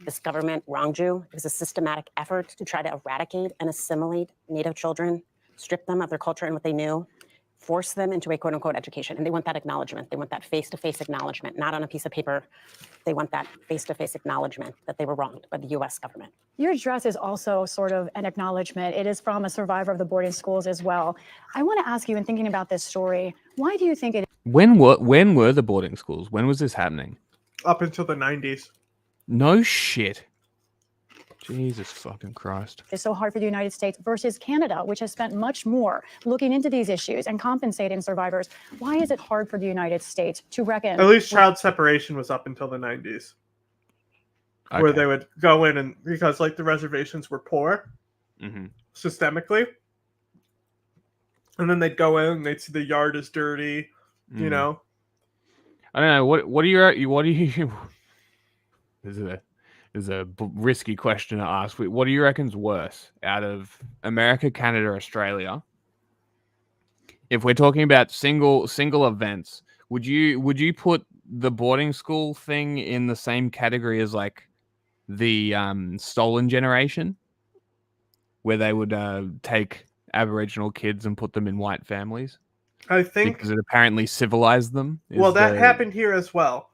This government wronged you. It was a systematic effort to try to eradicate and assimilate Native children, strip them of their culture and what they knew, force them into a quote unquote education. And they want that acknowledgement. They want that face-to-face acknowledgement, not on a piece of paper. They want that face-to-face acknowledgement that they were wronged by the US government. Your address is also sort of an acknowledgement. It is from a survivor of the boarding schools as well. I want to ask you, in thinking about this story, why do you think it When were the boarding schools? When was this happening? Up until the 90s. No shit. Jesus fucking Christ. is so hard for the United States versus Canada, which has spent much more looking into these issues and compensating survivors? Why is it hard for the United States to reckon? At least child separation was up until the 90s. Where they would go in and, because like the reservations were poor systemically, and then they'd go in and they'd see the yard is dirty, you know. I don't know. What do you this is a risky question to ask. What do you reckon's worse out of America, Canada, Australia? If we're talking about single events, would you put the boarding school thing in the same category as like the stolen generation, where they would take Aboriginal kids and put them in white families? I think because it apparently civilized them. Well, that happened here as well.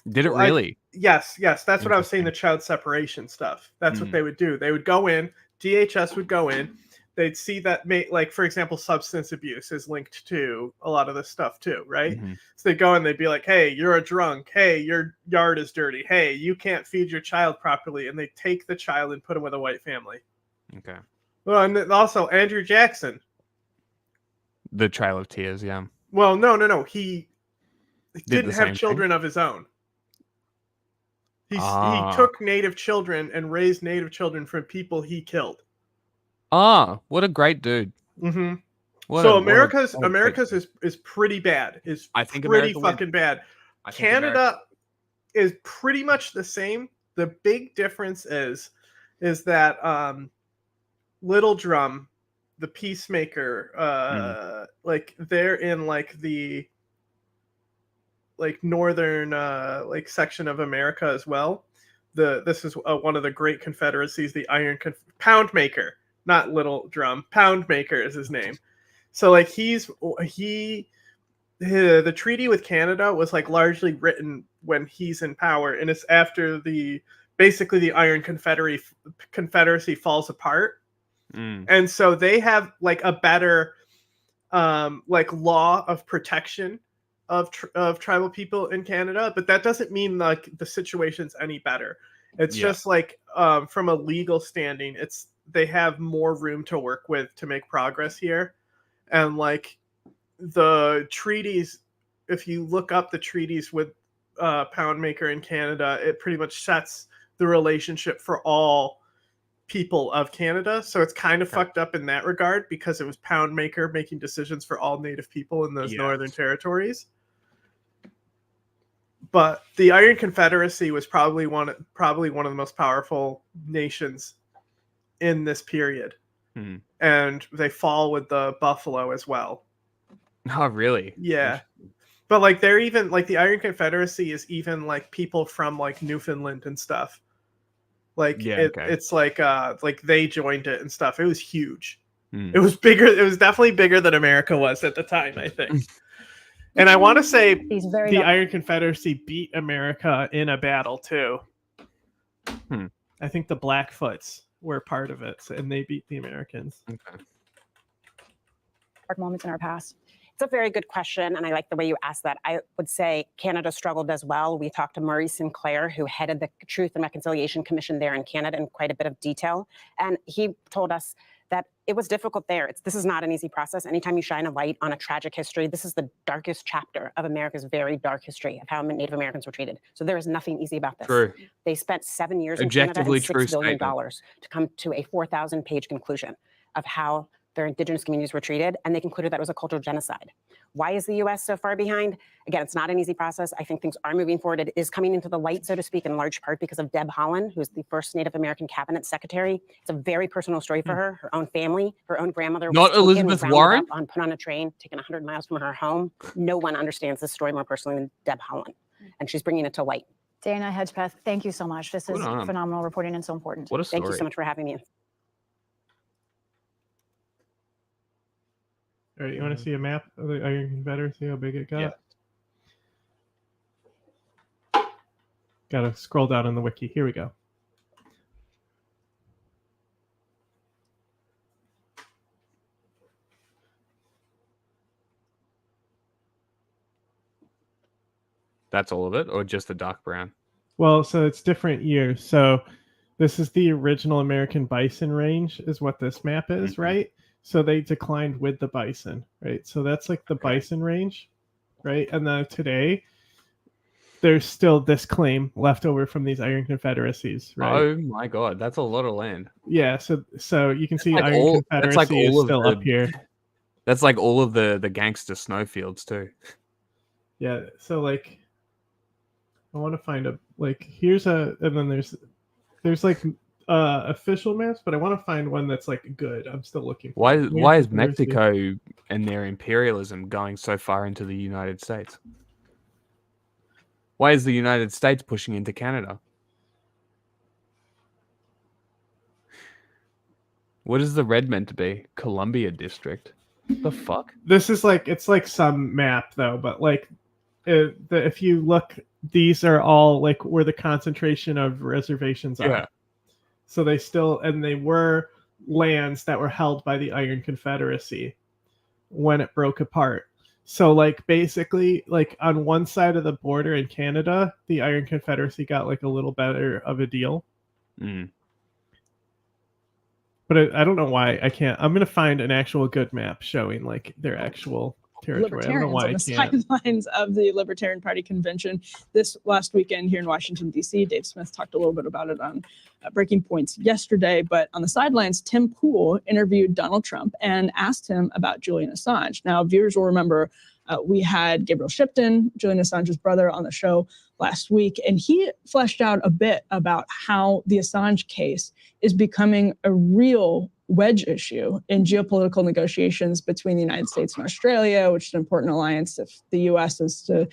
Did it really? Yes. That's what I was saying, the child separation stuff. That's what they would do. They would go in, DHS would go in, they'd see that, like, for example, substance abuse is linked to a lot of this stuff too, right? So they'd go in, they'd be like, hey, you're a drunk. Hey, your yard is dirty. Hey, you can't feed your child properly. And they take the child and put him with a white family. Okay. Well, and also Andrew Jackson. The Trail of Tears, yeah. Well, no. He didn't have same children of his own. He took Native children and raised Native children from people he killed. What a great dude. So America's is pretty bad. I think pretty fucking bad. Canada is pretty much the same. The big difference is that Little Drum, the Peacemaker, like they're in like the northern like section of America as well. This is one of the great confederacies, the Poundmaker, not Little Drum. Poundmaker is his name. So like the treaty with Canada was like largely written when he's in power, and it's after basically the Iron Confederacy falls apart. And so they have like a better like law of protection of tribal people in Canada, but that doesn't mean like the situation's any better. It's just like from a legal standing, they have more room to work with to make progress here. And like the treaties, if you look up the treaties with Poundmaker in Canada, it pretty much sets the relationship for all people of Canada. So it's kind of fucked up in that regard, because it was Poundmaker making decisions for all Native people in those northern territories. But the Iron Confederacy was probably one of the most powerful nations in this period. And they fall with the Buffalo as well. Oh, really? Yeah. But like they're even like the Iron Confederacy is even like people from like Newfoundland and stuff. Like it's like they joined it and stuff. It was huge. It was bigger. It was definitely bigger than America was at the time, I think. And I want to say the Iron Confederacy beat America in a battle too. I think the Blackfoots were part of it, and they beat the Americans. Moments in our past. It's a very good question, and I like the way you asked that. I would say Canada struggled as well. We talked to Murray Sinclair, who headed the Truth and Reconciliation Commission there in Canada, in quite a bit of detail. And he told us that it was difficult there. This is not an easy process. Anytime you shine a light on a tragic history, this is the darkest chapter of America's very dark history of how Native Americans were treated. So there is nothing easy about this. True. They spent 7 years in Objectively Canada and true $6 billion statement. to come to a 4,000-page conclusion of how their indigenous communities were treated, and they concluded that it was a cultural genocide. Why is the U.S. so far behind? Again, it's not an easy process. I think things are moving forward. It is coming into the light, so to speak, in large part because of Deb Haaland, who's the first Native American cabinet secretary. It's a very personal story for her. Her own family, her own grandmother. Not Elizabeth Warren? Put on a train, taken 100 miles from her home. No one understands this story more personally than Deb Haaland, and she's bringing it to light. Dana Hedgepeth, thank you so much. This is phenomenal reporting and so important. What a story. Thank you so much for having me. All right, you want to see a map of the Iron Confederacy, how big it got? Yeah. Gotta scroll down in the wiki. Here we go. That's all of it, or just the dark brown? Well, so it's different years. So this is the original American bison range is what this map is, right? So they declined with the bison, right? So that's like the bison range, right? And then today, there's still this claim left over from these Iron Confederacies, right? Oh my god, that's a lot of land. Yeah, so you can see like Iron Confederacy is still up here. That's like all of the gangster snowfields too. Yeah, so like, I want to find a here's a, and then there's like official maps, but I want to find one that's like good. I'm still looking for Why is Mexico and their imperialism going so far into the United States? Why is the United States pushing into Canada? What is the red meant to be? Columbia District? The fuck? This is like, it's like some map though, but like if you look, these are all like where the concentration of reservations are. Yeah. So they still, and they were lands that were held by the Iron Confederacy when it broke apart. So like basically like on one side of the border in Canada, the Iron Confederacy got like a little better of a deal. But I don't know why I can't. I'm going to find an actual good map showing like their actual territory. I don't know why on the sidelines of the Libertarian Party convention this last weekend here in Washington, D.C. Dave Smith talked a little bit about it on Breaking Points yesterday, but on the sidelines, Tim Pool interviewed Donald Trump and asked him about Julian Assange. Now, viewers will remember we had Gabriel Shipton, Julian Assange's brother, on the show last week, and he fleshed out a bit about how the Assange case is becoming a real wedge issue in geopolitical negotiations between the United States and Australia, which is an important alliance if the U.S. is to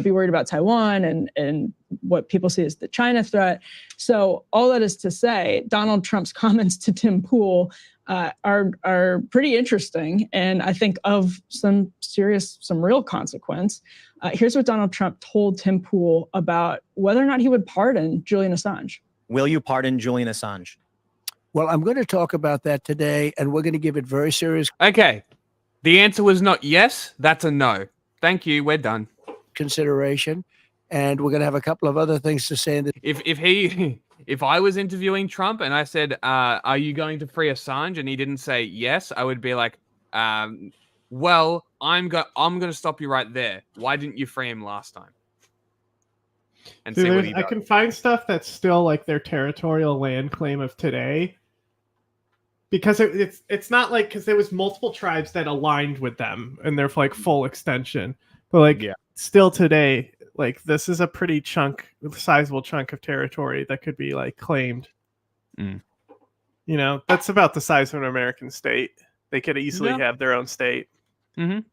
be worried about Taiwan and what people see as the China threat. So all that is to say, Donald Trump's comments to Tim Pool are pretty interesting, and I think of some real consequence. Here's what Donald Trump told Tim Pool about whether or not he would pardon Julian Assange. Will you pardon Julian Assange? Well, I'm going to talk about that today, and we're going to give it very serious. Okay. The answer was not yes. That's a no. Thank you. We're done. Consideration. And we're going to have a couple of other things to say. If I was interviewing Trump and I said, are you going to free Assange? And he didn't say yes, I would be like, well, I'm going to stop you right there. Why didn't you free him last time? And see what he does. I can find stuff that's still like their territorial land claim of today. Because it's not like, because there was multiple tribes that aligned with them and they're like full extension. But like still today, like this is a pretty sizable chunk of territory that could be like claimed. You know, that's about the size of an American state. They could easily have their own state. Read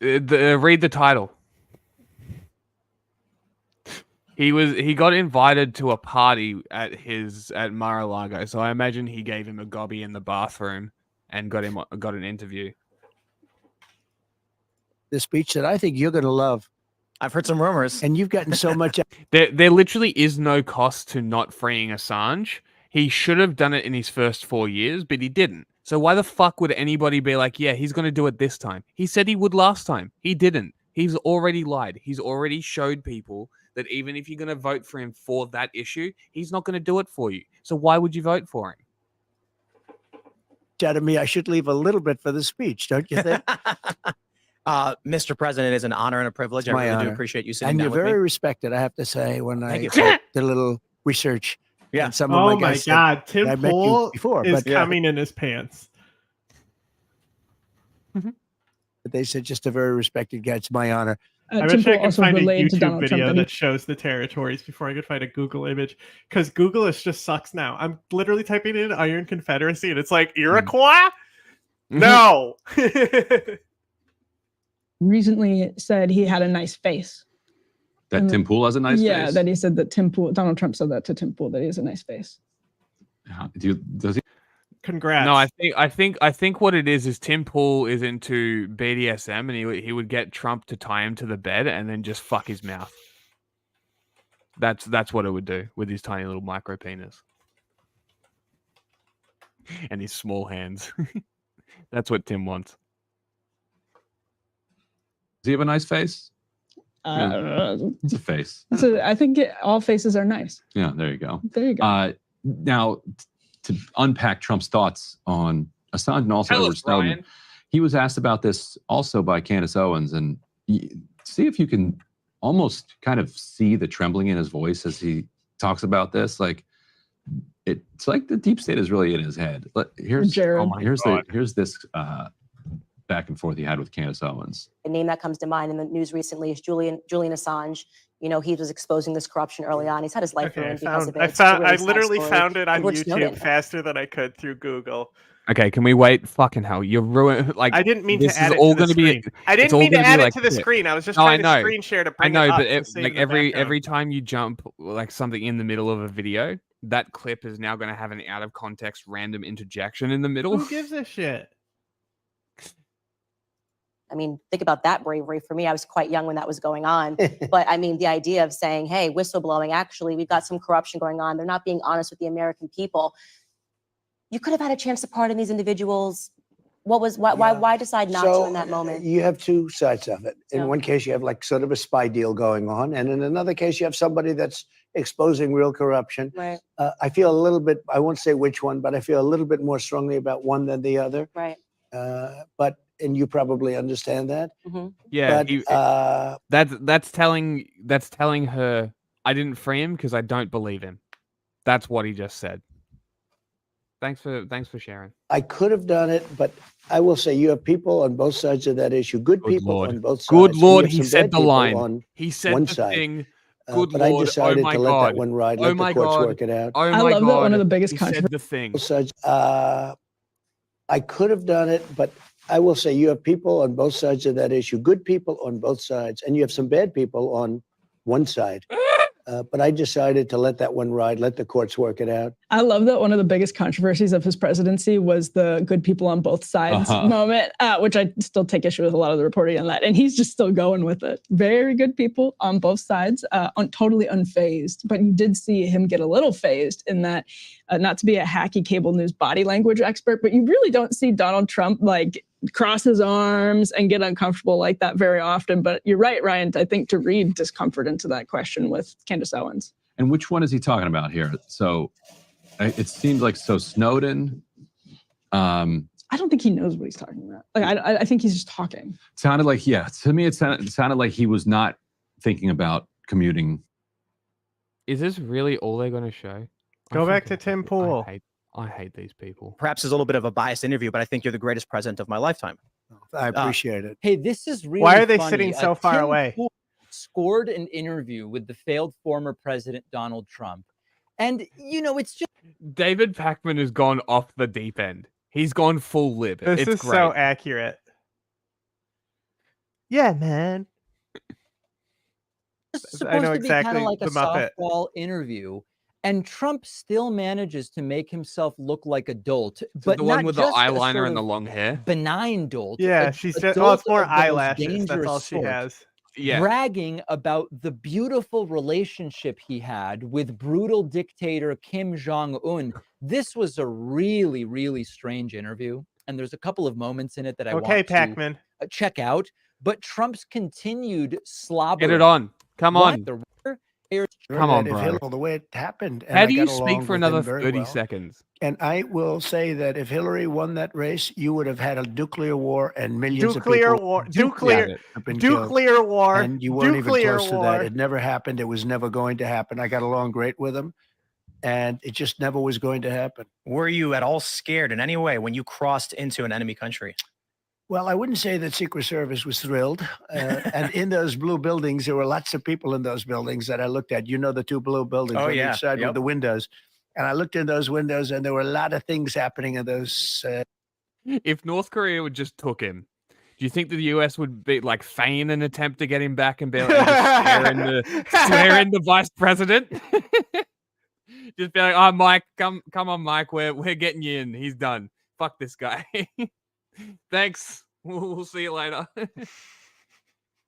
the title. He got invited to a party at Mar-a-Lago, so I imagine he gave him a gobby in the bathroom and got an interview. The speech that I think you're going to love. I've heard some rumors, and you've gotten so much. There literally is no cost to not freeing Assange. He should have done it in his first 4 years, but he didn't. So why the fuck would anybody be like, yeah, he's going to do it this time? He said he would last time. He didn't. He's already lied. He's already showed people that even if you're going to vote for him for that issue, he's not going to do it for you. So why would you vote for him? Out of me, I should leave a little bit for the speech, don't you think? Mr. President, it is an honor and a privilege. I My really do honor. appreciate you sitting And down you're with me. very respected, I have to say, when I you. did a little research. Yeah. And some of Oh my my guys said God, that Tim I met you Pool before, is but coming in his pants. they said just a very respected guy. It's my honor. I Tim wish I Pool could also find a relayed to YouTube Donald Trump video that he- that shows the territories before I could find a Google image, because Google just sucks now. I'm literally typing in Iron Confederacy and it's like Iroquois. No. recently said he had a nice face. That Tim Pool has a nice face? Yeah, that he said that Donald Trump said that to Tim Pool, that he has a nice face. Does he? Congrats. No, I think what it is Tim Pool is into BDSM, and he would get Trump to tie him to the bed and then just fuck his mouth. That's what it would do with his tiny little micro penis and his small hands. That's what Tim wants. Does he have a nice face? It's a face. So I think all faces are nice. Yeah, there you go. There you go. Now, to unpack Trump's thoughts on Assange and also Tell Edward us, Snowden, Ryan. he was asked about this also by Candace Owens, and see if you can almost kind of see the trembling in his voice as he talks about this. Like, it's like the deep state is really in his head. Here's this back and forth he had with Candace Owens. A name that comes to mind in the news recently is Julian Assange. You know, he was exposing this corruption early on. He's had his life ruined because of it. I literally found it on Edward YouTube Snowden. faster than I could through Google. Okay, can we wait? Fucking hell, you're ruined. Like, I didn't mean to this add is it all to the gonna be. screen. I it's didn't all mean to gonna be add it like to the shit. screen. I was just No, trying to know. screen share to I bring know, it up but to save like the background. every time you jump like something in the middle of a video, that clip is now going to have an out of context random interjection in the middle. Who gives a shit? I mean, think about that bravery. For me, I was quite young when that was going on. But I mean, the idea of saying, hey, whistleblowing, actually, we've got some corruption going on. They're not being honest with the American people. You could have had a chance to pardon these individuals. Why decide not to in that moment? You have two sides of it. In one case, you have like sort of a spy deal going on. And in another case, you have somebody that's exposing real corruption. Right. I feel a little bit, I won't say which one, but I feel a little bit more strongly about one than the other. Right. And you probably understand that. Mm-hmm. Yeah, that's telling her I didn't free him because I don't believe him. That's what he just said. Thanks for sharing. I could have done it, but I will say you have people on both sides of that issue. Good people Lord. on both sides. Good and you Lord, have he some said bad the people line. on He said one the side. thing. Good But Lord, I decided oh my to let God. that one ride. Oh Let my the courts God. work it out. Oh I my love God. that one of the biggest he said controversies. the thing. Both sides. I could have done it, but I will say you have people on both sides of that issue. Good people on both sides, and you have some bad people on one side. But I decided to let that one ride. Let the courts work it out. I love that one of the biggest controversies of his presidency was the good people on both sides moment, which I still take issue with a lot of the reporting on that. And he's just still going with it. Very good people on both sides, totally unfazed. But you did see him get a little phased in that, not to be a hacky cable news body language expert, but you really don't see Donald Trump like cross his arms and get uncomfortable like that very often. But you're right, Ryan, I think to read discomfort into that question with Candace Owens. And which one is he talking about here? So it seems like Snowden. I don't think he knows what he's talking about. Like I think he's just talking. Sounded like, to me, it sounded like he was not thinking about commuting. Is this really all they're going to show? Go back to Tim Pool. I hate these people. Perhaps it's a little bit of a biased interview, but I think you're the greatest president of my lifetime. I appreciate it. Hey, this is really Why are they funny. sitting so far Tim away? Pool scored an interview with the failed former president Donald Trump. And, you know, it's just... David Pakman has gone off the deep end. He's gone full lib. This it's is great. so accurate. Yeah, man. It's supposed to be kind of like a Muppet. softball interview. And Trump still manages to make himself look like a dolt, but the one not with the just a eyeliner sort and the of long hair. benign dolt. Yeah, a she's just, dolt well, it's more of the most eyelashes. That's dangerous all she sort, has. Yeah. bragging about the beautiful relationship he had with brutal dictator Kim Jong-un. This was a really, really strange interview. And there's a couple of moments in it that I want Pac-Man. to check out. But Trump's continued slobber. Get it on. Come on. Come on, that if bro. Hillary, the way it happened, and How I do got you speak along for with another him very 30 well. seconds? And I will say that if Hillary won that race, you would have had a nuclear war and millions Nuclear of people war, have been killed. nuclear war, And you weren't even nuclear close to war. that. It never happened. It was never going to happen. I got along great with him, and it just never was going to happen. Were you at all scared in any way when you crossed into an enemy country? Well, I wouldn't say that Secret Service was thrilled. And in those blue buildings, there were lots of people in those buildings that I looked at. You know, the two blue buildings Oh, on yeah. each side Yep. with the windows. And I looked in those windows, and there were a lot of things happening in those. If North Korea would just took him, do you think that the US would be like feign an attempt to get him back and be like, and just swear in the vice president? Just be like, oh, Mike, come on, Mike, we're getting you in. He's done. Fuck this guy. Thanks. We'll see you later.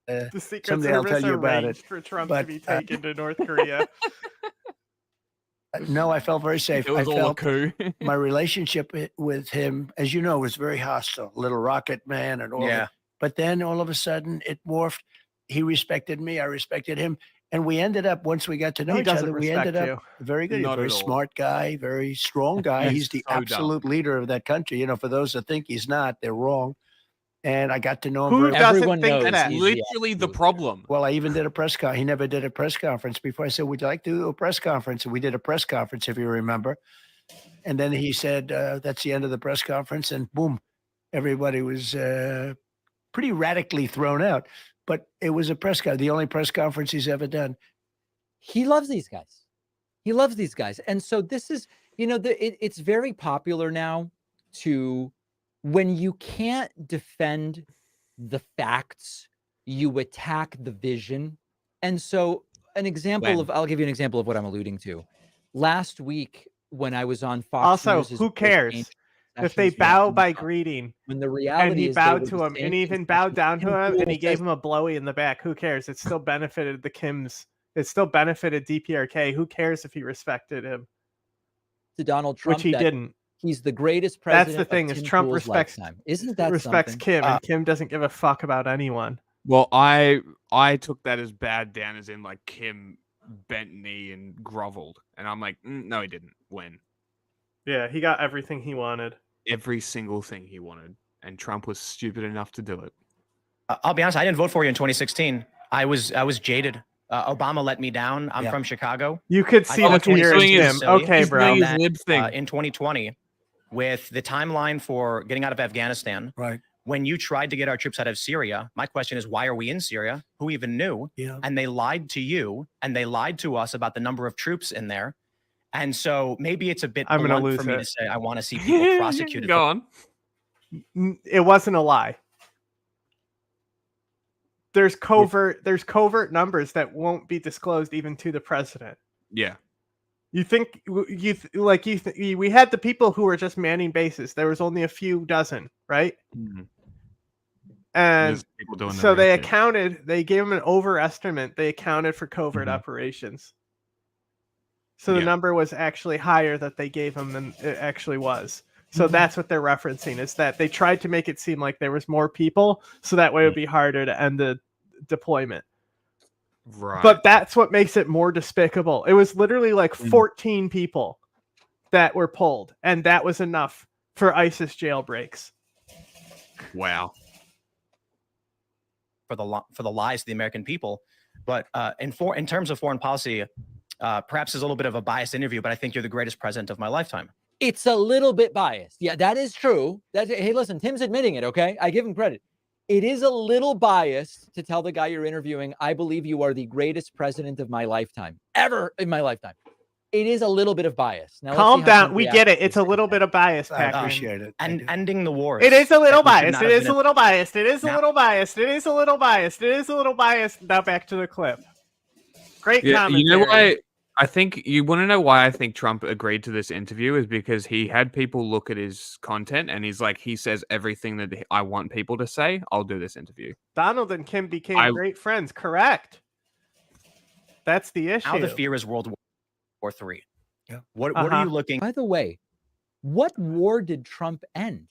The Secret Someday I'll Service tell you about arranged it. for Trump But, to be taken to North Korea. No, I felt very safe. It was I all a felt coup. my relationship with him, as you know, was very hostile. Little Rocket Man and all Yeah. that. But then all of a sudden it morphed. He respected me. I respected him. And we ended up, once we got to know He each doesn't other, we respect ended you. up very good. He's a Not very at all. smart guy, very strong guy. He's He's the so dumb. absolute leader of that country. You know, for those that think he's not, they're wrong. And I got to know him Who very doesn't Everyone think knows that? he's Literally the problem. well. I even did a press con. He never did a press conference before. I said, "Would you like to do a press conference?" And we did a press conference, if you remember. And then he said, "That's the end of the press conference." And boom, everybody was pretty radically thrown out. But it was a press conference, the only press conference he's ever done. He loves these guys. He loves these guys. And so this is, you know, it's very popular now to, when you can't defend the facts, you attack the vision. And so I'll give you an example of what I'm alluding to. Last week, when I was on Fox Also, News, who cares if they bow by greeting? When the And reality he is they bowed were to the him, same and he even bowed concessions down to Tim him, and Pool he gave says him a blowy in the back. Who cares? It still benefited the Kims. It still benefited DPRK. Who cares if he respected him? to Donald Trump, Which he that didn't. he's the greatest That's president the thing of is Tim Trump Pool's respects lifetime. Isn't that respects something? Kim, and Kim doesn't give a fuck about anyone. Well, I took that as bad down, as in like Kim bent knee and groveled, and I'm like, no, he didn't. When? Yeah, he got everything he wanted. Every single thing he wanted, and Trump was stupid enough to do it. I'll be honest, I didn't vote for you in 2016. I was jaded. Obama let me down. I'm from Chicago. You could see the fear in him. Okay, bro. In 2020, with the timeline for getting out of Afghanistan, right? When you tried to get our troops out of Syria, my question is, why are we in Syria? Who even knew? Yeah. And they lied to you, and they lied to us about the number of troops in there. And so maybe it's a bit I'm gonna blunt for lose me it. to say I want to see people prosecuted. Go on. It wasn't a lie. There's covert numbers that won't be disclosed even to the president. Yeah. You think we had the people who were just manning bases. There was only a few dozen, right? Mm-hmm. And There's people doing the so real they shit. accounted. They gave them an overestimate. They accounted for covert Mhm. operations. So the Yeah. number was actually higher that they gave them than it actually was. So that's what they're referencing, is that they tried to make it seem like there was more people, so that way it would be harder to end the deployment. Right. But that's what makes it more despicable. It was literally like 14 people that were pulled, and that was enough for ISIS jailbreaks. Wow. For the lies to the American people. But in terms of foreign policy, perhaps is a little bit of a biased interview, but I think you're the greatest president of my lifetime. It's a little bit biased. Yeah, that is true. Hey, listen, Tim's admitting it, okay? I give him credit. It is a little biased to tell the guy you're interviewing, I believe you are the greatest president of my lifetime, ever in my lifetime. It is a little bit of bias. Now, Calm down. We get it. It's a little bit of bias, I Patrick. appreciate it. And ending the wars. It is a little that we should biased. not It have is been a little biased. It is a Now- little biased. It is a little biased. It is a little biased. Now back to the clip. Great Yeah, commentary. you know why? I think you want to know why I think Trump agreed to this interview is because he had people look at his content and he's like, he says everything that I want people to say. I'll do this interview. Donald and Kim became great friends. Correct. That's the issue. Now the fear is World War III. Yeah. What are you looking? By the way, what war did Trump end?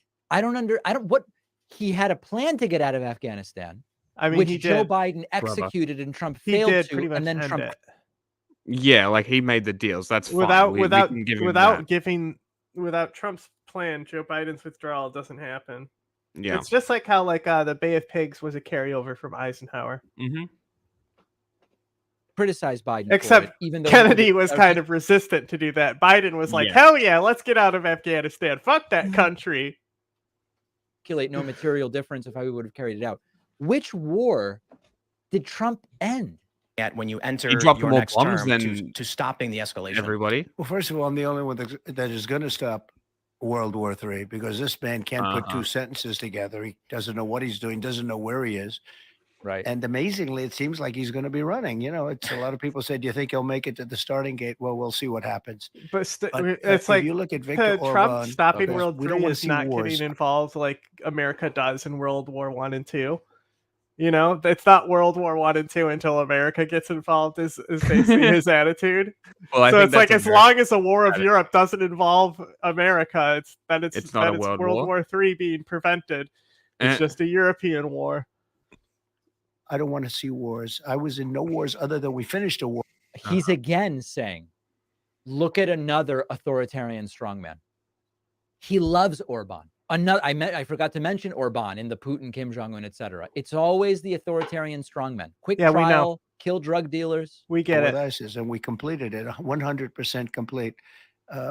He had a plan to get out of Afghanistan. I mean, which he Joe did. Biden executed and Trump He failed did to, pretty much and then end Trump it. Yeah, like he made the deals. That's fine. Without We can give him without Trump's plan, Joe Biden's withdrawal doesn't happen. Yeah. It's just like how the Bay of Pigs was a carryover from Eisenhower. Mm-hmm. Criticized Biden, Except for it, even though Kennedy was kind of resistant to do that. Biden was like, Yeah. "Hell yeah, let's get out of Afghanistan. Fuck that country." calculate no material difference if I would have carried it out. Which war did Trump end? At when you enter dropped your more next bombs term than to stopping the escalation. Everybody. Well, first of all, I'm the only one that is going to stop World War III because this man can't put two sentences together. He doesn't know what he's doing, doesn't know where he is. Right. And amazingly, it seems like he's going to be running. You know, it's a lot of people say, "Do you think he'll make it to the starting gate?" Well, we'll see what happens. But If it's like you look at Viktor Trump Orban, stopping okay, World we don't III wanna is see not wars. getting involved like America does in World War I and II. You know, it's not World War I and II until America gets involved. Is basically his attitude. Well, I so think it's like that's as long as a war of Europe doesn't involve America, it's not a world World war. War III being prevented. It's just a European war. I don't want to see wars. I was in no wars other than we finished a war. He's again saying, look at another authoritarian strongman. He loves Orban. I forgot to mention Orban in the Putin, Kim Jong-un, etc. It's always the authoritarian strongman. Quick we know. trial, kill drug dealers. We get with it. ISIS, and we completed it 100% complete.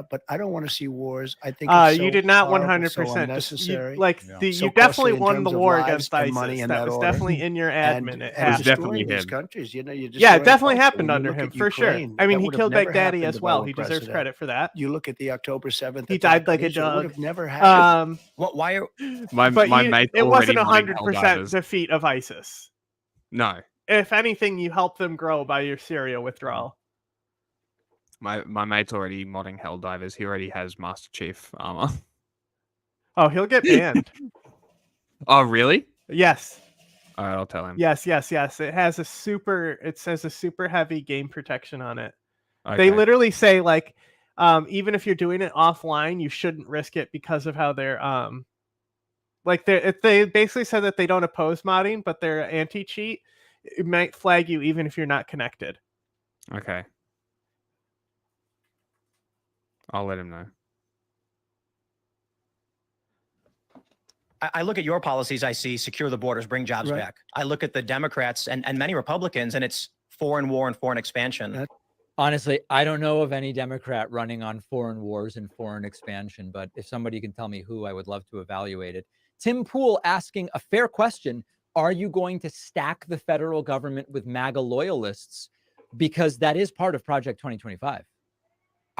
But I don't want to see wars. I think You did not 100%. unnecessary. You definitely won the war against ISIS. That was definitely in your admin. And It destroying definitely these him. countries. You know, it destroying definitely culture. happened When you under look him at for sure. Ukraine, I mean, that he would have killed never Baghdadi happened as well. about He deserves precedent. credit for that. You look at the October 7th. He died like a It would dog. have never happened. Why are my mate it wasn't already 100% defeat of ISIS. No. If anything, you helped them grow by your Syria withdrawal. My mate's already modding Helldivers. He already has Master Chief armor. Oh, he'll get banned. Oh, really? Yes. All right, I'll tell him. Yes. It says a super heavy game protection on it. Okay. They literally say like, even if you're doing it offline, you shouldn't risk it because of how they're they basically said that they don't oppose modding, but their anti-cheat, it might flag you even if you're not connected. Okay. I'll let him know. I look at your policies, I see secure the borders, bring jobs Right. back. I look at the Democrats and many Republicans, and it's foreign war and foreign expansion. Honestly, I don't know of any Democrat running on foreign wars and foreign expansion, but if somebody can tell me who, I would love to evaluate it. Tim Pool asking a fair question. Are you going to stack the federal government with MAGA loyalists? Because that is part of Project 2025.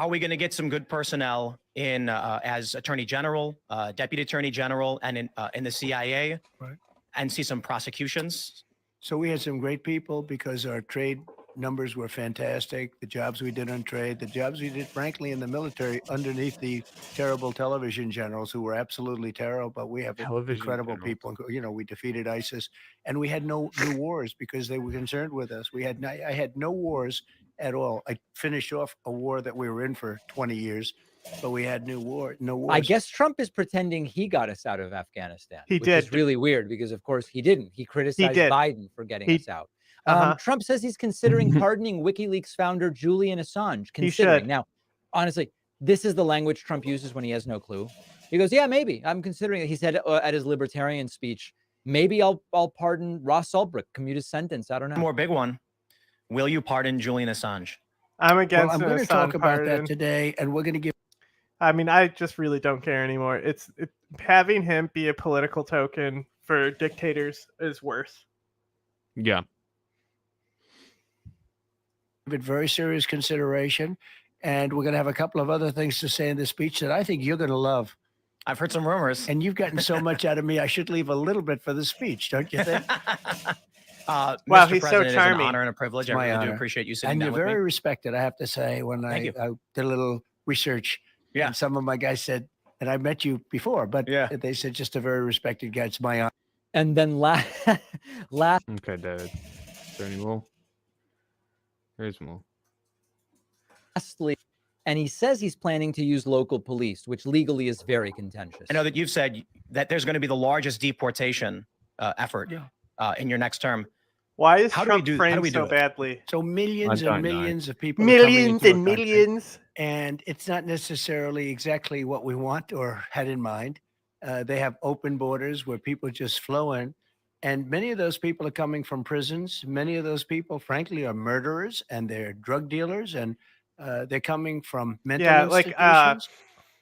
Are we going to get some good personnel in as Attorney General, Deputy Attorney General, and in the CIA, Right. and see some prosecutions? So we had some great people because our trade numbers were fantastic. The jobs we did on trade, the jobs we did, frankly, in the military underneath the terrible television generals who were absolutely terrible. But we have incredible people. You know, we defeated ISIS, and we had no new wars because they were concerned with us. I had no wars at all. I finished off a war that we were in for 20 years, but we had no wars. I guess Trump is pretending he got us out of Afghanistan. He which did. is really weird because, of course, he didn't. He criticized did. Biden for getting us out. Uh-huh. Trump says he's considering pardoning WikiLeaks founder Julian Assange. He should. Considering. Now, honestly, this is the language Trump uses when he has no clue. He goes, "Yeah, maybe. I'm considering it." He said at his libertarian speech, "Maybe I'll pardon Ross Ulbricht, commute his sentence." I don't know. More big one. Will you pardon Julian Assange? I'm against. Well, I'm going to Assange talk about pardon. that today, and we're going to give. I mean, I just really don't care anymore. Having him be a political token for dictators is worse. Yeah. Give it very serious consideration, and we're going to have a couple of other things to say in the speech that I think you're going to love. I've heard some rumors, and you've gotten so much out of me. I should leave a little bit for the speech, don't you think? Wow, Mr. he's so President, it's an charming. honor and a privilege. I My really do honor. appreciate you sitting And down you're with very me. respected, I have to say. When I you. did a little research, and some of my guys said, and I met you before, but they said just a very respected guy. It's my honor. And then last. Okay, David. Is there any more? There's more. Lastly, and he says he's planning to use local police, which legally is very contentious. I know that you've said that there's going to be the largest deportation effort in your next term. Why is How do Trump we do framed it? so badly? So millions don't and know. millions of people are coming Millions into and our country, millions. and it's not necessarily exactly what we want or had in mind. They have open borders where people just flow in, and many of those people are coming from prisons. Many of those people, frankly, are murderers and they're drug dealers, and they're coming from mental institutions.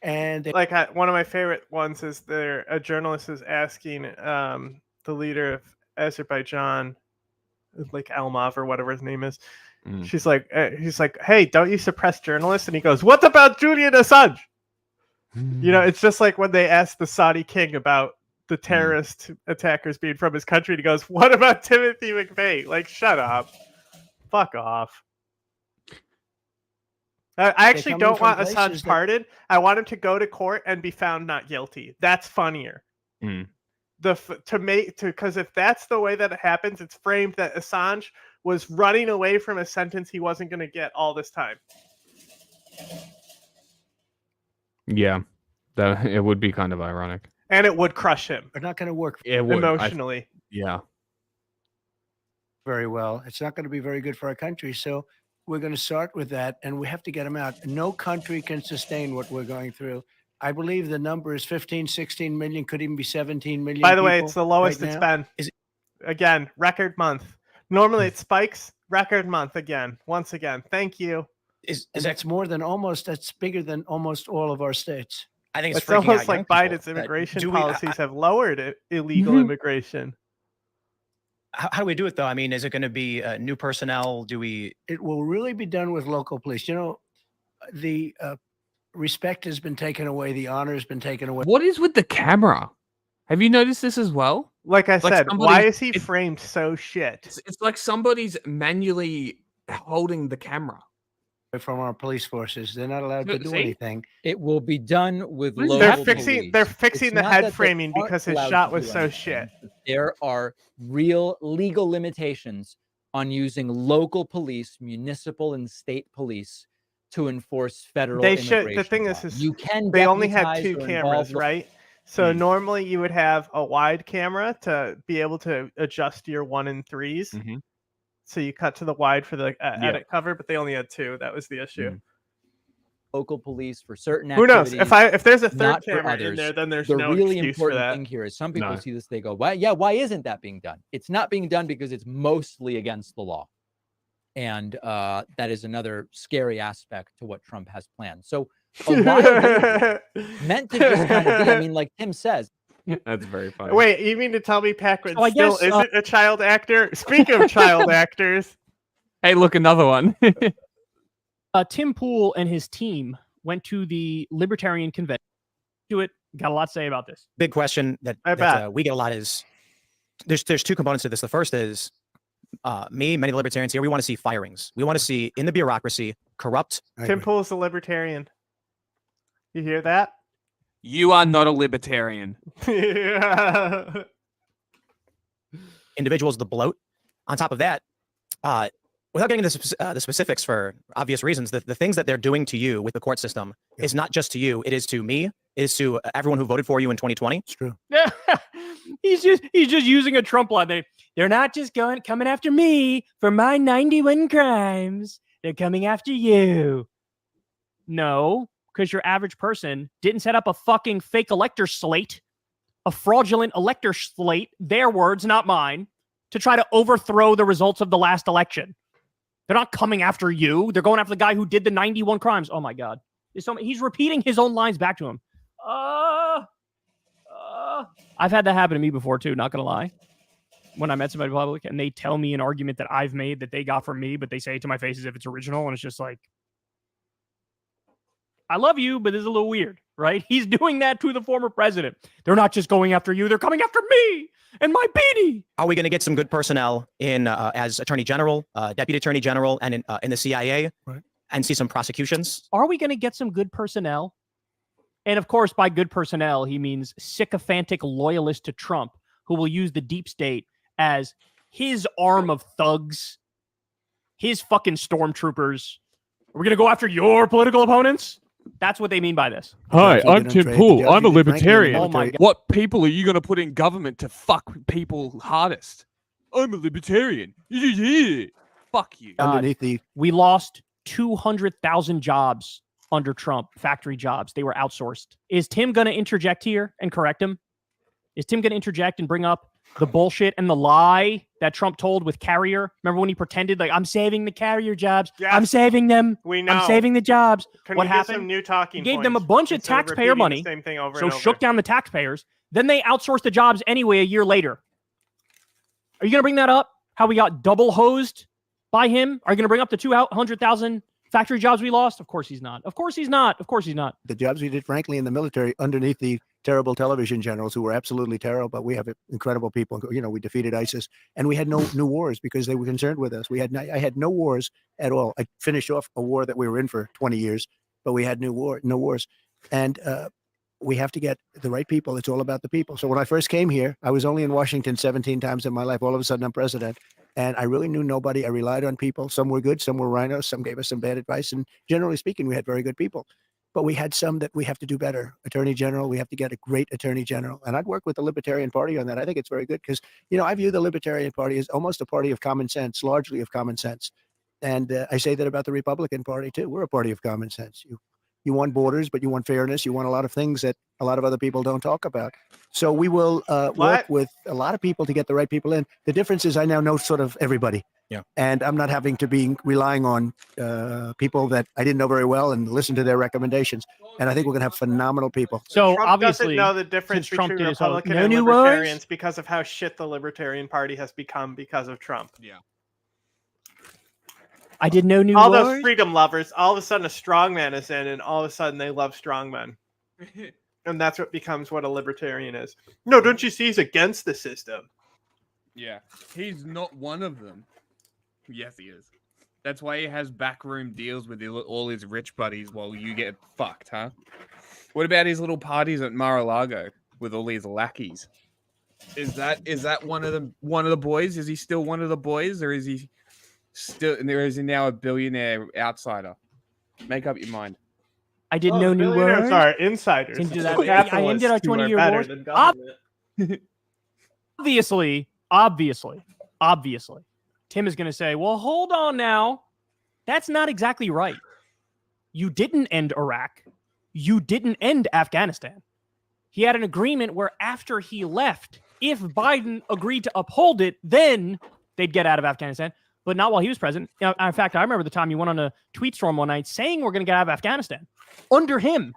And like one of my favorite ones is a journalist is asking the leader of Azerbaijan, like Almov or whatever his name is. He's like, hey, don't you suppress journalists? And he goes, what about Julian Assange? You know, it's just like when they asked the Saudi king about the terrorist attackers being from his country, and he goes, what about Timothy McVeigh? Like, shut up. Fuck off. I actually coming don't from want places Assange that- pardoned. I want him to go to court and be found not guilty. That's funnier. Because if that's the way that it happens, it's framed that Assange was running away from a sentence he wasn't going to get all this time. Yeah, that it would be kind of ironic. And it would crush him. They're not going to work It would emotionally. Yeah. very well. It's not going to be very good for our country. So we're going to start with that, and we have to get them out. No country can sustain what we're going through. I believe the number is 15, 16 million, could even be 17 million. By the way, people it's the lowest right it's now. been. Again, record month. Normally it spikes. Record month again. Once again. Thank you. And that's more than that's bigger than almost all of our states. I think It's almost like Biden's immigration policies have lowered illegal immigration. How do we do it, though? I mean, is it going to be new personnel? Do we? It will really be done with local police. You know, the respect has been taken away. The honor has been taken away. What is with the camera? Have you noticed this as well? Like I said, somebody- why is he framed so shit? It's like somebody's manually holding the camera. From our police forces, they're not allowed to do See? anything. It will be done with local They're fixing police. they're fixing It's the not head that they framing aren't because his allowed shot to was do so anything. shit. There are real legal limitations on using local police, municipal and state police to enforce federal They should. immigration The thing laws. is you can they only had deputize 2 or cameras, involve right? So normally you would have a wide camera to be able to adjust your 1 and 3s. So you cut to the wide for the edit cover, but they only had 2. That was the issue. local police for certain Who knows? activities. If there's a third not for camera in others. there, then there's the no really excuse for important that. thing here is some people No. see this, they go, why isn't that being done? It's not being done because it's mostly against the law. And that is another scary aspect to what Trump has planned. So a wild meant to just kind of be, I mean, like Tim says. That's very funny. Wait, you mean to tell me Paquin So I still guess, isn't a child actor? Speaking of child actors, Hey, look, another one. Tim Pool and his team went to the Libertarian Convention. Got a lot to say about this. Big question that we get a lot is there's 2 components to this. The first is many libertarians here, we want to see firings. We want to see in the bureaucracy corrupt. Tim Pool's a libertarian. You hear that? You are not a libertarian. Yeah. Individuals, the bloat. On top of that, without getting into the specifics for obvious reasons, the things that they're doing to you with the court system is not just to you. It is to me. It is to everyone who voted for you in 2020. It's true. he's just using a Trump line. They're not just coming after me for my 91 crimes. They're coming after you. No, because your average person didn't set up a fucking fake elector slate, a fraudulent elector slate, their words, not mine, to try to overthrow the results of the last election. They're not coming after you. They're going after the guy who did the 91 crimes. Oh my God. He's repeating his own lines back to him. I've had that happen to me before too, not gonna lie. When I met somebody in public and they tell me an argument that I've made that they got from me, but they say it to my face as if it's original, and it's just like, I love you, but this is a little weird, right? He's doing that to the former president. They're not just going after you, they're coming after me and my beanie. Are we going to get some good personnel in as Attorney General, Deputy Attorney General, and in the CIA, and see some prosecutions? Are we going to get some good personnel? And of course, by good personnel, he means sycophantic loyalists to Trump who will use the deep state as his arm of thugs, his fucking stormtroopers. Are we going to go after your political opponents? That's what they mean by this. Hi, I'm Tim Pool. I'm a libertarian. Oh my God. What people are you going to put in government to fuck people hardest? I'm a libertarian. Fuck you. Underneath the we lost 200,000 jobs under Trump, factory jobs. They were outsourced. Is Tim going to interject here and correct him? Is Tim going to interject and bring up the bullshit and the lie that Trump told with Carrier? Remember when he pretended like, I'm saving the Carrier jobs. Yes. I'm saving them. We know. I'm saving the jobs. Can What we get happened? some new talking He gave them a points bunch of instead of taxpayer repeating money. the same thing over So and over? shook down the taxpayers. Then they outsourced the jobs anyway a year later. Are you going to bring that up? How we got double hosed by him? Are you going to bring up the 200,000 factory jobs we lost? Of course he's not. Of course he's not. Of course he's not. the jobs we did, frankly, in the military underneath the terrible television generals who were absolutely terrible, but we have incredible people. You know, we defeated ISIS and we had no new wars because they were concerned with us. I had no wars at all. I finished off a war that we were in for 20 years, but we had no wars. And we have to get the right people. It's all about the people. So when I first came here, I was only in Washington 17 times in my life. All of a sudden I'm president. And I really knew nobody. I relied on people. Some were good, some were rhinos, some gave us some bad advice. And generally speaking, we had very good people. But we had some that we have to do better. Attorney General, we have to get a great Attorney General. And I'd work with the Libertarian Party on that. I think it's very good because, you know, I view the Libertarian Party as almost a party of common sense, largely of common sense. And I say that about the Republican Party too. We're a party of common sense. You want borders, but you want fairness. You want a lot of things that a lot of other people don't talk about. So we will work with a lot of people to get the right people in. The difference is I now know sort of everybody. Yeah. And I'm not having to be relying on people that I didn't know very well and listen to their recommendations. And I think we're going to have phenomenal people. So Trump obviously, doesn't know the difference since Trump between did his whole- Republican no and new Libertarians wars? because of how shit the Libertarian Party has become because of Trump. Yeah. I did no new All wars. those freedom lovers, all of a sudden a strongman is in, and all of a sudden they love strongmen. And that's what becomes what a libertarian is. No, don't you see he's against the system? Yeah. He's not one of them. Yes, he is. That's why he has backroom deals with all his rich buddies while you get fucked, huh? What about his little parties at Mar-a-Lago with all these lackeys? Is that one of the boys? Is he still one of the boys, or is he now a billionaire outsider? Make up your mind. I did no new Billionaires wars. are insiders. Into The that, I ended our capitalists who are 20-year better wars. than government. Obviously, Tim is going to say, well, hold on now. That's not exactly right. You didn't end Iraq. You didn't end Afghanistan. He had an agreement where after he left, if Biden agreed to uphold it, then they'd get out of Afghanistan, but not while he was president. You know, in fact, I remember the time you went on a tweet storm one night saying we're going to get out of Afghanistan under him.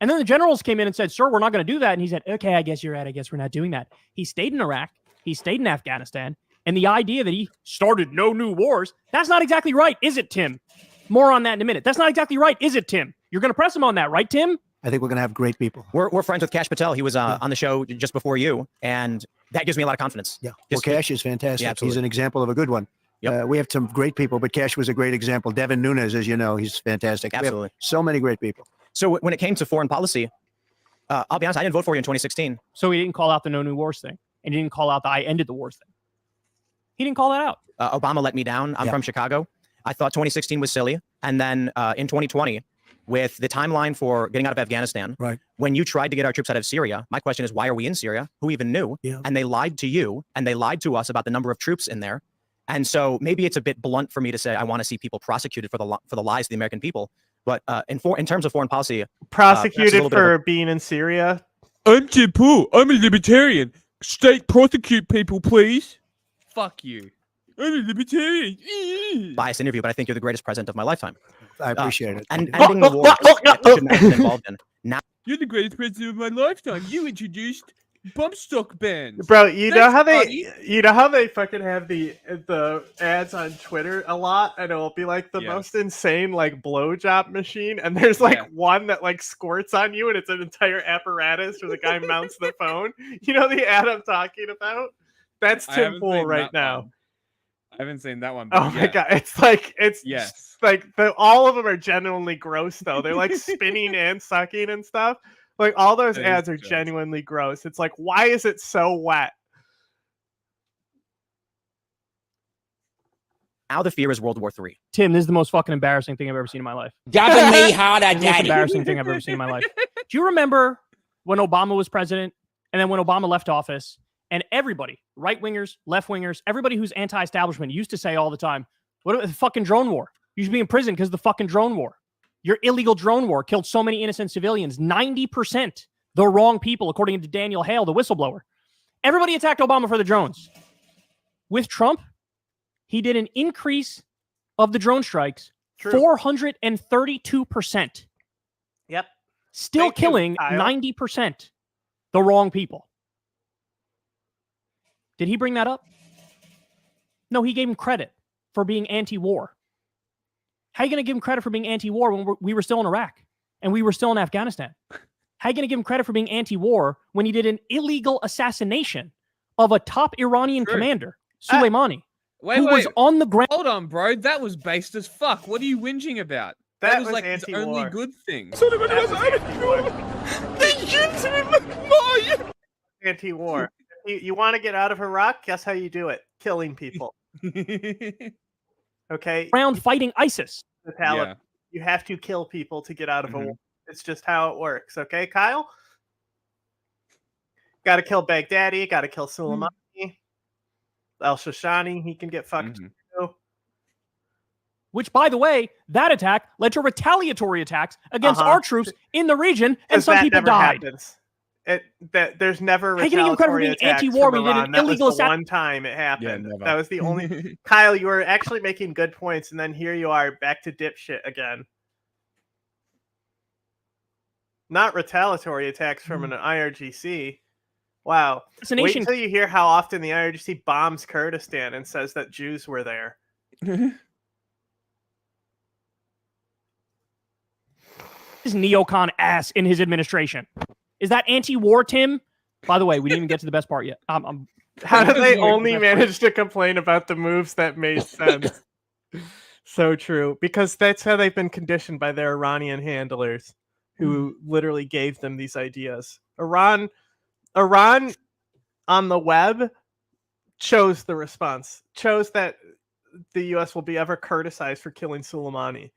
And then the generals came in and said, sir, we're not going to do that. And he said, okay, I guess you're right. I guess we're not doing that. He stayed in Iraq. He stayed in Afghanistan. And the idea that he started no new wars, that's not exactly right, is it, Tim? More on that in a minute. That's not exactly right, is it, Tim? You're going to press him on that, right, Tim? I think we're going to have great people. We're friends with Cash Patel. He was on the show just before you, and that gives me a lot of confidence. Yeah, well, Cash is fantastic. Yeah, He's absolutely. an example of a good one. We have some great people, but Cash was a great example. Devin Nunes, as you know, he's fantastic. We have Absolutely. so many great people. So when it came to foreign policy, I'll be honest, I didn't vote for you in 2016. So he didn't call out the no new wars thing, and he didn't call out the I ended the wars thing. He didn't call that out. Obama let me down. I'm from Chicago. I thought 2016 was silly. And then in 2020, with the timeline for getting out of Afghanistan, right? When you tried to get our troops out of Syria, my question is, why are we in Syria? Who even knew? Yeah. And they lied to you, and they lied to us about the number of troops in there. And so maybe it's a bit blunt for me to say I want to see people prosecuted for the lies of the American people. But in terms of foreign policy, Prosecuted for being in Syria. I'm Tim Pool. I'm a libertarian. State prosecute people, please. Fuck you. I'm a libertarian. biased interview, but I think you're the greatest president of my lifetime. I appreciate it. And ending the war, I should not have been involved in. Now, You're the greatest president of my lifetime. You introduced bump stock bands. Bro, you know That's how funny. they fucking have the ads on Twitter a lot, and it'll be like the most insane like blowjob machine, and there's like one that like squirts on you, and it's an entire apparatus where the guy mounts the phone. You know the ad I'm talking about? That's I Tim haven't Pool seen right that now. one. I haven't seen that one. Oh my god, it's like Yes. like all of them are genuinely gross though. They're like spinning and sucking and stuff. Like all those That is ads are gross. genuinely gross. It's like, why is it so wet? now the fear is World War III. Tim, this is the most fucking embarrassing thing I've ever seen in my life. Govern me harder, The most Daddy. embarrassing thing I've ever seen in my life. Do you remember when Obama was president, and then when Obama left office, And everybody, right-wingers, left-wingers, everybody who's anti-establishment used to say all the time, what about the fucking drone war? You should be in prison because of the fucking drone war. Your illegal drone war killed so many innocent civilians, 90% the wrong people, according to Daniel Hale, the whistleblower. Everybody attacked Obama for the drones. With Trump, he did an increase of the drone strikes, 432%. Yep. Still killing 90% the wrong people. Did he bring that up? No, he gave him credit for being anti-war. How are you going to give him credit for being anti-war when we were still in Iraq and we were still in Afghanistan? How are you going to give him credit for being anti-war when he did an illegal assassination of a top Iranian commander, Soleimani, who was on the ground? Hold on, bro. That was based as fuck. What are you whinging about? That was like his only good thing. Anti-war. You want to get out of Iraq? Guess how you do it? Killing people. Okay. Around fighting ISIS. The Taliban. Yeah. You have to kill people to get out of a war. It's just how it works. Okay, Kyle? Got to kill Baghdadi. Got to kill Soleimani. Al-Shashani. He can get fucked too. Which, by the way, that attack led to retaliatory attacks against our troops in the region, and some people died. Happens. There's never retaliatory attacks. How can you credit for being anti-war when you did an illegal assassination? One time it happened. Yeah, that was the only. Kyle, you were actually making good points, and then here you are back to dipshit again. Not retaliatory attacks from an IRGC. Wow. Wait until you hear how often the IRGC bombs Kurdistan and says that Jews were there. His neocon ass in his administration. Is that anti-war, Tim? By the way, we didn't even get to the best part yet. How do they only manage to complain about the moves that made sense? So true. Because that's how they've been conditioned by their Iranian handlers who literally gave them these ideas. Iran on the web chose the response, chose that the U.S. will be ever Kurdicized for killing Soleimani.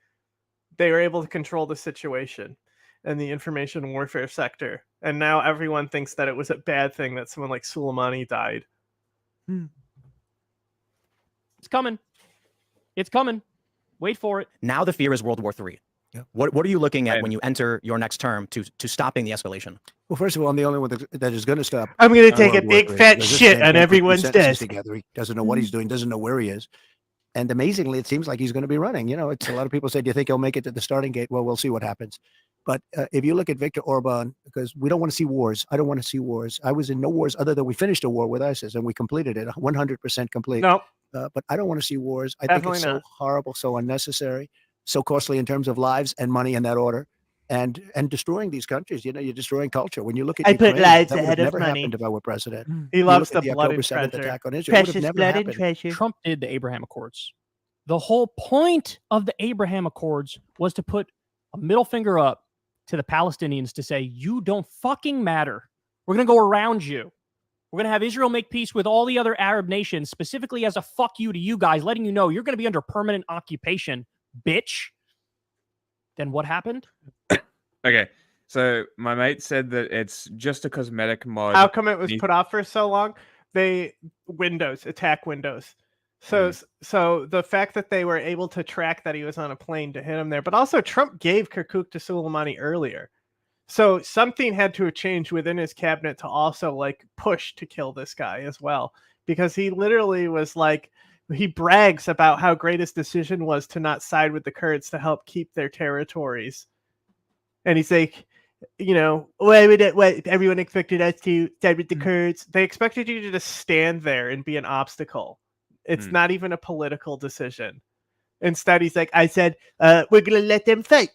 They were able to control the situation in the information warfare sector. And now everyone thinks that it was a bad thing that someone like Soleimani died. It's coming. It's coming. Wait for it. Now the fear is World War III. Yeah. What are you looking at when you enter your next term to stopping the escalation? Well, first of all, I'm the only one that is going to stop. I'm going to take a big fat shit on everyone's desk. Together. He doesn't know what he's doing, doesn't know where he is. And amazingly, it seems like he's going to be running. You know, it's a lot of people say, do you think he'll make it to the starting gate? Well, we'll see what happens. But if you look at Viktor Orban, because we don't want to see wars. I don't want to see wars. I was in no wars other than we finished a war with ISIS and we completed it, 100% complete. No. But I don't want to see wars. I think it's so horrible, so unnecessary, so costly in terms of lives and money in that order, and destroying these countries. You know, you're destroying culture. When you look at Ukraine, put lives that ahead would of never money. happened if I were president. He loves the blood blood and and treasure. attack on Israel. It would have Precious never blood and happened. treasure. Trump did the Abraham Accords. The whole point of the Abraham Accords was to put a middle finger up to the Palestinians to say, you don't fucking matter. We're going to go around you. We're going to have Israel make peace with all the other Arab nations, specifically as a fuck you to you guys, letting you know you're going to be under permanent occupation, bitch. Then what happened? Okay, so my mate said that it's just a cosmetic mod. How come it was put off for so long? Attack Windows. So the fact that they were able to track that he was on a plane to hit him there, but also Trump gave Kirkuk to Soleimani earlier. So something had to have changed within his cabinet to also like push to kill this guy as well, because he literally was like, he brags about how great his decision was to not side with the Kurds to help keep their territories. And he's like, you know, what everyone expected us to side with the Kurds. They expected you to just stand there and be an obstacle. It's not even a political decision. Instead, he's like, I said, we're going to let them fight.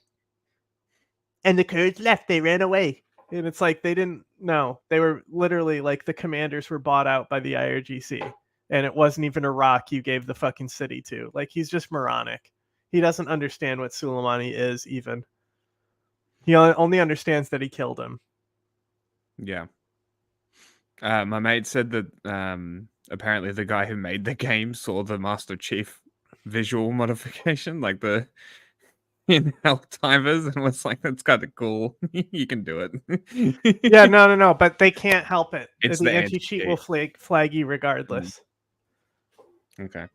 And the Kurds left. They ran away. And it's like, they didn't know. They were literally like the commanders were bought out by the IRGC. And it wasn't even Iraq you gave the fucking city to. Like, he's just moronic. He doesn't understand what Soleimani is even. He only understands that he killed him. Yeah. My mate said that apparently the guy who made the game saw the Master Chief visual modification, like the in Helldivers, and was like, "That's kind of cool. You can do it." Yeah, no, but they can't help it. It's the the anti-cheat will flag you regardless. Okay.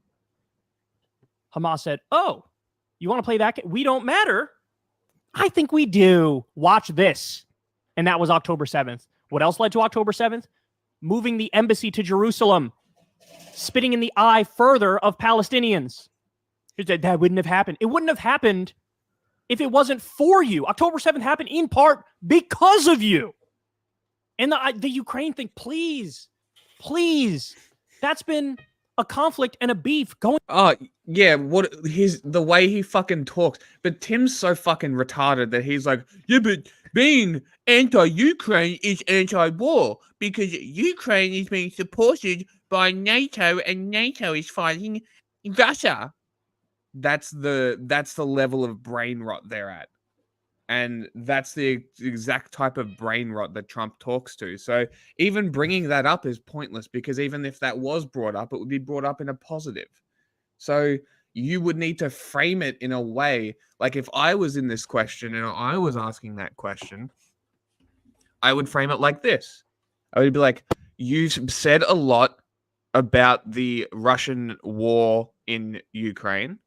Hamas said, "Oh, you want to play that game? We don't matter. I think we do. Watch this." And that was October 7th. What else led to October 7th? Moving the embassy to Jerusalem, spitting in the eye further of Palestinians. That wouldn't have happened. It wouldn't have happened if it wasn't for you. October 7th happened in part because of you. And the Ukraine thing, please. That's been a conflict and a beef going. Oh yeah, the way he fucking talks. But Tim's so fucking retarded that he's like, yeah, but being anti-Ukraine is anti-war because Ukraine is being supported by NATO and NATO is fighting Gaza. That's the level of brain rot they're at. And that's the exact type of brain rot that Trump talks to. So even bringing that up is pointless because even if that was brought up, it would be brought up in a positive. So you would need to frame it in a way, like if I was in this question and I was asking that question, I would frame it like this. I would be like, you've said a lot about the Russian war in Ukraine,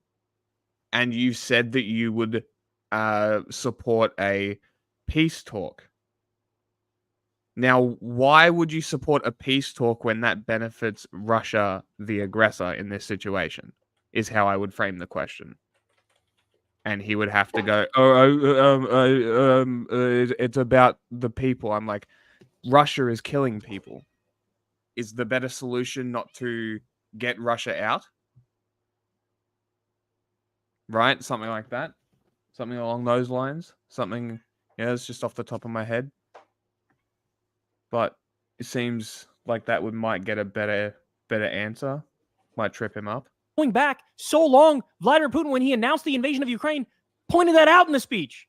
and you've said that you would support a peace talk. Now, why would you support a peace talk when that benefits Russia, the aggressor, in this situation? Is how I would frame the question. And he would have to go, it's about the people. I'm like, Russia is killing people. Is the better solution not to get Russia out? Right? Something like that. Something along those lines. Something, it's just off the top of my head. But it seems like that might get a better answer. Might trip him up. Going back so long, Vladimir Putin, when he announced the invasion of Ukraine, pointed that out in the speech.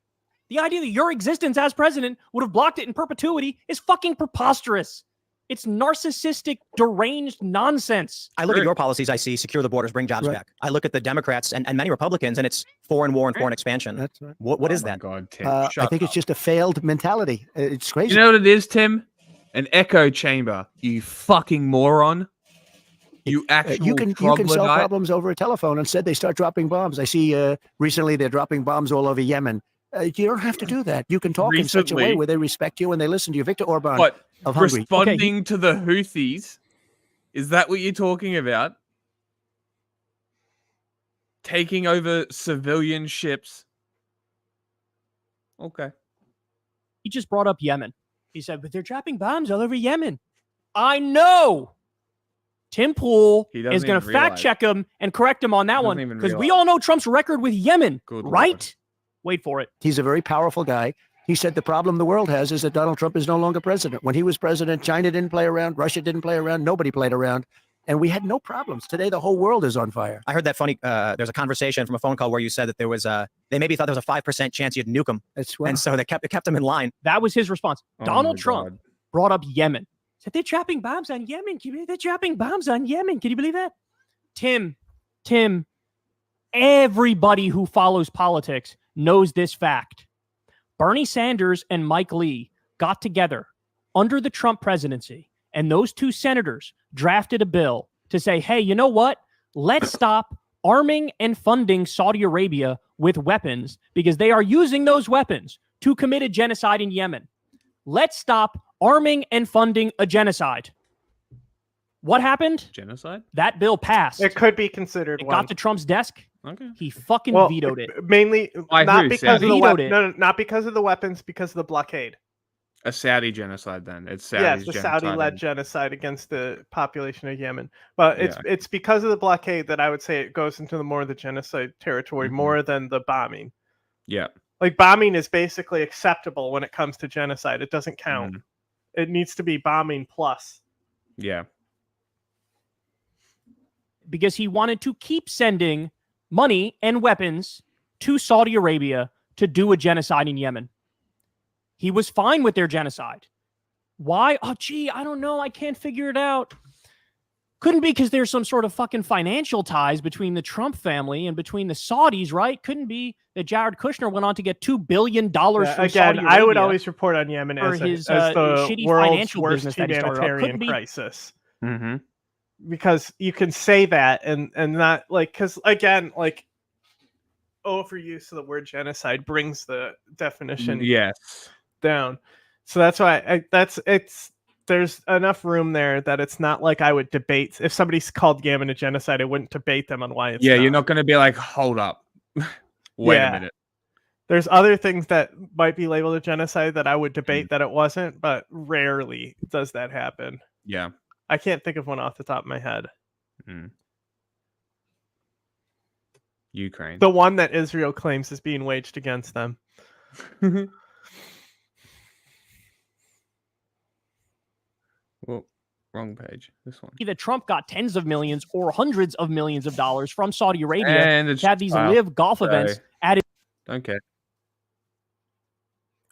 The idea that your existence as president would have blocked it in perpetuity is fucking preposterous. It's narcissistic, deranged nonsense. I look at your policies, I see secure the borders, bring jobs back. I look at the Democrats and many Republicans, and it's foreign war and foreign expansion. That's right. What is that? God, Tim, I think it's just a failed mentality. It's crazy. You know what it is, Tim? An echo chamber. You fucking moron. You actual you can solve problems over a telephone. Instead, they start dropping bombs. I see recently they're dropping bombs all over Yemen. You don't have to do that. You can talk in such a way where they respect you and they listen to you. Viktor Orban of Hungary. Responding to the Houthis, is that what you're talking about? Taking over civilian ships. Okay. He just brought up Yemen. He said, but they're dropping bombs all over Yemen. I know. Tim Pool is going to fact check him and correct him on that one because we all know Trump's record with Yemen, right? Wait for it. He's a very powerful guy. He said the problem the world has is that Donald Trump is no longer president. When he was president, China didn't play around, Russia didn't play around, nobody played around, and we had no problems. Today, the whole world is on fire. I heard that funny. There's a conversation from a phone call where you said that there was they maybe thought there was a 5% chance you'd nuke them, and so they kept him in line. That was his response. Oh Donald Trump brought up Yemen. Said they're dropping bombs on Yemen. Can you believe they're dropping bombs on Yemen? Can you believe that? Tim, everybody who follows politics knows this fact. Bernie Sanders and Mike Lee got together under the Trump presidency, and those two senators drafted a bill to say, hey, you know what? Let's stop arming and funding Saudi Arabia with weapons because they are using those weapons to commit a genocide in Yemen. Let's stop arming and funding a genocide. What happened? Genocide? That bill passed. It could be considered. It got to Trump's desk. Okay. He fucking vetoed it. Mainly not because of the Vetoed weapons. No, not because of the weapons. Because of the blockade. A Saudi genocide. Then it's Yes, Saudi's the genocide. Saudi-led genocide against the population of Yemen. But it's because of the blockade that I would say it goes into more of the genocide territory more than the bombing. Yeah. Like bombing is basically acceptable when it comes to genocide. It doesn't count. It needs to be bombing plus. Yeah. Because he wanted to keep sending money and weapons to Saudi Arabia to do a genocide in Yemen. He was fine with their genocide. Why? Oh, gee, I don't know. I can't figure it out. Couldn't be because there's some sort of fucking financial ties between the Trump family and between the Saudis, right? Couldn't be that Jared Kushner went on to get $2 billion from again, Saudi Arabia. I would always report on Yemen for as, his, as the shitty world's financial worst business that he started up. humanitarian Couldn't be- crisis. Mm-hmm. Because you can say that and not like, because again, like overuse of the word genocide brings the definition Yes. down. So that's why there's enough room there that it's not like I would debate if somebody's called Yemen a genocide. I wouldn't debate them on why it's You're not going to be like, hold up, wait a minute. There's other things that might be labeled a genocide that I would debate that it wasn't, but rarely does that happen. Yeah. I can't think of one off the top of my head. Ukraine. The one that Israel claims is being waged against them. Well, wrong page. This one. That Trump got tens of millions or hundreds of millions of dollars from Saudi Arabia And to have these live golf events added. Don't care.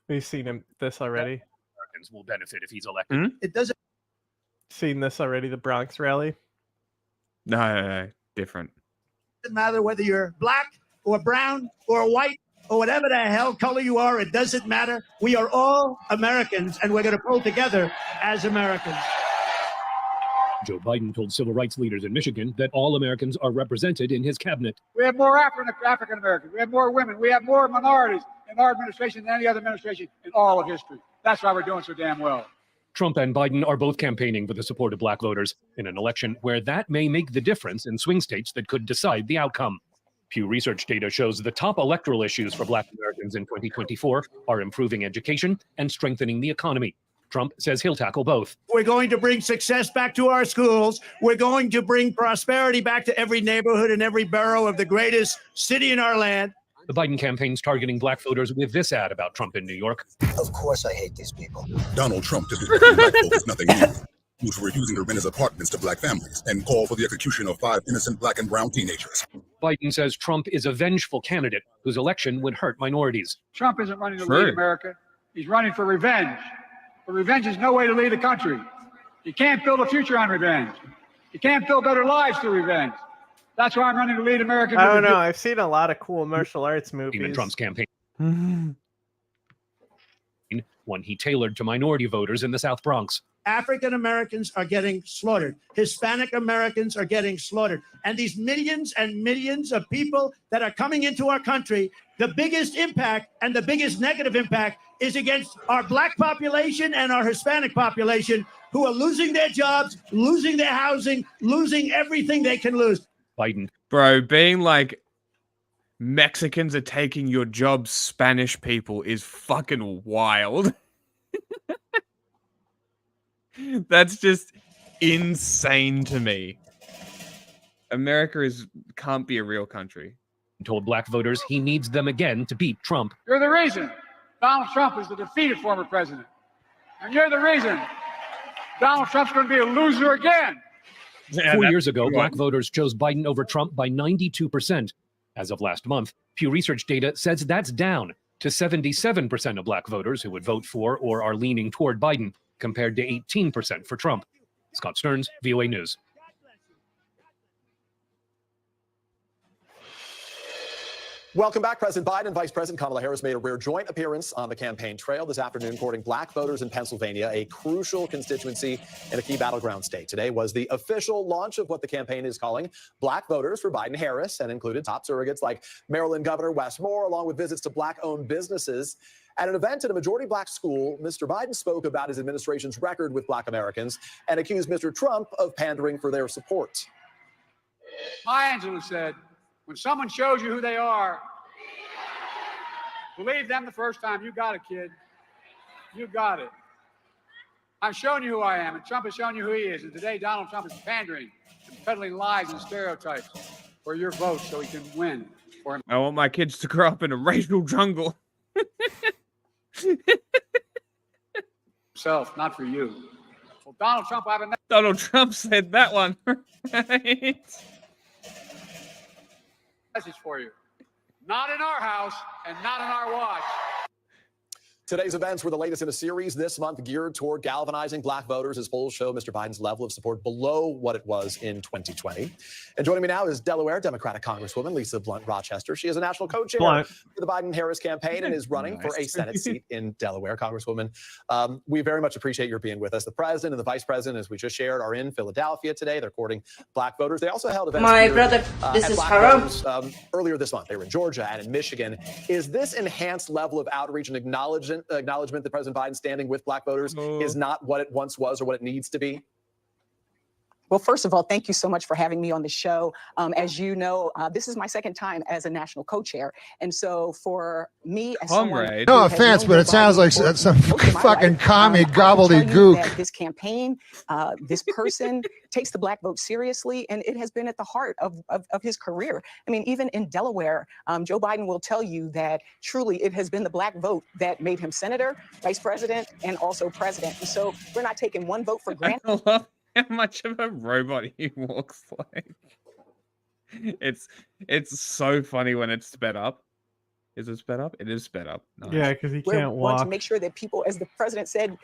We've seen this already. Americans will benefit if he's elected. It doesn't. Seen this already, the Bronx rally. No, different. Doesn't matter whether you're black or brown or white or whatever the hell color you are. It doesn't matter. We are all Americans, and we're going to pull together as Americans. Joe Biden told civil rights leaders in Michigan that all Americans are represented in his cabinet. We have more African Americans. We have more women. We have more minorities in our administration than any other administration in all of history. That's why we're doing so damn well. Trump and Biden are both campaigning for the support of black voters in an election where that may make the difference in swing states that could decide the outcome. Pew Research data shows the top electoral issues for black Americans in 2024 are improving education and strengthening the economy. Trump says he'll tackle both. We're going to bring success back to our schools. We're going to bring prosperity back to every neighborhood and every borough of the greatest city in our land. The Biden campaign's targeting black voters with this ad about Trump in New York. Of course I hate these people. Donald Trump disrespecting black folk is nothing new. He was refusing to rent his apartments to black families and called for the execution of 5 innocent black and brown teenagers. Biden says Trump is a vengeful candidate whose election would hurt minorities. Trump isn't running to lead America. He's running for revenge. But revenge is no way to lead a country. You can't build a future on revenge. You can't build better lives through revenge. That's why I'm running to lead America. I don't know. I've seen a lot of cool martial arts movies. In Trump's campaign. One he tailored to minority voters in the South Bronx. African Americans are getting slaughtered. Hispanic Americans are getting slaughtered. And these millions and millions of people that are coming into our country, the biggest impact and the biggest negative impact is against our black population and our Hispanic population, who are losing their jobs, losing their housing, losing everything they can lose. Biden. Bro, being like, Mexicans are taking your jobs, Spanish people, is fucking wild. That's just insane to me. America can't be a real country. Told black voters he needs them again to beat Trump. You're the reason Donald Trump is the defeated former president. And you're the reason Donald Trump's going to be a loser again. 4 years ago, black voters chose Biden over Trump by 92%. As of last month, Pew Research data says that's down to 77% of black voters who would vote for or are leaning toward Biden, compared to 18% for Trump. Scott Stearns, VOA News. Welcome back. President Biden and Vice President Kamala Harris made a rare joint appearance on the campaign trail this afternoon, courting black voters in Pennsylvania, a crucial constituency in a key battleground state. Today was the official launch of what the campaign is calling Black Voters for Biden-Harris, and included top surrogates like Maryland Governor Wes Moore, along with visits to black-owned businesses. At an event at a majority black school, Mr. Biden spoke about his administration's record with black Americans and accused Mr. Trump of pandering for their support. Maya Angelou said, when someone shows you who they are, believe them the first time. You got it, kid. You got it. I'm showing you who I am, and Trump has shown you who he is. And today, Donald Trump is pandering and peddling lies and stereotypes for your vote so he can win. I want my kids to grow up in a racial jungle. Self, not for you. Well, Donald Trump, I have a Donald Trump said that one. Right? message for you. Not in our house and not in our watch. Today's events were the latest in a series this month geared toward galvanizing black voters as polls show Mr. Biden's level of support below what it was in 2020. And joining me now is Delaware Democratic Congresswoman Lisa Blunt Rochester. She is a national co-chair for the Biden-Harris campaign and is running for a Senate seat in Delaware. Congresswoman, we very much appreciate your being with us. The president and the vice president, as we just shared, are in Philadelphia today. They're courting black voters. They also held events this is Haram. Earlier this month. They were in Georgia and in Michigan. Is this enhanced level of outreach and acknowledgement that President Biden standing with black voters is not what it once was or what it needs to be? Well, first of all, thank you so much for having me on the show. As you know, this is my second time as a national co-chair. And so for me as someone... No offense, but it sounds like some fucking commie gobbledygook. This campaign, this person takes the black vote seriously, and it has been at the heart of his career. I mean, even in Delaware, Joe Biden will tell you that truly it has been the black vote that made him senator, vice president, and also president. And so we're not taking one vote for granted. How much of a robot he walks like. It's so funny when it's sped up. Is it sped up? It is sped up. Nice. Yeah, because he We're can't want walk. to make sure that people, as the president said,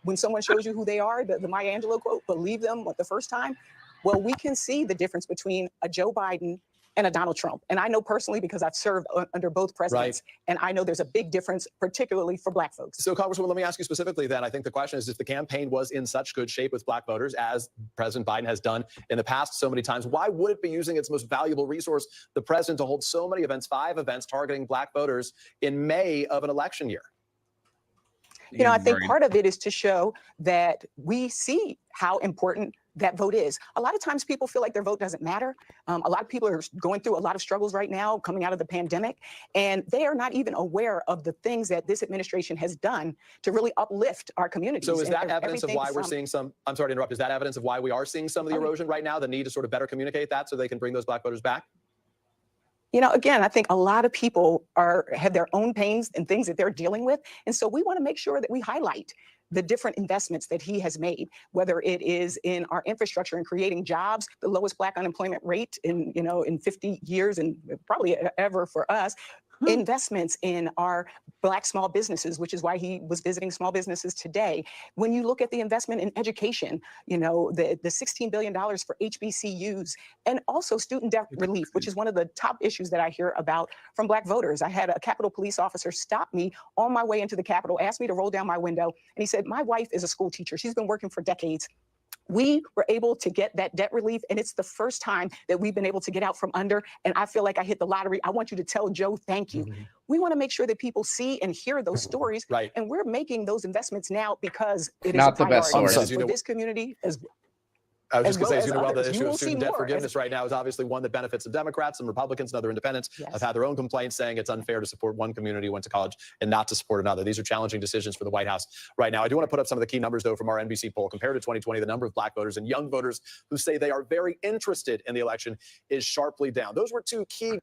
when someone shows you who they are, the Maya Angelou quote, believe them the first time. Well, we can see the difference between a Joe Biden and a Donald Trump. And I know personally because I've served under both presidents, and I know there's a big difference, particularly for black folks. So, Congresswoman, let me ask you specifically then. I think the question is, if the campaign was in such good shape with black voters, as President Biden has done in the past so many times, why would it be using its most valuable resource, the president, to hold so many events, 5 events targeting black voters in May of an election year? You know, I think part of it is to show that we see how important that vote is. A lot of times people feel like their vote doesn't matter. A lot of people are going through a lot of struggles right now coming out of the pandemic, and they are not even aware of the things that this administration has done to really uplift our communities. So is that evidence of why we're seeing some, I'm sorry to interrupt, is that evidence of why we are seeing some of the erosion right now, the need to sort of better communicate that so they can bring those black voters back? You know, again, I think a lot of people have their own pains and things that they're dealing with. And so we want to make sure that we highlight the different investments that he has made, whether it is in our infrastructure and creating jobs, the lowest black unemployment rate in 50 years and probably ever for us. Investments in our black small businesses, which is why he was visiting small businesses today. When you look at the investment in education, you know, the $16 billion for HBCUs, and also student debt relief, which is one of the top issues that I hear about from black voters. I had a Capitol police officer stop me on my way into the Capitol, asked me to roll down my window, and he said, my wife is a school teacher. She's been working for decades. We were able to get that debt relief, and it's the first time that we've been able to get out from under, and I feel like I hit the lottery. I want you to tell Joe, thank you. We want to make sure that people see and hear those stories, and we're making those investments now because it is Not a the best priority source. for this community as I was just going to say, as you know, well, others. the You issue will of see student debt more forgiveness right now is obviously one that benefits some Democrats, some Republicans, and other independents have had their own complaints saying it's unfair to support one community who went to college and not to support another. These are challenging decisions for the White House right now. I do want to put up some of the key numbers, though, from our NBC poll. Compared to 2020, the number of black voters and young voters who say they are very interested in the election is sharply down. Those were 2 key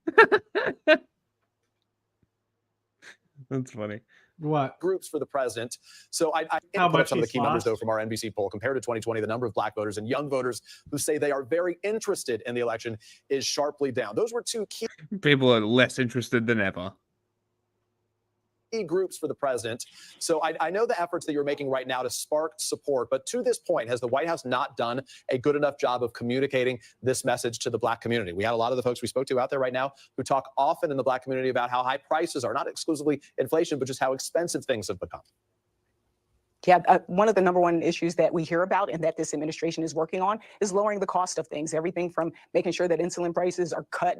That's funny. What? Groups for the president. So I How put up much some of the he's key numbers, lost? though, from our NBC poll. Compared to 2020, the number of black voters and young voters who say they are very interested in the election is sharply down. Those were 2 key People are less interested than ever. groups for the president. So I know the efforts that you're making right now to spark support, but to this point, has the White House not done a good enough job of communicating this message to the black community? We had a lot of the folks we spoke to out there right now who talk often in the black community about how high prices are, not exclusively inflation, but just how expensive things have become. Yeah, one of the number one issues that we hear about and that this administration is working on is lowering the cost of things. Everything from making sure that insulin prices are cut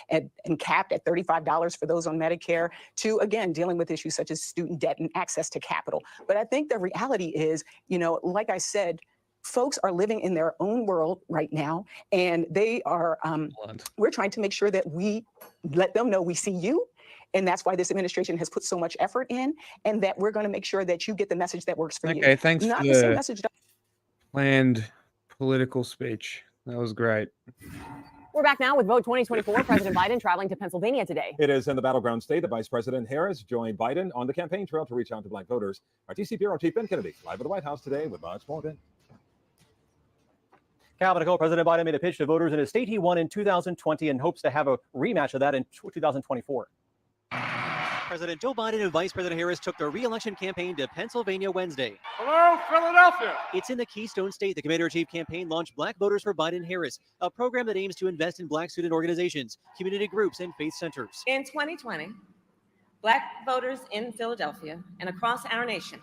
and capped at $35 for those on Medicare to, again, dealing with issues such as student debt and access to capital. But I think the reality is, you know, like I said, folks are living in their own world right now, and they are, we're trying to make sure that we let them know we see you. And that's why this administration has put so much effort in, and that we're going to make sure that you get the message that works for you. Okay, thanks Not for the same the message. planned political speech. That was great. We're back now with Vote 2024. President Biden traveling to Pennsylvania today. It is in the battleground state that Vice President Harris joined Biden on the campaign trail to reach out to black voters. Our TC Bureau Chief Ben Kennedy live at the White House today with much more. Ben. Capitol Hill, President Biden made a pitch to voters in a state he won in 2020 and hopes to have a rematch of that in 2024. President Joe Biden and Vice President Harris took their re-election campaign to Pennsylvania Wednesday. Hello, Philadelphia. It's in the Keystone State. The Commander-in-Chief campaign launched Black Voters for Biden and Harris, a program that aims to invest in Black student organizations, community groups, and faith centers. In 2020, Black voters in Philadelphia and across our nation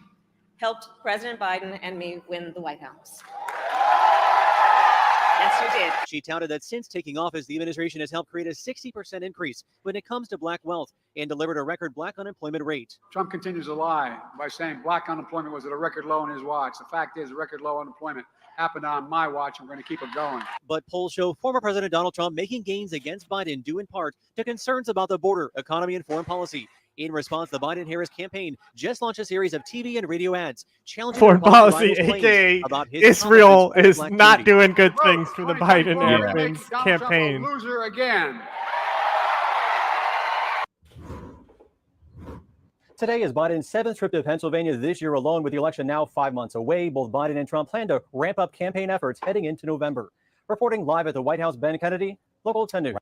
helped President Biden and me win the White House. Yes, you did. She touted that since taking office, the administration has helped create a 60% increase when it comes to Black wealth and delivered a record Black unemployment rate. Trump continues to lie by saying Black unemployment was at a record low in his watch. The fact is, record low unemployment happened on my watch. I'm going to keep it going. But polls show former President Donald Trump making gains against Biden due in part to concerns about the border, economy, and foreign policy. In response, the Biden-Harris campaign just launched a series of TV and radio ads challenging foreign policy, rivals' aka about his Israel, accomplishments is for the not Black doing good things for the Biden Donald Trump campaign. a loser again. Today is Biden's 7th trip to Pennsylvania this year alone. With the election now 5 months away, both Biden and Trump plan to ramp up campaign efforts heading into November. Reporting live at the White House, Ben Kennedy, Local 10 News.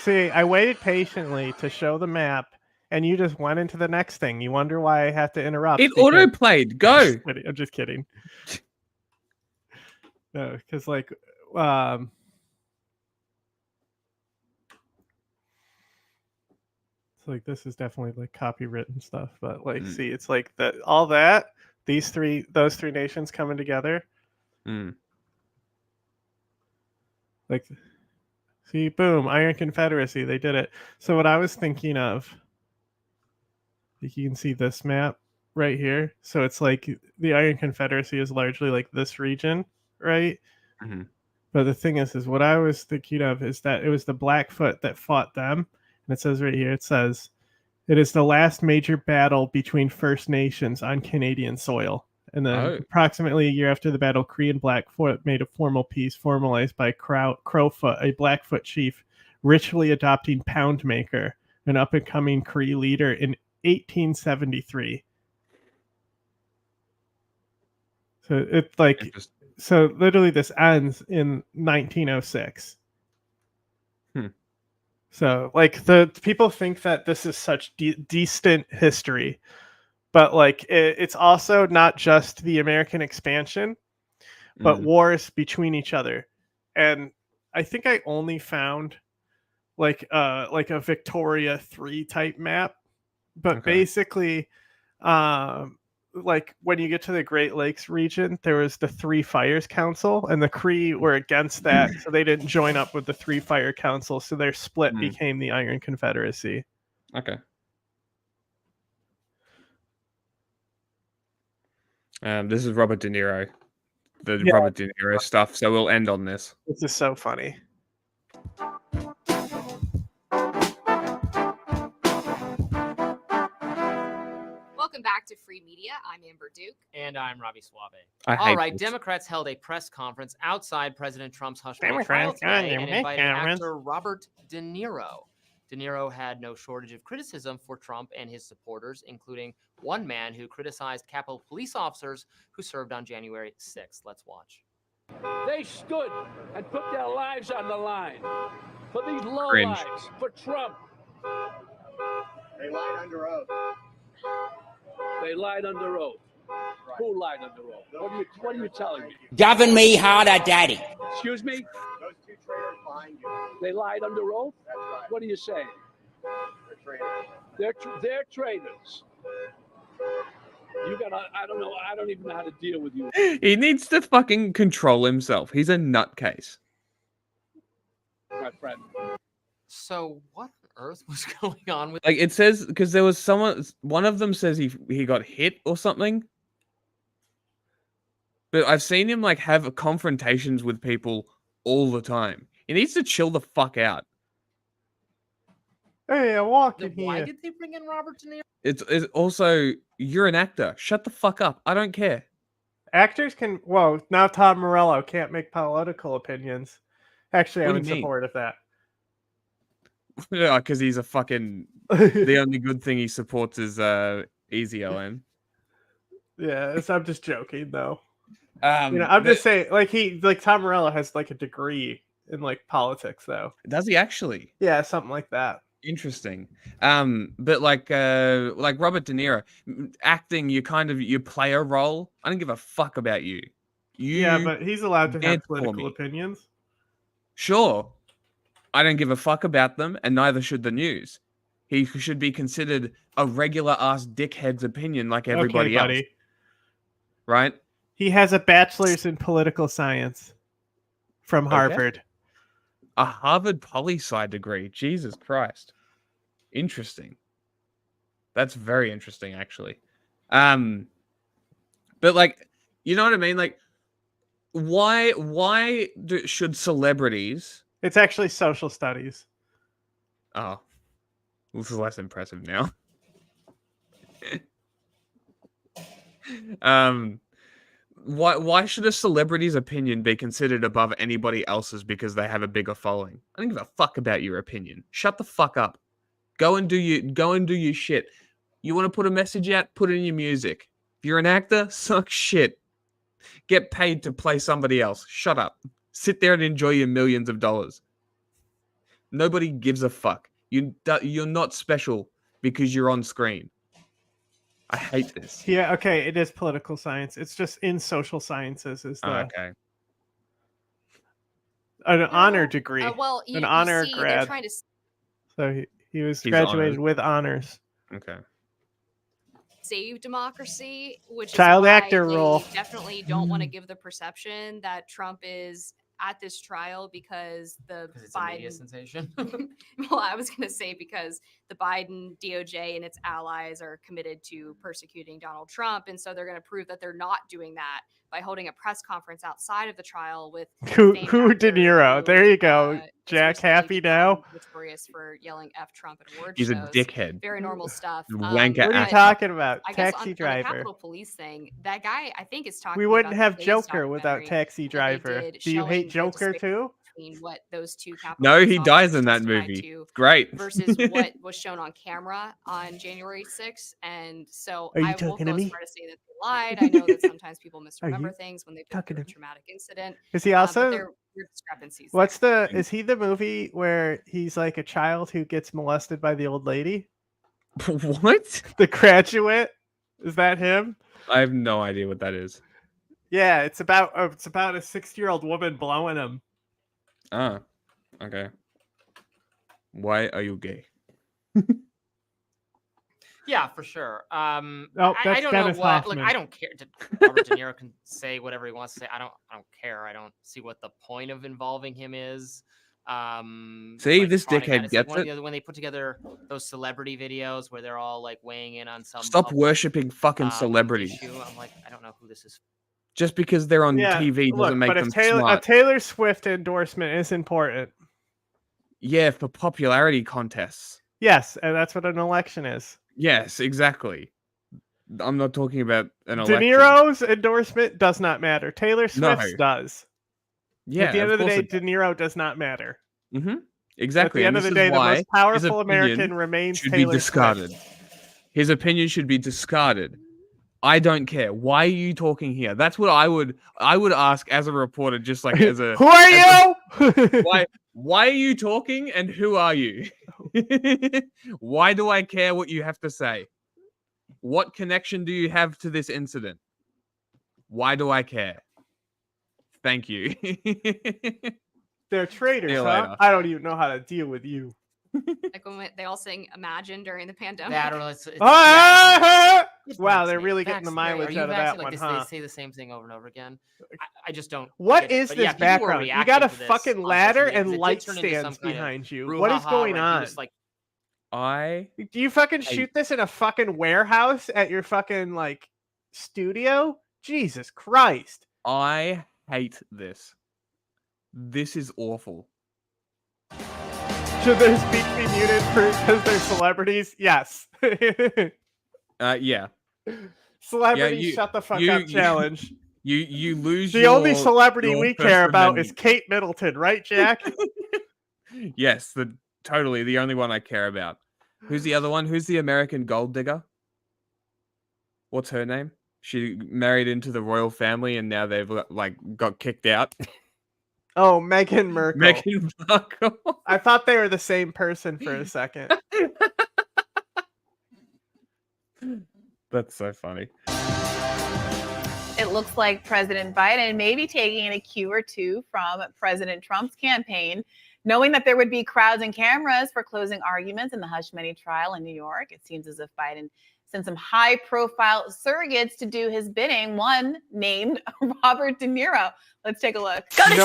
See, I waited patiently to show the map, and you just went into the next thing. You wonder why I have to interrupt. It auto-played. Go. I'm just kidding. No, because like, it's like this is definitely like copywritten stuff, but like, see, it's like that. All that those three nations coming together. Like. See, boom, Iron Confederacy, they did it. So what I was thinking of, you can see this map right here. So it's like the Iron Confederacy is largely like this region, right? Mm-hmm. But the thing is what I was thinking of is that it was the Blackfoot that fought them. And it says right here, it says, it is the last major battle between First Nations on Canadian soil. And then approximately a year after the battle, Cree and Blackfoot made a formal peace formalized by Crowfoot, a Blackfoot chief, ritually adopting Poundmaker, an up-and-coming Cree leader, in 1873. So it's like, so literally this ends in 1906. So like the people think that this is such distant history. But like it's also not just the American expansion, but wars between each other. And I think I only found like a Victoria 3 type map. But basically, like when you get to the Great Lakes region, there was the Three Fires Council, and the Cree were against that, so they didn't join up with the Three Fire Council. So their split became the Iron Confederacy. Okay. This is Robert De Niro, Robert De Niro stuff. So we'll end on this. This is so funny. Welcome back to Free Media. I'm Amber Duke. And I'm Robbie Suave. All right, Democrats held a press conference outside President Trump's hush money trial today and invited actor Robert De Niro. De Niro had no shortage of criticism for Trump and his supporters, including one man who criticized Capitol police officers who served on January 6th. Let's watch. They stood and put their lives on the line for these lowlives, for Trump. They lied under oath. They lied under oath. Right. Who lied under oath? What are you telling me? Govern me harder, Daddy. Excuse me? Those two traitors behind you. They lied under oath? That's right. What are you saying? They're traitors. They're traitors. I don't know. I don't even know how to deal with you. He needs to fucking control himself. He's a nutcase. My friend. So what on earth was going on with? Like it says, because there was one of them says he got hit or something. But I've seen him like have confrontations with people all the time. He needs to chill the fuck out. Hey, I'm walking here. Why did they bring in Robert De Niro? It's also, you're an actor. Shut the fuck up. I don't care. Actors can, well, now Tom Morello can't make political opinions. Actually, I'm in support of that. Yeah, because he's a fucking, the only good thing he supports is Easy LM. Yeah, I'm just joking though. I'm just saying, like Tom Morello has like a degree in like politics though. Does he actually? Yeah, something like that. Interesting. But like Robert De Niro, acting, you play a role. I don't give a fuck about you. Yeah, but he's allowed to have dance for political me. opinions. Sure. I don't give a fuck about them, and neither should the news. He should be considered a regular ass dickhead's opinion like everybody else. Buddy. Right? He has a bachelor's in political science from Harvard. A Harvard poli-sci degree. Jesus Christ. Interesting. That's very interesting, actually. But like, you know what I mean? Like, why should celebrities? It's actually social studies. Oh, this is less impressive now. Why should a celebrity's opinion be considered above anybody else's because they have a bigger following? I don't give a fuck about your opinion. Shut the fuck up. Go and do your shit. You want to put a message out? Put it in your music. If you're an actor, suck shit. Get paid to play somebody else. Shut up. Sit there and enjoy your millions of dollars. Nobody gives a fuck. You're not special because you're on screen. I hate this. Yeah, okay, it is political science. It's just in social sciences is the okay. An honor degree. Well, an honor see, grad. they're trying to... So he was He's graduated honored. with honors. Okay. save democracy, which Child is why actor they role. definitely don't want to give the perception that Trump is at this trial because it's a media sensation. Well, I was going to say because the Biden DOJ and its allies are committed to persecuting Donald Trump, and so they're going to prove that they're not doing that by holding a press conference outside of the trial with Who De Niro? There you go. Jack, happy now? Notorious for yelling "F Trump" at award He's a shows. dickhead. Very normal stuff. Wanker what are you actor. talking about? I guess Taxi on Driver. the Capitol Police thing, that guy I think is talking. We wouldn't about have the Blaze Joker without documentary Taxi that they Driver. did Do you hate showing the Joker disparity too? Between what those two Capitol No, Police he dies officers in that testified movie. to Great. versus what was shown on camera on January 6th. And so Are you I won't talking go to as me? far to say that they lied. I know that sometimes people misremember you things when they've been talking through a to me? traumatic incident. Is he But also? there were discrepancies. What's the? Is he the movie where he's like a child who gets molested by the old lady? What? The Graduate? Is that him? I have no idea what that is. Yeah, it's about a 60-year-old woman blowing him. Ah, okay. Why are you gay? Yeah, for sure. Oh, I that's don't Dennis know what. Hoffman. Like, I don't care. Robert De Niro can say whatever he wants to say. I don't care. I don't see what the point of involving him is. See, like, this prodding at dickhead us. gets Like, it. when they put together those celebrity videos where they're all like weighing in on some. Stop public, worshipping fucking celebrities. issue, I'm like, I don't know who this is. Just because they're on Yeah, TV doesn't look, make but them if a smart. Taylor Swift endorsement is important. Yeah, for popularity contests. Yes, and that's what an election is. Yes, exactly. I'm not talking about an De election. Niro's endorsement does not matter. Taylor No. Swift's does. Yeah, At the end of the course day, it De Niro does not matter. Mm-hmm. Exactly. At the end and of the this day, is the why most his powerful opinion American remains should Taylor be discarded. Swift. His opinion should be discarded. I don't care. Why are you talking here? That's what I would ask as a reporter, just like as a Who are you? Why are you talking and who are you? Why do I care what you have to say? What connection do you have to this incident? Why do I care? Thank you. They're See traitors, you huh? later. I don't even know how to deal with you. Like when they all sing "Imagine" during the pandemic. That or it's Wow, they're really getting the Are mileage you out of vaccinated? that Like one, they huh? say the same thing over and over again. I just don't. What get it. is But this yeah, people were background? You reacting got a to this fucking on social ladder media 'cause and it did light turn into some stands kind of behind you. What is brouhaha going where he on? was like, Do you fucking shoot this in a fucking warehouse at your fucking like studio? Jesus Christ. I hate this. This is awful. Should their speech be muted because they're celebrities? Yes. Yeah. Celebrities you- shut the fuck you- up you- challenge. You lose The only celebrity your we First care about is Amendment. Kate Middleton, right, Jack? Yes, totally the only one I care about. Who's the other one? Who's the American gold digger? What's her name? She married into the royal family and now they've like got kicked out. Oh, Meghan Merkel. Meghan Markle. I thought they were the same person for a second. That's so funny. It looks like President Biden may be taking a cue or two from President Trump's campaign, knowing that there would be crowds and cameras for closing arguments in the hush money trial in New York. It seems as if Biden sent some high-profile surrogates to do his bidding, one named Robert De Niro. Let's take a look. Go to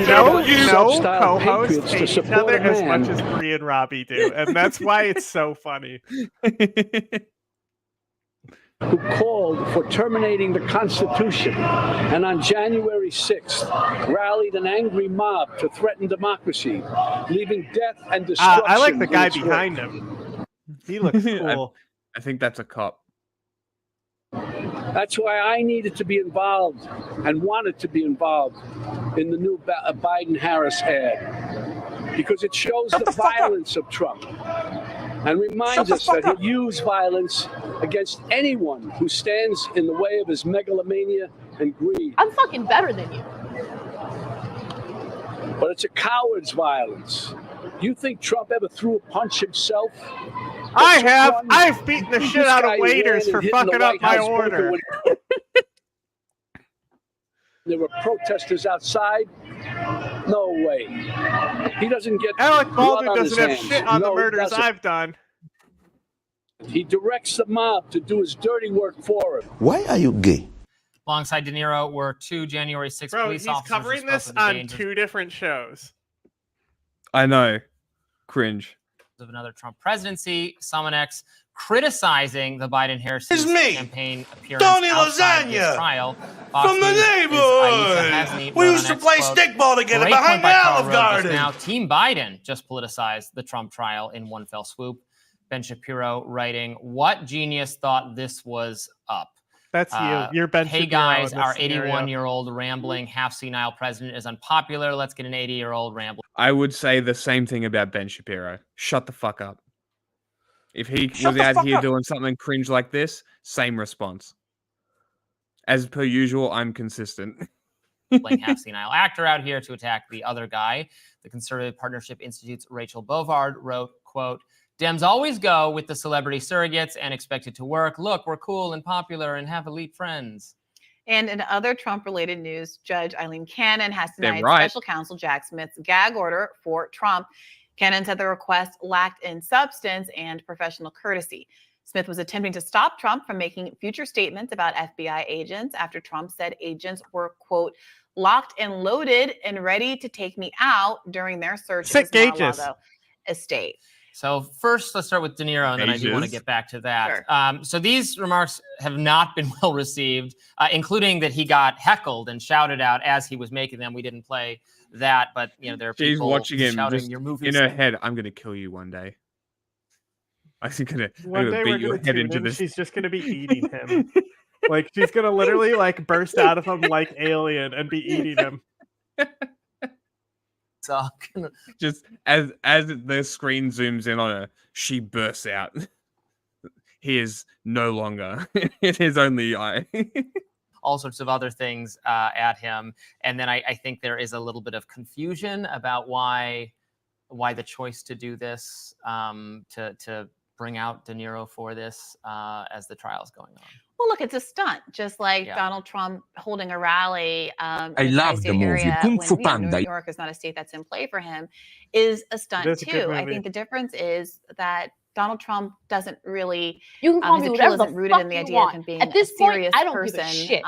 No co-hosts hate each other as much as Bree and Robbie do, and that's why it's so funny. Who called for terminating the Constitution and on January 6th rallied an angry mob to threaten democracy, leaving death and destruction. I like the guy behind him. He looks cool. I think that's a cop. That's why I needed to be involved and wanted to be involved in the new Biden-Harris ad, because it shows the violence of Trump and reminds us that he'll use violence against anyone who stands in the way of his megalomania and greed. I'm fucking better than you. But it's a coward's violence. You think Trump ever threw a punch himself? I have. I've beaten the shit out of waiters for fucking up my order. There were protesters outside. No way. He doesn't get. Alec blood Baldwin on doesn't his have hands. shit on No, the he murders doesn't. I've done. He directs the mob to do his dirty work for him. Why are you gay? Alongside De Niro were two January 6th Bro, police he's officers. covering this on 2 different shows. I know. Cringe. Of another Trump presidency. Someone X criticizing the Biden-Harris campaign appearance Tony outside this Lasagna trial. from the neighborhood. We used to play stickball together behind the Olive Garden. Now, Team Biden just politicized the Trump trial in one fell swoop. Ben Shapiro writing, "What genius thought this was up?" That's you. You're Ben Hey Shapiro guys, in this our scenario. 81-year-old rambling, half-senile president is unpopular. Let's get an 80-year-old rambling. I would say the same thing about Ben Shapiro. Shut the fuck up. If he was out here doing something cringe like this, same response. As per usual, I'm consistent. Playing half-senile actor out here to attack the other guy. The Conservative Partnership Institute's Rachel Bovard wrote, quote, "Dems always go with the celebrity surrogates and expect it to work. Look, we're cool and popular and have elite friends." And in other Trump-related news, Judge Eileen Cannon has denied right. Special Counsel Jack Smith's gag order for Trump. Cannon said the request lacked in substance and professional courtesy. Smith was attempting to stop Trump from making future statements about FBI agents after Trump said agents were, quote, locked and loaded and ready to take me out during their search of his Mar-a-Lago estate. So first, let's start with De Niro, and then I do want to get back to that. So these remarks have not been well received, including that he got heckled and shouted out as he was making them. We didn't play that, but you know there are She's people watching him shouting, just "Your movie in her head. I'm gonna kill you one day. I'm One day gonna we're beat your gonna head tune into in. this." She's just gonna be eating him. Like she's gonna literally like burst out of him like Alien and be eating him. Just as the screen zooms in on her, she bursts out. He is no longer in his only eye. all sorts of other things at him. And then I think there is a little bit of confusion about why the choice to do this, to bring out De Niro for this as the trial is going on. Well, look, it's a stunt, just like Donald Trump holding a rally. I love the movie Kung Fu Panda. New York is not a state that's in play for him, is a stunt That's a good too. I movie. think the difference is that Donald Trump doesn't really, You can call his me appeal whatever the isn't rooted fuck in the you idea want. of him being At this a point, serious I don't give a person, shit.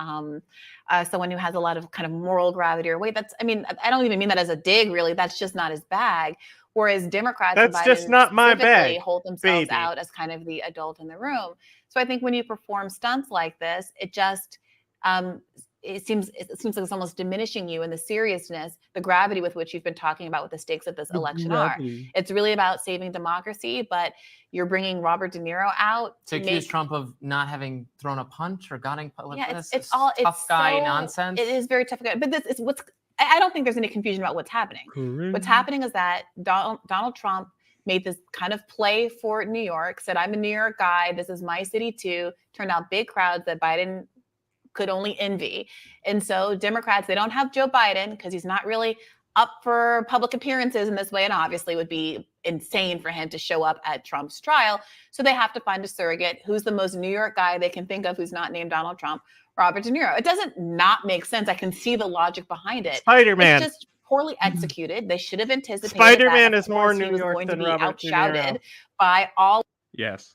someone who has a lot of kind of moral gravity or weight. I don't even mean that as a dig, really. That's just not his bag. Whereas Democrats and That's just Biden not my specifically bag, hold themselves baby. out as kind of the adult in the room. So I think when you perform stunts like this, it just it seems like it's almost diminishing you in the seriousness, the gravity with which you've been talking about what the stakes of this election are. It's really about saving democracy, but you're bringing Robert De Niro out To accuse Trump of not having thrown a punch or gotten it's all tough guy so- nonsense. It is very tough guy, but this is what's. I don't think there's any confusion about what's happening. What's happening is that Donald Trump made this kind of play for New York, said, I'm a New York guy. This is my city too. Turned out big crowds that Biden could only envy. And so Democrats, they don't have Joe Biden because he's not really up for public appearances in this way. And obviously it would be insane for him to show up at Trump's trial. So they have to find a surrogate. Who's the most New York guy they can think of who's not named Donald Trump? Robert De Niro. It doesn't not make sense. I can see the logic behind it. Spider-Man. It's just poorly executed. They should have anticipated Spider-Man that, is more he New was York going than to be Robert De Niro. outshouted by all. Yes.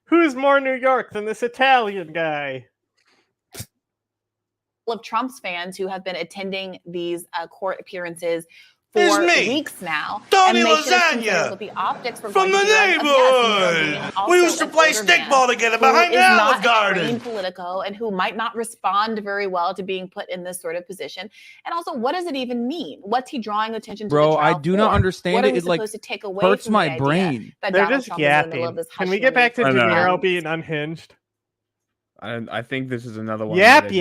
Who's more New York than this Italian guy? Of Trump's fans who have been attending these court appearances for weeks now. Tony and they should have Lasagna considered what the optics were from going the to be like. neighborhood. We used to play stickball together behind the Olive Garden. Politico and who might not respond very well to being put in this sort of position. And also, what does it even mean? What's he drawing attention to? Bro, the trial I do not for? understand what it. Are we It like supposed to take away hurts from my the idea brain. that They're Donald just Trump is in the middle of yapping. this Can we get back to De Niro being unhinged? I think this is another one. Yap. You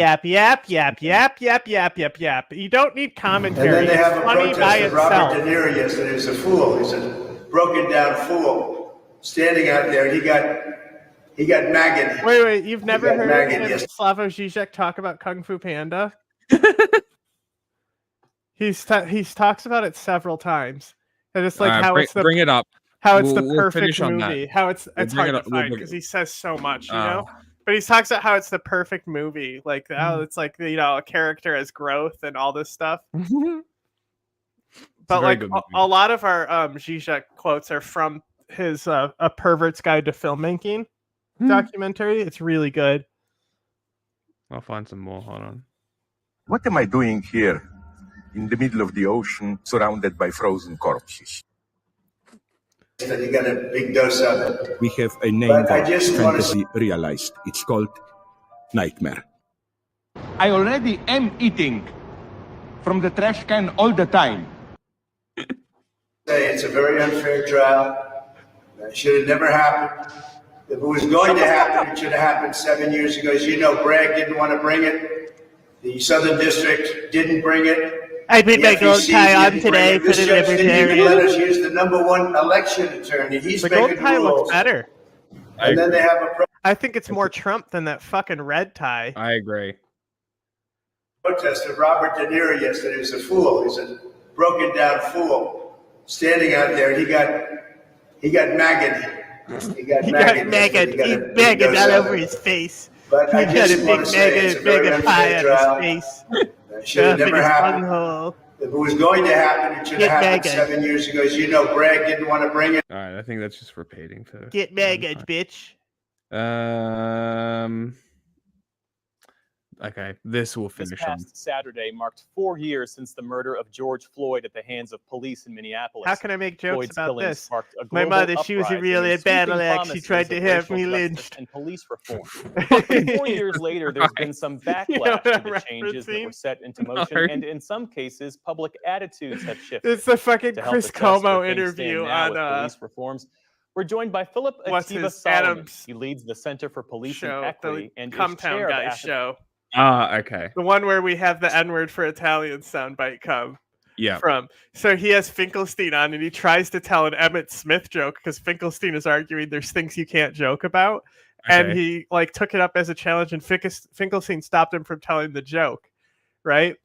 don't need commentary. And then they have It's a funny protest by of itself. Robert De Niro yesterday. He was a fool. He's a broken down fool. Standing out there, he got maggot. Wait, you've never got heard maggot, him, yes. Slavoj Žižek talk about Kung Fu Panda? He's talks about it several times. And it's like how it's the bring it up. How it's We'll the perfect finish on that. movie. How it's We'll bring hard it to up. We'll find bring because it- he says so much, you know. But he talks about how it's the perfect movie, like how it's like a character has growth and all this stuff. But very like good a lot of our Zizek quotes are from his A Pervert's Guide to Filmmaking documentary. It's really good. I'll find some more. Hold on. What am I doing here in the middle of the ocean surrounded by frozen corpses? That you got a big dose of it. We have a name But I for just wanna fantasy realized. It's called Nightmare. I already am eating from the trash can all the time. Say it's a very unfair trial. It should have never happened. If it was going to happen, it should have happened 7 years ago. As you know, Bragg didn't want to bring it. The Southern District didn't bring it. I put my gold FEC tie on didn't bring today it. for This the judge didn't even let us Libertarians. use the #1 election attorney. He's The gold making tie the rules. looks better. And then they have a I think it's more Trump than that fucking red tie. I agree. protest of Robert De Niro yesterday. He was a fool. He's a broken down fool. Standing out there, he got maggot. He got maggot. He maggot all over his face. But he I got just a want big to say it's a very maggot pie unfair on trial. his face. It should have Up in never his happened. bunghole. If it was going to happen, it should Get have happened maggot. 7 years ago. As you know, Bragg didn't want to bring it. All right, I think that's just repeating for. Get maggot, bitch. Okay, this will This finish on. past Saturday marked 4 years since the murder of George Floyd at the hands of police in Minneapolis. How can I make jokes Floyd's about killings this? sparked a My global mother, she was a uprising really and battle sweeping axe. She promises tried to of have racial me justice lynched. and police reform. But 4 years later, there's been some backlash You know what to I'm the changes that referencing? were set into motion, No. and in some cases, public attitudes have shifted. It's the fucking To help Chris adjust Como where things stand interview now on with police reforms. We're joined by Philip what's Atiba his Solomon. Adams He leads the Center for Policing show, Equity the and is Cumtown chair of Guys African show. Okay. The one where we have the N-word for Italian soundbite come Yeah. from. So he has Finkelstein on and he tries to tell an Emmett Smith joke because Finkelstein is arguing there's things you can't joke about. And Okay. he took it up as a challenge and Finkelstein stopped him from telling the joke. Right.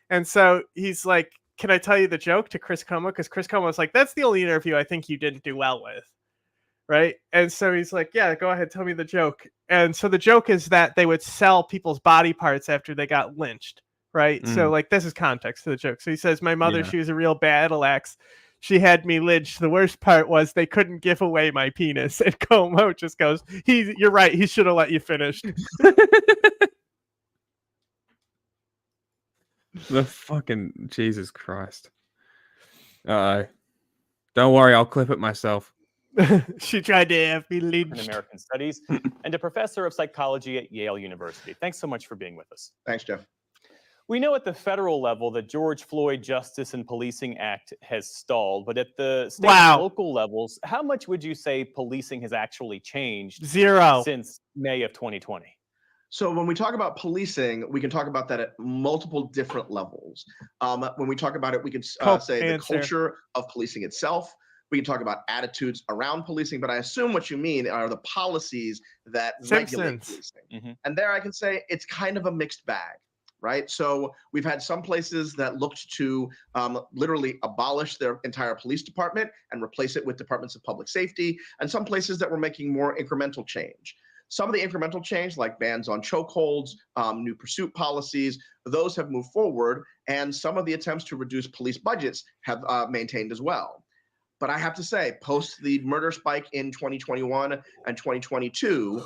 And so he's like, can I tell you the joke to Chris Como? Because Chris Como was like, that's the only interview I think you didn't do well with. Right. And so he's like, yeah, go ahead. Tell me the joke. And so the joke is that they would sell people's body parts after they got lynched. Right. So this is context to the joke. So he says, my mother, Yeah. she was a real battle axe. She had me lynched. The worst part was they couldn't give away my penis. And Como just goes, you're right. He should have let you finish. The fucking Jesus Christ. Don't worry, I'll clip it myself. She tried to have me in lynched. American Studies and a professor of psychology at Yale University. Thanks so much for being with us. Thanks, Jeff. We know at the federal level the George Floyd Justice and Policing Act has stalled, but at the state and local levels, how much would you say policing has actually changed? Zero. Since May of 2020. So when we talk about policing, we can talk about that at multiple different levels. When we talk about it, we can say the answer. culture of policing itself, We can talk about attitudes around policing, but I assume what you mean are the policies that regulate policing. And there I can say it's kind of a mixed bag, right? So we've had some places that looked to literally abolish their entire police department and replace it with departments of public safety, and some places that were making more incremental change. Some of the incremental change, like bans on chokeholds, new pursuit policies, those have moved forward, and some of the attempts to reduce police budgets have maintained as well. But I have to say, post the murder spike in 2021 and 2022,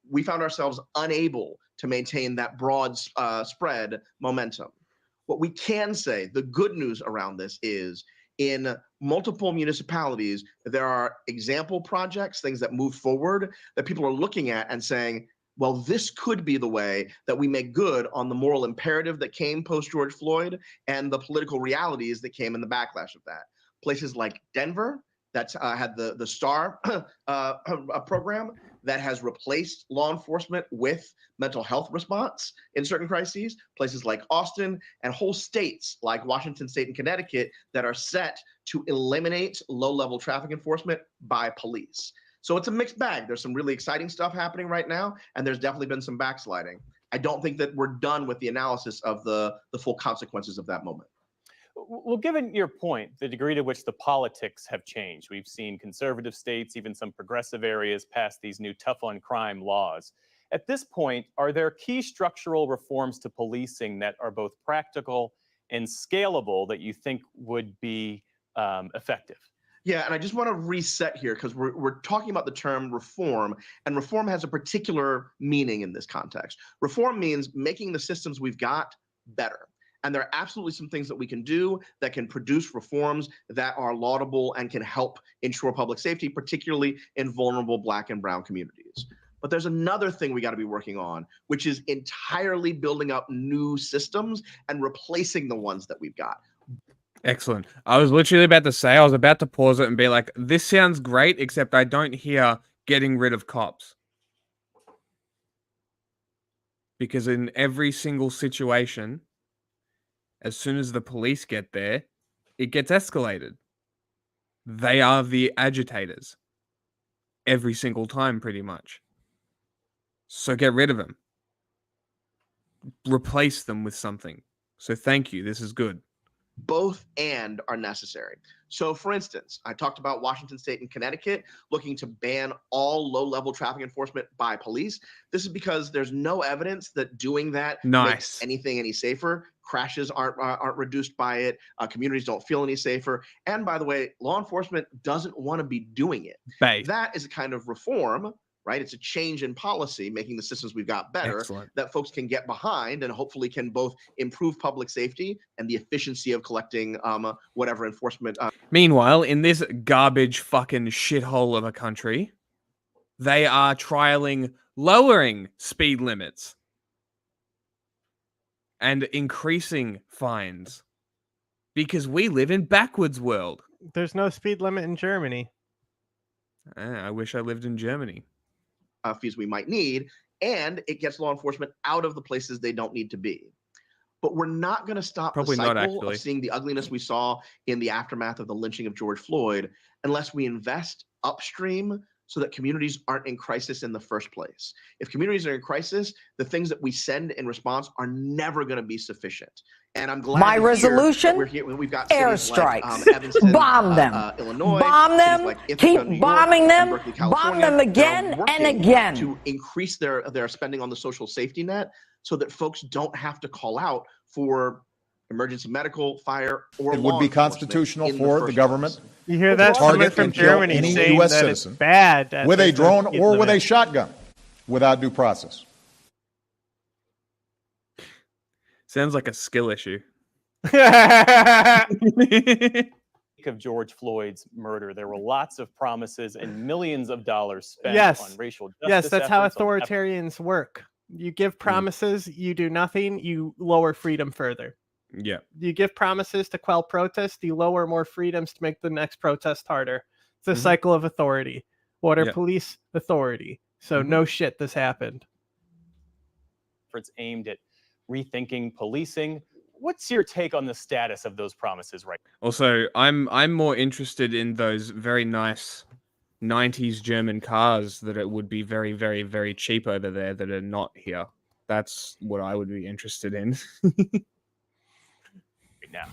we found ourselves unable to maintain that broad spread momentum. What we can say, the good news around this is, in multiple municipalities, there are example projects, things that move forward that people are looking at and saying, well, this could be the way that we make good on the moral imperative that came post George Floyd and the political realities that came in the backlash of that. Places like Denver, that's had the STAR program that has replaced law enforcement with mental health response in certain crises. Places like Austin and whole states like Washington State and Connecticut that are set to eliminate low-level traffic enforcement by police. So it's a mixed bag. There's some really exciting stuff happening right now, and there's definitely been some backsliding. I don't think that we're done with the analysis of the full consequences of that moment. Well, given your point, the degree to which the politics have changed, we've seen conservative states, even some progressive areas, pass these new tough on crime laws. At this point, are there key structural reforms to policing that are both practical and scalable that you think would be effective? Yeah, and I just want to reset here because we're talking about the term reform, and reform has a particular meaning in this context. Reform means making the systems we've got better. And there are absolutely some things that we can do that can produce reforms that are laudable and can help ensure public safety, particularly in vulnerable Black and brown communities. But there's another thing we got to be working on, which is entirely building up new systems and replacing the ones that we've got. Excellent. I was literally about to say, I was about to pause it and be like, this sounds great, except I don't hear getting rid of cops. Because in every single situation, as soon as the police get there, it gets escalated. They are the agitators. Every single time, pretty much. So get rid of them. Replace them with something. So thank you. This is good. Both and are necessary. So for instance, I talked about Washington State and Connecticut looking to ban all low-level traffic enforcement by police. This is because there's no evidence that doing that makes anything any safer. Crashes aren't reduced by it. Communities don't feel any safer. And by the way, law enforcement doesn't want to be doing it. That is a kind of reform, right? It's a change in policy, making the systems we've got better that folks can get behind and hopefully can both improve public safety and the efficiency of collecting whatever enforcement. Meanwhile, in this garbage fucking shithole of a country, they are trialing lowering speed limits and increasing fines because we live in backwards world. There's no speed limit in Germany. I wish I lived in Germany. Fees we might need, and it gets law enforcement out of the places they don't need to be. But we're not going to stop the cycle of seeing the ugliness we saw in the aftermath of the lynching of George Floyd unless we invest upstream so that communities aren't in crisis in the first place. If communities are in crisis, the things that we send in response are never going to be sufficient. And I'm glad my resolution, we've got airstrikes, like, Evanston, bomb them, Illinois, bomb them, like Ithaca, keep New York, bombing them, Berkeley, bomb them again and again. To increase their spending on the social safety net so that folks don't have to call out for emergency medical, fire, or it would be constitutional for the government. You hear that? Target from and kill Germany any saying U.S. that citizen it's bad with a drone or with a shotgun without due process. Sounds like a skill issue. Of George Floyd's murder, there were lots of promises and millions of dollars spent on racial justice. Yes, that's how authoritarians work. You give promises, you do nothing, you lower freedom further. Yeah. You give promises to quell protest, you lower more freedoms to make the next protest harder. It's a cycle of authority. Water police authority. So no shit, this happened. It's aimed at rethinking policing, What's your take on the status of those promises right now? Also, I'm more interested in those very nice 90s German cars that it would be very, very, very cheap over there that are not here. That's what I would be interested in. Right now.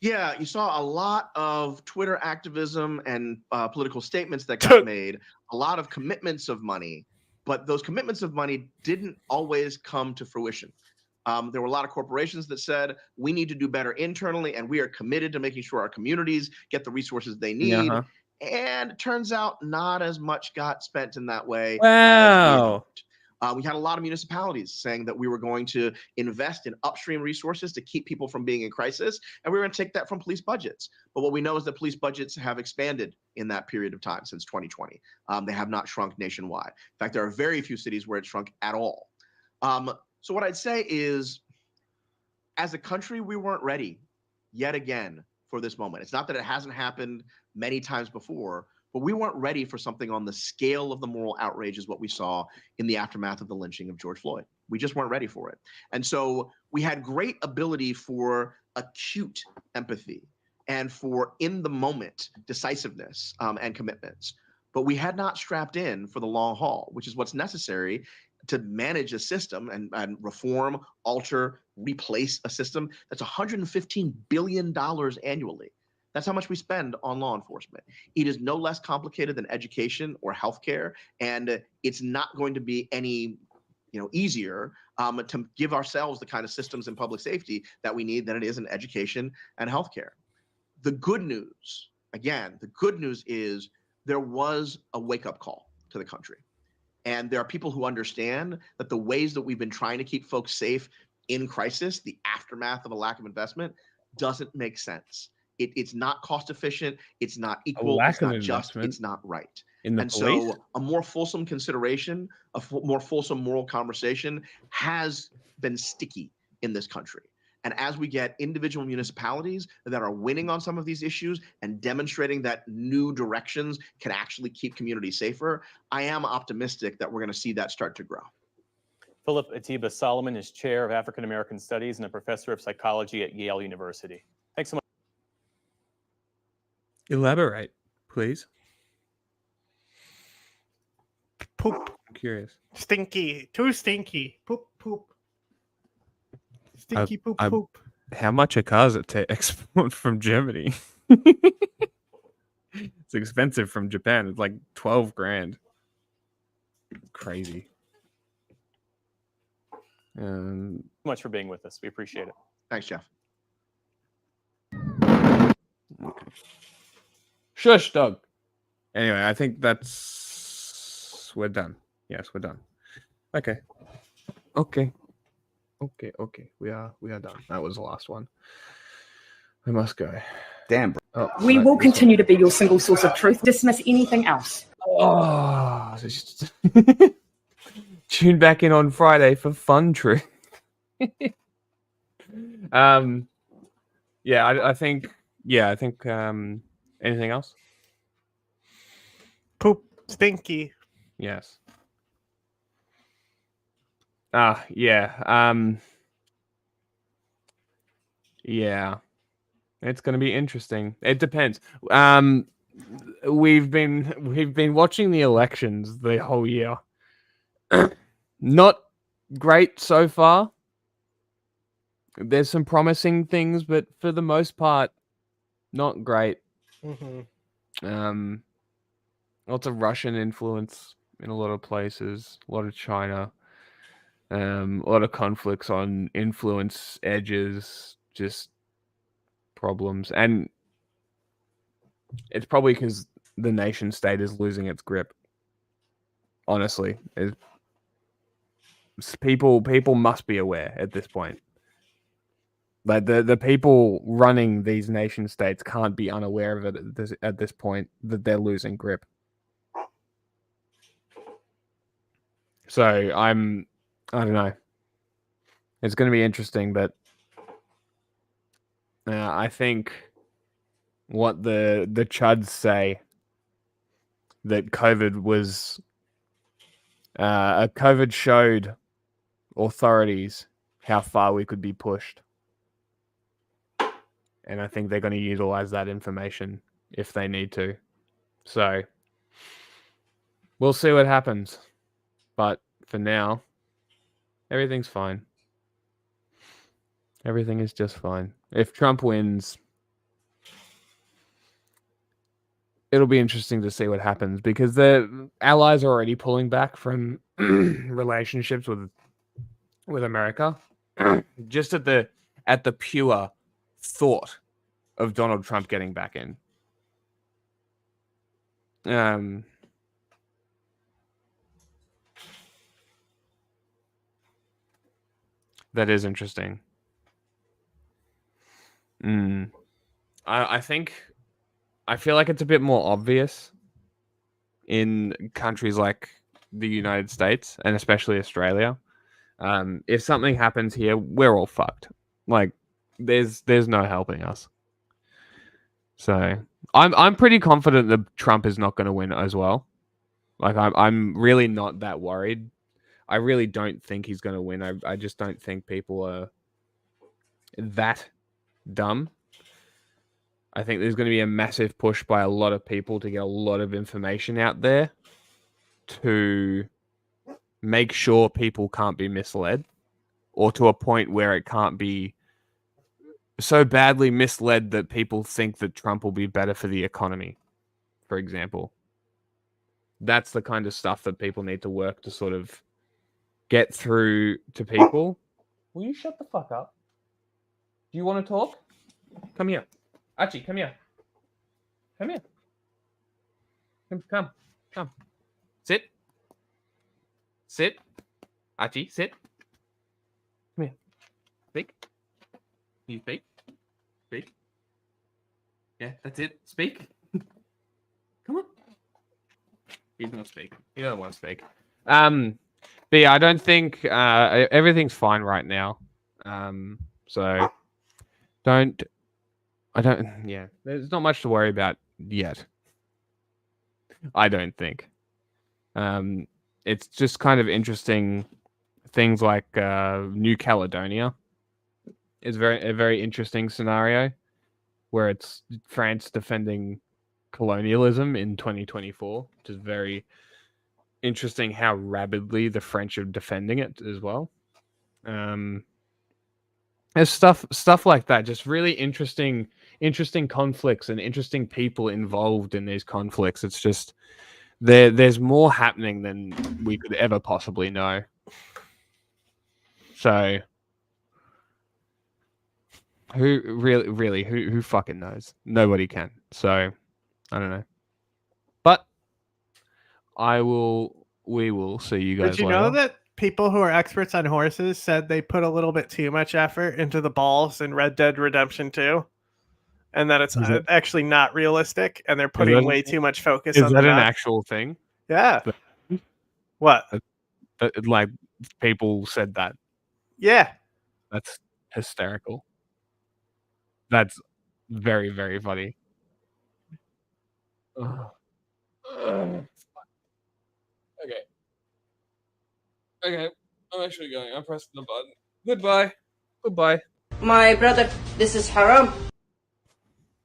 Yeah, you saw a lot of Twitter activism and political statements that got made, a lot of commitments of money, but those commitments of money didn't always come to fruition. There were a lot of corporations that said, we need to do better internally, and we are committed to making sure our communities get the resources they need. Uh-huh. And it turns out not as much got spent in that way. Wow. We had a lot of municipalities saying that we were going to invest in upstream resources to keep people from being in crisis, and we were going to take that from police budgets. But what we know is that police budgets have expanded in that period of time since 2020. They have not shrunk nationwide. In fact, there are very few cities where it's shrunk at all. So what I'd say is, as a country, we weren't ready yet again for this moment. It's not that it hasn't happened many times before, but we weren't ready for something on the scale of the moral outrage as what we saw in the aftermath of the lynching of George Floyd. We just weren't ready for it. And so we had great ability for acute empathy and for in the moment decisiveness and commitments. But we had not strapped in for the long haul, which is what's necessary to manage a system and reform, alter, replace a system that's $115 billion annually. That's how much we spend on law enforcement. It is no less complicated than education or healthcare, and it's not going to be any easier to give ourselves the kind of systems in public safety that we need than it is in education and healthcare. The good news, again, the good news is there was a wake-up call to the country. And there are people who understand that the ways that we've been trying to keep folks safe in crisis, the aftermath of a lack of investment, doesn't make sense. It's not cost efficient. It's not equal. It's not just. It's not right. And so a more fulsome consideration, more fulsome moral conversation has been sticky in this country. And as we get individual municipalities that are winning on some of these issues and demonstrating that new directions can actually keep communities safer, I am optimistic that we're going to see that start to grow. Philip Atiba Solomon is chair of African American Studies and a professor of psychology at Yale University. Thanks so much. Elaborate, please. Poop. I'm curious. Stinky. Too stinky. Poop, poop. Stinky poop, poop. How much are cars to export from Germany? It's expensive from Japan. It's like 12 grand. Crazy. So much for being with us. We appreciate it. Thanks, Jeff. Okay. Shush, dog. Anyway, I think we're done. Yes, we're done. Okay. We are done. That was the last one. I must go. Damn, bro. Oh, We will continue to be your single source of truth. Dismiss anything else. Oh, tune back in on Friday for fun truth. I think anything else? Poop, stinky. Yes. Yeah. It's going to be interesting. It depends. We've been watching the elections the whole year. Not great so far. There's some promising things, but for the most part, not great. Mm-hmm. Lots of Russian influence in a lot of places. A lot of China. A lot of conflicts on influence edges. Just problems, and it's probably because the nation state is losing its grip. Honestly, people must be aware at this point. Like the people running these nation states can't be unaware of it at this point that they're losing grip. So I don't know. It's going to be interesting, but I think what the chuds say that COVID was COVID showed authorities how far we could be pushed. And I think they're going to utilize that information if they need to. So we'll see what happens. But for now, everything's fine. Everything is just fine. If Trump wins, it'll be interesting to see what happens because the allies are already pulling back from relationships with America. Just at the pure thought of Donald Trump getting back in. That is interesting. I feel like it's a bit more obvious in countries like the United States and especially Australia. If something happens here, we're all fucked. Like, there's no helping us. So I'm pretty confident that Trump is not going to win as well. Like, I'm really not that worried. I really don't think he's going to win. I just don't think people are that dumb. I think there's going to be a massive push by a lot of people to get a lot of information out there to make sure people can't be misled, or to a point where it can't be so badly misled that people think that Trump will be better for the economy, for example. That's the kind of stuff that people need to work to sort of get through to people. Will you shut the fuck up? Do you want to talk? Come here. Archie, come here. Come here. Come. Sit. Sit. Archie, sit. Come here. Speak. Can you speak? Speak. Yeah, that's it. Speak. Come on. He's not speaking. He doesn't want to speak. But yeah, I don't think everything's fine right now. So there's not much to worry about yet. I don't think. It's just kind of interesting things like New Caledonia is a very interesting scenario where it's France defending colonialism in 2024, which is very interesting how rabidly the French are defending it as well. There's stuff like that, just really interesting conflicts and interesting people involved in these conflicts. It's just there's more happening than we could ever possibly know. So who fucking knows? Nobody can. So I don't know. But we will see you guys. Did you later. know that people who are experts on horses said they put a little bit too much effort into the balls in Red Dead Redemption 2? And that it's actually not realistic, and they're putting way too much focus on Is that an actual thing? Yeah. What? Like, people said that. Yeah. That's hysterical. That's very, very funny. Okay, I'm actually going. I'm pressing the button. Goodbye. My brother, this is haram.